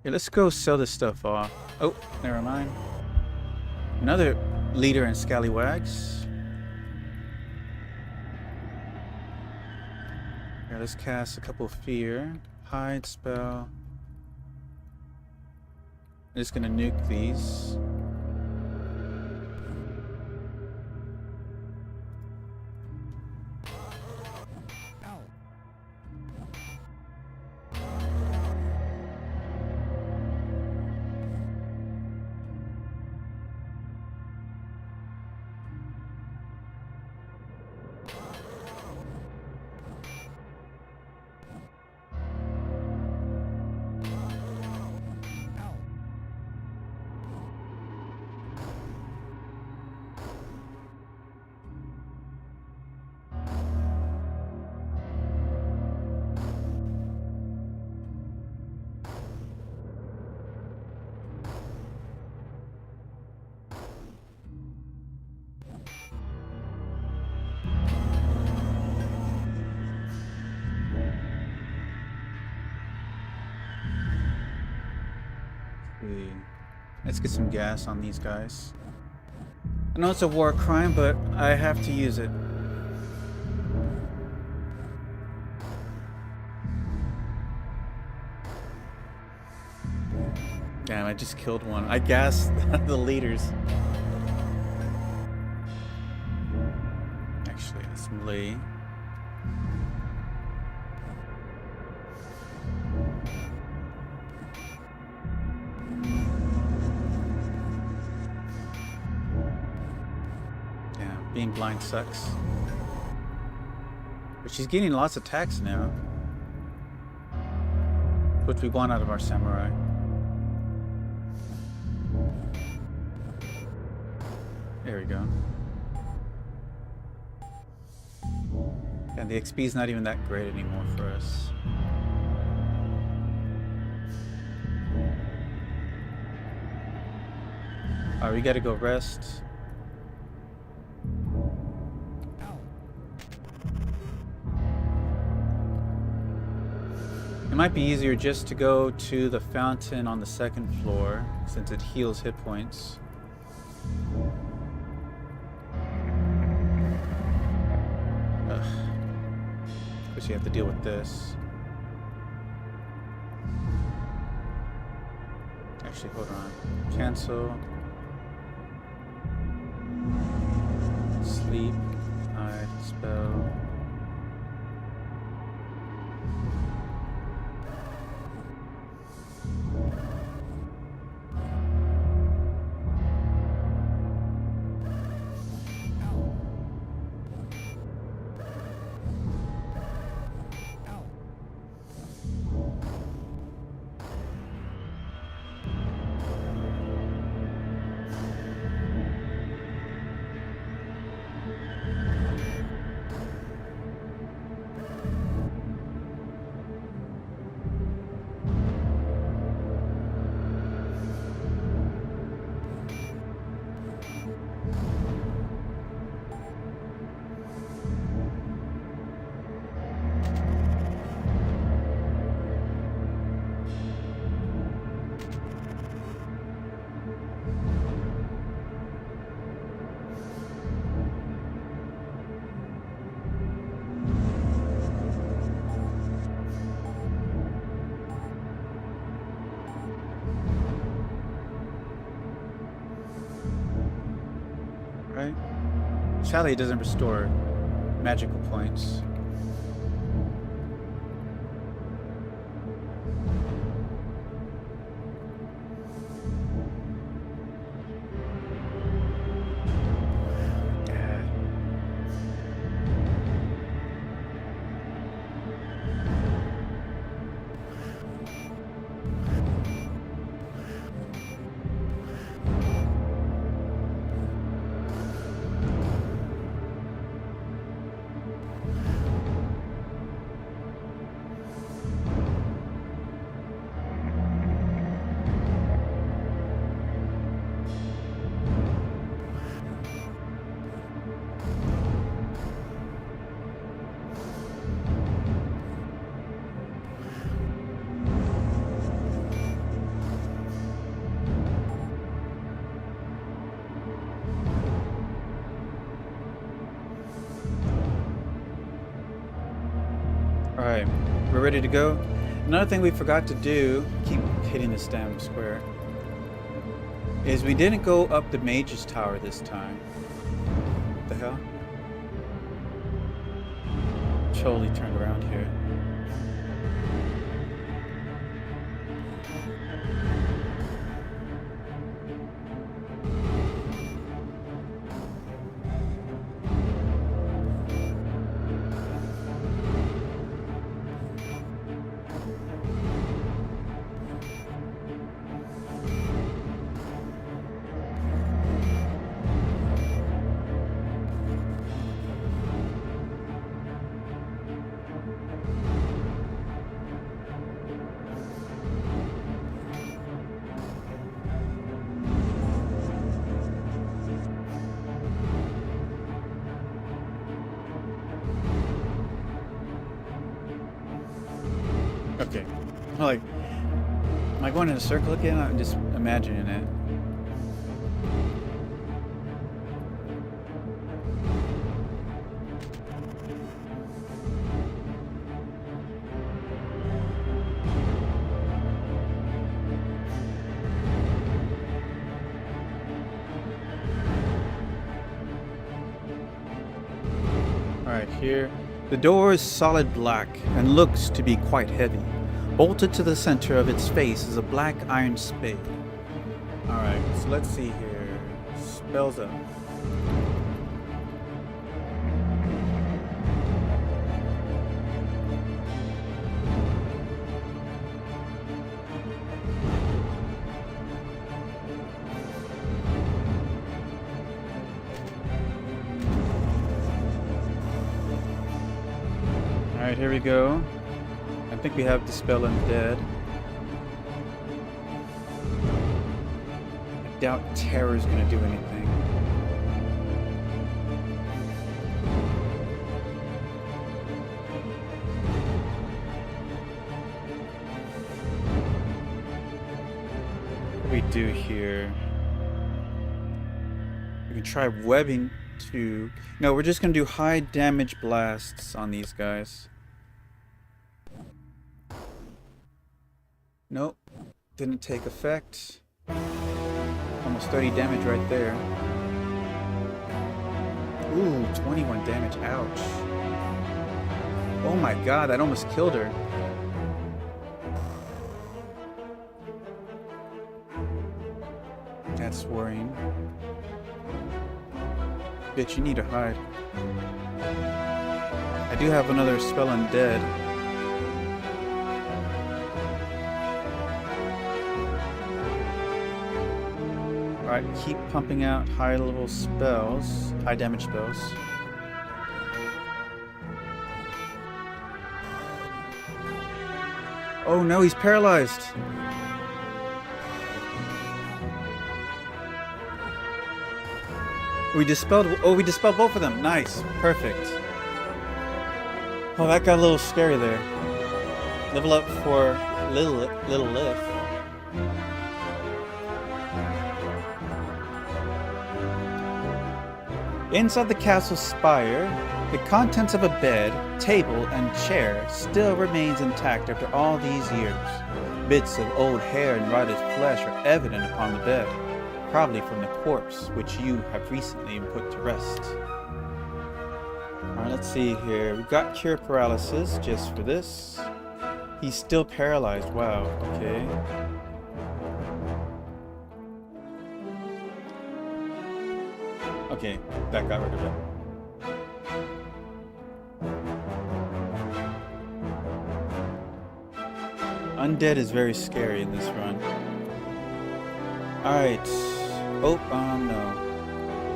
Yeah, let's go sell this stuff off. Oh, never mind. Another leader in scallywags. Here, let's cast a couple of fear. Hide spell. I'm just gonna nuke these. Let's get some gas on these guys. I know it's a war crime, but I have to use it. Damn, I just killed one. I gassed the leaders. Actually, let's melee. Being blind sucks. But she's getting lots of attacks now. which we want out of our samurai. There we go. And the XP is not even that great anymore for us. Alright, we gotta go rest. It might be easier just to go to the fountain on the second floor, since it heals hit points. Ugh. Of course you have to deal with this. Actually, hold on. Cancel. Sleep. Hide. Spell. Right? Sadly, it doesn't restore magical points. Alright, we're ready to go. Another thing we forgot to do, keep hitting this damn square, is we didn't go up the mage's tower this time. What the hell? Totally turned around here. Okay. Like, am I going in a circle again? I'm just imagining it. Alright, here. The door is solid black and looks to be quite heavy. Bolted to the center of its face is a black iron spade. Alright, so let's see here. Spells up. Alright, here we go. I think we have Dispel Undead. I doubt Terror's gonna do anything. What do we do here? We can try webbing to... No, we're just gonna do high damage blasts on these guys. Nope, didn't take effect. Almost 30 damage right there. Ooh, 21 damage, ouch. Oh my god, that almost killed her. That's worrying. Bitch, you need to hide. I do have another spell undead. Alright, keep pumping out high level spells, high damage spells. Oh no, he's paralyzed! We dispelled both of them. Nice. Perfect. Oh, that got a little scary there. Level up for Little Lif. Inside the castle spire, the contents of a bed, table, and chair still remains intact after all these years. Bits of old hair and rotted flesh are evident upon the bed, probably from the corpse which you have recently put to rest. Alright, let's see here. We've got cure paralysis just for this. He's still paralyzed. Wow, okay. Okay, that got rid of it. Undead is very scary in this run. Alright. Oh, no.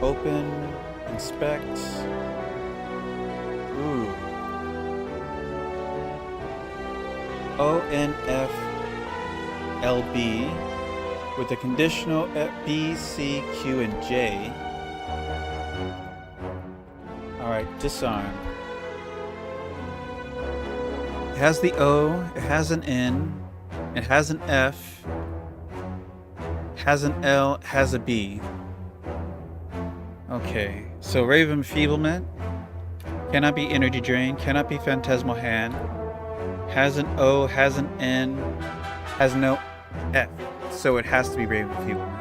Open. Inspect. Ooh. ONFLB with a conditional B, C, Q, and J. Alright, disarm. It has the O, it has an N, it has an F, has an L, has a B. Okay, so Rave Enfeeblement cannot be Energy Drain, cannot be Phantasmal Hand, has an O, has an N, has no F, so it has to be Rave Enfeeblement.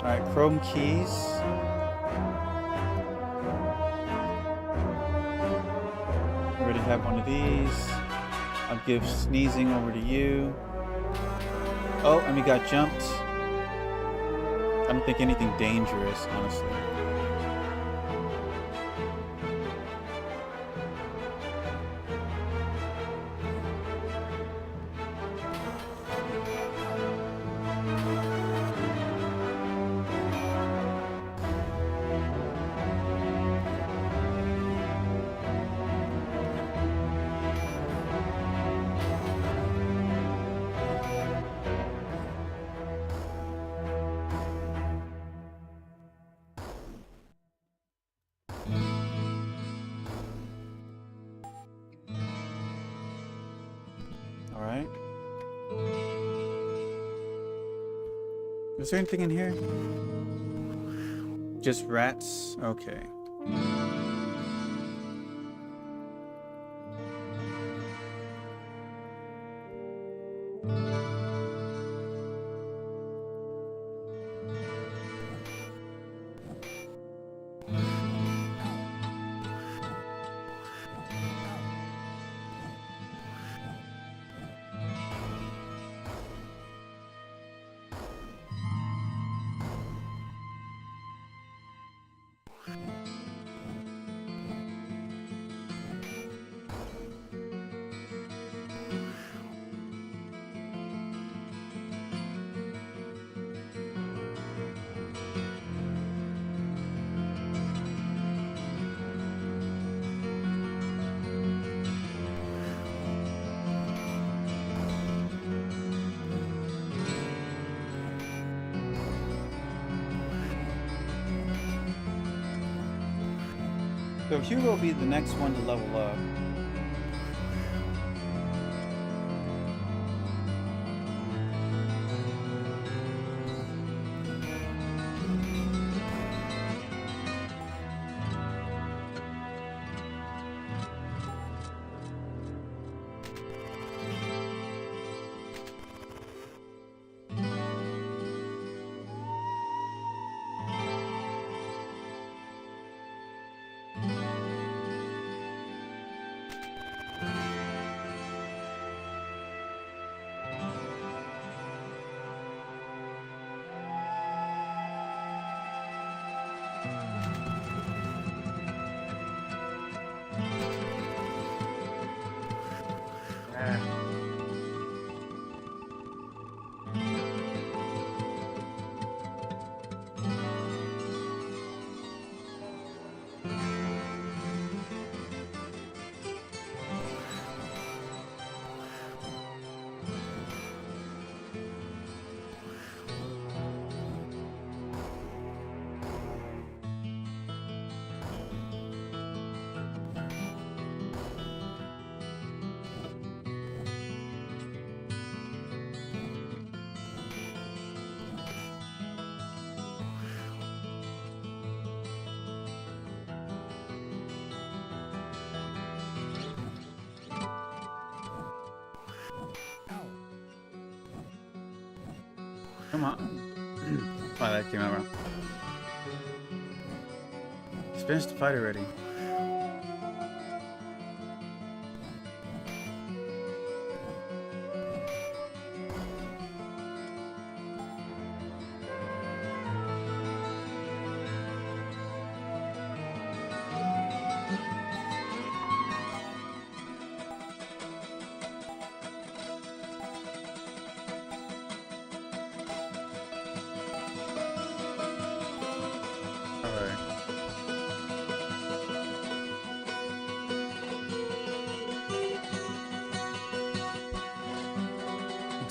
Alright, Chrome Keys. Already have one of these. I'll give Sneezing over to you. Oh, and we got jumped. I don't think anything dangerous, honestly. Alright. Is there anything in here? Just rats? Okay. So Hugo will be the next one to level up. Come on. Wow, that came out wrong. Just finished the fight already.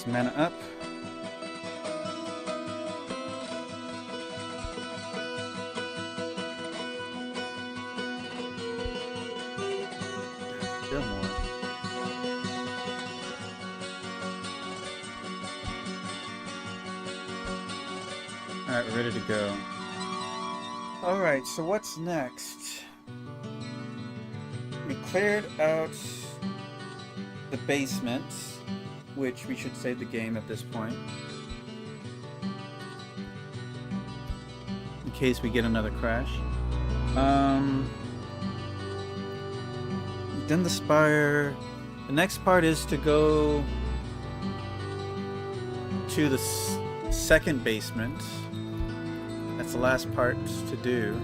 Mana up. Still more. Alright, we're ready to go. Alright, so what's next? We cleared out the basement, which we should save the game at this point, in case we get another crash. Then the spire. The next part is to go to the second basement. That's the last part to do.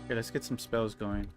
Okay, let's get some spells going.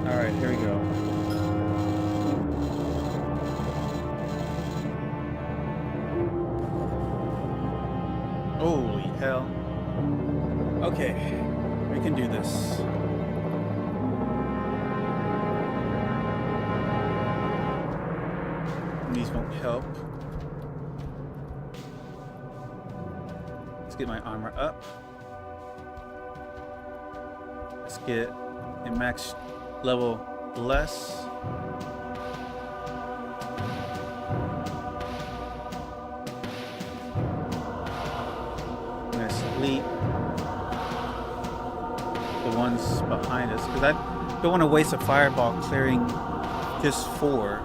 Alright, here we go. Holy hell. Okay, we can do this. These won't help. Let's get my armor up. Let's get a max level less. I'm gonna sleep the ones behind us, because Don't want to waste a fireball clearing this 4.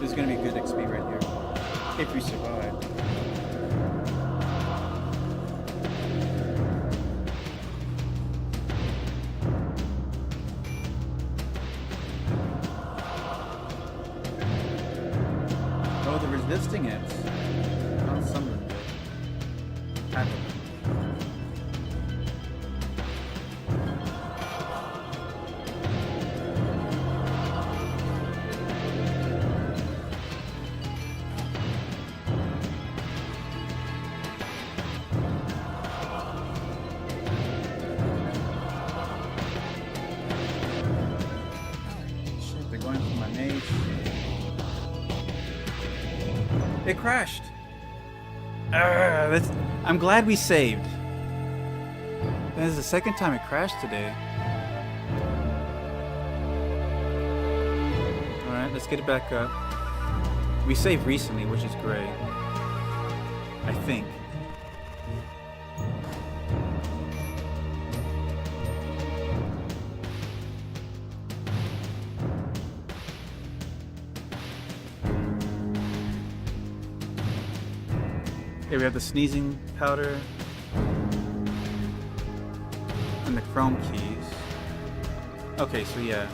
This is going to be good XP right here. If we survive. Oh, they're resisting it. Not some of them. Shit, they're going for my mage. It crashed. I'm glad we saved. This is the second time it crashed today. Alright, let's get it back up. We saved recently, which is great. I think. Here we have the sneezing powder and the chrome keys. Okay, so yeah.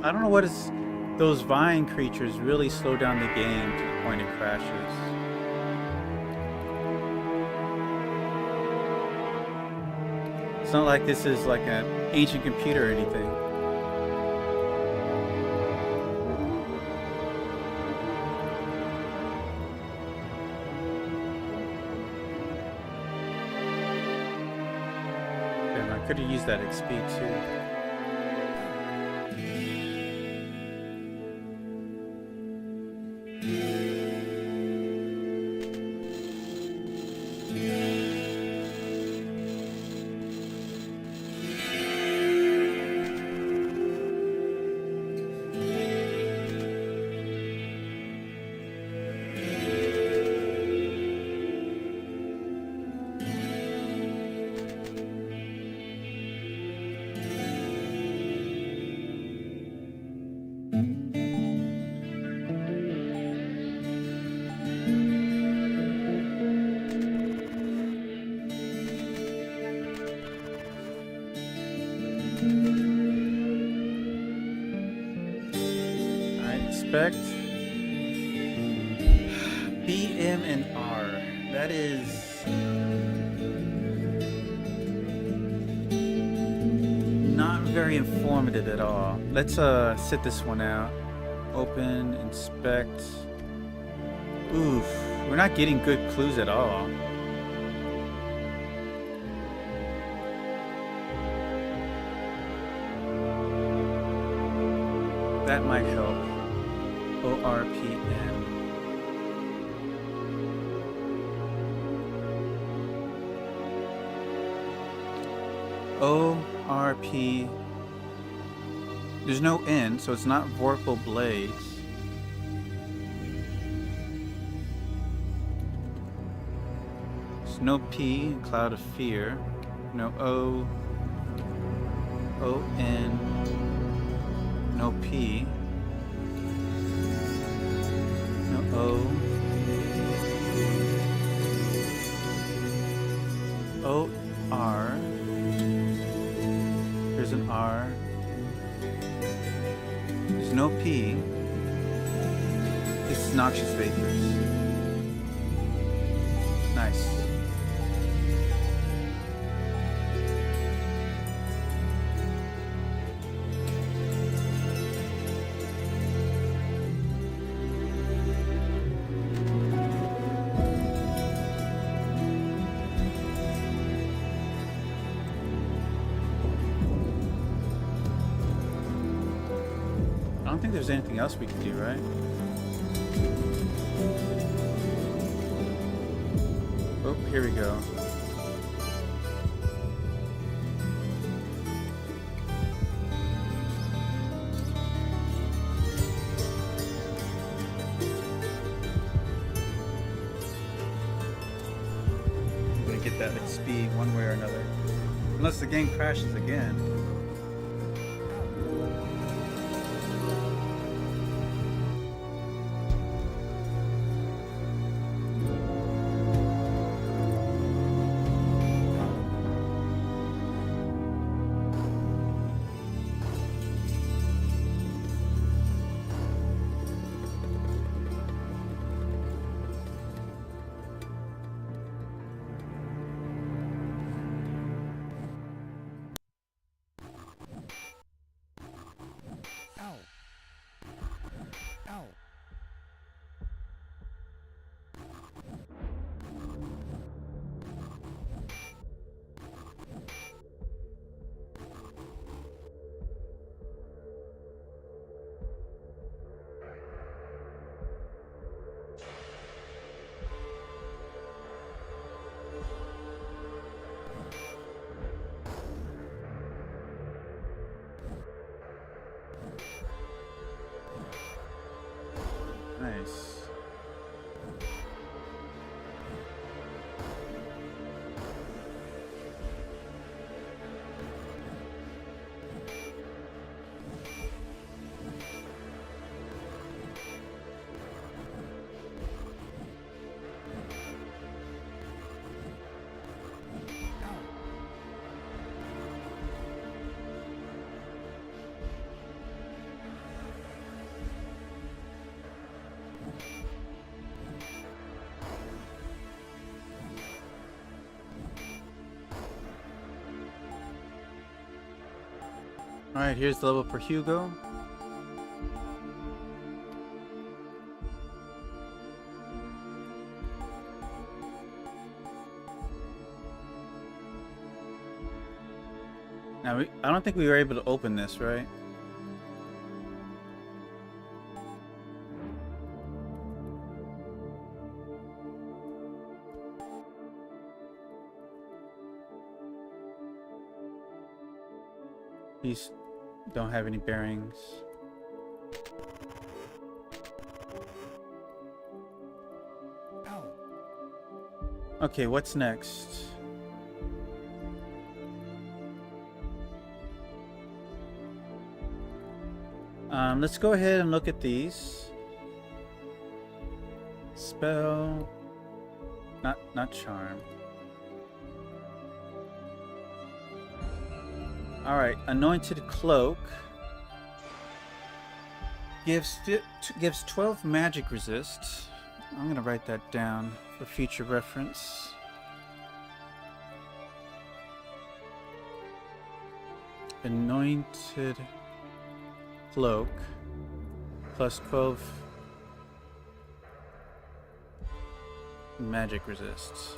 I don't know what is those vine creatures really slow down the game to the point it crashes. It's not like this is like an ancient computer or anything. Damn, I could have used that XP too. B, M, and R. That is not very informative at all. Let's sit this one out. Open, inspect. Oof, we're not getting good clues at all. That might help. ORPN. ORP. There's no N, so it's not Vorpal Blades. There's no P, Cloud of Fear. No O. O-N. No P. No O. noxious vapors. Nice. I don't think there's anything else we can do, right? Oh, here we go. I'm gonna get that XP one way or another. Unless the game crashes again. Ow. Ow. Nice. Alright, here's the level for Hugo. Now, I don't think we were able to open this, right? These don't have any bearings. Ow. Okay, what's next? Let's go ahead and look at these. Spell, not charm. All right, anointed cloak gives 12 magic resist. I'm gonna write that down for future reference. Anointed cloak plus 12 magic resists.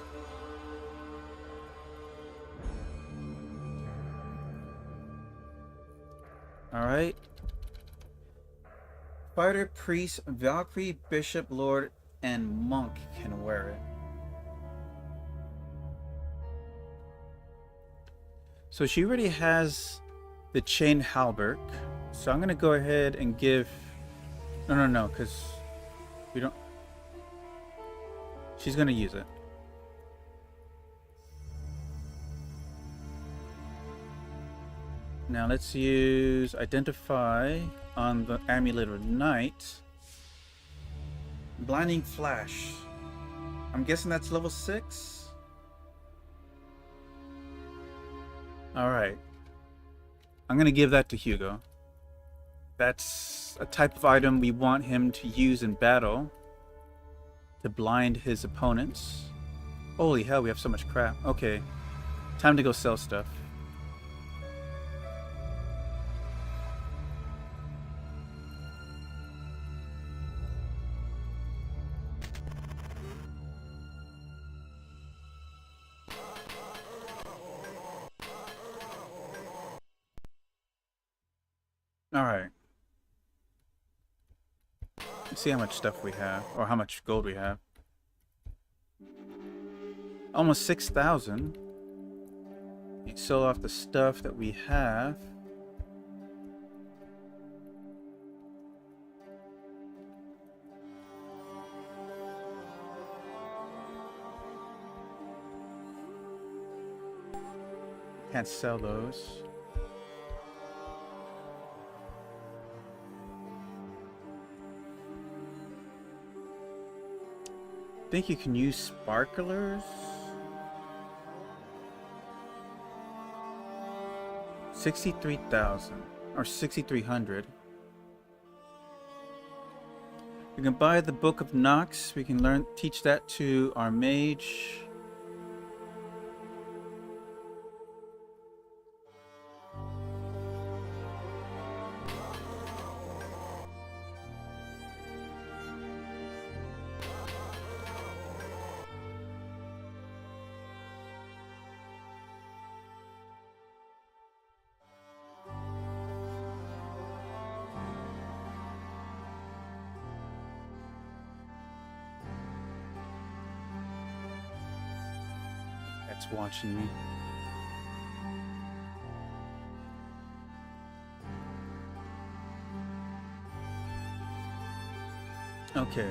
Alright. Fighter, priest, Valkyrie, bishop, lord, and monk can wear it. So she already has the chain halberd. So I'm gonna go ahead and give... No, because we don't... She's gonna use it. Now let's use Identify on the Amulet of Night. Blinding Flash. I'm guessing that's level 6? Alright. I'm gonna give that to Hugo. That's a type of item we want him to use in battle. to blind his opponents. Holy hell, we have so much crap. Okay, time to go sell stuff. Alright. Let's see how much stuff we have, or how much gold we have. Almost 6,000. You sell off the stuff that we have. Can't sell those. Think you can use sparklers? 63,000 or 6,300. We can buy the Book of Nox. We can teach that to our mage. That's watching me. Okay.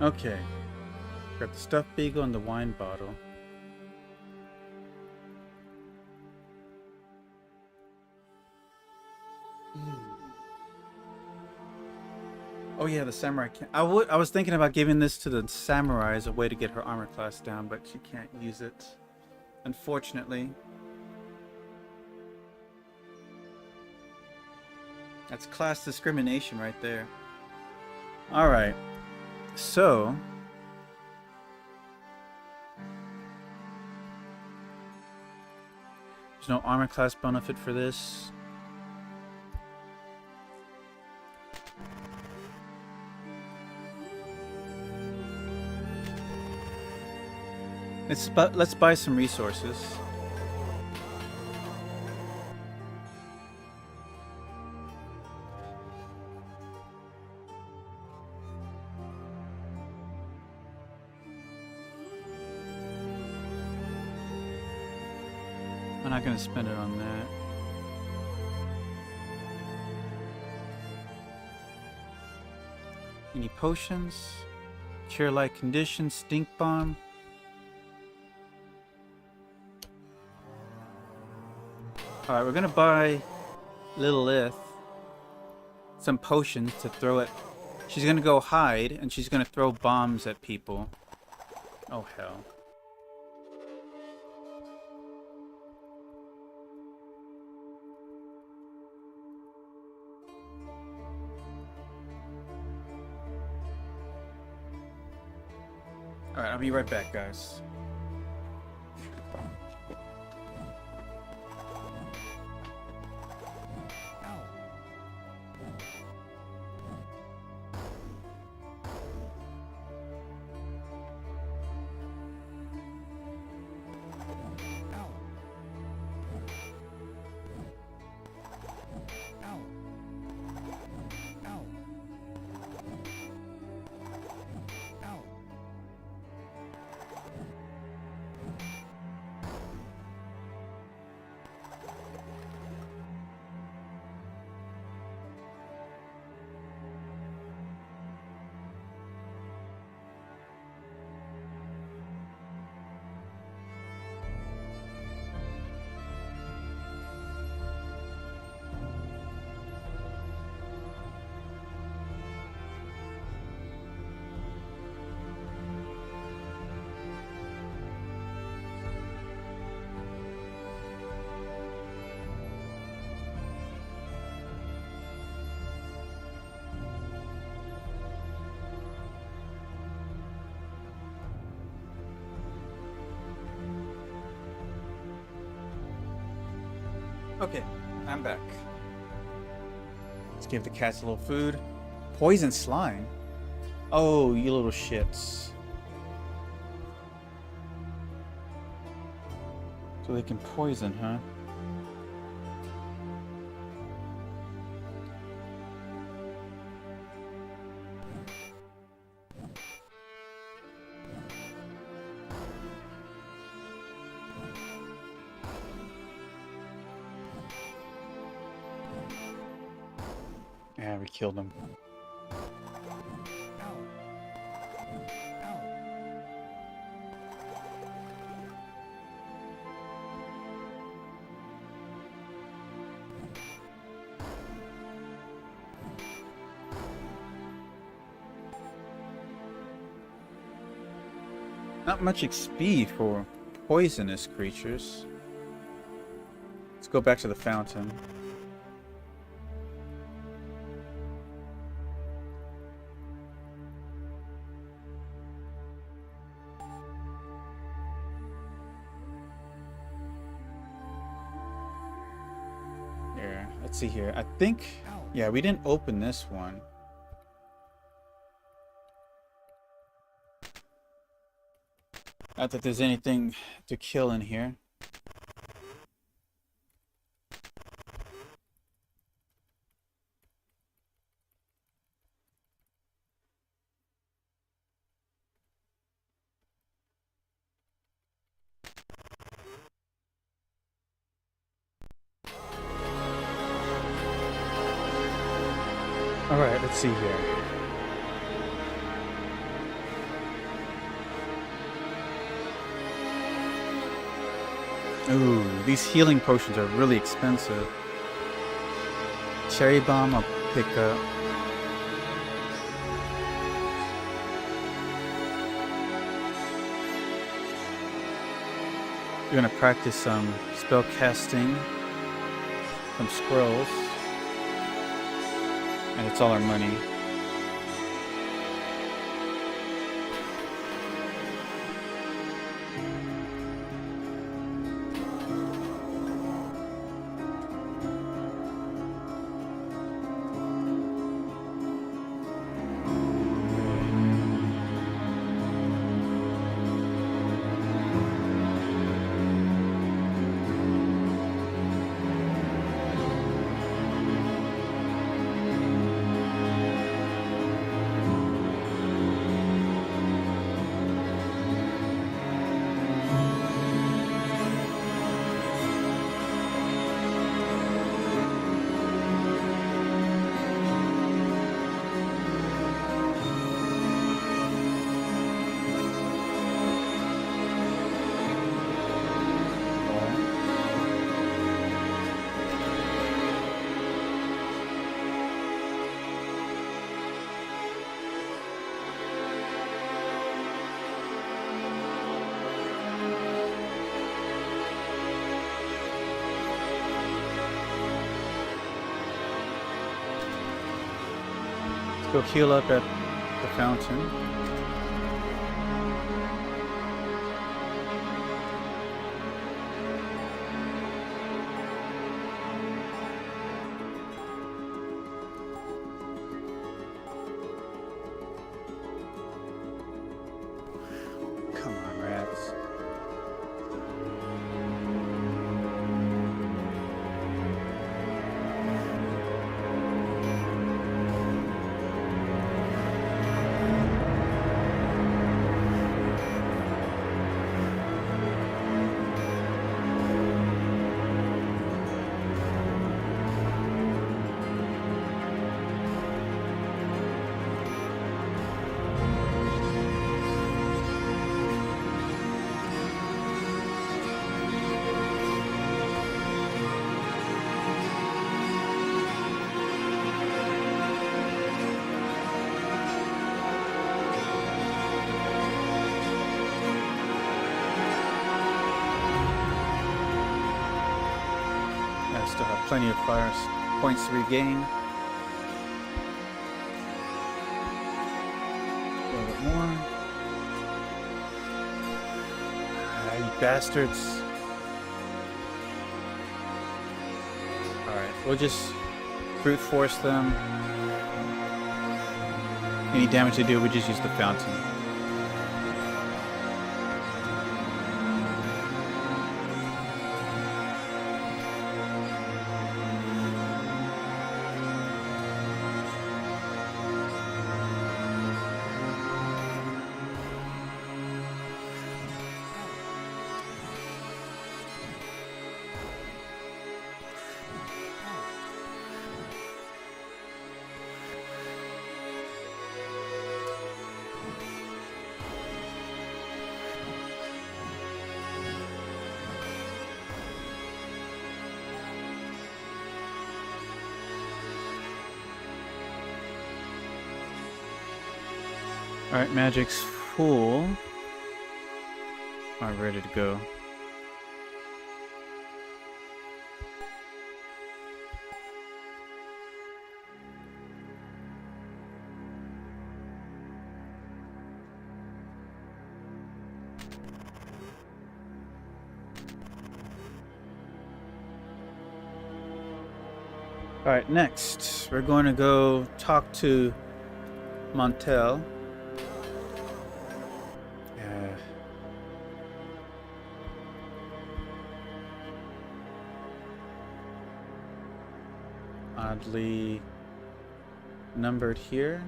Okay. Got the stuffed beagle and the wine bottle. Oh yeah, the samurai can't. I was thinking about giving this to the samurai as a way to get her armor class down, but she can't use it, unfortunately. That's class discrimination right there. All right. So, there's no armor class benefit for this. Let's buy some resources. I'm not going to spend it on that. Any potions? Cure light condition, stink bomb. Alright, we're gonna buy Lilith some potions to throw at. She's gonna go hide and she's gonna throw bombs at people. Oh hell. Alright, I'll be right back, guys. Okay, I'm back. Let's give the cats a little food. Poison slime? Oh, you little shits. So they can poison, huh? Yeah, we killed him. Ow. Ow. Not much XP for poisonous creatures. Let's go back to the fountain. Here, let's see here. I think, yeah, we didn't open this one. Not that there's anything to kill in here. All right, let's see here. Ooh, these healing potions are really expensive. Cherry bomb I'll pick up. We're gonna practice some spell casting, some scrolls, and it's all our money. Go heal up at the fountain. Come on, rats. I still have plenty of fire points to regain. A little bit more. Ah, you bastards. We'll just brute force them. Any damage they do, we just use the fountain. Alright, magic's full. Alright, ready to go. Alright, next we're going to go talk to Montel. Oddly numbered here.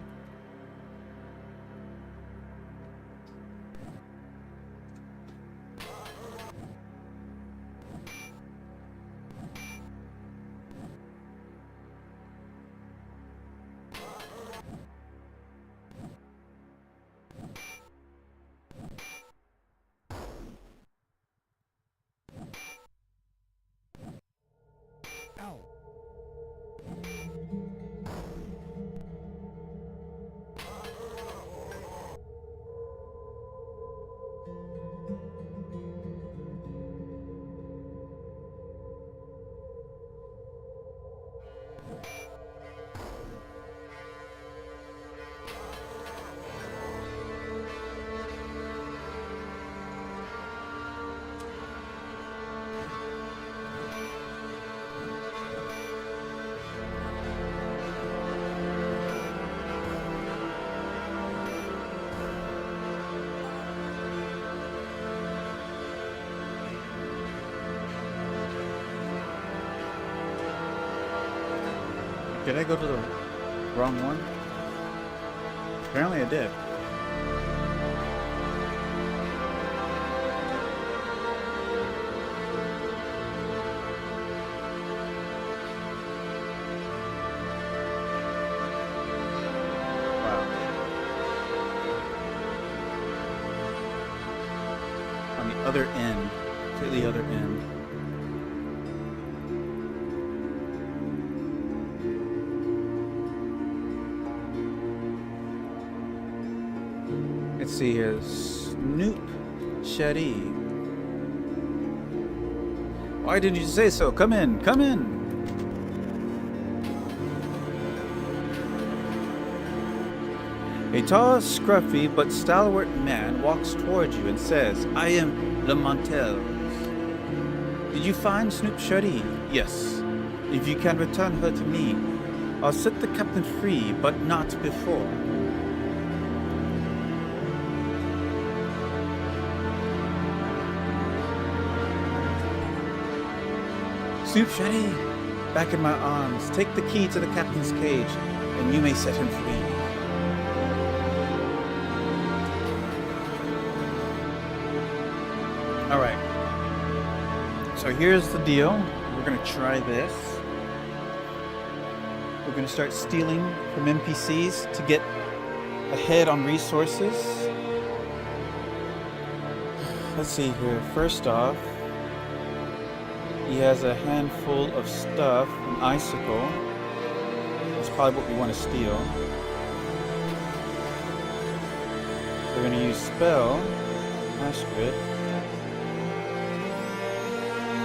Ow. Did I go to the wrong one? Apparently I did. Wow. On the other end. To the other end. Let's see here. Snoop Shetty. Why didn't you say so? Come in, come in. A tall, scruffy, but stalwart man walks towards you and says, I am Le Montels. Did you find Snoop Shetty? Yes. If you can return her to me, I'll set the captain free, but not before. Snoop Shetty, back in my arms, take the key to the captain's cage, and you may set him free. Alright. So here's the deal. We're gonna try this. We're gonna start stealing from NPCs to get ahead on resources. Let's see here. First off, he has a handful of stuff, an icicle. That's probably what we want to steal. We're going to use spell, mash grid.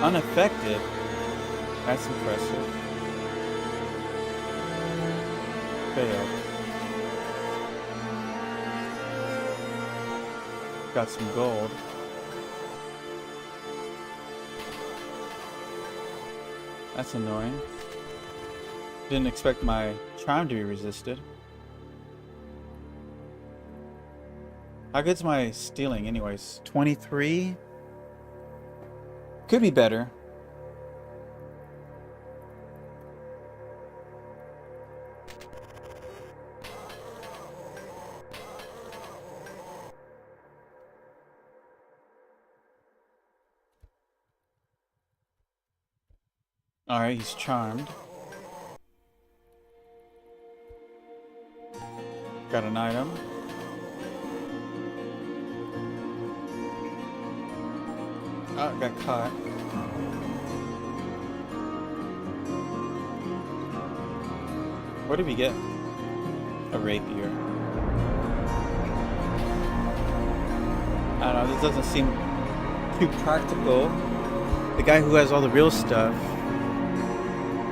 Unaffected. That's impressive. Failed. Got some gold. That's annoying. Didn't expect my charm to be resisted. How good's my stealing anyways? 23? Could be better. Alright, he's charmed. Got an item. Oh, got caught. What did we get? A rapier. I don't know, this doesn't seem too practical. The guy who has all the real stuff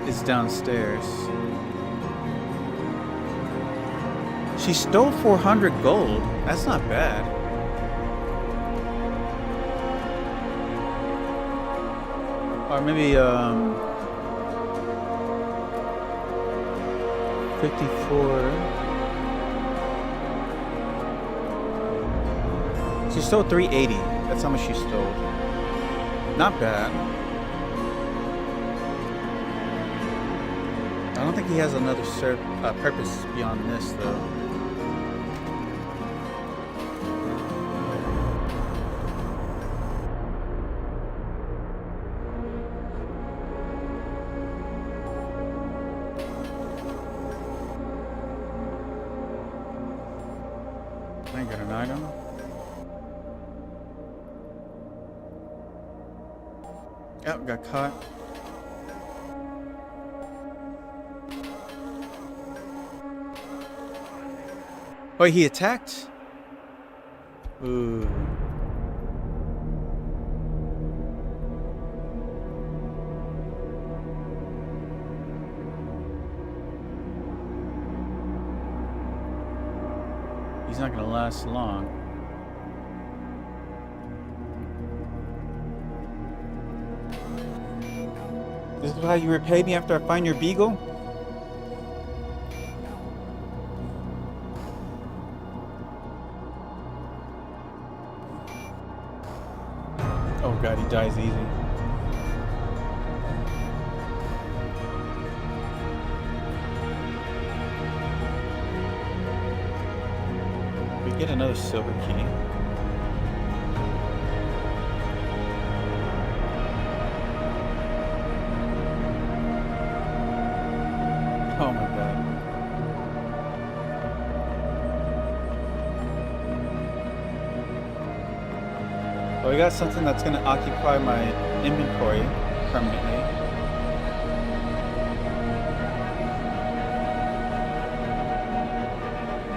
is downstairs. She stole 400 gold. That's not bad. Or maybe 54. She stole 380. That's how much she stole. Not bad. I don't think he has another purpose beyond this, though. I got an item. Oh, got caught. Oh, he attacked? Ooh. He's not gonna last long. This is how you repay me after I find your beagle? Oh god, he dies easy. We get another silver key. Oh my god. Well, we got something that's going to occupy my inventory permanently.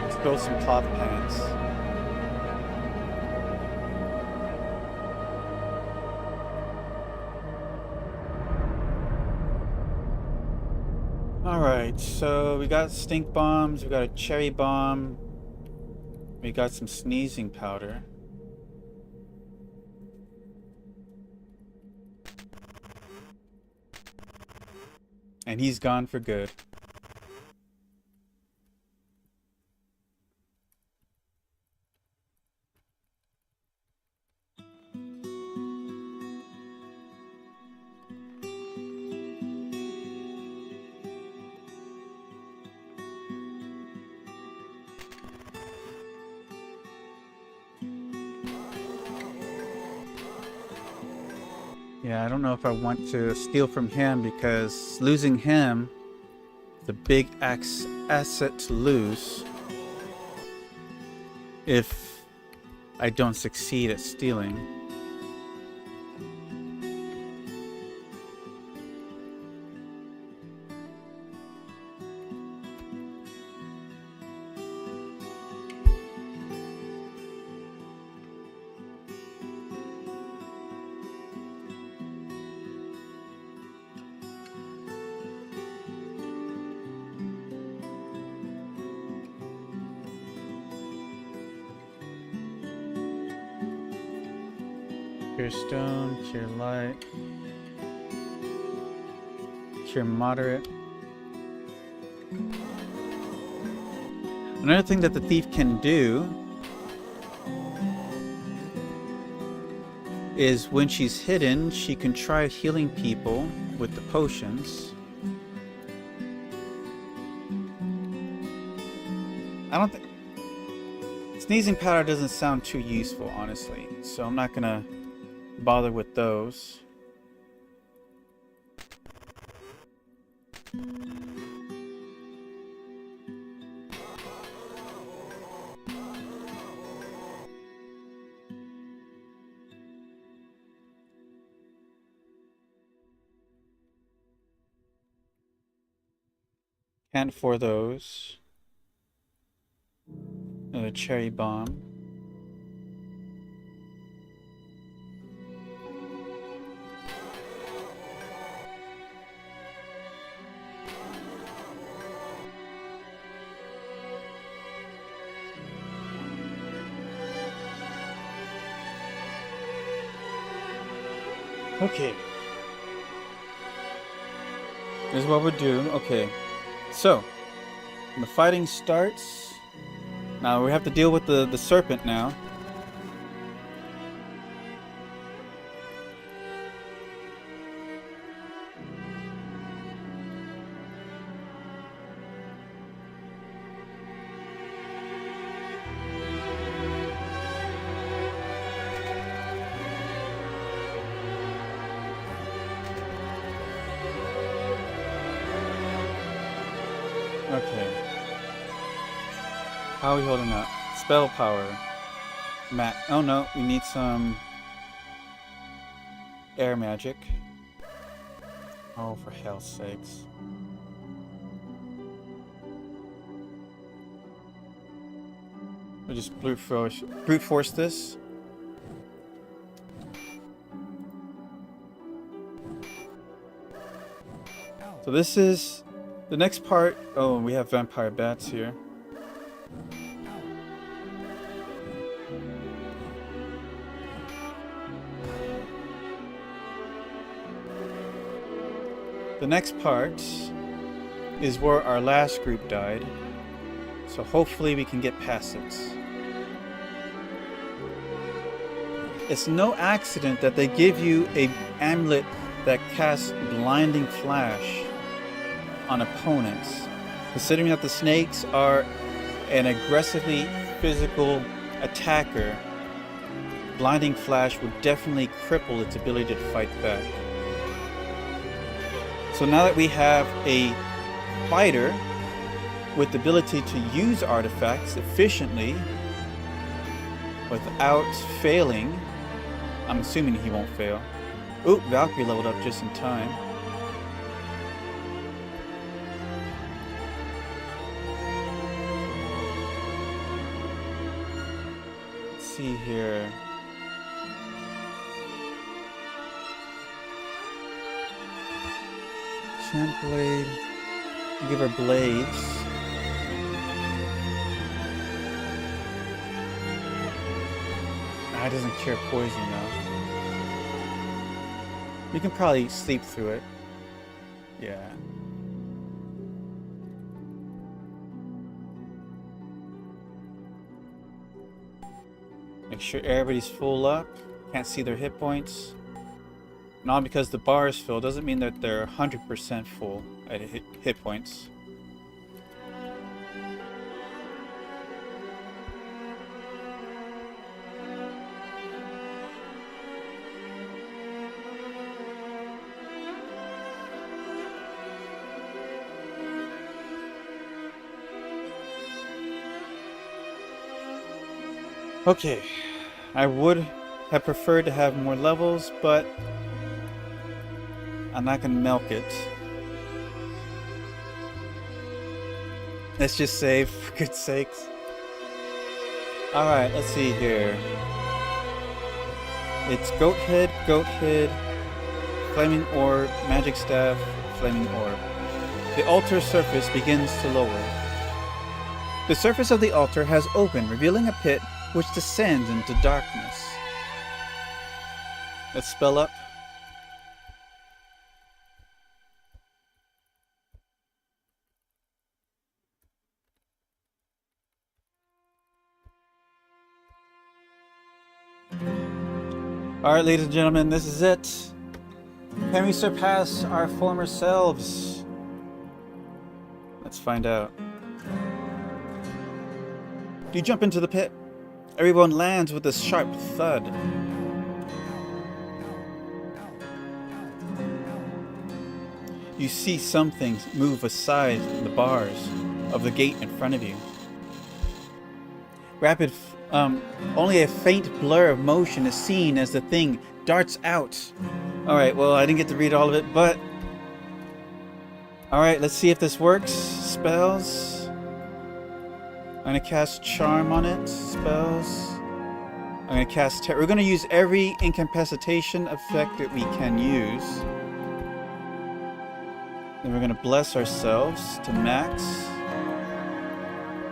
Let's build some cloth pants. Alright, so we got stink bombs, we got a cherry bomb, we got some sneezing powder. And he's gone for good. Yeah, I don't know if I want to steal from him because losing him is a big asset to lose if I don't succeed at stealing. Cure stone, cure light, cure moderate. Another thing that the thief can do is when she's hidden, she can try healing people with the potions. I don't think... Sneezing powder doesn't sound too useful, honestly, so I'm not gonna bother with those. Can't afford those. Another cherry bomb. Okay. This is what we'll do. Okay. So, when the fighting starts, now we have to deal with the serpent now. Okay. How are we holding up? Spell power. Oh no, we need some air magic. Oh, for hell's sakes. We'll just brute force this. So this is the next part. Oh, we have vampire bats here. The next part is where our last group died, so hopefully we can get past it. It's no accident that they give you an amulet that casts blinding flash on opponents, considering that the snakes are an aggressively physical attacker. Blinding flash would definitely cripple its ability to fight back. So now that we have a fighter with the ability to use artifacts efficiently without failing, I'm assuming he won't fail. Ooh, Valkyrie leveled up just in time. Let's see here. Champ blade. Give her blades. Ah, it doesn't cure poison though. You can probably sleep through it. Yeah. Make sure everybody's full up. Can't see their hit points. Not because the bar is full doesn't mean that they're 100% full at hit points. Okay, I would have preferred to have more levels, but I'm not gonna milk it. Let's just save, for good's sakes. Alright, let's see here. It's goat head, flaming orb, magic staff, flaming orb. The altar surface begins to lower. The surface of the altar has opened, revealing a pit which descends into darkness. Let's spell up. Alright, ladies and gentlemen, this is it. Can we surpass our former selves? Let's find out. Do you jump into the pit? Everyone lands with a sharp thud. You see something move aside the bars of the gate in front of you. Only a faint blur of motion is seen as the thing darts out. Alright, well, I didn't get to read all of it, but... Alright, let's see if this works. Spells. I'm gonna cast Charm on it. Spells. I'm gonna cast Terror. We're gonna use every incapacitation effect that we can use. Then we're gonna bless ourselves to max.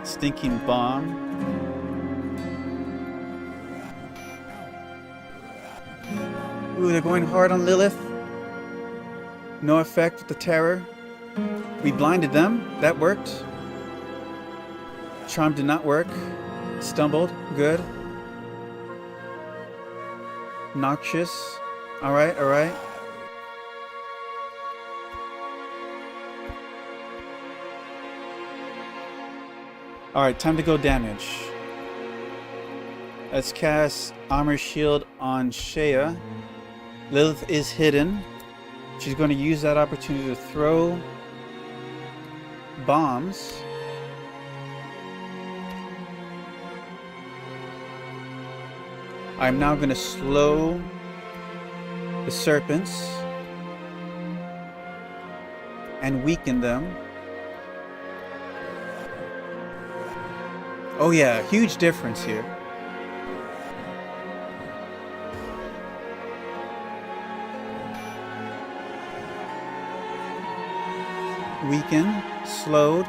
Stinking Bomb. Ooh, they're going hard on Lilith. No effect with the Terror. We blinded them. That worked. Charm did not work. Stumbled. Good. Noxious. Alright, alright. Alright, time to go damage. Let's cast Armor Shield on Shea. Lilith is hidden. She's going to use that opportunity to throw bombs. I'm now going to slow the serpents and weaken them. Oh yeah, huge difference here. Weaken, slowed.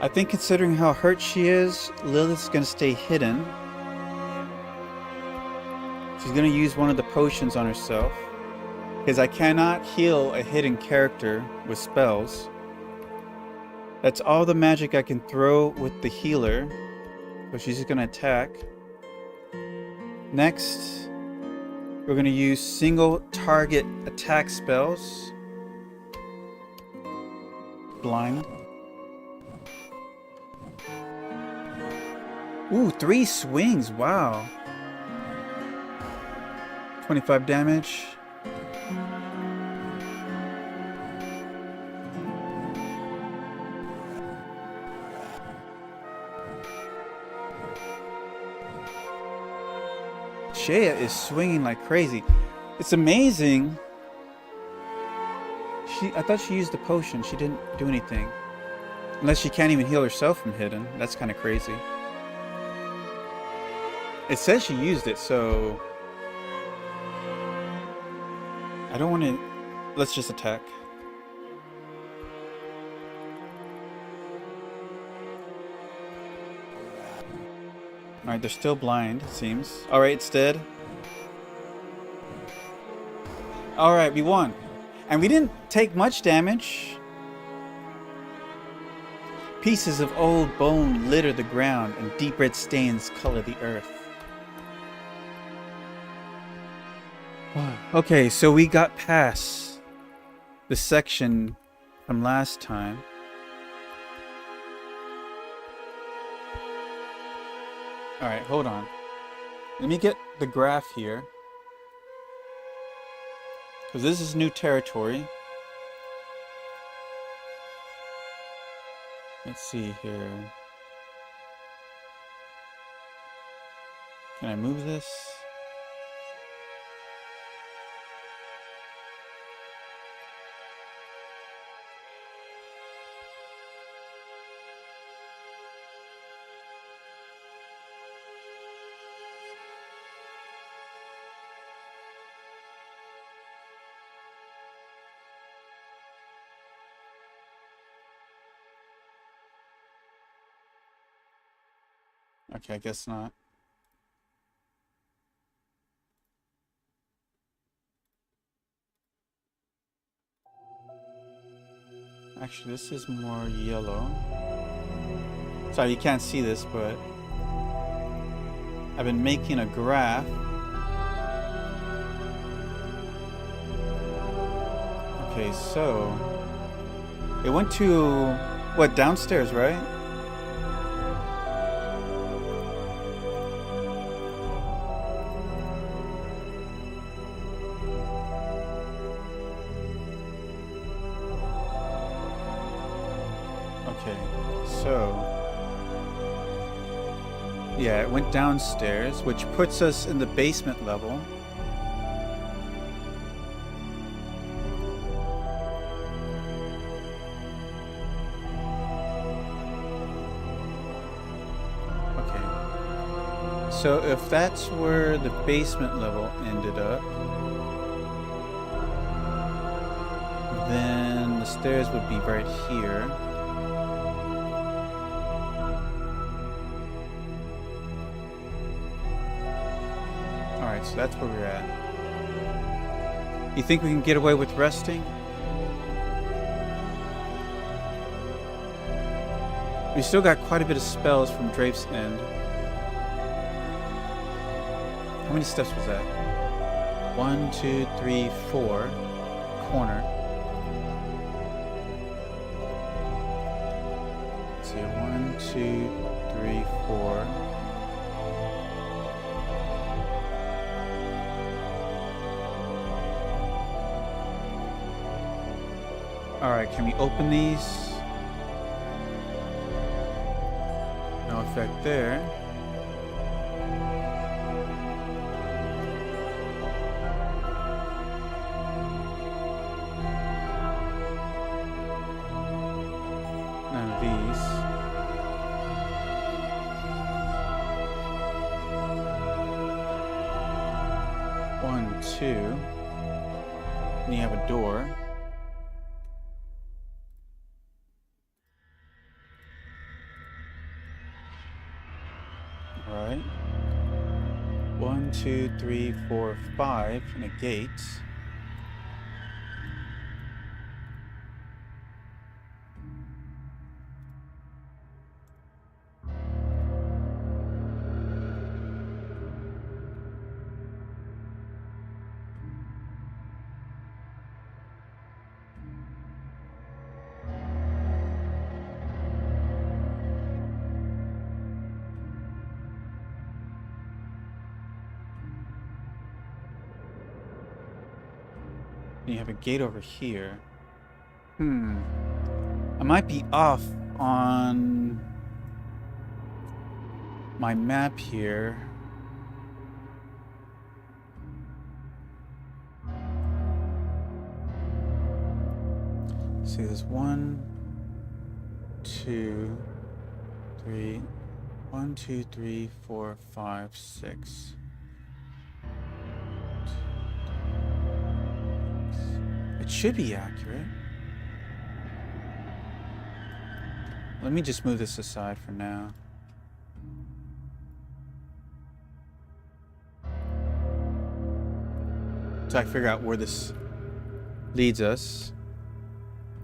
I think considering how hurt she is, Lilith's gonna stay hidden. She's gonna use one of the potions on herself. Because I cannot heal a hidden character with spells. That's all the magic I can throw with the healer. So she's just gonna attack. Next, we're gonna use single target attack spells. Blind. Ooh, 3 swings, wow. 25 damage. Shea is swinging like crazy. It's amazing. I thought she used the potion. She didn't do anything. Unless she can't even heal herself from hidden. That's kind of crazy. It says she used it, so... I don't want to... Let's just attack. Alright, they're still blind, it seems. Alright, it's dead. Alright, we won. And we didn't take much damage. Pieces of old bone litter the ground, and deep red stains color the earth. Okay, so we got past the section from last time. Alright, hold on. Let me get the graph here. Because this is new territory. Let's see here. Can I move this? Okay, I guess not. Actually, this is more yellow. Sorry, you can't see this, but I've been making a graph. Okay, so it went to what, downstairs, right? Okay, so yeah, it went downstairs, which puts us in the basement level. Okay, so if that's where the basement level ended up, then the stairs would be right here. Alright, so that's where we're at. You think we can get away with resting? We still got quite a bit of spells from Drapes End. How many steps was that? 1, 2, 3, 4. Corner. Let's see, 1, 2, 3, 4. Alright, can we open these? No effect there. None of these. One, two. And you have a door. Alright. 1, 2, 3, 4, 5, and a gate. And you have a gate over here. I might be off on my map here. See, there's 1, 2, 3, 1, 2, 3, 4, 5, 6. It should be accurate. Let me just move this aside for now. So I can figure out where this leads us.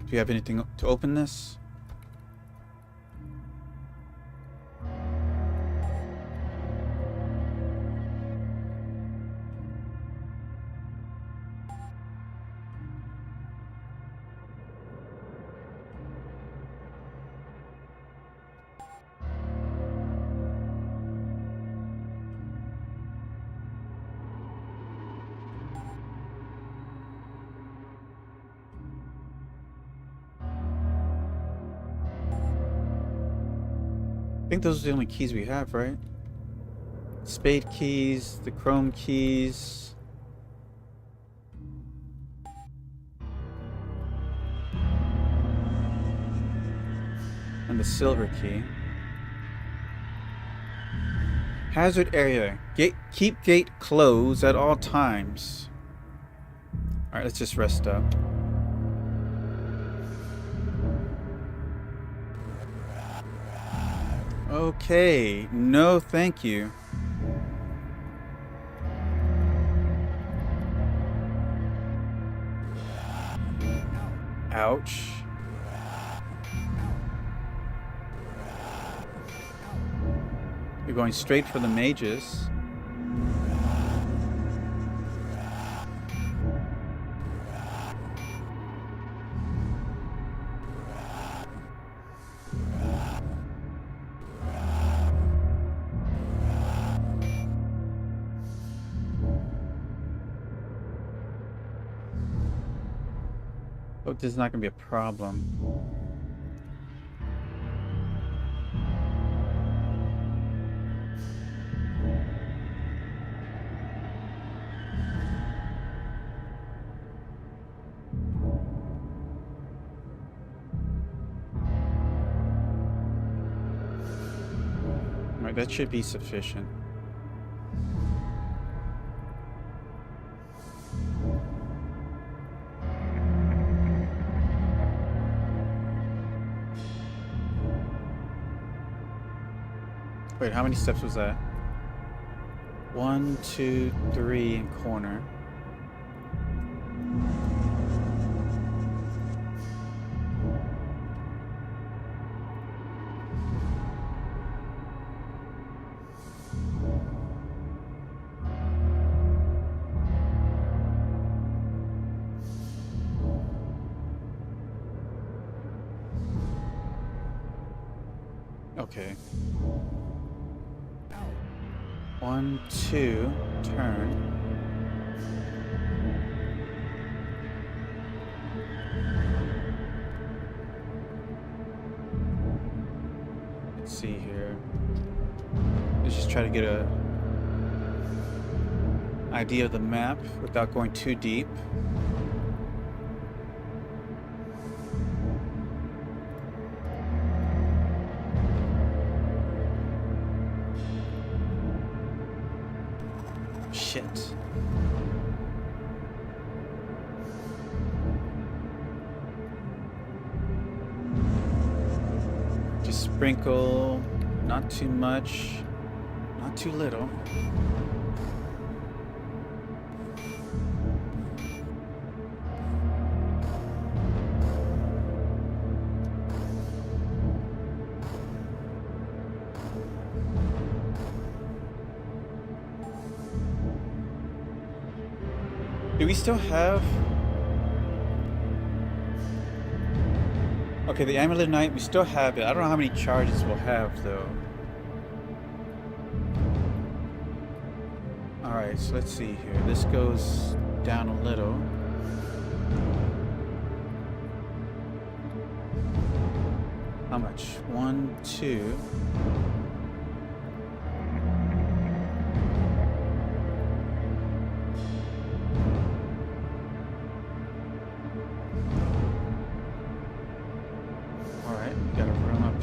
Do you have anything to open this? I think those are the only keys we have, right? Spade keys, the chrome keys. And the silver key. Hazard area. Keep gate closed at all times. Alright, let's just rest up. Okay, no thank you. Ouch. You're going straight for the mages. Oh, this is not going to be a problem. All right, that should be sufficient. Wait, how many steps was that? 1, 2, 3 in corner. Okay. 1, 2, turn. Let's see here. Let's just try to get a idea of the map without going too deep. Shit. Just sprinkle, not too much, not too little. Do we still have... Okay, the Amulet of Night, we still have it. I don't know how many charges we'll have, though. Alright, so let's see here. This goes down a little. How much? 1, 2...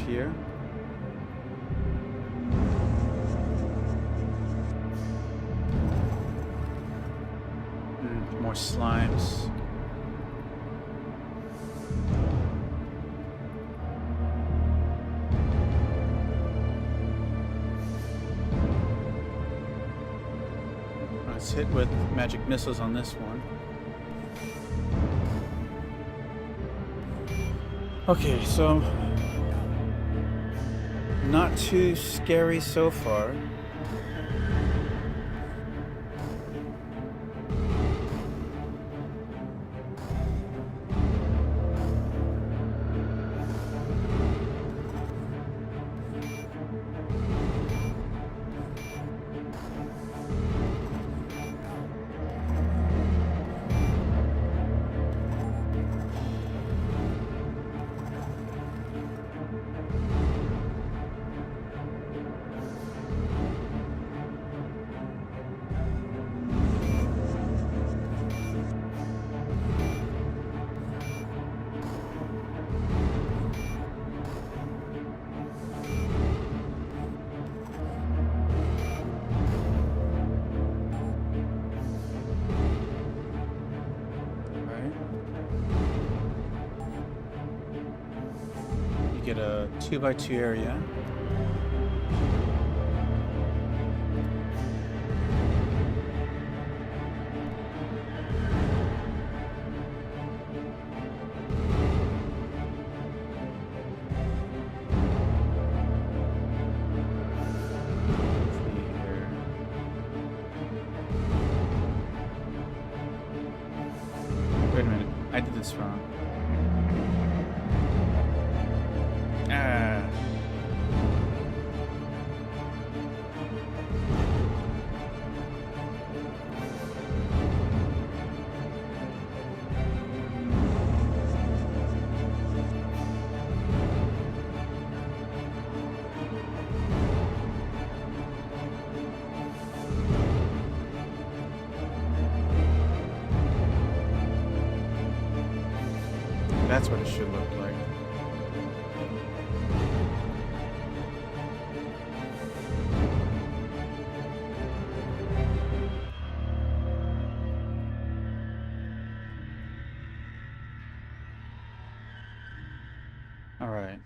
here. More slimes. Let's hit with magic missiles on this one. Okay, so not too scary so far. Get a 2x2 area. That's what it should look like. All right.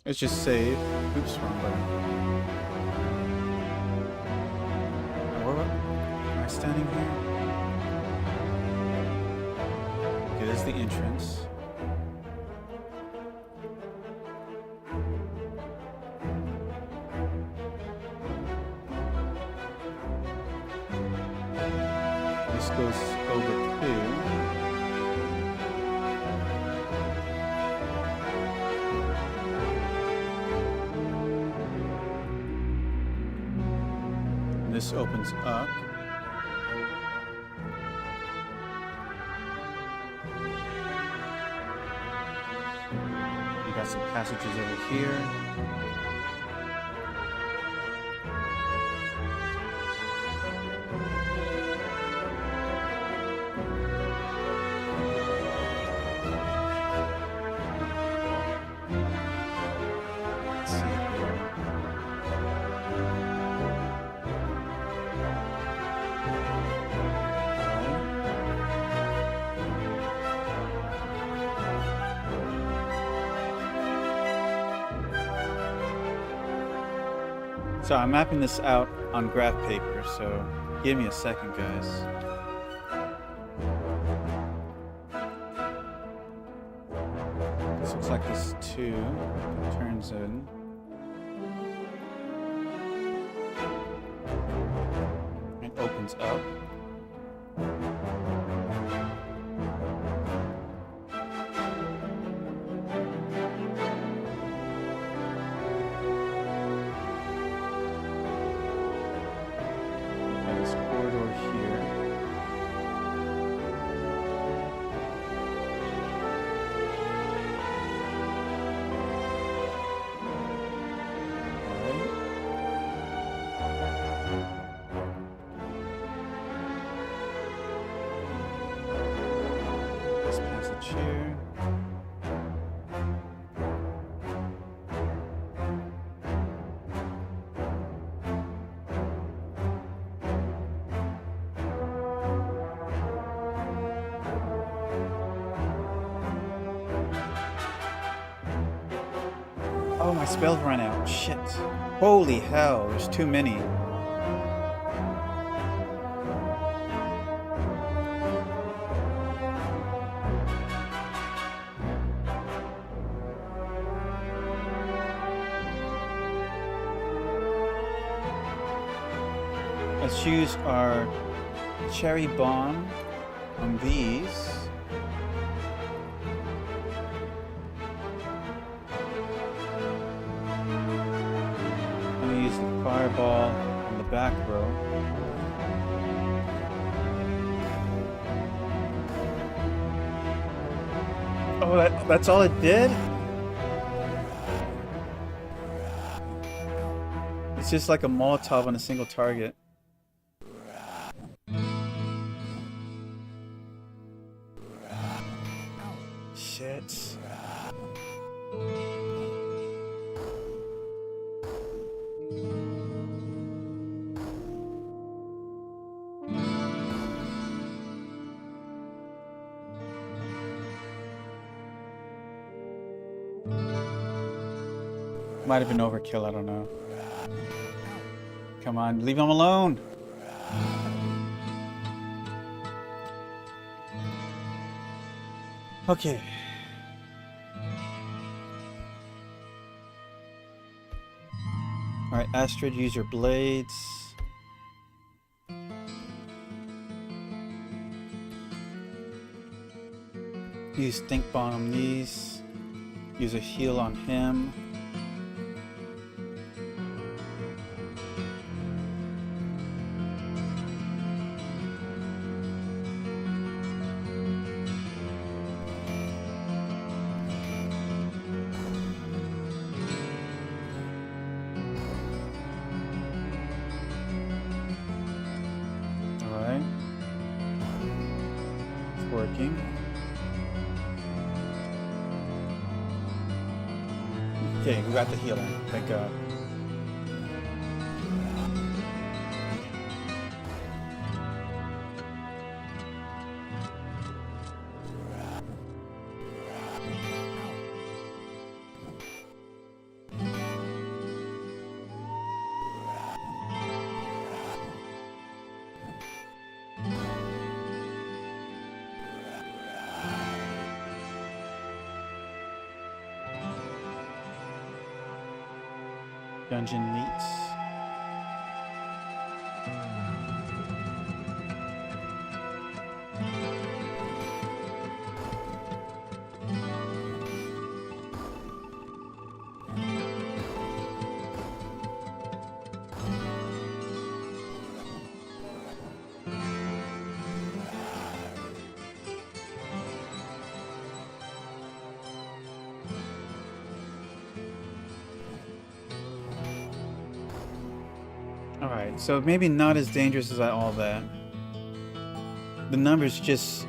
Let's just save. Oops, wrong button. Where am I standing here? Okay, this is the entrance. This goes over to... This opens up. You got some passages over here. Let's see here. So I'm mapping this out on graph paper, so give me a second, guys. This looks like this too. It turns in. It opens up. This corridor here. This passage here. Oh, my spells ran out. Shit. Holy hell, there's too many. Let's use our cherry bomb on these. Fireball on the back row. Oh, that's all it did? It's just like a Molotov on a single target. Shit. Might have been overkill, I don't know. Come on, leave him alone! Okay. Alright, Astrid, use your blades. Use Think Bomb on these. Use a heal on him. working. Okay, we got the healing. Thank God. Dungeon meats. Alright, so maybe not as dangerous as all that. The numbers just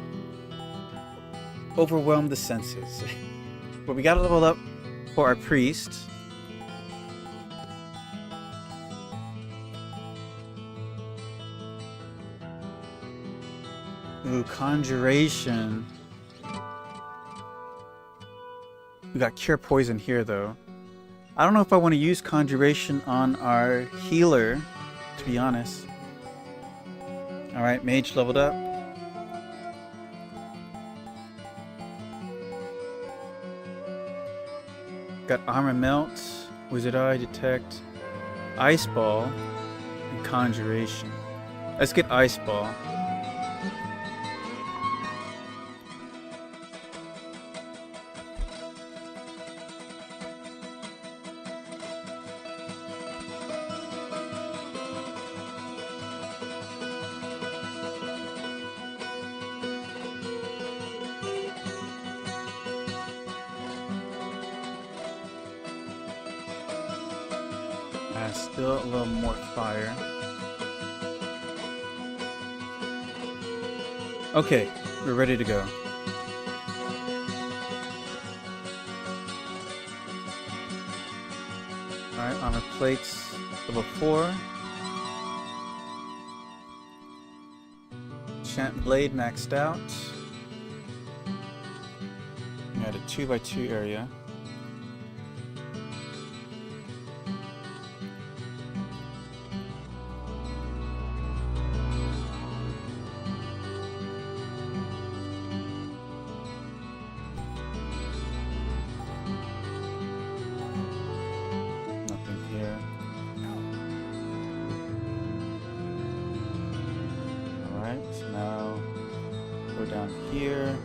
overwhelm the senses. But we gotta level up for our priest. Ooh, conjuration. We got cure poison here though. I don't know if I want to use conjuration on our healer, to be honest. Alright, mage leveled up. Got armor melt, wizard eye, detect, ice ball, and conjuration. Let's get ice ball. Still a little more fire. Okay, we're ready to go. Alright, armor plates, level 4. Enchant blade maxed out. We had a 2x2 area. So now go down here.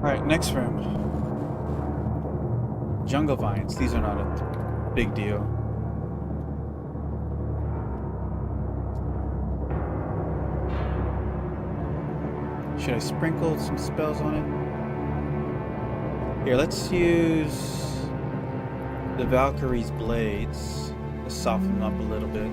Alright, next room. Jungle vines. These are not a big deal. Should I sprinkle some spells on it? Here, let's use the Valkyrie's blades to soften them up a little bit.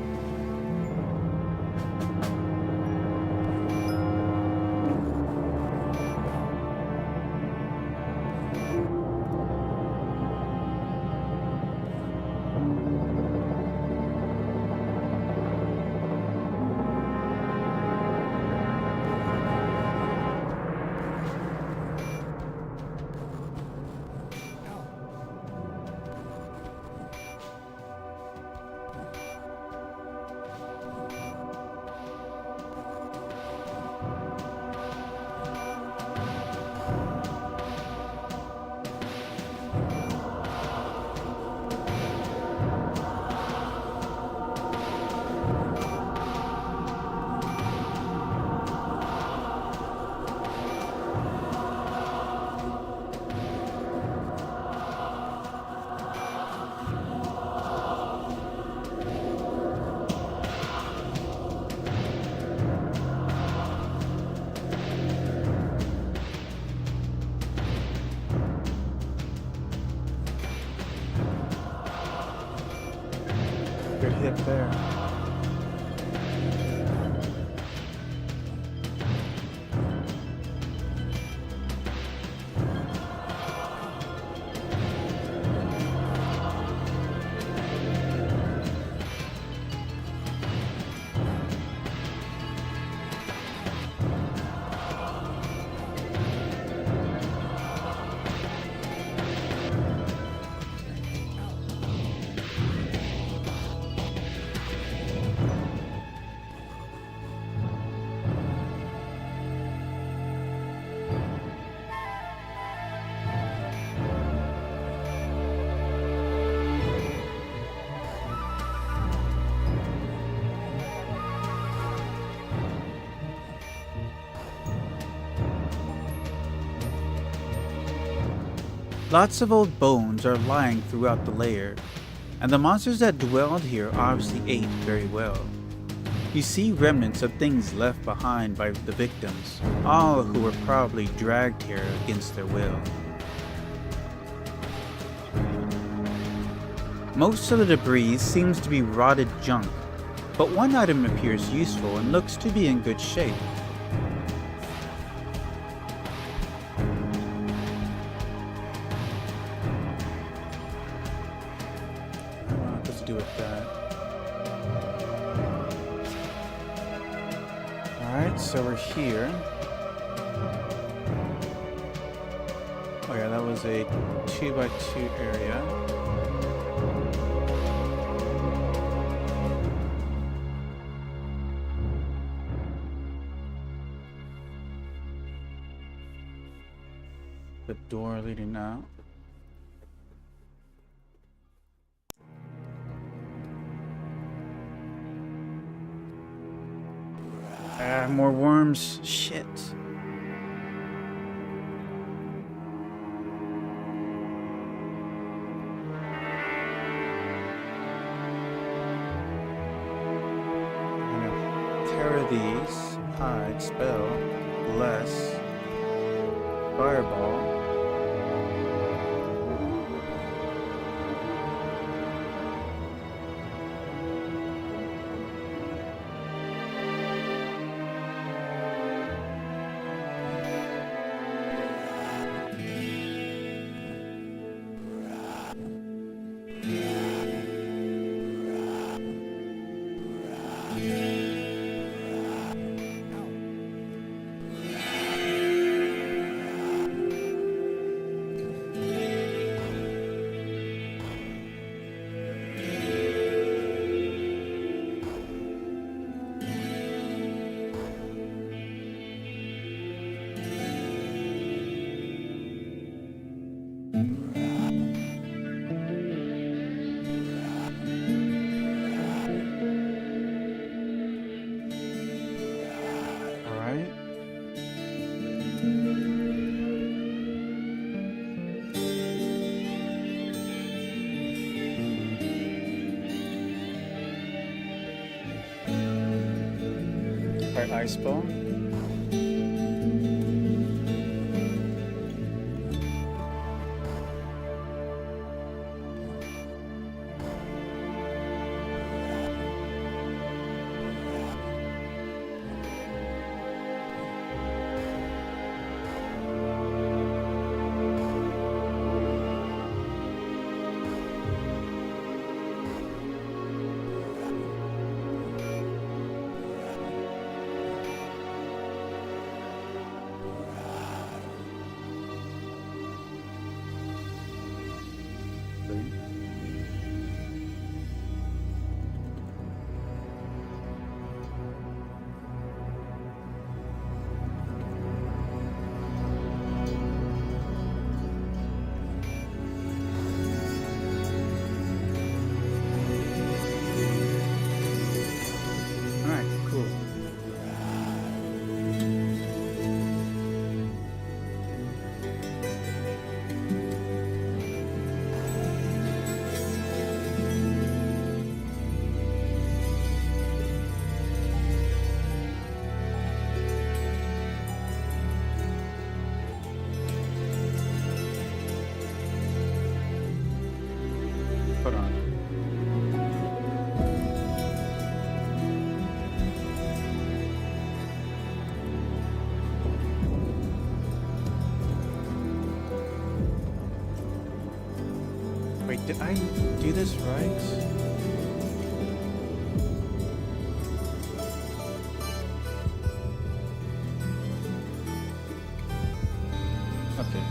directly up there. Lots of old bones are lying throughout the lair, and the monsters that dwelled here obviously ate very well. You see remnants of things left behind by the victims, all who were probably dragged here against their will. Most of the debris seems to be rotted junk, but one item appears useful and looks to be in good shape. What to do with that? Alright, so we're here. Oh yeah, that was a 2x2 area. The door leading out. Ah, more worms. Shit. I'm gonna tear these. Hide, spell, bless, fireball. Ice ball. Did I do this right? Okay.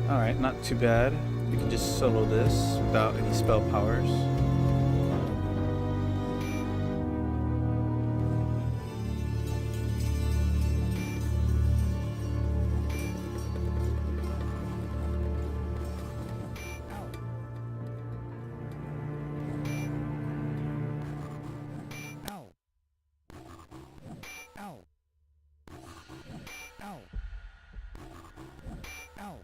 Alright, not too bad. We can just solo this without any spell powers. Ow. Ow. Ow. Ow.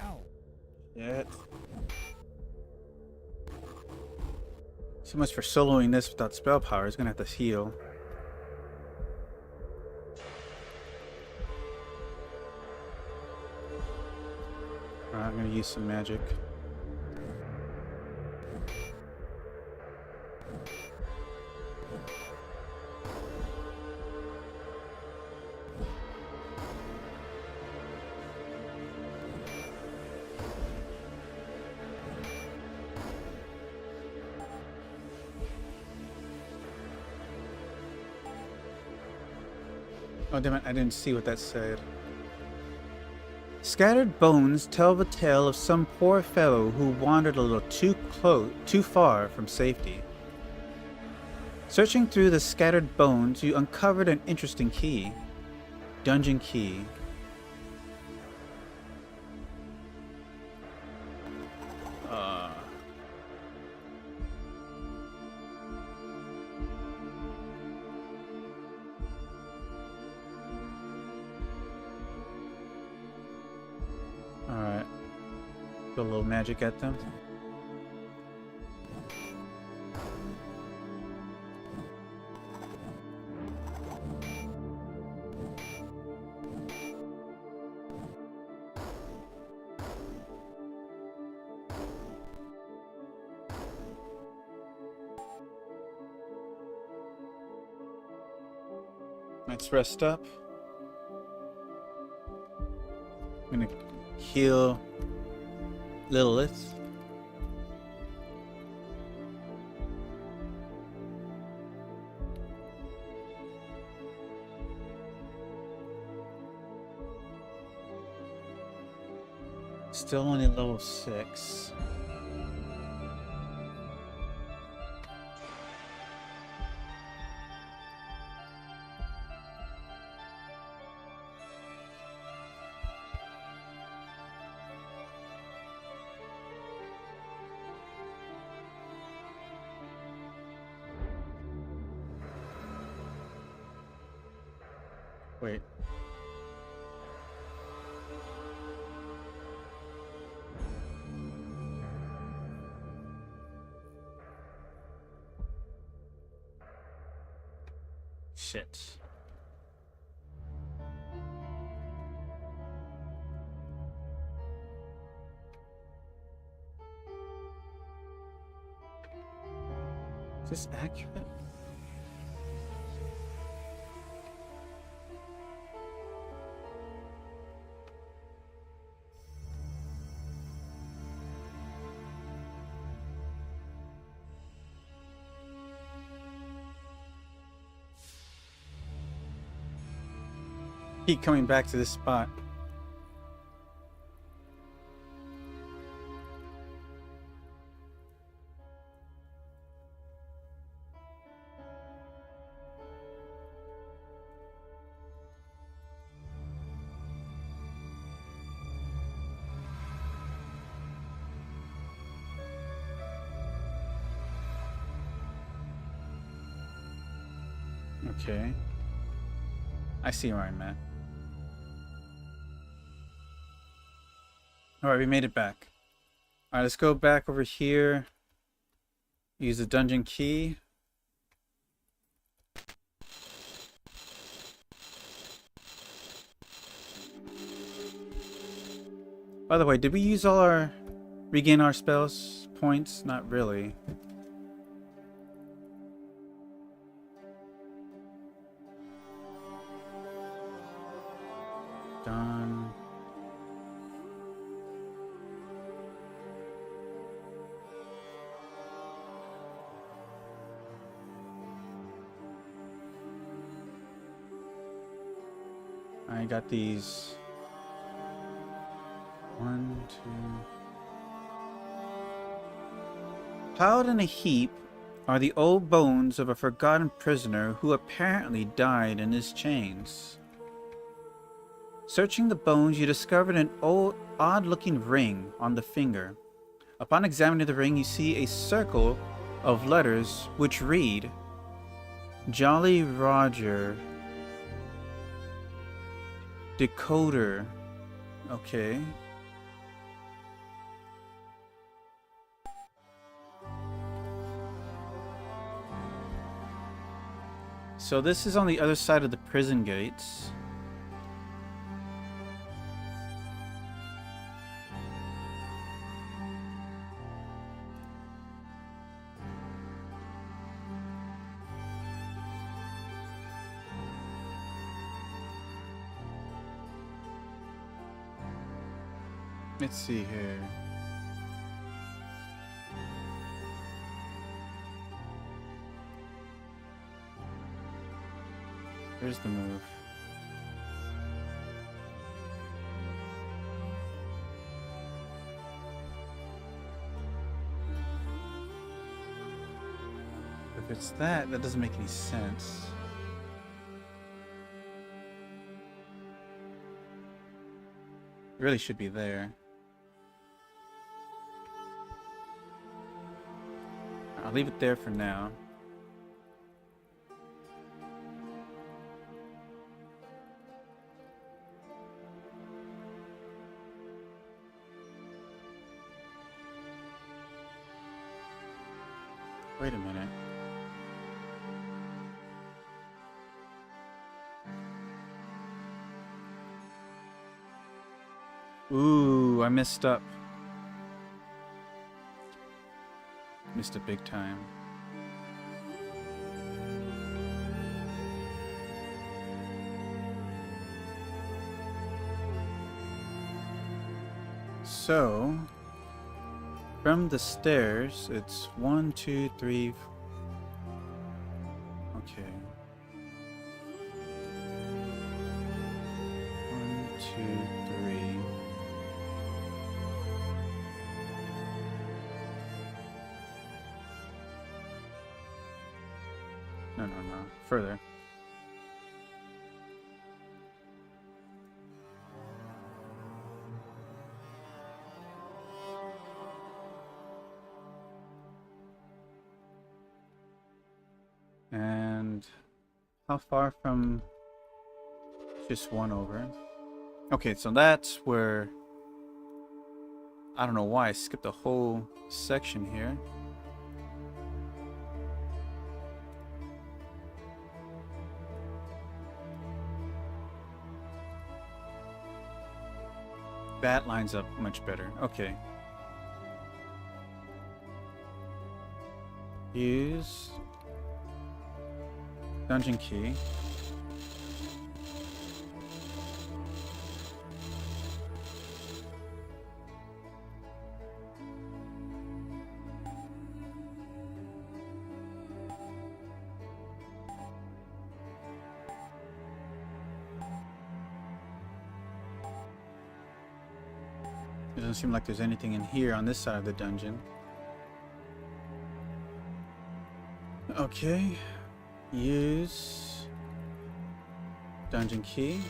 Ow. Yet. So much for soloing this without spell power. It's gonna have to heal. Alright, I'm gonna use some magic. Oh damn it, I didn't see what that said. Scattered bones tell the tale of some poor fellow who wandered a little too far from safety. Searching through the scattered bones, you uncovered an interesting key. Dungeon key. Alright. Throw a little magic at them. Let's rest up. I'm gonna heal Lilith. Still only level 6. Wait. Shit. Is this accurate? Keep coming back to this spot. Okay. I see where I'm at. Alright, we made it back. Alright, let's go back over here. Use the dungeon key. By the way, did we use all our... regain our spells points? Not really. Done. I got these. 1, 2. Piled in a heap are the old bones of a forgotten prisoner who apparently died in his chains. Searching the bones, you discovered an old, odd-looking ring on the finger. Upon examining the ring, you see a circle of letters which read, Jolly Roger, Decoder. Okay. So this is on the other side of the prison gates. Let's see here. Here's the move. If it's that, that doesn't make any sense. It really should be there. I'll leave it there for now. Wait a minute. Ooh, I messed up. Missed it big time. So, from the stairs, it's 1, 2, 3. Okay. 1, 2, 3. No. Further. And how far from just one over? Okay, so that's where... I don't know why I skipped the whole section here. That lines up much better. Okay. Use dungeon key. It doesn't seem like there's anything in here on this side of the dungeon. Okay. Use dungeon key.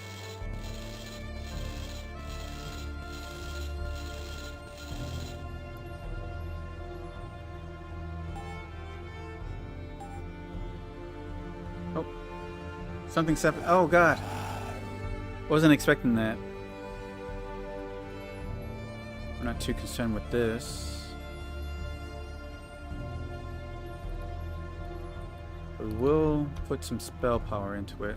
Oh. Something's happened. Oh god. Wasn't expecting that. We're not too concerned with this. We will put some spell power into it.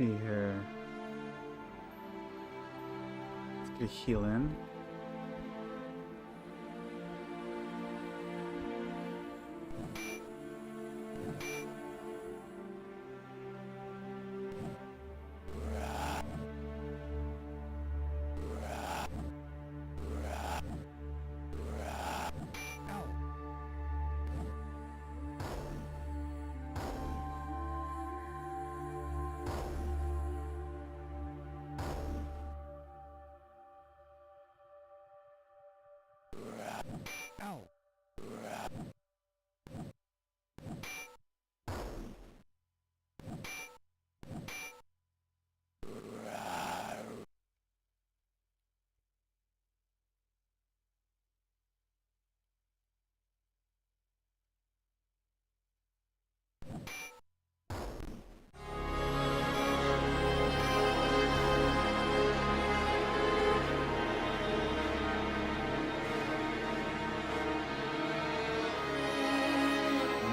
see here. Let's get a heal in. Ow.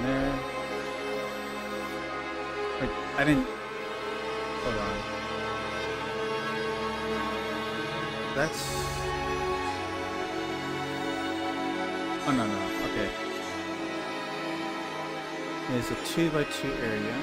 There. Wait, I didn't. Hold on. That's. Oh, no, no. Okay. There's a 2x2 area.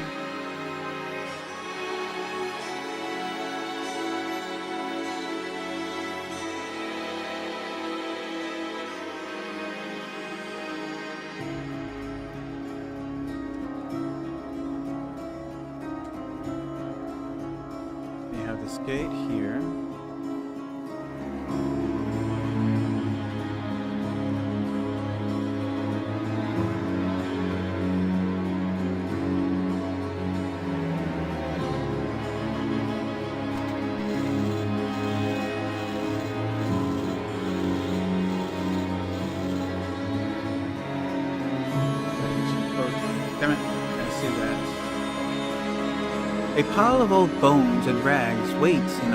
This gate here. Damn it, I see that. A pile of old bones and rags waits in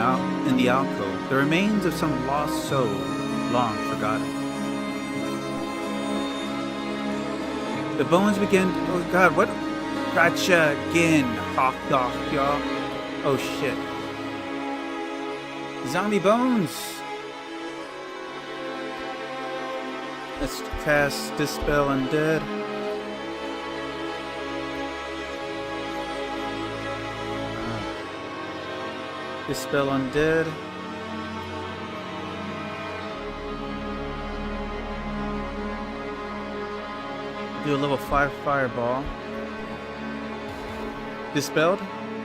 the alcove, the remains of some lost soul, long forgotten. The bones begin. Oh God, what? Gotcha again, hawk dog, y'all. Oh shit. Zombie bones. Let's cast Dispel Undead. Dispel Undead. Do a level 5 fireball. Dispelled?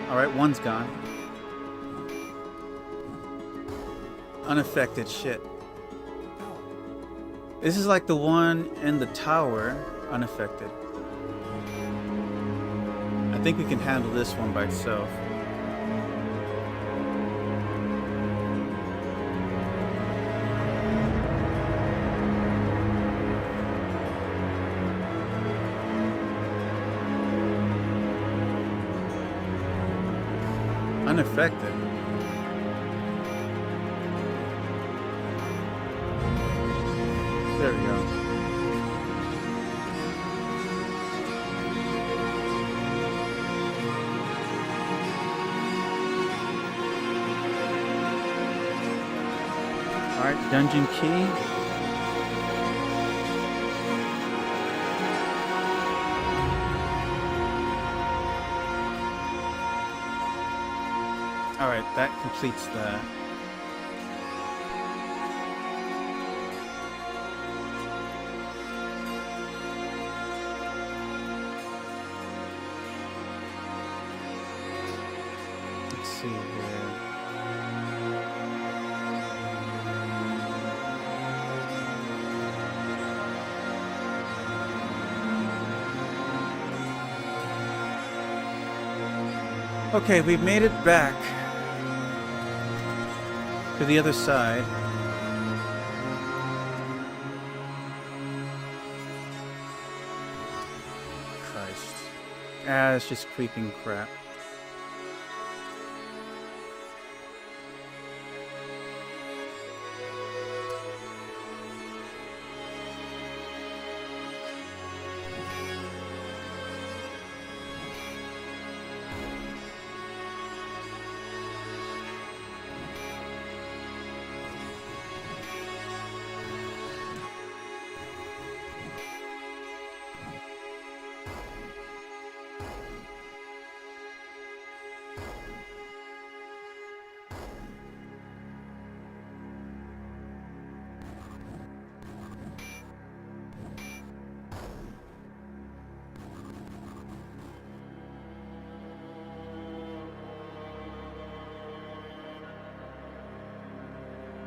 Alright, one's gone. Unaffected, shit. This is like the one in the tower, unaffected. I think we can handle this one by itself. Unaffected. There we go. Alright, dungeon key. Alright, that completes that. Let's see here. Okay, we've made it back to the other side. Christ. Ah, it's just creeping crap.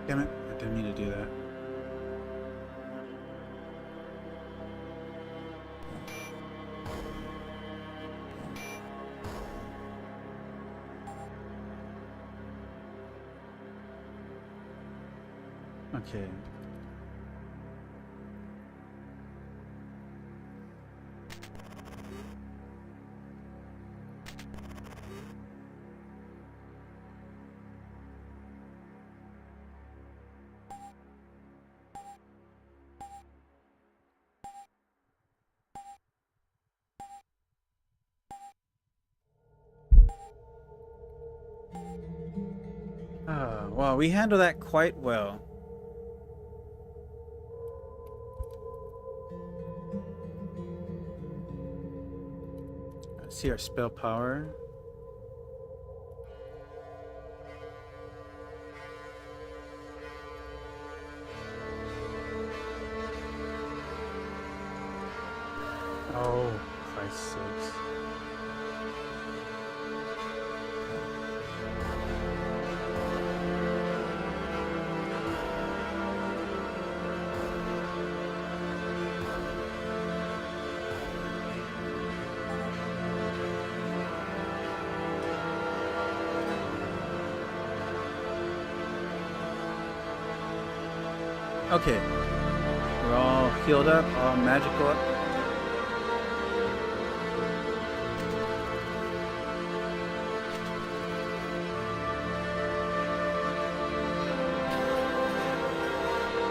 Damn it, I didn't mean to do that. Okay. Well, we handled that quite well. Let's see our spell power. Oh, Christ's sakes. Okay. We're all healed up, all magical up.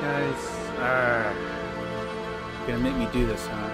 Guys, gonna make me do this, huh?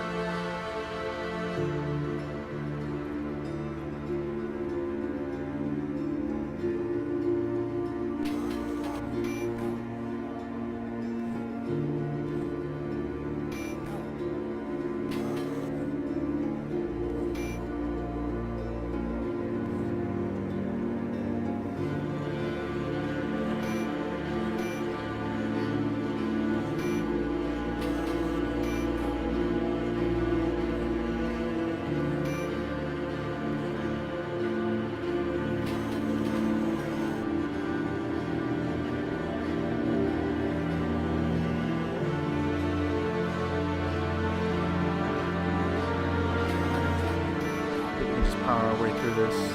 Just power our way through this.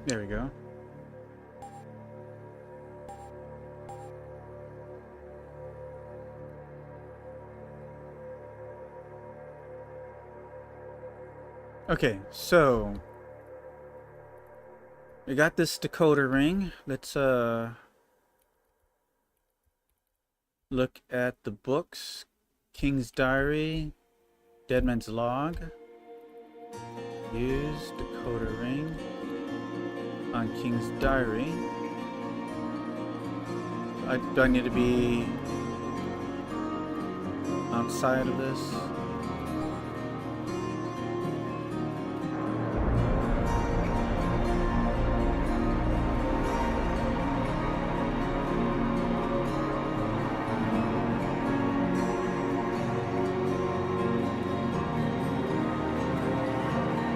There we go. Okay, so we got this decoder ring. Let's look at the books. King's Diary, Deadman's Log. Use decoder ring on King's Diary. Do I need to be outside of this?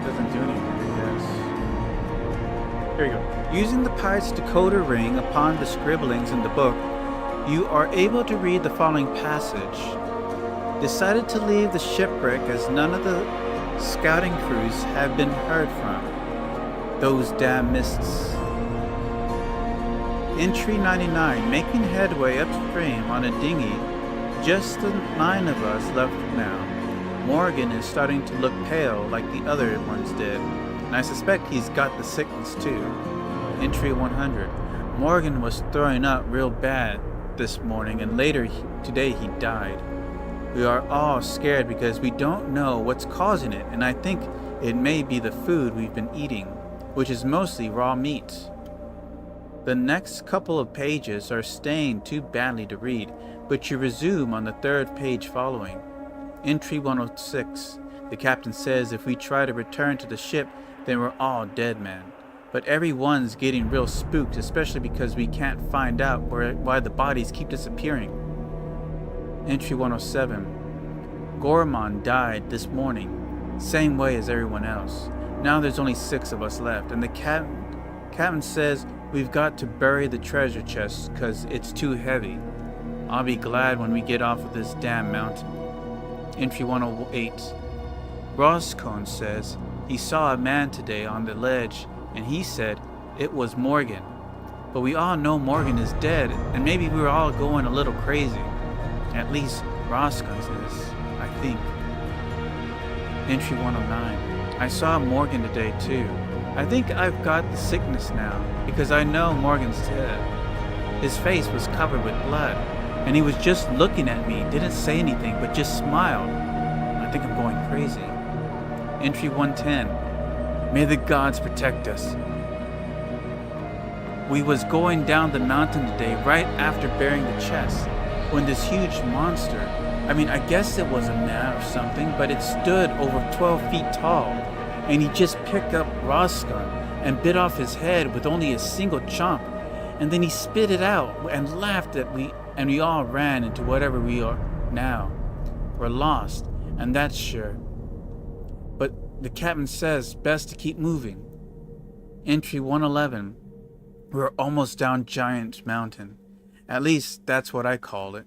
Doesn't do anything, I guess. Here we go. Using the pirate's decoder ring upon the scribblings in the book, you are able to read the following passage. Decided to leave the shipwreck as none of the Scouting crews have been heard from. Those damn mists. Entry 99, making headway upstream on a dinghy. Just the 9 of us left now. Morgan is starting to look pale like the other ones did, and I suspect he's got the sickness too. Entry 100. Morgan was throwing up real bad this morning, and later today he died. We are all scared because we don't know what's causing it, and I think it may be the food we've been eating, which is mostly raw meat. The next couple of pages are stained too badly to read, but you resume on the 3rd page following. Entry 106. The captain says if we try to return to the ship, then we're all dead men. But everyone's getting real spooked, especially because we can't find out why the bodies keep disappearing. Entry 107. Gorman died this morning, same way as everyone else. Now there's only 6 of us left, and the captain says we've got to bury the treasure chest because it's too heavy. I'll be glad when we get off of this damn mountain. Entry 108. Roscoe says he saw a man today on the ledge, and he said it was Morgan. But we all know Morgan is dead, and maybe we were all going a little crazy. At least Roscoe is, I think. Entry 109. I saw Morgan today too. I think I've got the sickness now, because I know Morgan's dead. His face was covered with blood, and he was just looking at me, didn't say anything, but just smiled. I think I'm going crazy. Entry 110. May the gods protect us. We was going down the mountain today right after burying the chest, when this huge monster, I guess it was a man or something, but it stood over 12 feet tall, and he just picked up Roscoe and bit off his head with only a single chomp, and then he spit it out and laughed at me, and we all ran into whatever we are now. We're lost, and that's sure. But the captain says best to keep moving. Entry 111. We're almost down Giant Mountain. At least that's what I call it.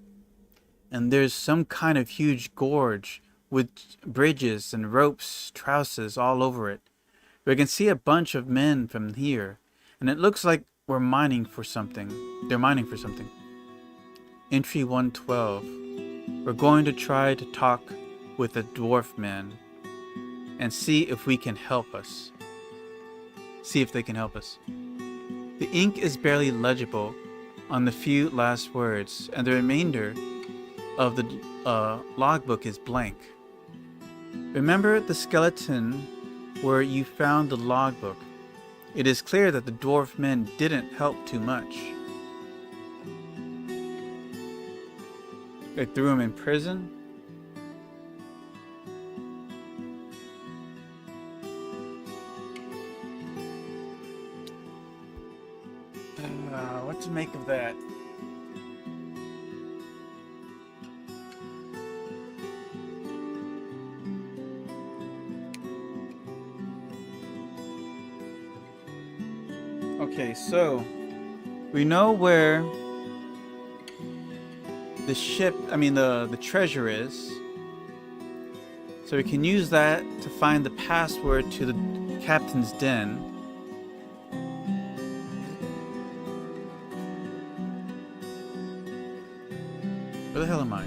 And there's some kind of huge gorge with bridges and ropes, trusses all over it. We can see a bunch of men from here, and it looks like we're mining for something. They're mining for something. Entry 112. We're going to try to talk with the dwarf men and see if we can help us. See if they can help us. The ink is barely legible on the few last words, and the remainder of the logbook is blank. Remember the skeleton where you found the logbook. It is clear that the dwarf men didn't help too much. They threw him in prison. What to make of that? Okay, so we know where the ship, the treasure is. So we can use that to find the password to the captain's den. Where the hell am I?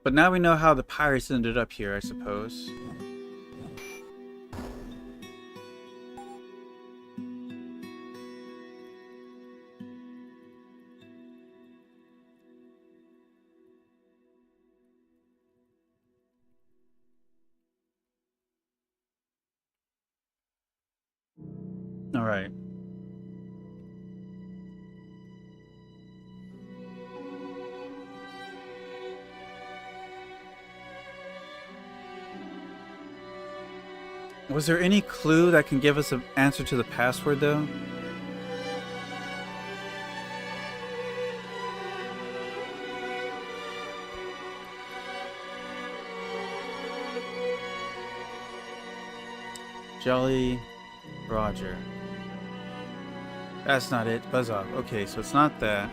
But now we know how the pirates ended up here, I suppose. All right. Was there any clue that can give us an answer to the password, though? Jolly Roger. That's not it. Buzz off. Okay, so it's not that.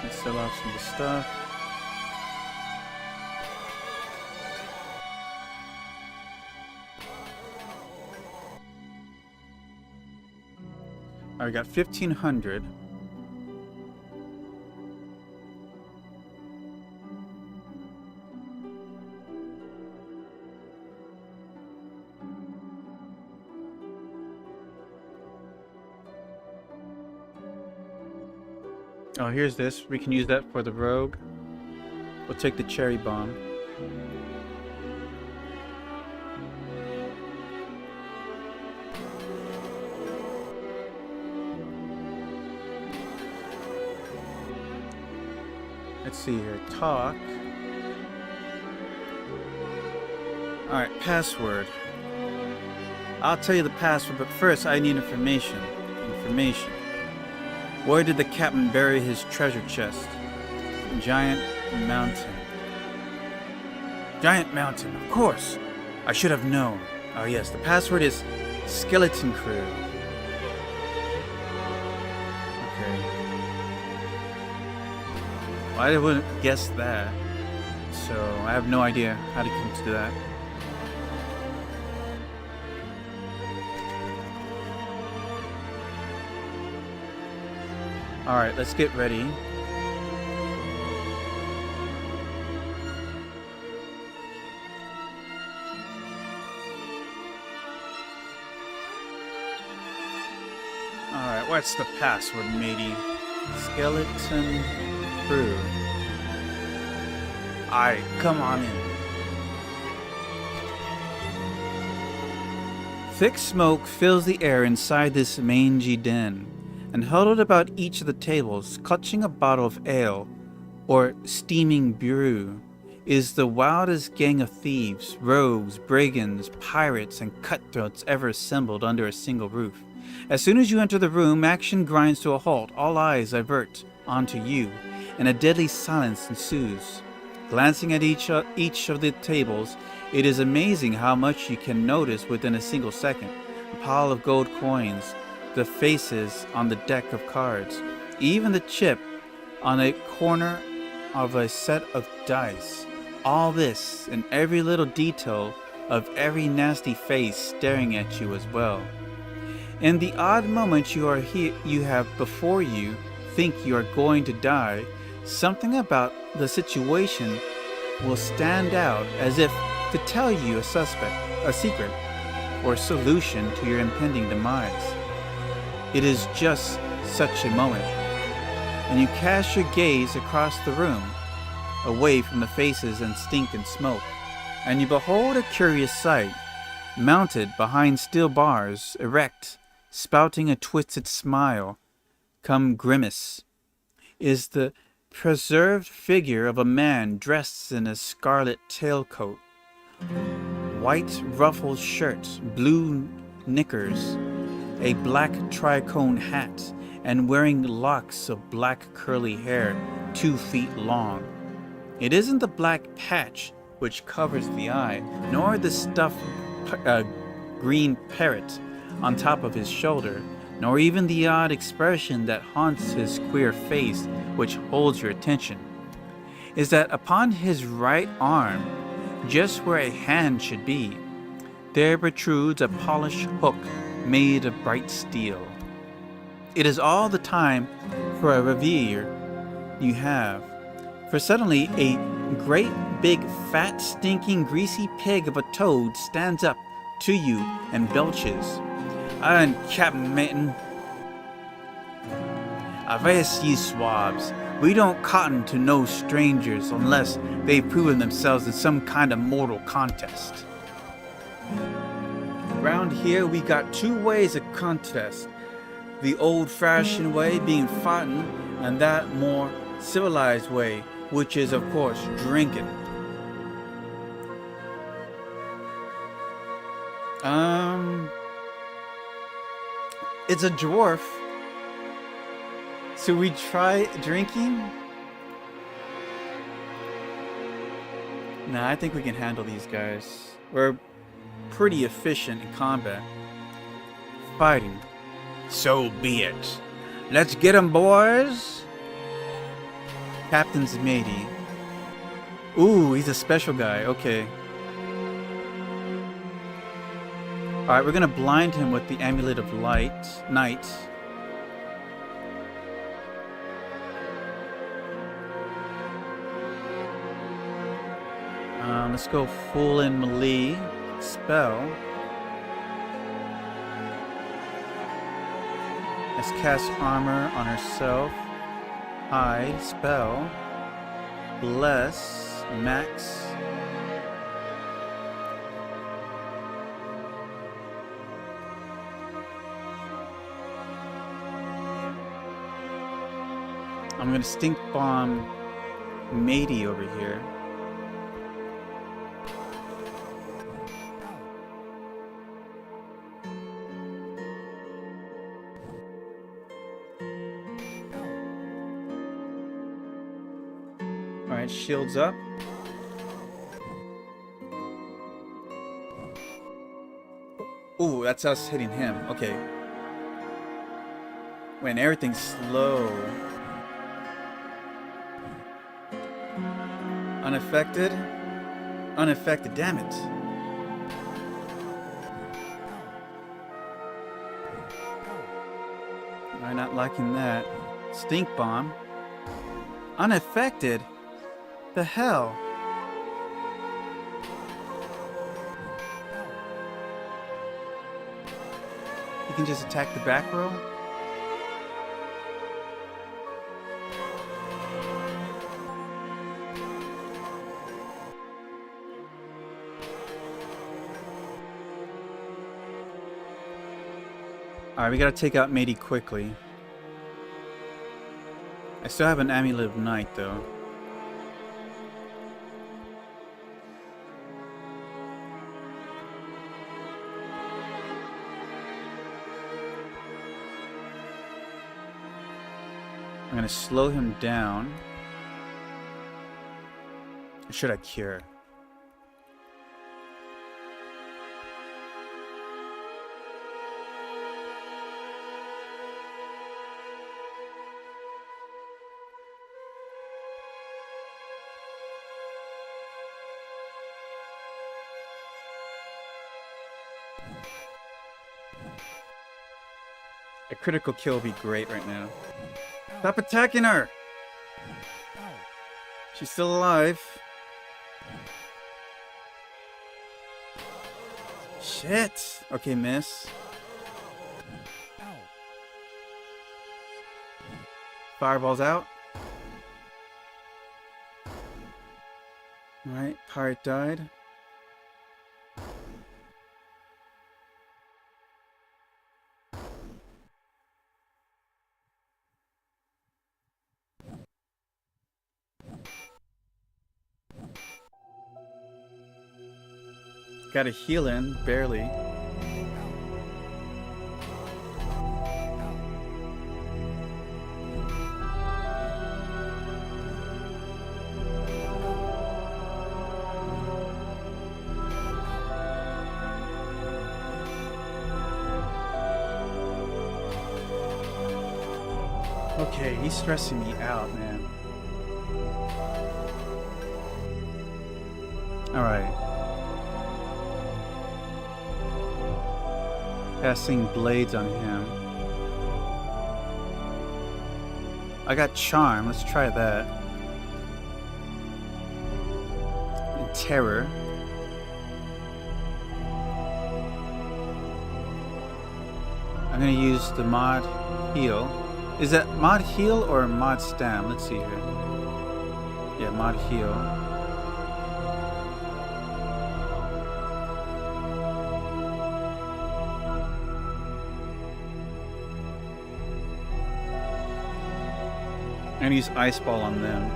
Let's sell off some of the stuff. I got 1,500. Oh, here's this. We can use that for the rogue. We'll take the cherry bomb. Let's see here. Talk. Alright, password. I'll tell you the password, but first I need information. Information. Where did the captain bury his treasure chest? Giant mountain. Giant mountain, of course. I should have known. Oh yes, the password is skeleton crew. Okay. Well, I wouldn't guess that. So I have no idea how to come to that. Alright, let's get ready. Alright, what's the password, matey? Skeleton crew. Alright, come on in. Thick smoke fills the air inside this mangy den, and huddled about each of the tables, clutching a bottle of ale or steaming brew, is the wildest gang of thieves, rogues, brigands, pirates, and cutthroats ever assembled under a single roof. As soon as you enter the room, action grinds to a halt, all eyes divert onto you, and a deadly silence ensues. Glancing at each of the tables, it is amazing how much you can notice within a single second. A pile of gold coins, the faces on the deck of cards, even the chip on a corner of a set of dice. All this and every little detail of every nasty face staring at you as well. In the odd moment you have before you think you are going to die, something about the situation will stand out as if to tell you a secret, or solution to your impending demise. It is just such a moment, and you cast your gaze across the room, away from the faces and stink and smoke, and you behold a curious sight. Mounted behind steel bars, erect, spouting a twisted smile, come grimace, is the preserved figure of a man dressed in a scarlet tailcoat, white ruffled shirt, blue knickers, a black tricone hat, and wearing locks of black curly hair 2 feet long. It isn't the black patch which covers the eye, nor the stuffed green parrot on top of his shoulder, nor even the odd expression that haunts his queer face which holds your attention. Is that upon his right arm, just where a hand should be, there protrudes a polished hook made of bright steel. It is all the time for a reverie you have, for suddenly a great big fat stinking greasy pig of a toad stands up to you and belches. "And Captain Mitten, avast ye swabs, we don't cotton to no strangers unless they've proven themselves in some kind of mortal contest. Round here we got 2 ways of contest. The old-fashioned way being fighting, and that more civilized way, which is, of course, drinking. It's a dwarf. So we try drinking? Nah, I think we can handle these guys. We're pretty efficient in combat. Fighting. So be it. Let's get 'em, boys. Captain's matey. Ooh, he's a special guy. Okay. Alright, we're gonna blind him with the Amulet of Night. Let's go full in melee spell. Let's cast armor on herself. Hide spell. Bless max. I'm gonna stink bomb matey over here. Alright, shields up. Ooh, that's us hitting him. Okay. When everything's slow. Unaffected? Unaffected, damn it. I'm not liking that. Stink bomb. Unaffected? The hell? You can just attack the back row? Alright, we gotta take out matey quickly. I still have an Amulet of Night, though. I'm gonna slow him down. Or should I cure? A critical kill would be great right now. Stop attacking her! She's still alive. Shit! Okay, miss. Fireball's out. Alright, pirate died. Got a heal in, barely. Okay, he's stressing me out, man. Alright. Casting blades on him. I got charm, let's try that. And terror. I'm gonna use the mod heal. Is that mod heal or mod stam? Let's see here. Yeah, mod heal. And use Ice Ball on them.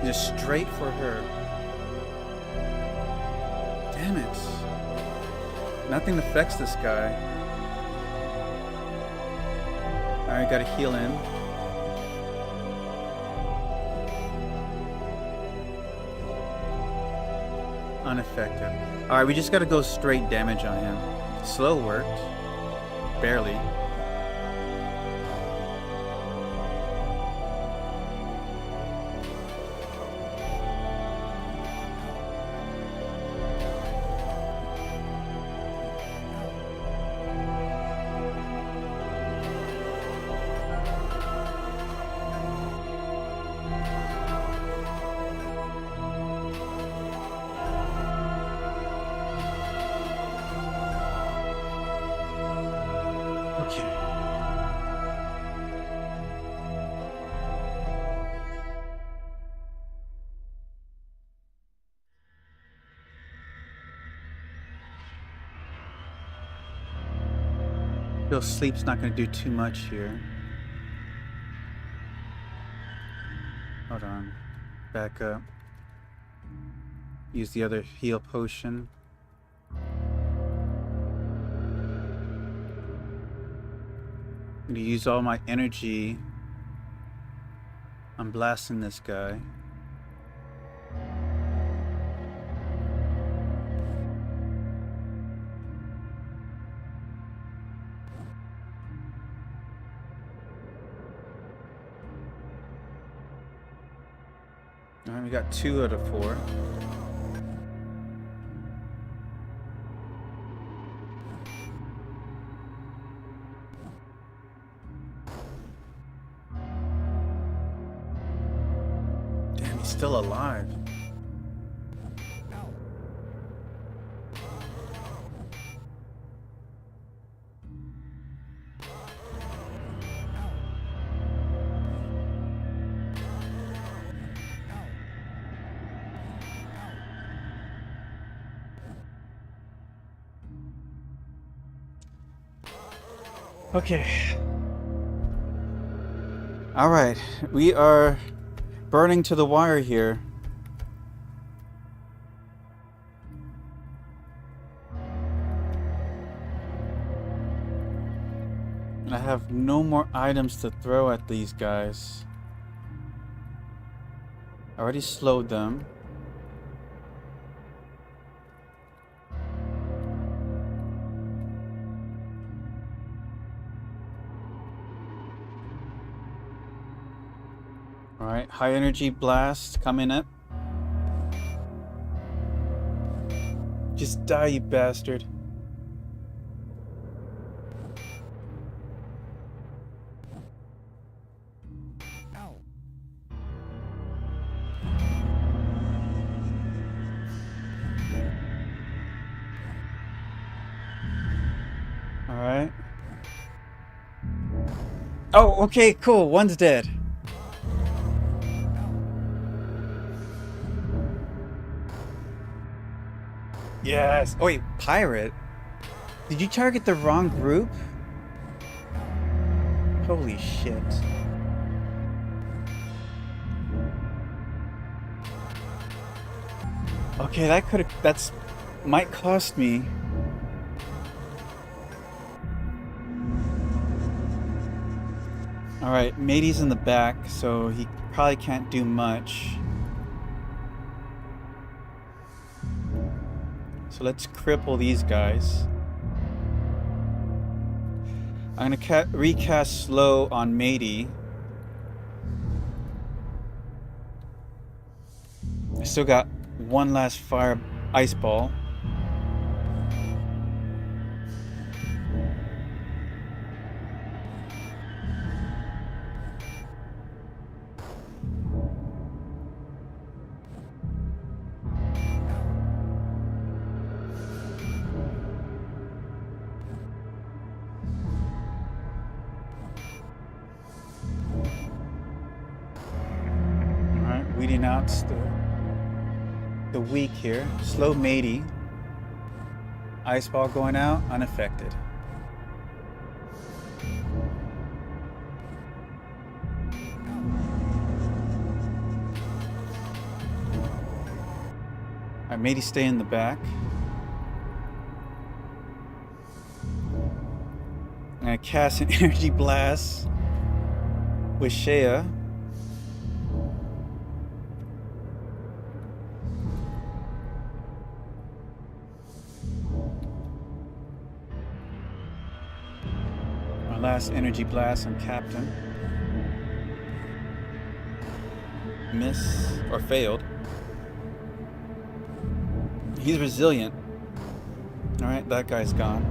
Just straight for her. Damn it. Nothing affects this guy. Alright, gotta heal in. Unaffected. Alright, we just gotta go straight damage on him. Slow worked. Barely. Okay. Feel sleep's not going to do too much here. Hold on. Back up. Use the other heal potion. I'm going to use all my energy on blasting this guy. Alright, we got 2 out of 4. Damn, he's still alive. Okay. All right, we are burning to the wire here. And I have no more items to throw at these guys. I already slowed them. Alright, high energy blast coming up. Just die, you bastard. Ow. Alright. Oh, okay, cool. One's dead. Yes. Oh wait, pirate? Did you target the wrong group? Holy shit. Okay, that's might cost me. Alright, Matey's in the back, so he probably can't do much. So let's cripple these guys. I'm gonna recast slow on Matey. I still got one last fire ice ball. Weeding out the weak here. Slow Matey. Ice ball going out, unaffected. Matey, stay in the back. I'm gonna cast an energy blast with Shea. My last energy blast on Captain. Miss or failed. He's resilient. Alright, that guy's gone.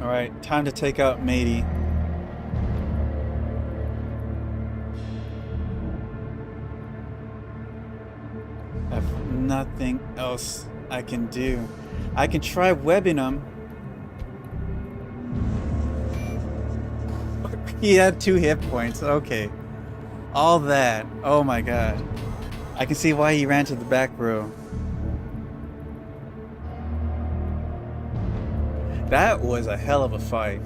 Alright, time to take out Matey. I have nothing else I can do. I can try webbing him. He had 2 hit points. Okay. All that. Oh my god. I can see why he ran to the back row. That was a hell of a fight.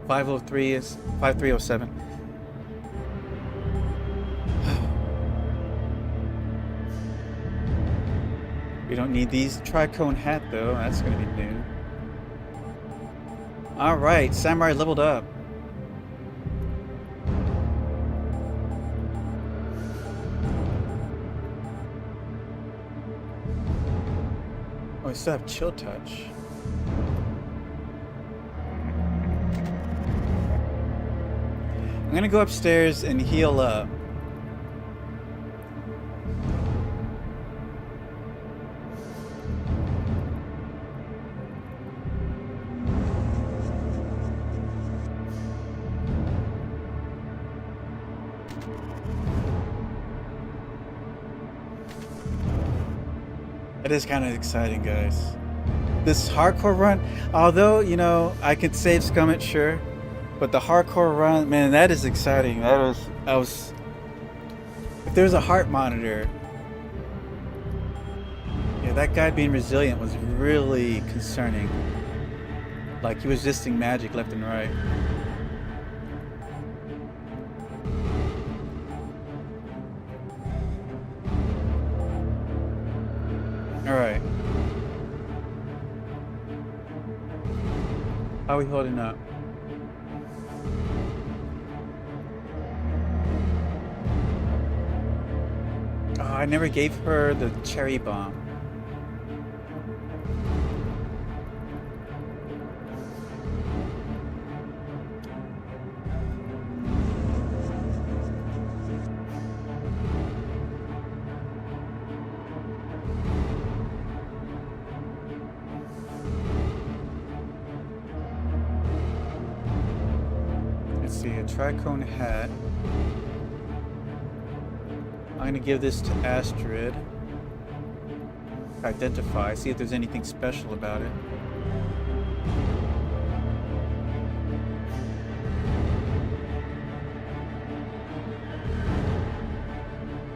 .503 is 5307. We don't need these tricone hat though. That's gonna be new. All right, Samurai leveled up. Oh, we still have chill touch. I'm gonna go upstairs and heal up. It is kind of exciting, guys. This hardcore run, although, you know, I could save Scummit, sure. But the hardcore run, man, that is exciting. I was... If there's a heart monitor... Yeah, that guy being resilient was really concerning. Like, he was resisting magic left and right. Alright. How are we holding up? Oh, I never gave her the cherry bomb. Let's see, a tricone hat. I'm gonna give this to Astrid. Identify, see if there's anything special about it.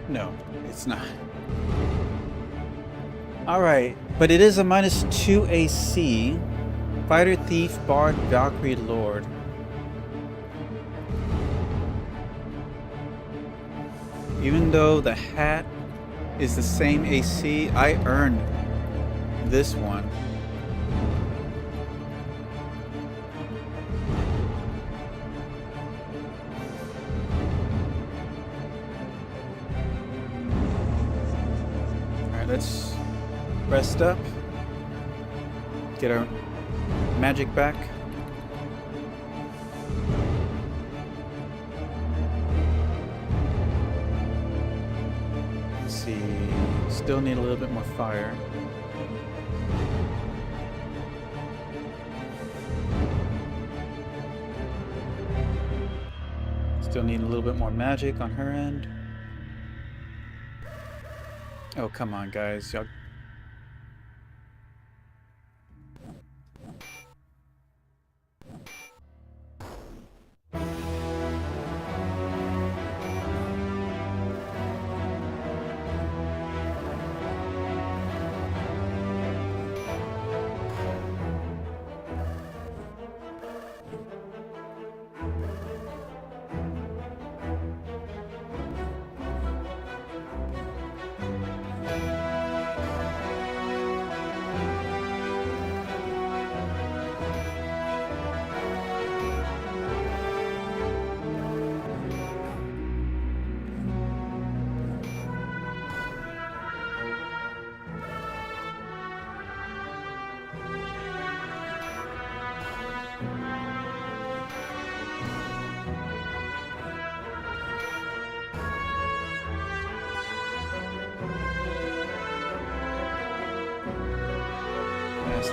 No, it's not. Alright, but it is a -2 AC. Fighter, Thief, Bard, Valkyrie, Lord. Even though the hat is the same AC, I earned this one. Alright, let's rest up. Get our magic back. Still need a little bit more fire. Still need a little bit more magic on her end. Oh, come on, guys. Y'all.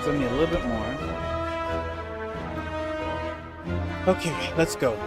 Still need a little bit more. Okay, let's go.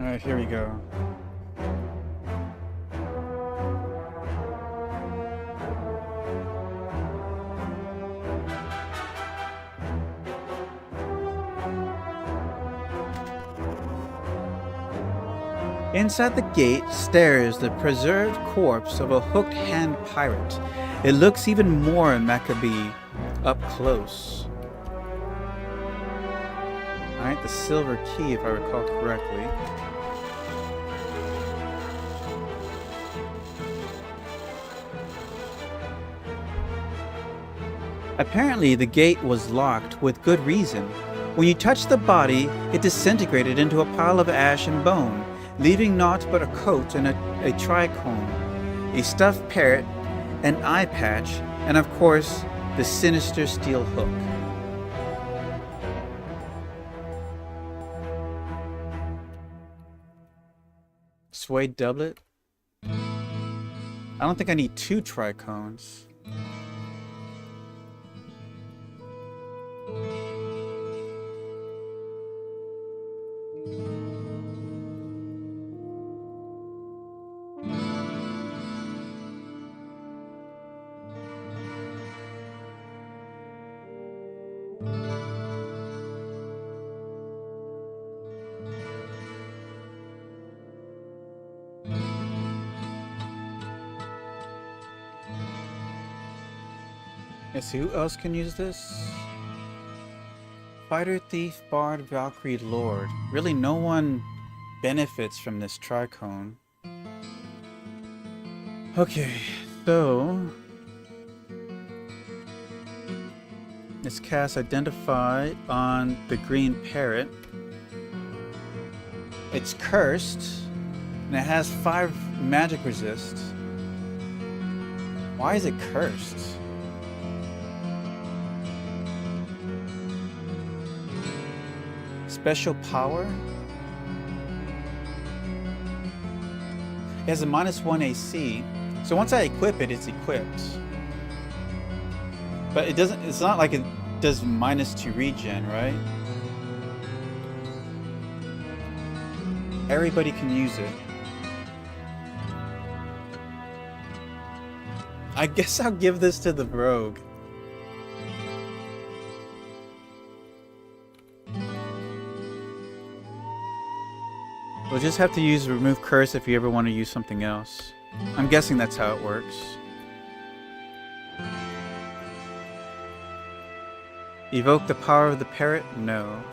Alright, here we go. Inside the gate stares the preserved corpse of a hooked-hand pirate. It looks even more macabre up close. Alright, the silver key, if I recall correctly. Apparently, the gate was locked with good reason. When you touched the body, it disintegrated into a pile of ash and bone, leaving naught but a coat and a tricone, a stuffed parrot, an eye patch, and of course, the sinister steel hook. Suede doublet? I don't think I need 2 tricones. Let's see, who else can use this? Fighter, Thief, Bard, Valkyrie, Lord. Really, no one benefits from this tricone. Okay, so... let's cast Identify on the green parrot. It's cursed, and it has 5 magic resist. Why is it cursed? Special power? It has a -1 AC, so once I equip it, it's equipped. But it doesn't, it's not like it does -2 regen, right? Everybody can use it. I guess I'll give this to the rogue. We'll just have to use Remove Curse if you ever want to use something else. I'm guessing that's how it works. Evoke the power of the parrot? No.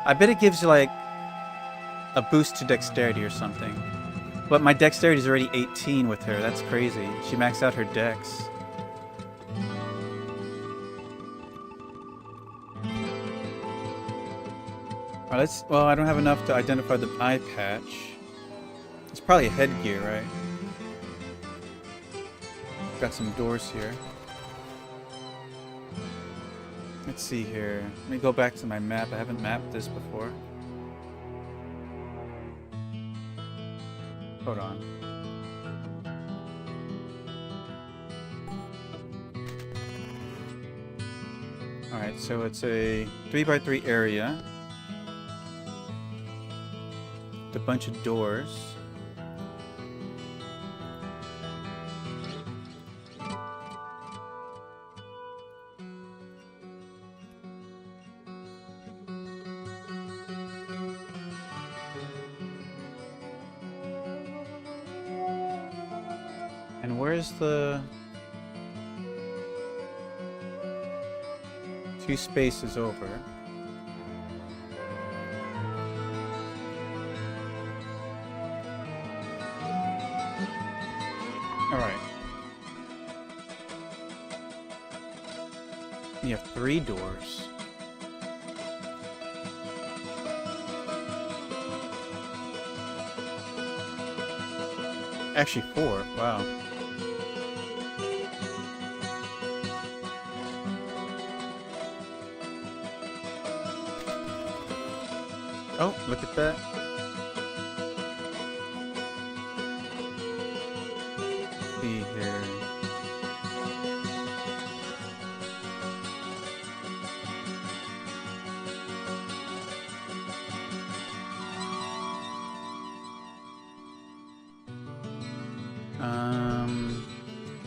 I bet it gives you like a boost to dexterity or something. But my dexterity is already 18 with her. That's crazy. She maxed out her dex. Alright, well, I don't have enough to identify the eye patch. It's probably a headgear, right? Got some doors here. Let's see here. Let me go back to my map. I haven't mapped this before. Hold on. Alright, so it's a 3x3 area. With a bunch of doors. And where's the... 2 spaces over? Alright. You have 3 doors. Actually 4, wow. Oh, look at that. Let's see here.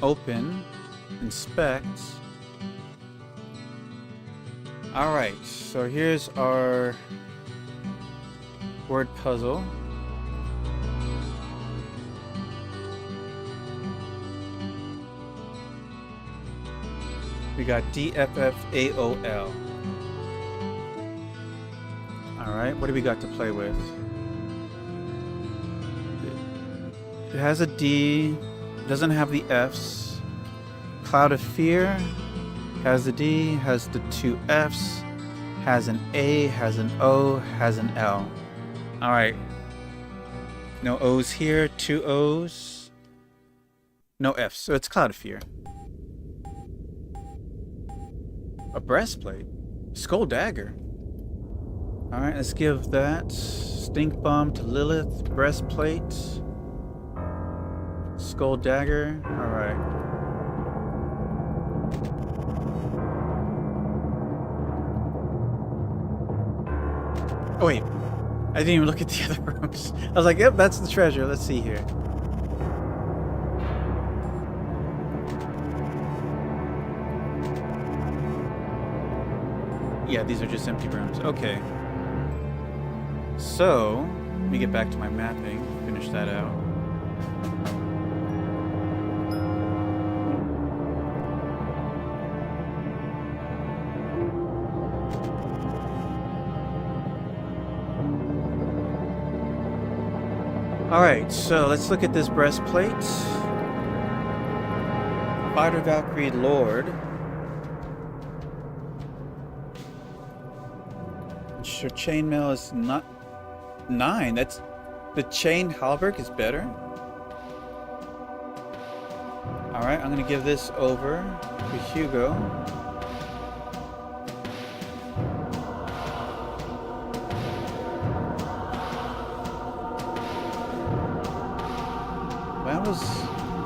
Open, inspect. All right, so here's our word puzzle. We got DFFAOL. Alright, what do we got to play with? It has a D, doesn't have the F's. Cloud of Fear has the D, has the 2 F's, has an A, has an O, has an L. Alright. No O's here, 2 O's. No F's, so it's Cloud of Fear. A breastplate. Skull dagger. Alright, let's give that. Stink bomb to Lilith. Breastplate. Skull dagger. Alright. Oh wait. I didn't even look at the other rooms. I was like, yep, that's the treasure. Let's see here. Yeah, these are just empty rooms. Okay. So, let me get back to my mapping. Finish that out. Alright, so let's look at this breastplate. Fighter Valkyrie Lord. Sure, chainmail is not 9. That's the chain halberd is better. Alright, I'm gonna give this over to Hugo. That was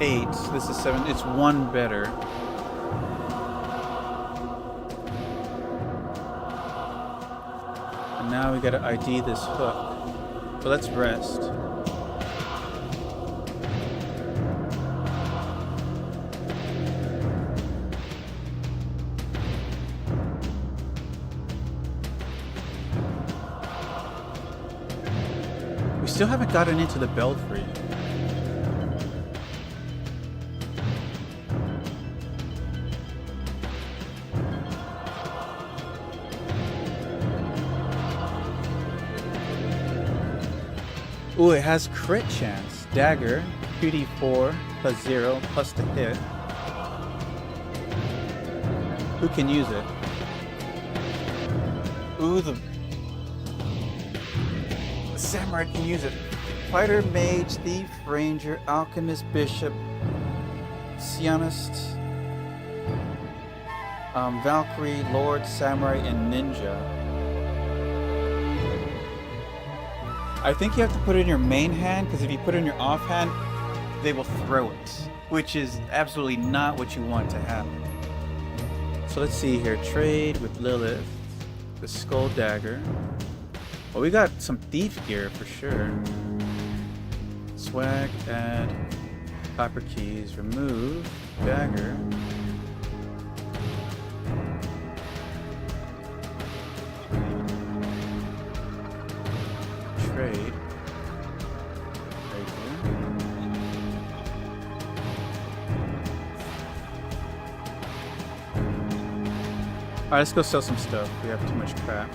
8. This is 7. It's 1 better. Now we gotta ID this hook. So let's rest. We still haven't gotten into the belfry. Ooh, it has crit chance. Dagger, 2d4 plus 0 plus the hit. Who can use it? Ooh, the samurai can use it. Fighter, mage, thief, ranger, alchemist, bishop, sionist, Valkyrie, lord, samurai, and ninja. I think you have to put it in your main hand, because if you put it in your offhand, they will throw it, which is absolutely not what you want to happen. So let's see here. Trade with Lilith. The Skull Dagger. Well, we got some thief gear for sure. Swag, add, copper keys, remove, dagger. Trade. Right here. Alright, let's go sell some stuff. We have too much crap.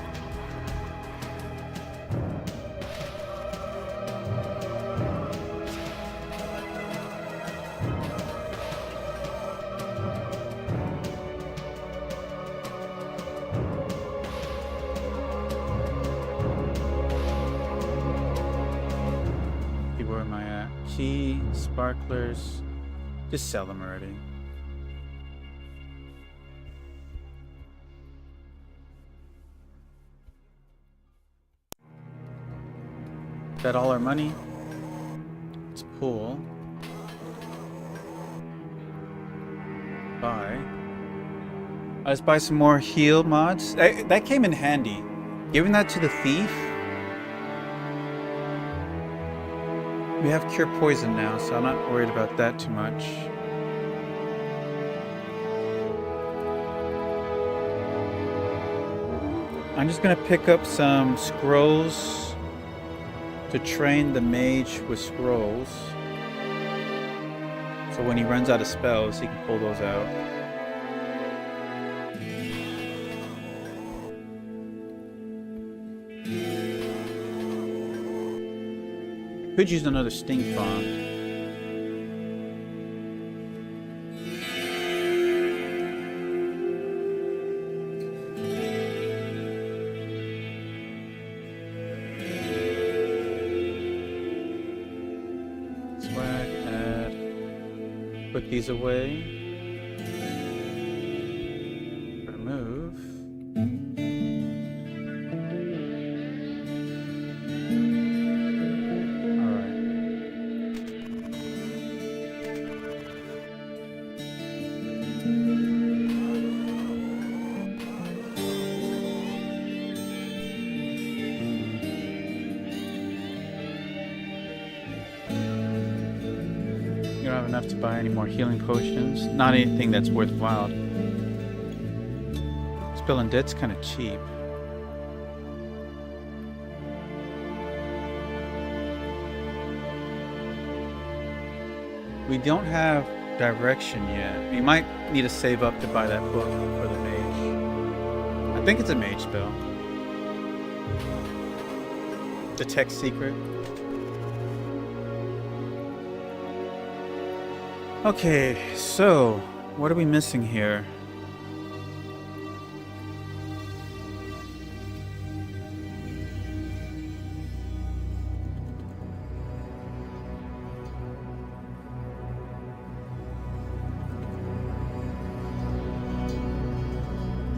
Where am I at? Key, sparklers. Just sell them already. Got all our money. Let's pull. Buy. Let's buy some more heal mods. That came in handy. Giving that to the thief. We have cure poison now, so I'm not worried about that too much. I'm just gonna pick up some scrolls to train the mage with scrolls. So when he runs out of spells, he can pull those out. Could use another sting font. Swag, add. Put these away. Remove. You don't have enough to buy any more healing potions. Not anything that's worthwhile. Spell Undead's kind of cheap. We don't have direction yet. We might need to save up to buy that book for the mage. I think it's a mage spell. Detect secret. Okay, so what are we missing here?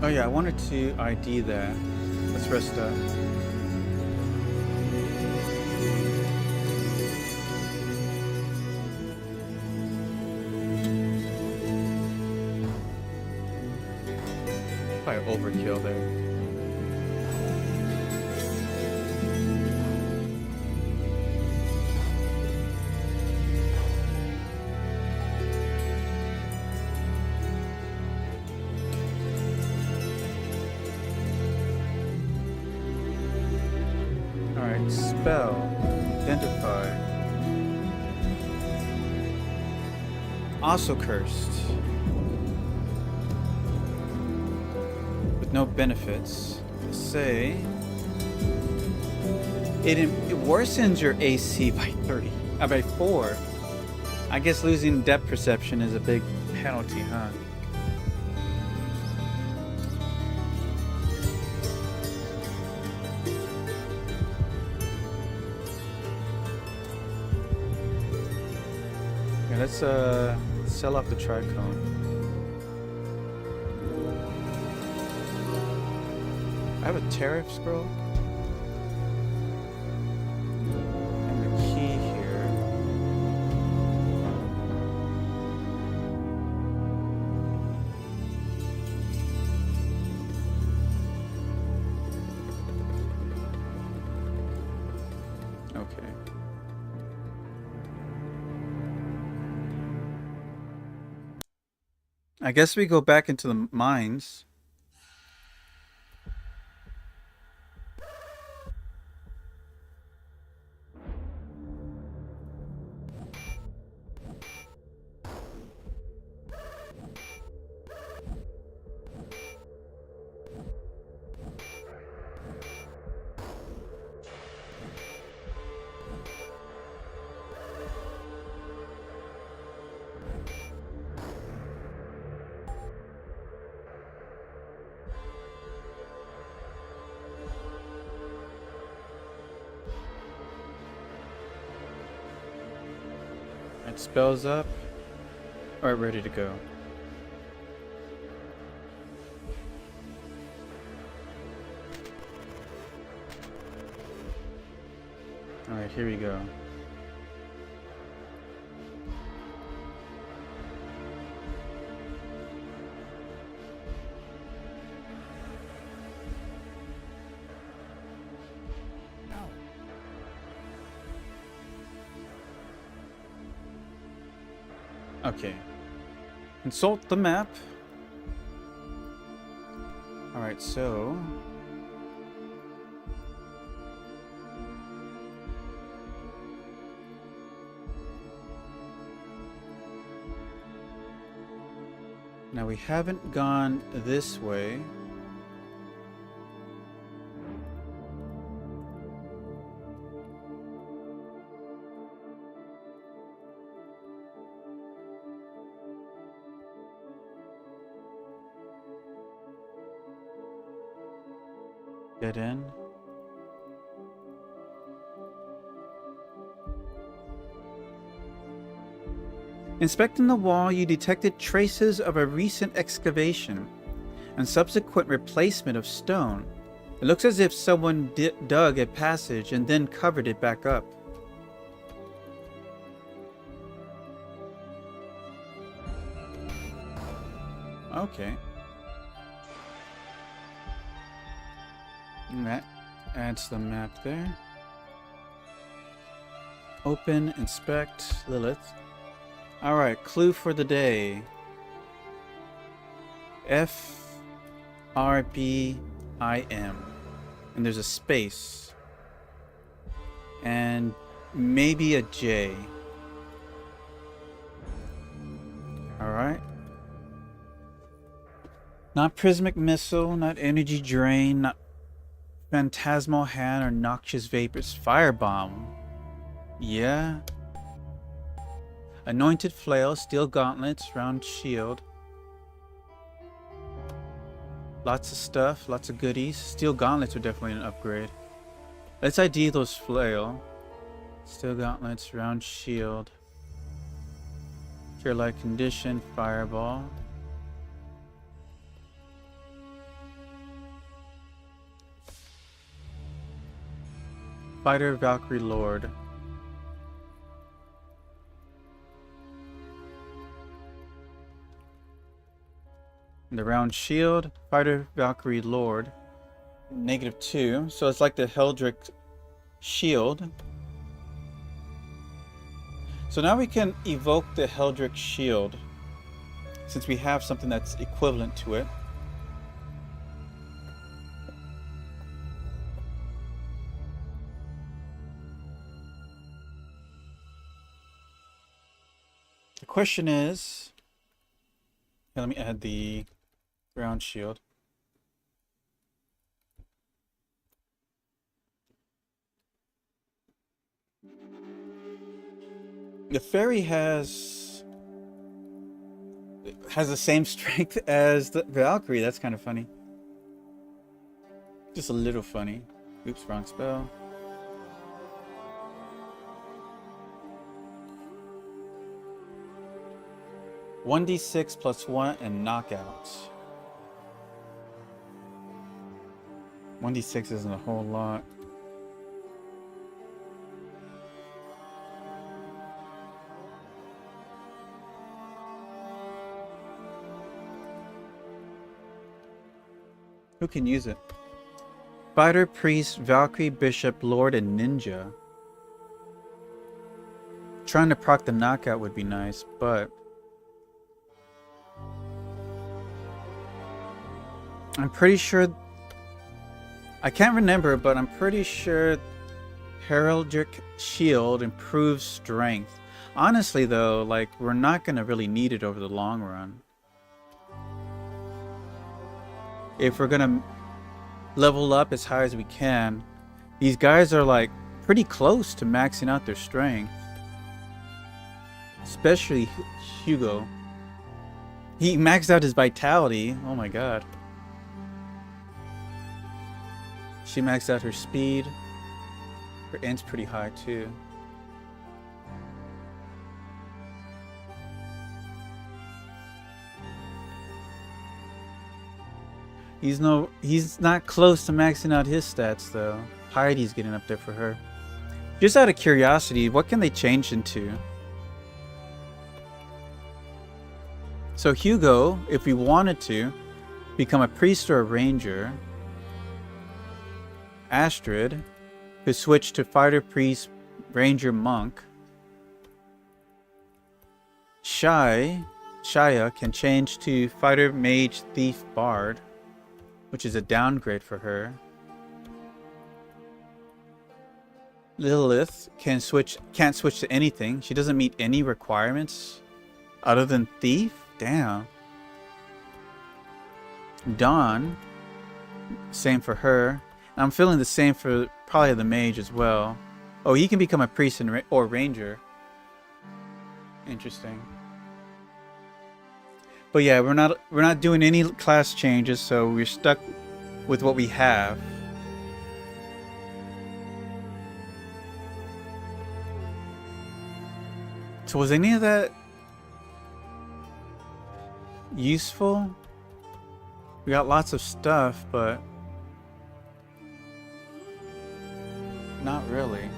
Oh yeah, I wanted to ID that. Let's rest up. Probably overkill there. Alright, spell. Identify. Also cursed. With no benefits. Say it worsens your AC by 30. By 4. I guess losing depth perception is a big penalty, huh? Yeah, let's sell off the tricone. I have a tariff scroll. And the key here. Okay. I guess we go back into the mines. It spells up. Alright, ready to go. Alright, here we go. Ow. Okay. Consult the map. Alright, so... Now we haven't gone this way. Get in. Inspecting the wall, you detected traces of a recent excavation and subsequent replacement of stone. It looks as if someone dug a passage and then covered it back up. Okay. And that adds the map there. Open, inspect, Lilith. Alright, clue for the day. FRBIM. And there's a space. And maybe a J. Alright. Not prismatic missile, not energy drain, not phantasmal hand or noxious vapors. Firebomb. Yeah. Anointed flail, steel gauntlets, round shield. Lots of stuff, lots of goodies. Steel gauntlets are definitely an upgrade. Let's ID those flail. Steel gauntlets, round shield. Cure-like condition, fireball. Fighter, Valkyrie Lord. The round shield, Fighter, Valkyrie Lord. -2, so it's like the Heldrick shield. So now we can evoke the Heldrick shield, since we have something that's equivalent to it. The question is, here, let me add the ground shield. The fairy has the same strength as the Valkyrie. That's kind of funny. Just a little funny. Oops, wrong spell. (1d6 + 1) and knockout. 1d6 isn't a whole lot. Who can use it? Fighter, priest, Valkyrie, bishop, lord, and ninja. Trying to proc the knockout would be nice, but I'm pretty sure, I can't remember, but I'm pretty sure Heraldic Shield improves strength. Honestly though, like, we're not gonna really need it over the long run. If we're gonna level up as high as we can, these guys are like pretty close to maxing out their strength. Especially Hugo. He maxed out his vitality. Oh my god. She maxed out her speed. Her int's pretty high too. He's not close to maxing out his stats though. Heidi's getting up there for her. Just out of curiosity, what can they change into? So Hugo, if we wanted to, become a priest or a ranger. Astrid could switch to fighter, priest, ranger, monk. Shia can change to fighter, mage, thief, bard, which is a downgrade for her. Lilith can't switch to anything. She doesn't meet any requirements other than thief. Damn. Dawn, same for her. And I'm feeling the same for probably the mage as well. Oh, he can become a priest or ranger. Interesting. But yeah, we're not doing any class changes, so we're stuck with what we have. So was any of that useful? We got lots of stuff, but not really.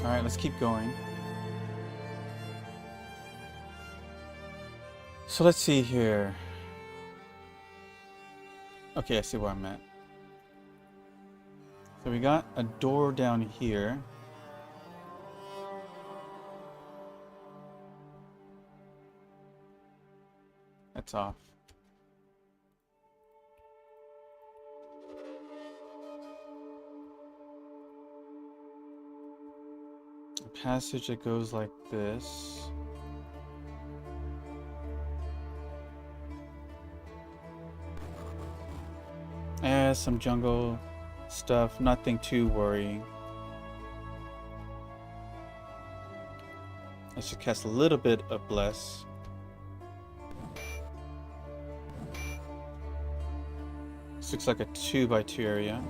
Alright, let's keep going. So let's see here. Okay, I see where I'm at. So we got a door down here. That's off. A passage that goes like this. Some jungle stuff, nothing too worrying. I should cast a little bit of Bless. This looks like a 2x2 area.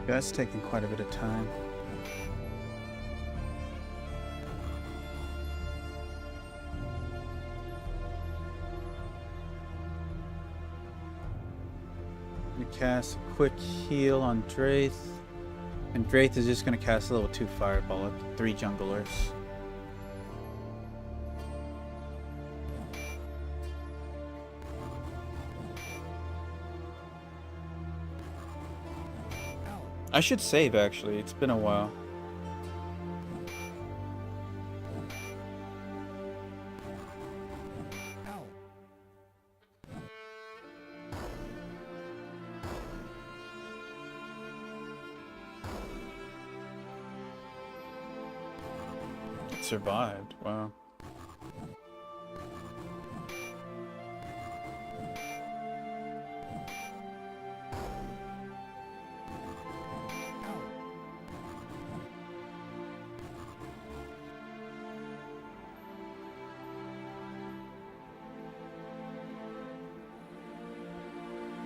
That's taking quite a bit of time. We cast a quick heal on Draith. And Draith is just going to cast a level 2 fireball at 3 junglers. I should save, actually. It's been a while. It survived. Wow.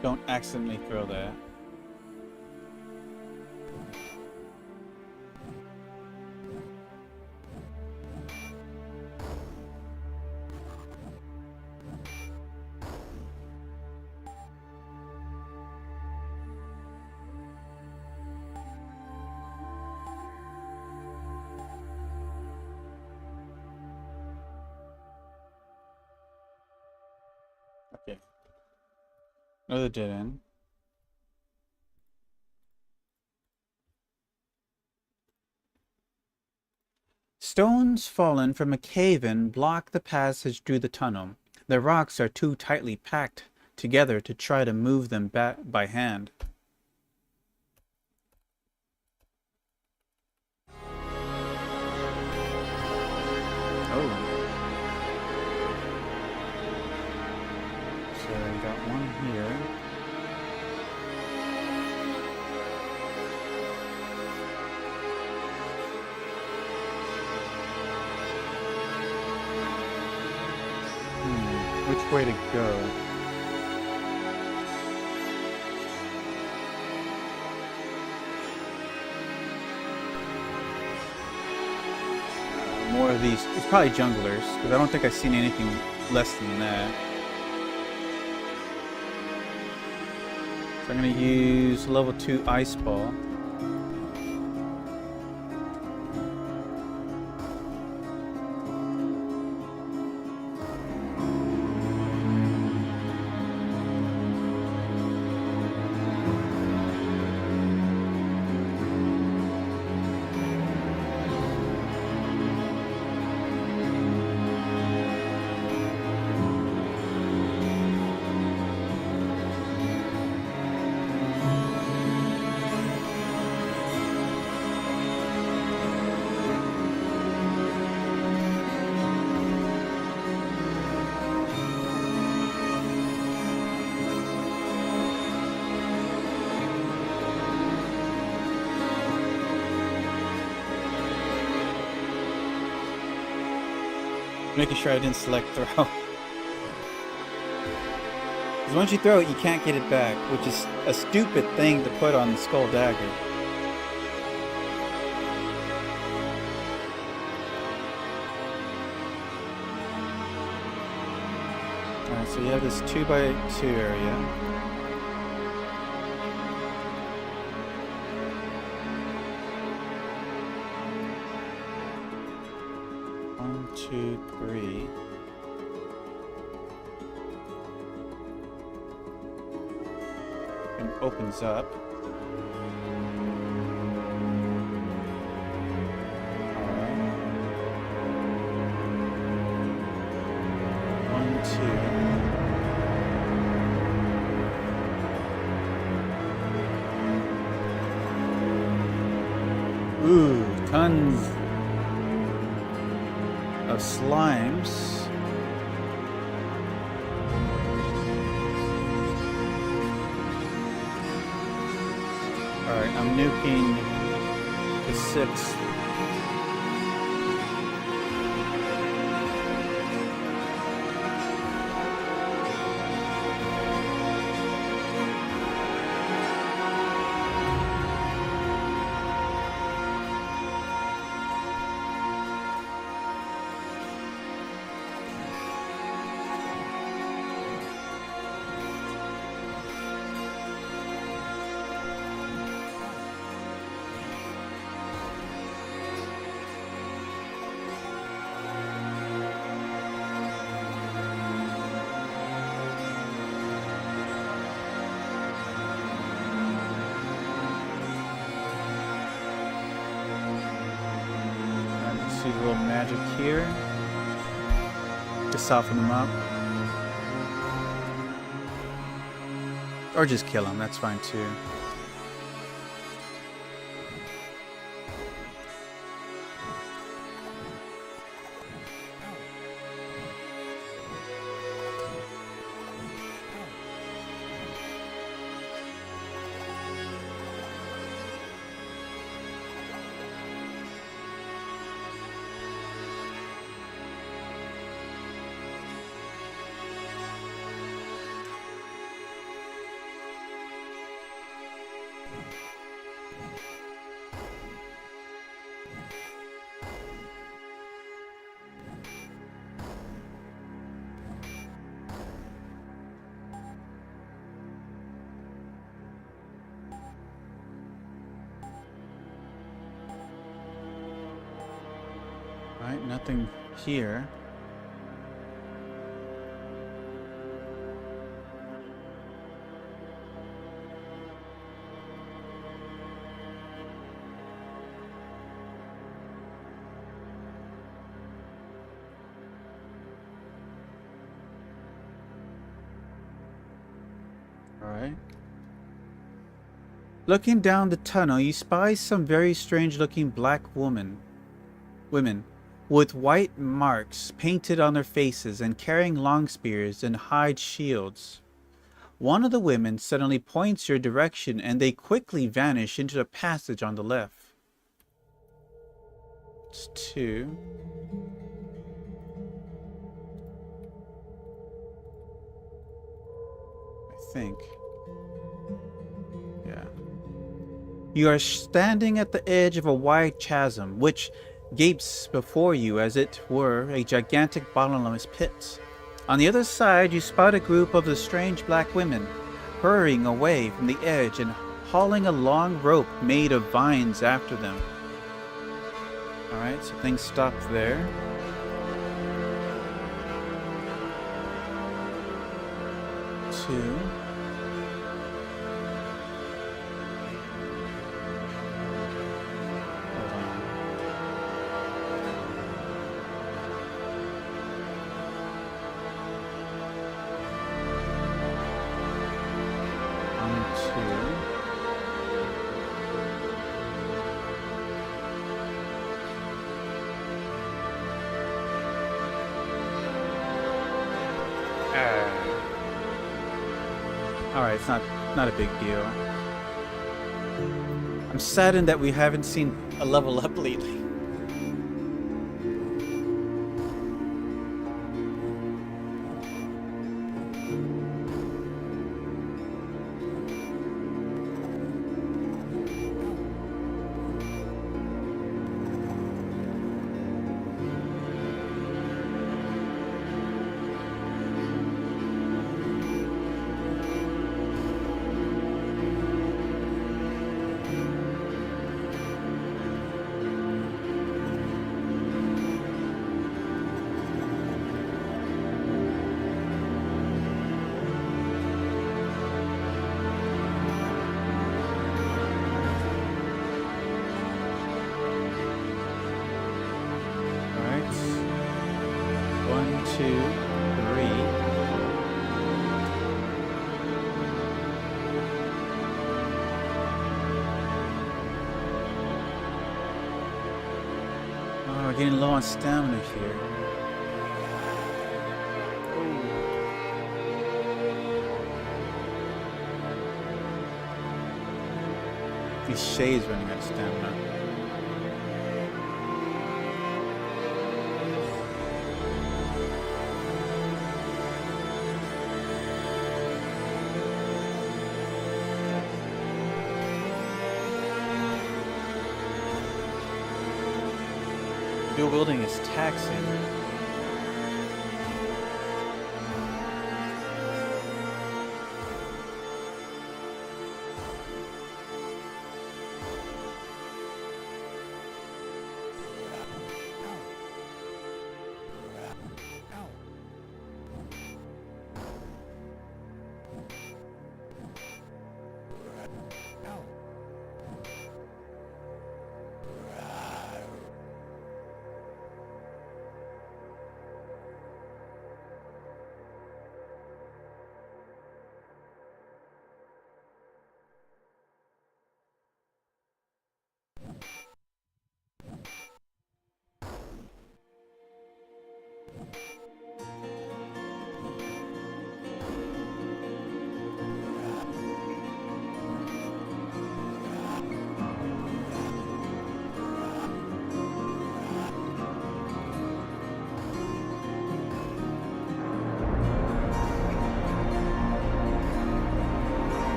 Don't accidentally throw that. Okay. Another dead end. Stones fallen from a cave-in block the passage through the tunnel. The rocks are too tightly packed together to try to move them back by hand. Oh. So I got one here. Which way to go? More of these. It's probably junglers, because I don't think I've seen anything less than that. So I'm going to use level 2 Ice Ball. Making sure I didn't select throw. Because once you throw it, you can't get it back, which is a stupid thing to put on the Skull Dagger. Alright, so you have this 2x2 area. One, two, three. And opens up. Alright. 1, 2. Ooh, tons of slimes. Alright, I'm nuking the 6th. See the little magic here to soften them up, or just kill them. That's fine too. Alright, nothing here. Alright. Looking down the tunnel, you spy some very strange looking black women with white marks painted on their faces and carrying long spears and hide shields. One of the women suddenly points your direction and they quickly vanish into the passage on the left. It's two. I think. Yeah. You are standing at the edge of a wide chasm, which gapes before you as it were a gigantic bottomless pit. On the other side, you spot a group of the strange black women, hurrying away from the edge and hauling a long rope made of vines after them. Alright, so things stop there. Two. Alright, it's not a big deal. I'm saddened that we haven't seen a level up lately. We're getting low on stamina here. These shades running out of stamina. Dual wielding is taxing.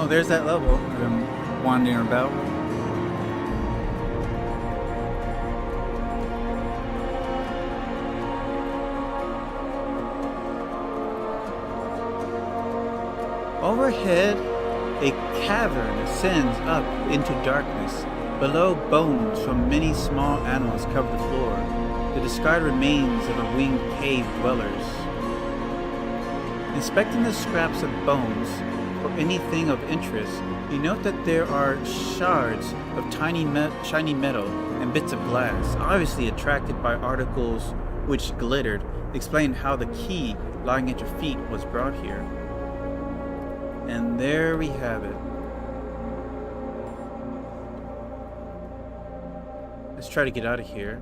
Oh, there's that level of him wandering about. Overhead, a cavern ascends up into darkness. Below, bones from many small animals cover the floor, the discarded remains of the winged cave dwellers. Inspecting the scraps of bones for anything of interest, you note that there are shards of shiny metal and bits of glass, obviously attracted by articles which glittered, explaining how the key lying at your feet was brought here. And there we have it. Let's try to get out of here.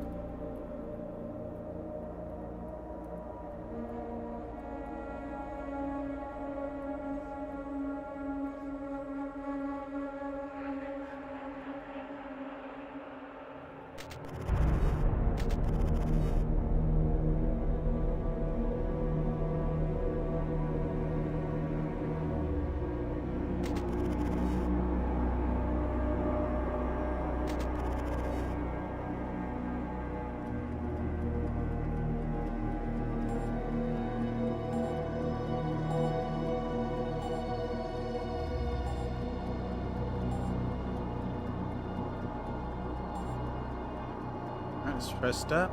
Let's rest up.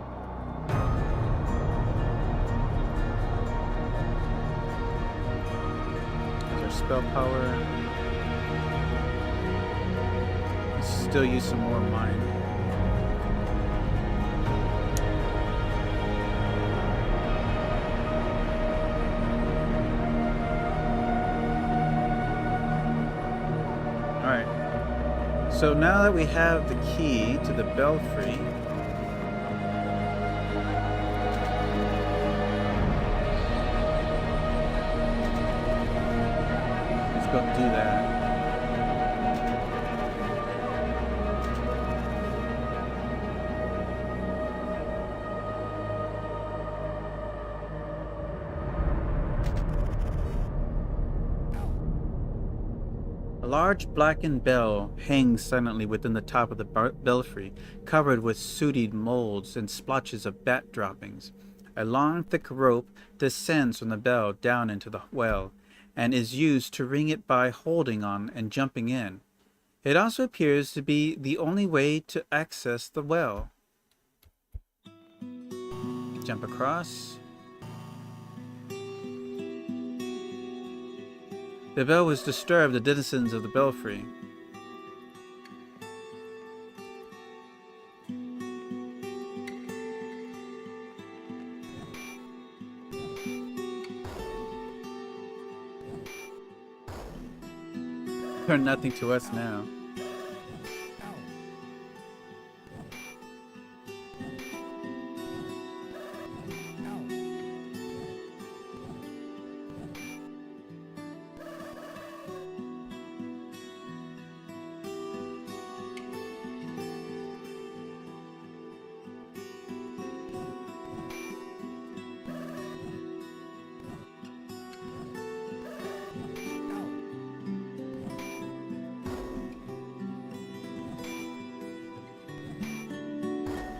There's our spell power. Let's still use some more of mine. Alright. So now that we have the key to the belfry, go do that. A large blackened bell hangs silently within the top of the belfry, covered with sooty molds and splotches of bat droppings. A long, thick rope descends from the bell down into the well, and is used to ring it by holding on and jumping in. It also appears to be the only way to access the well. Jump across. The bell was disturbed the denizens of the belfry. They're nothing to us now.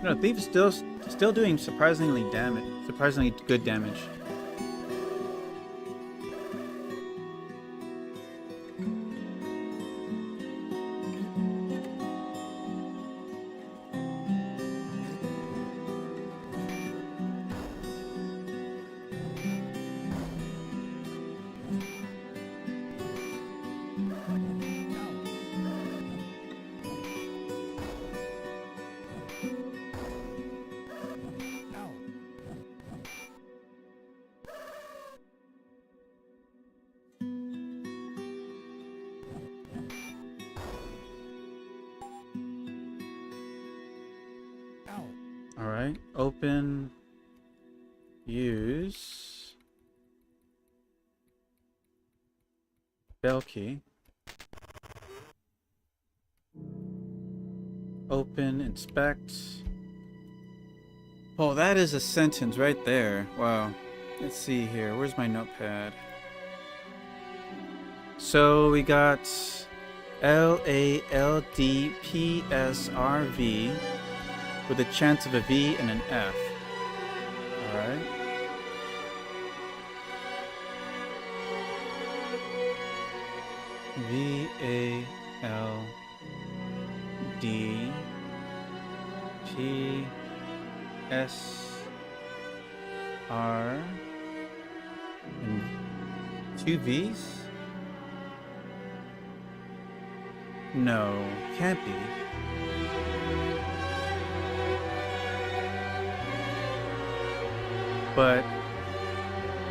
No, Thief's still doing surprisingly good damage. Alright, open, use, bell key, open, inspect. Oh, that is a sentence right there. Wow. Let's see here, where's my notepad? So we got LALDPSRV with a chance of a V and an F. Alright. VALDPSR and 2 V's? No, can't be. But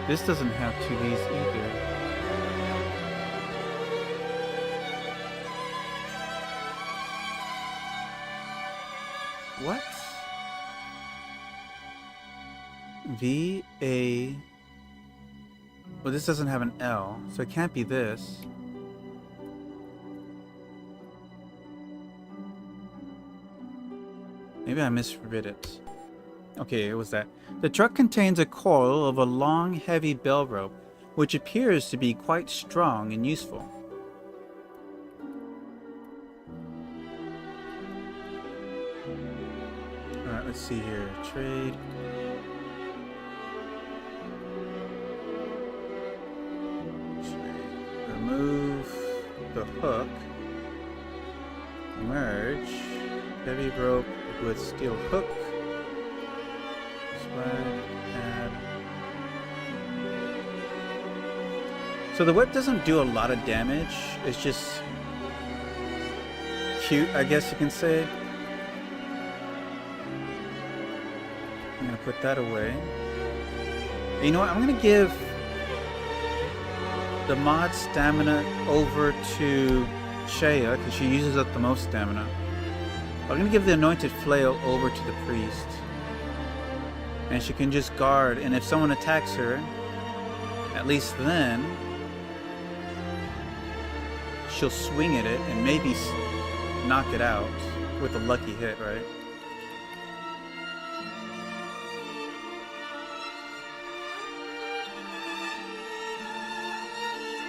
this doesn't have 2 V's either. What? VA. Well, this doesn't have an L, so it can't be this. Maybe I misread it. Okay, it was that. The truck contains a coil of a long, heavy bell rope, which appears to be quite strong and useful. Alright, let's see here. Trade. Remove the hook. Merge. Heavy rope with steel hook. Swag. Add. So the whip doesn't do a lot of damage. It's just cute, I guess you can say. I'm gonna put that away. And you know what? I'm gonna give the mod stamina over to Shea because she uses up the most stamina. I'm gonna give the anointed flail over to the priest, and she can just guard. And if someone attacks her, at least then she'll swing at it and maybe knock it out with a lucky hit, right?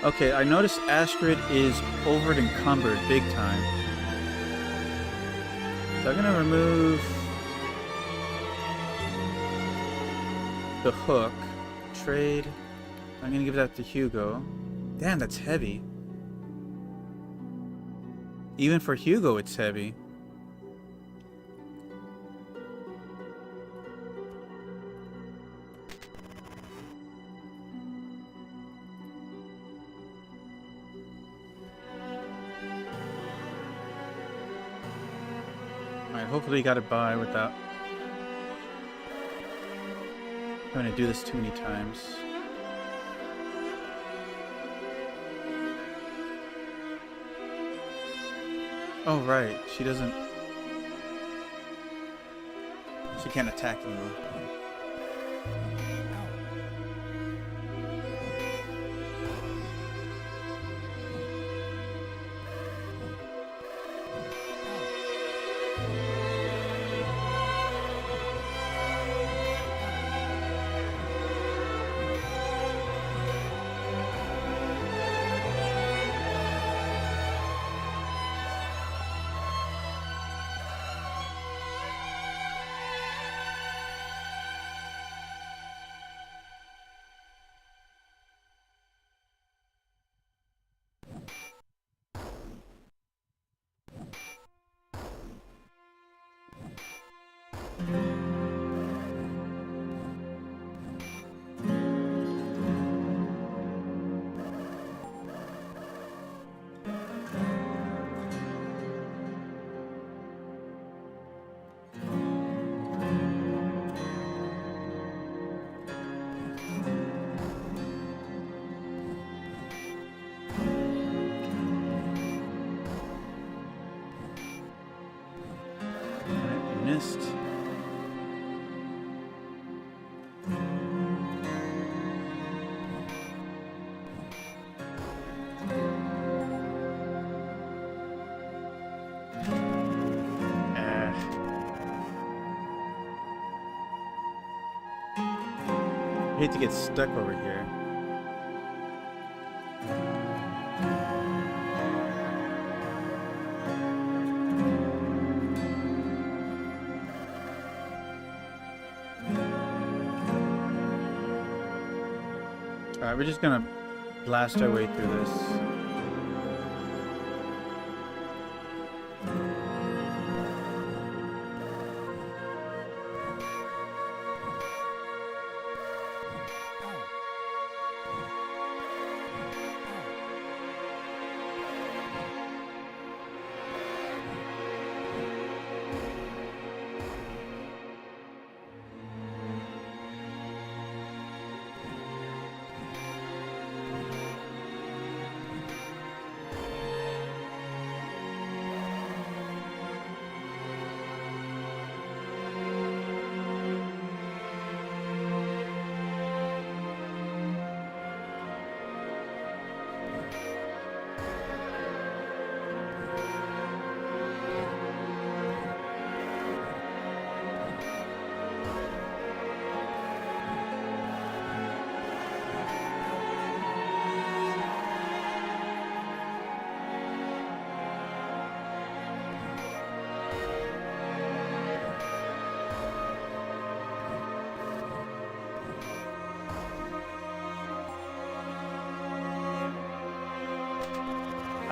Okay, I noticed Astrid is over encumbered big time. So I'm gonna remove the hook. Trade. I'm gonna give that to Hugo. Damn, that's heavy. Even for Hugo, it's heavy. Alright, hopefully you got it by without having to do this too many times. Oh, right. She doesn't... She can't attack anymore. Missed. I hate to get stuck over here. Alright, we're just gonna blast our way through this.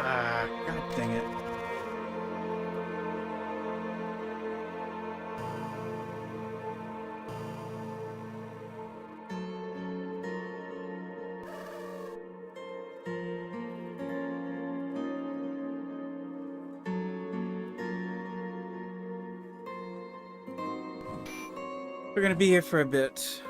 Ah, god dang it. We're gonna be here for a bit.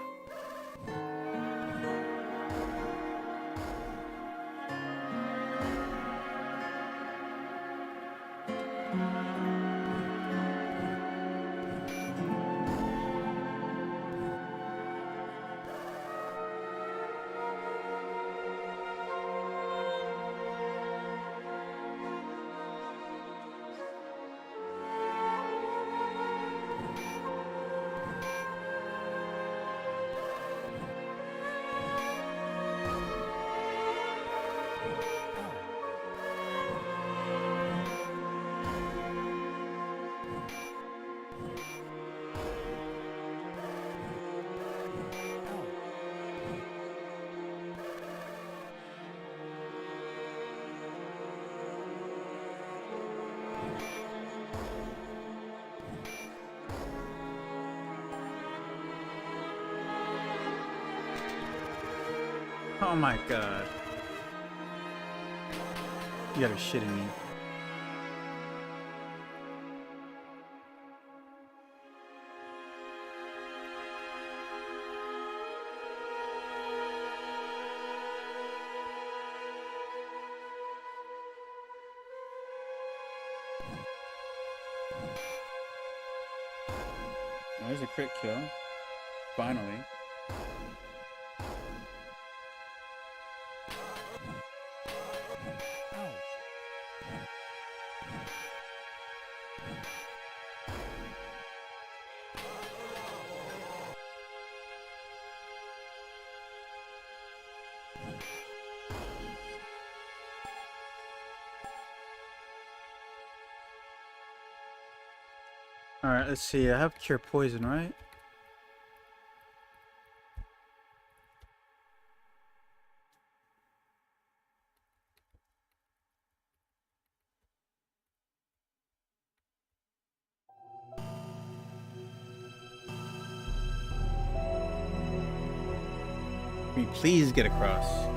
Oh my god. You gotta be shitting me. There's a crit kill. Finally. Alright, let's see. I have cure poison, right? Can we please get across?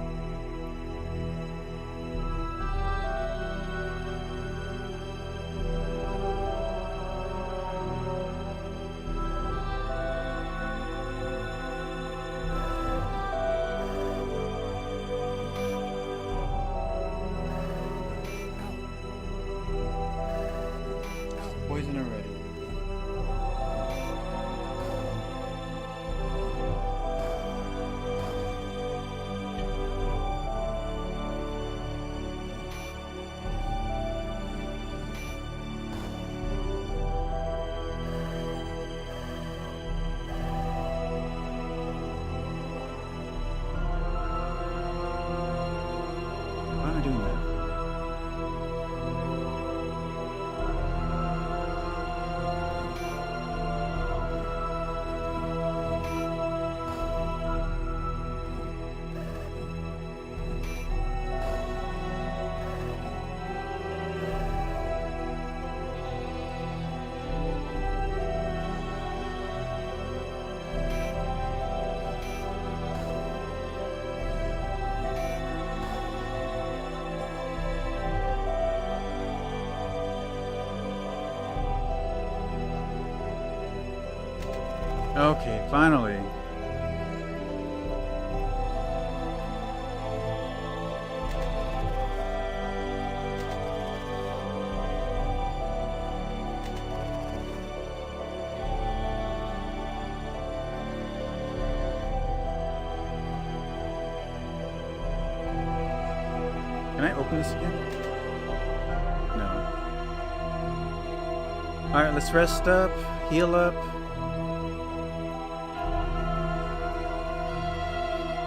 Poison already. Finally. Can I open this again? No. Alright, let's rest up, heal up.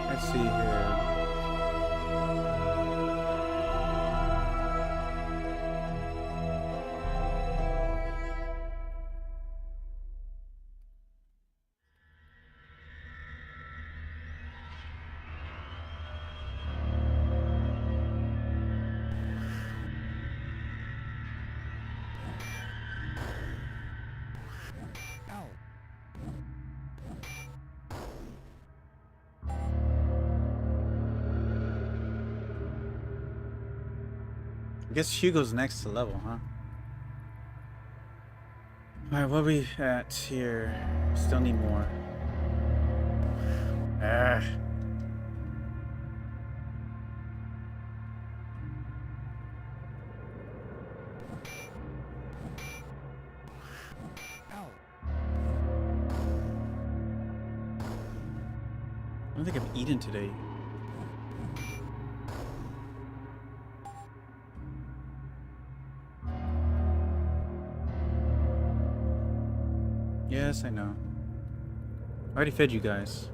Let's see here. Ow. I guess Hugo's next to level, huh? Alright, what are we at here? Still need more. Ah. Ow. I don't think I've eaten today. Yes, I know. I already fed you guys.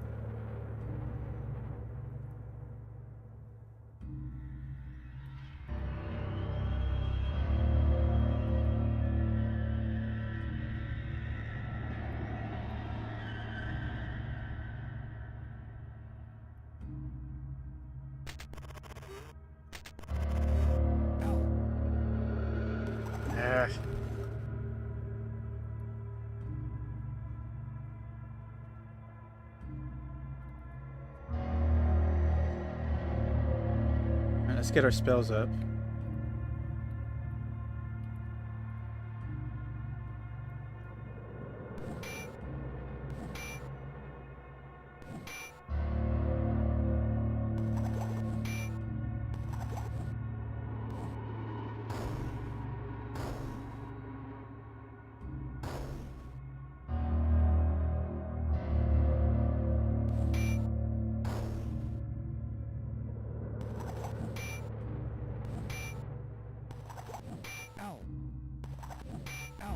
Ah. Alright, let's get our spells up. Ow. Ow.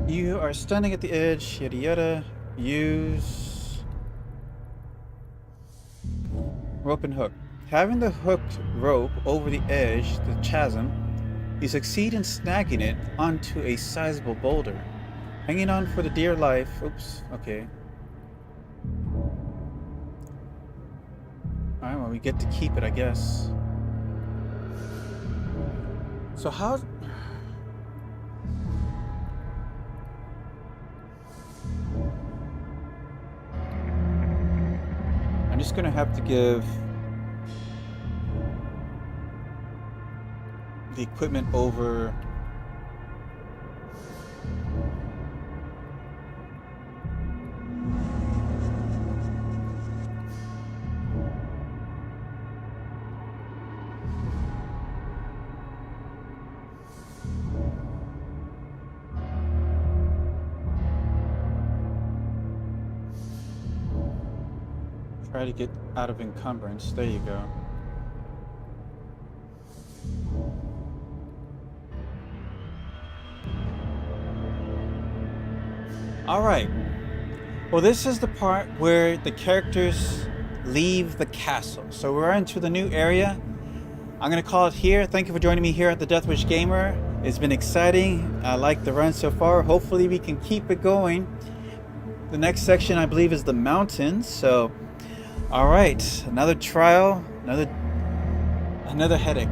You are standing at the edge, yada yada. Use rope and hook. Having the hooked rope over the edge, the chasm, you succeed in snagging it onto a sizable boulder. Hanging on for the dear life. Oops, okay. Alright, well, we get to keep it, I guess. So how... I'm just gonna have to give the equipment over. Try to get out of encumbrance. There you go. All right. Well, this is the part where the characters leave the castle. So we're into the new area. I'm going to call it here. Thank you for joining me here at the Death Wish Gamer. It's been exciting. I like the run so far. Hopefully we can keep it going. The next section, I believe, is the mountains. So, all right. Another trial. Another headache.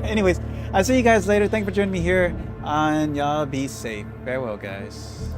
Anyways, I'll see you guys later. Thank you for joining me here. And y'all be safe. Farewell, guys.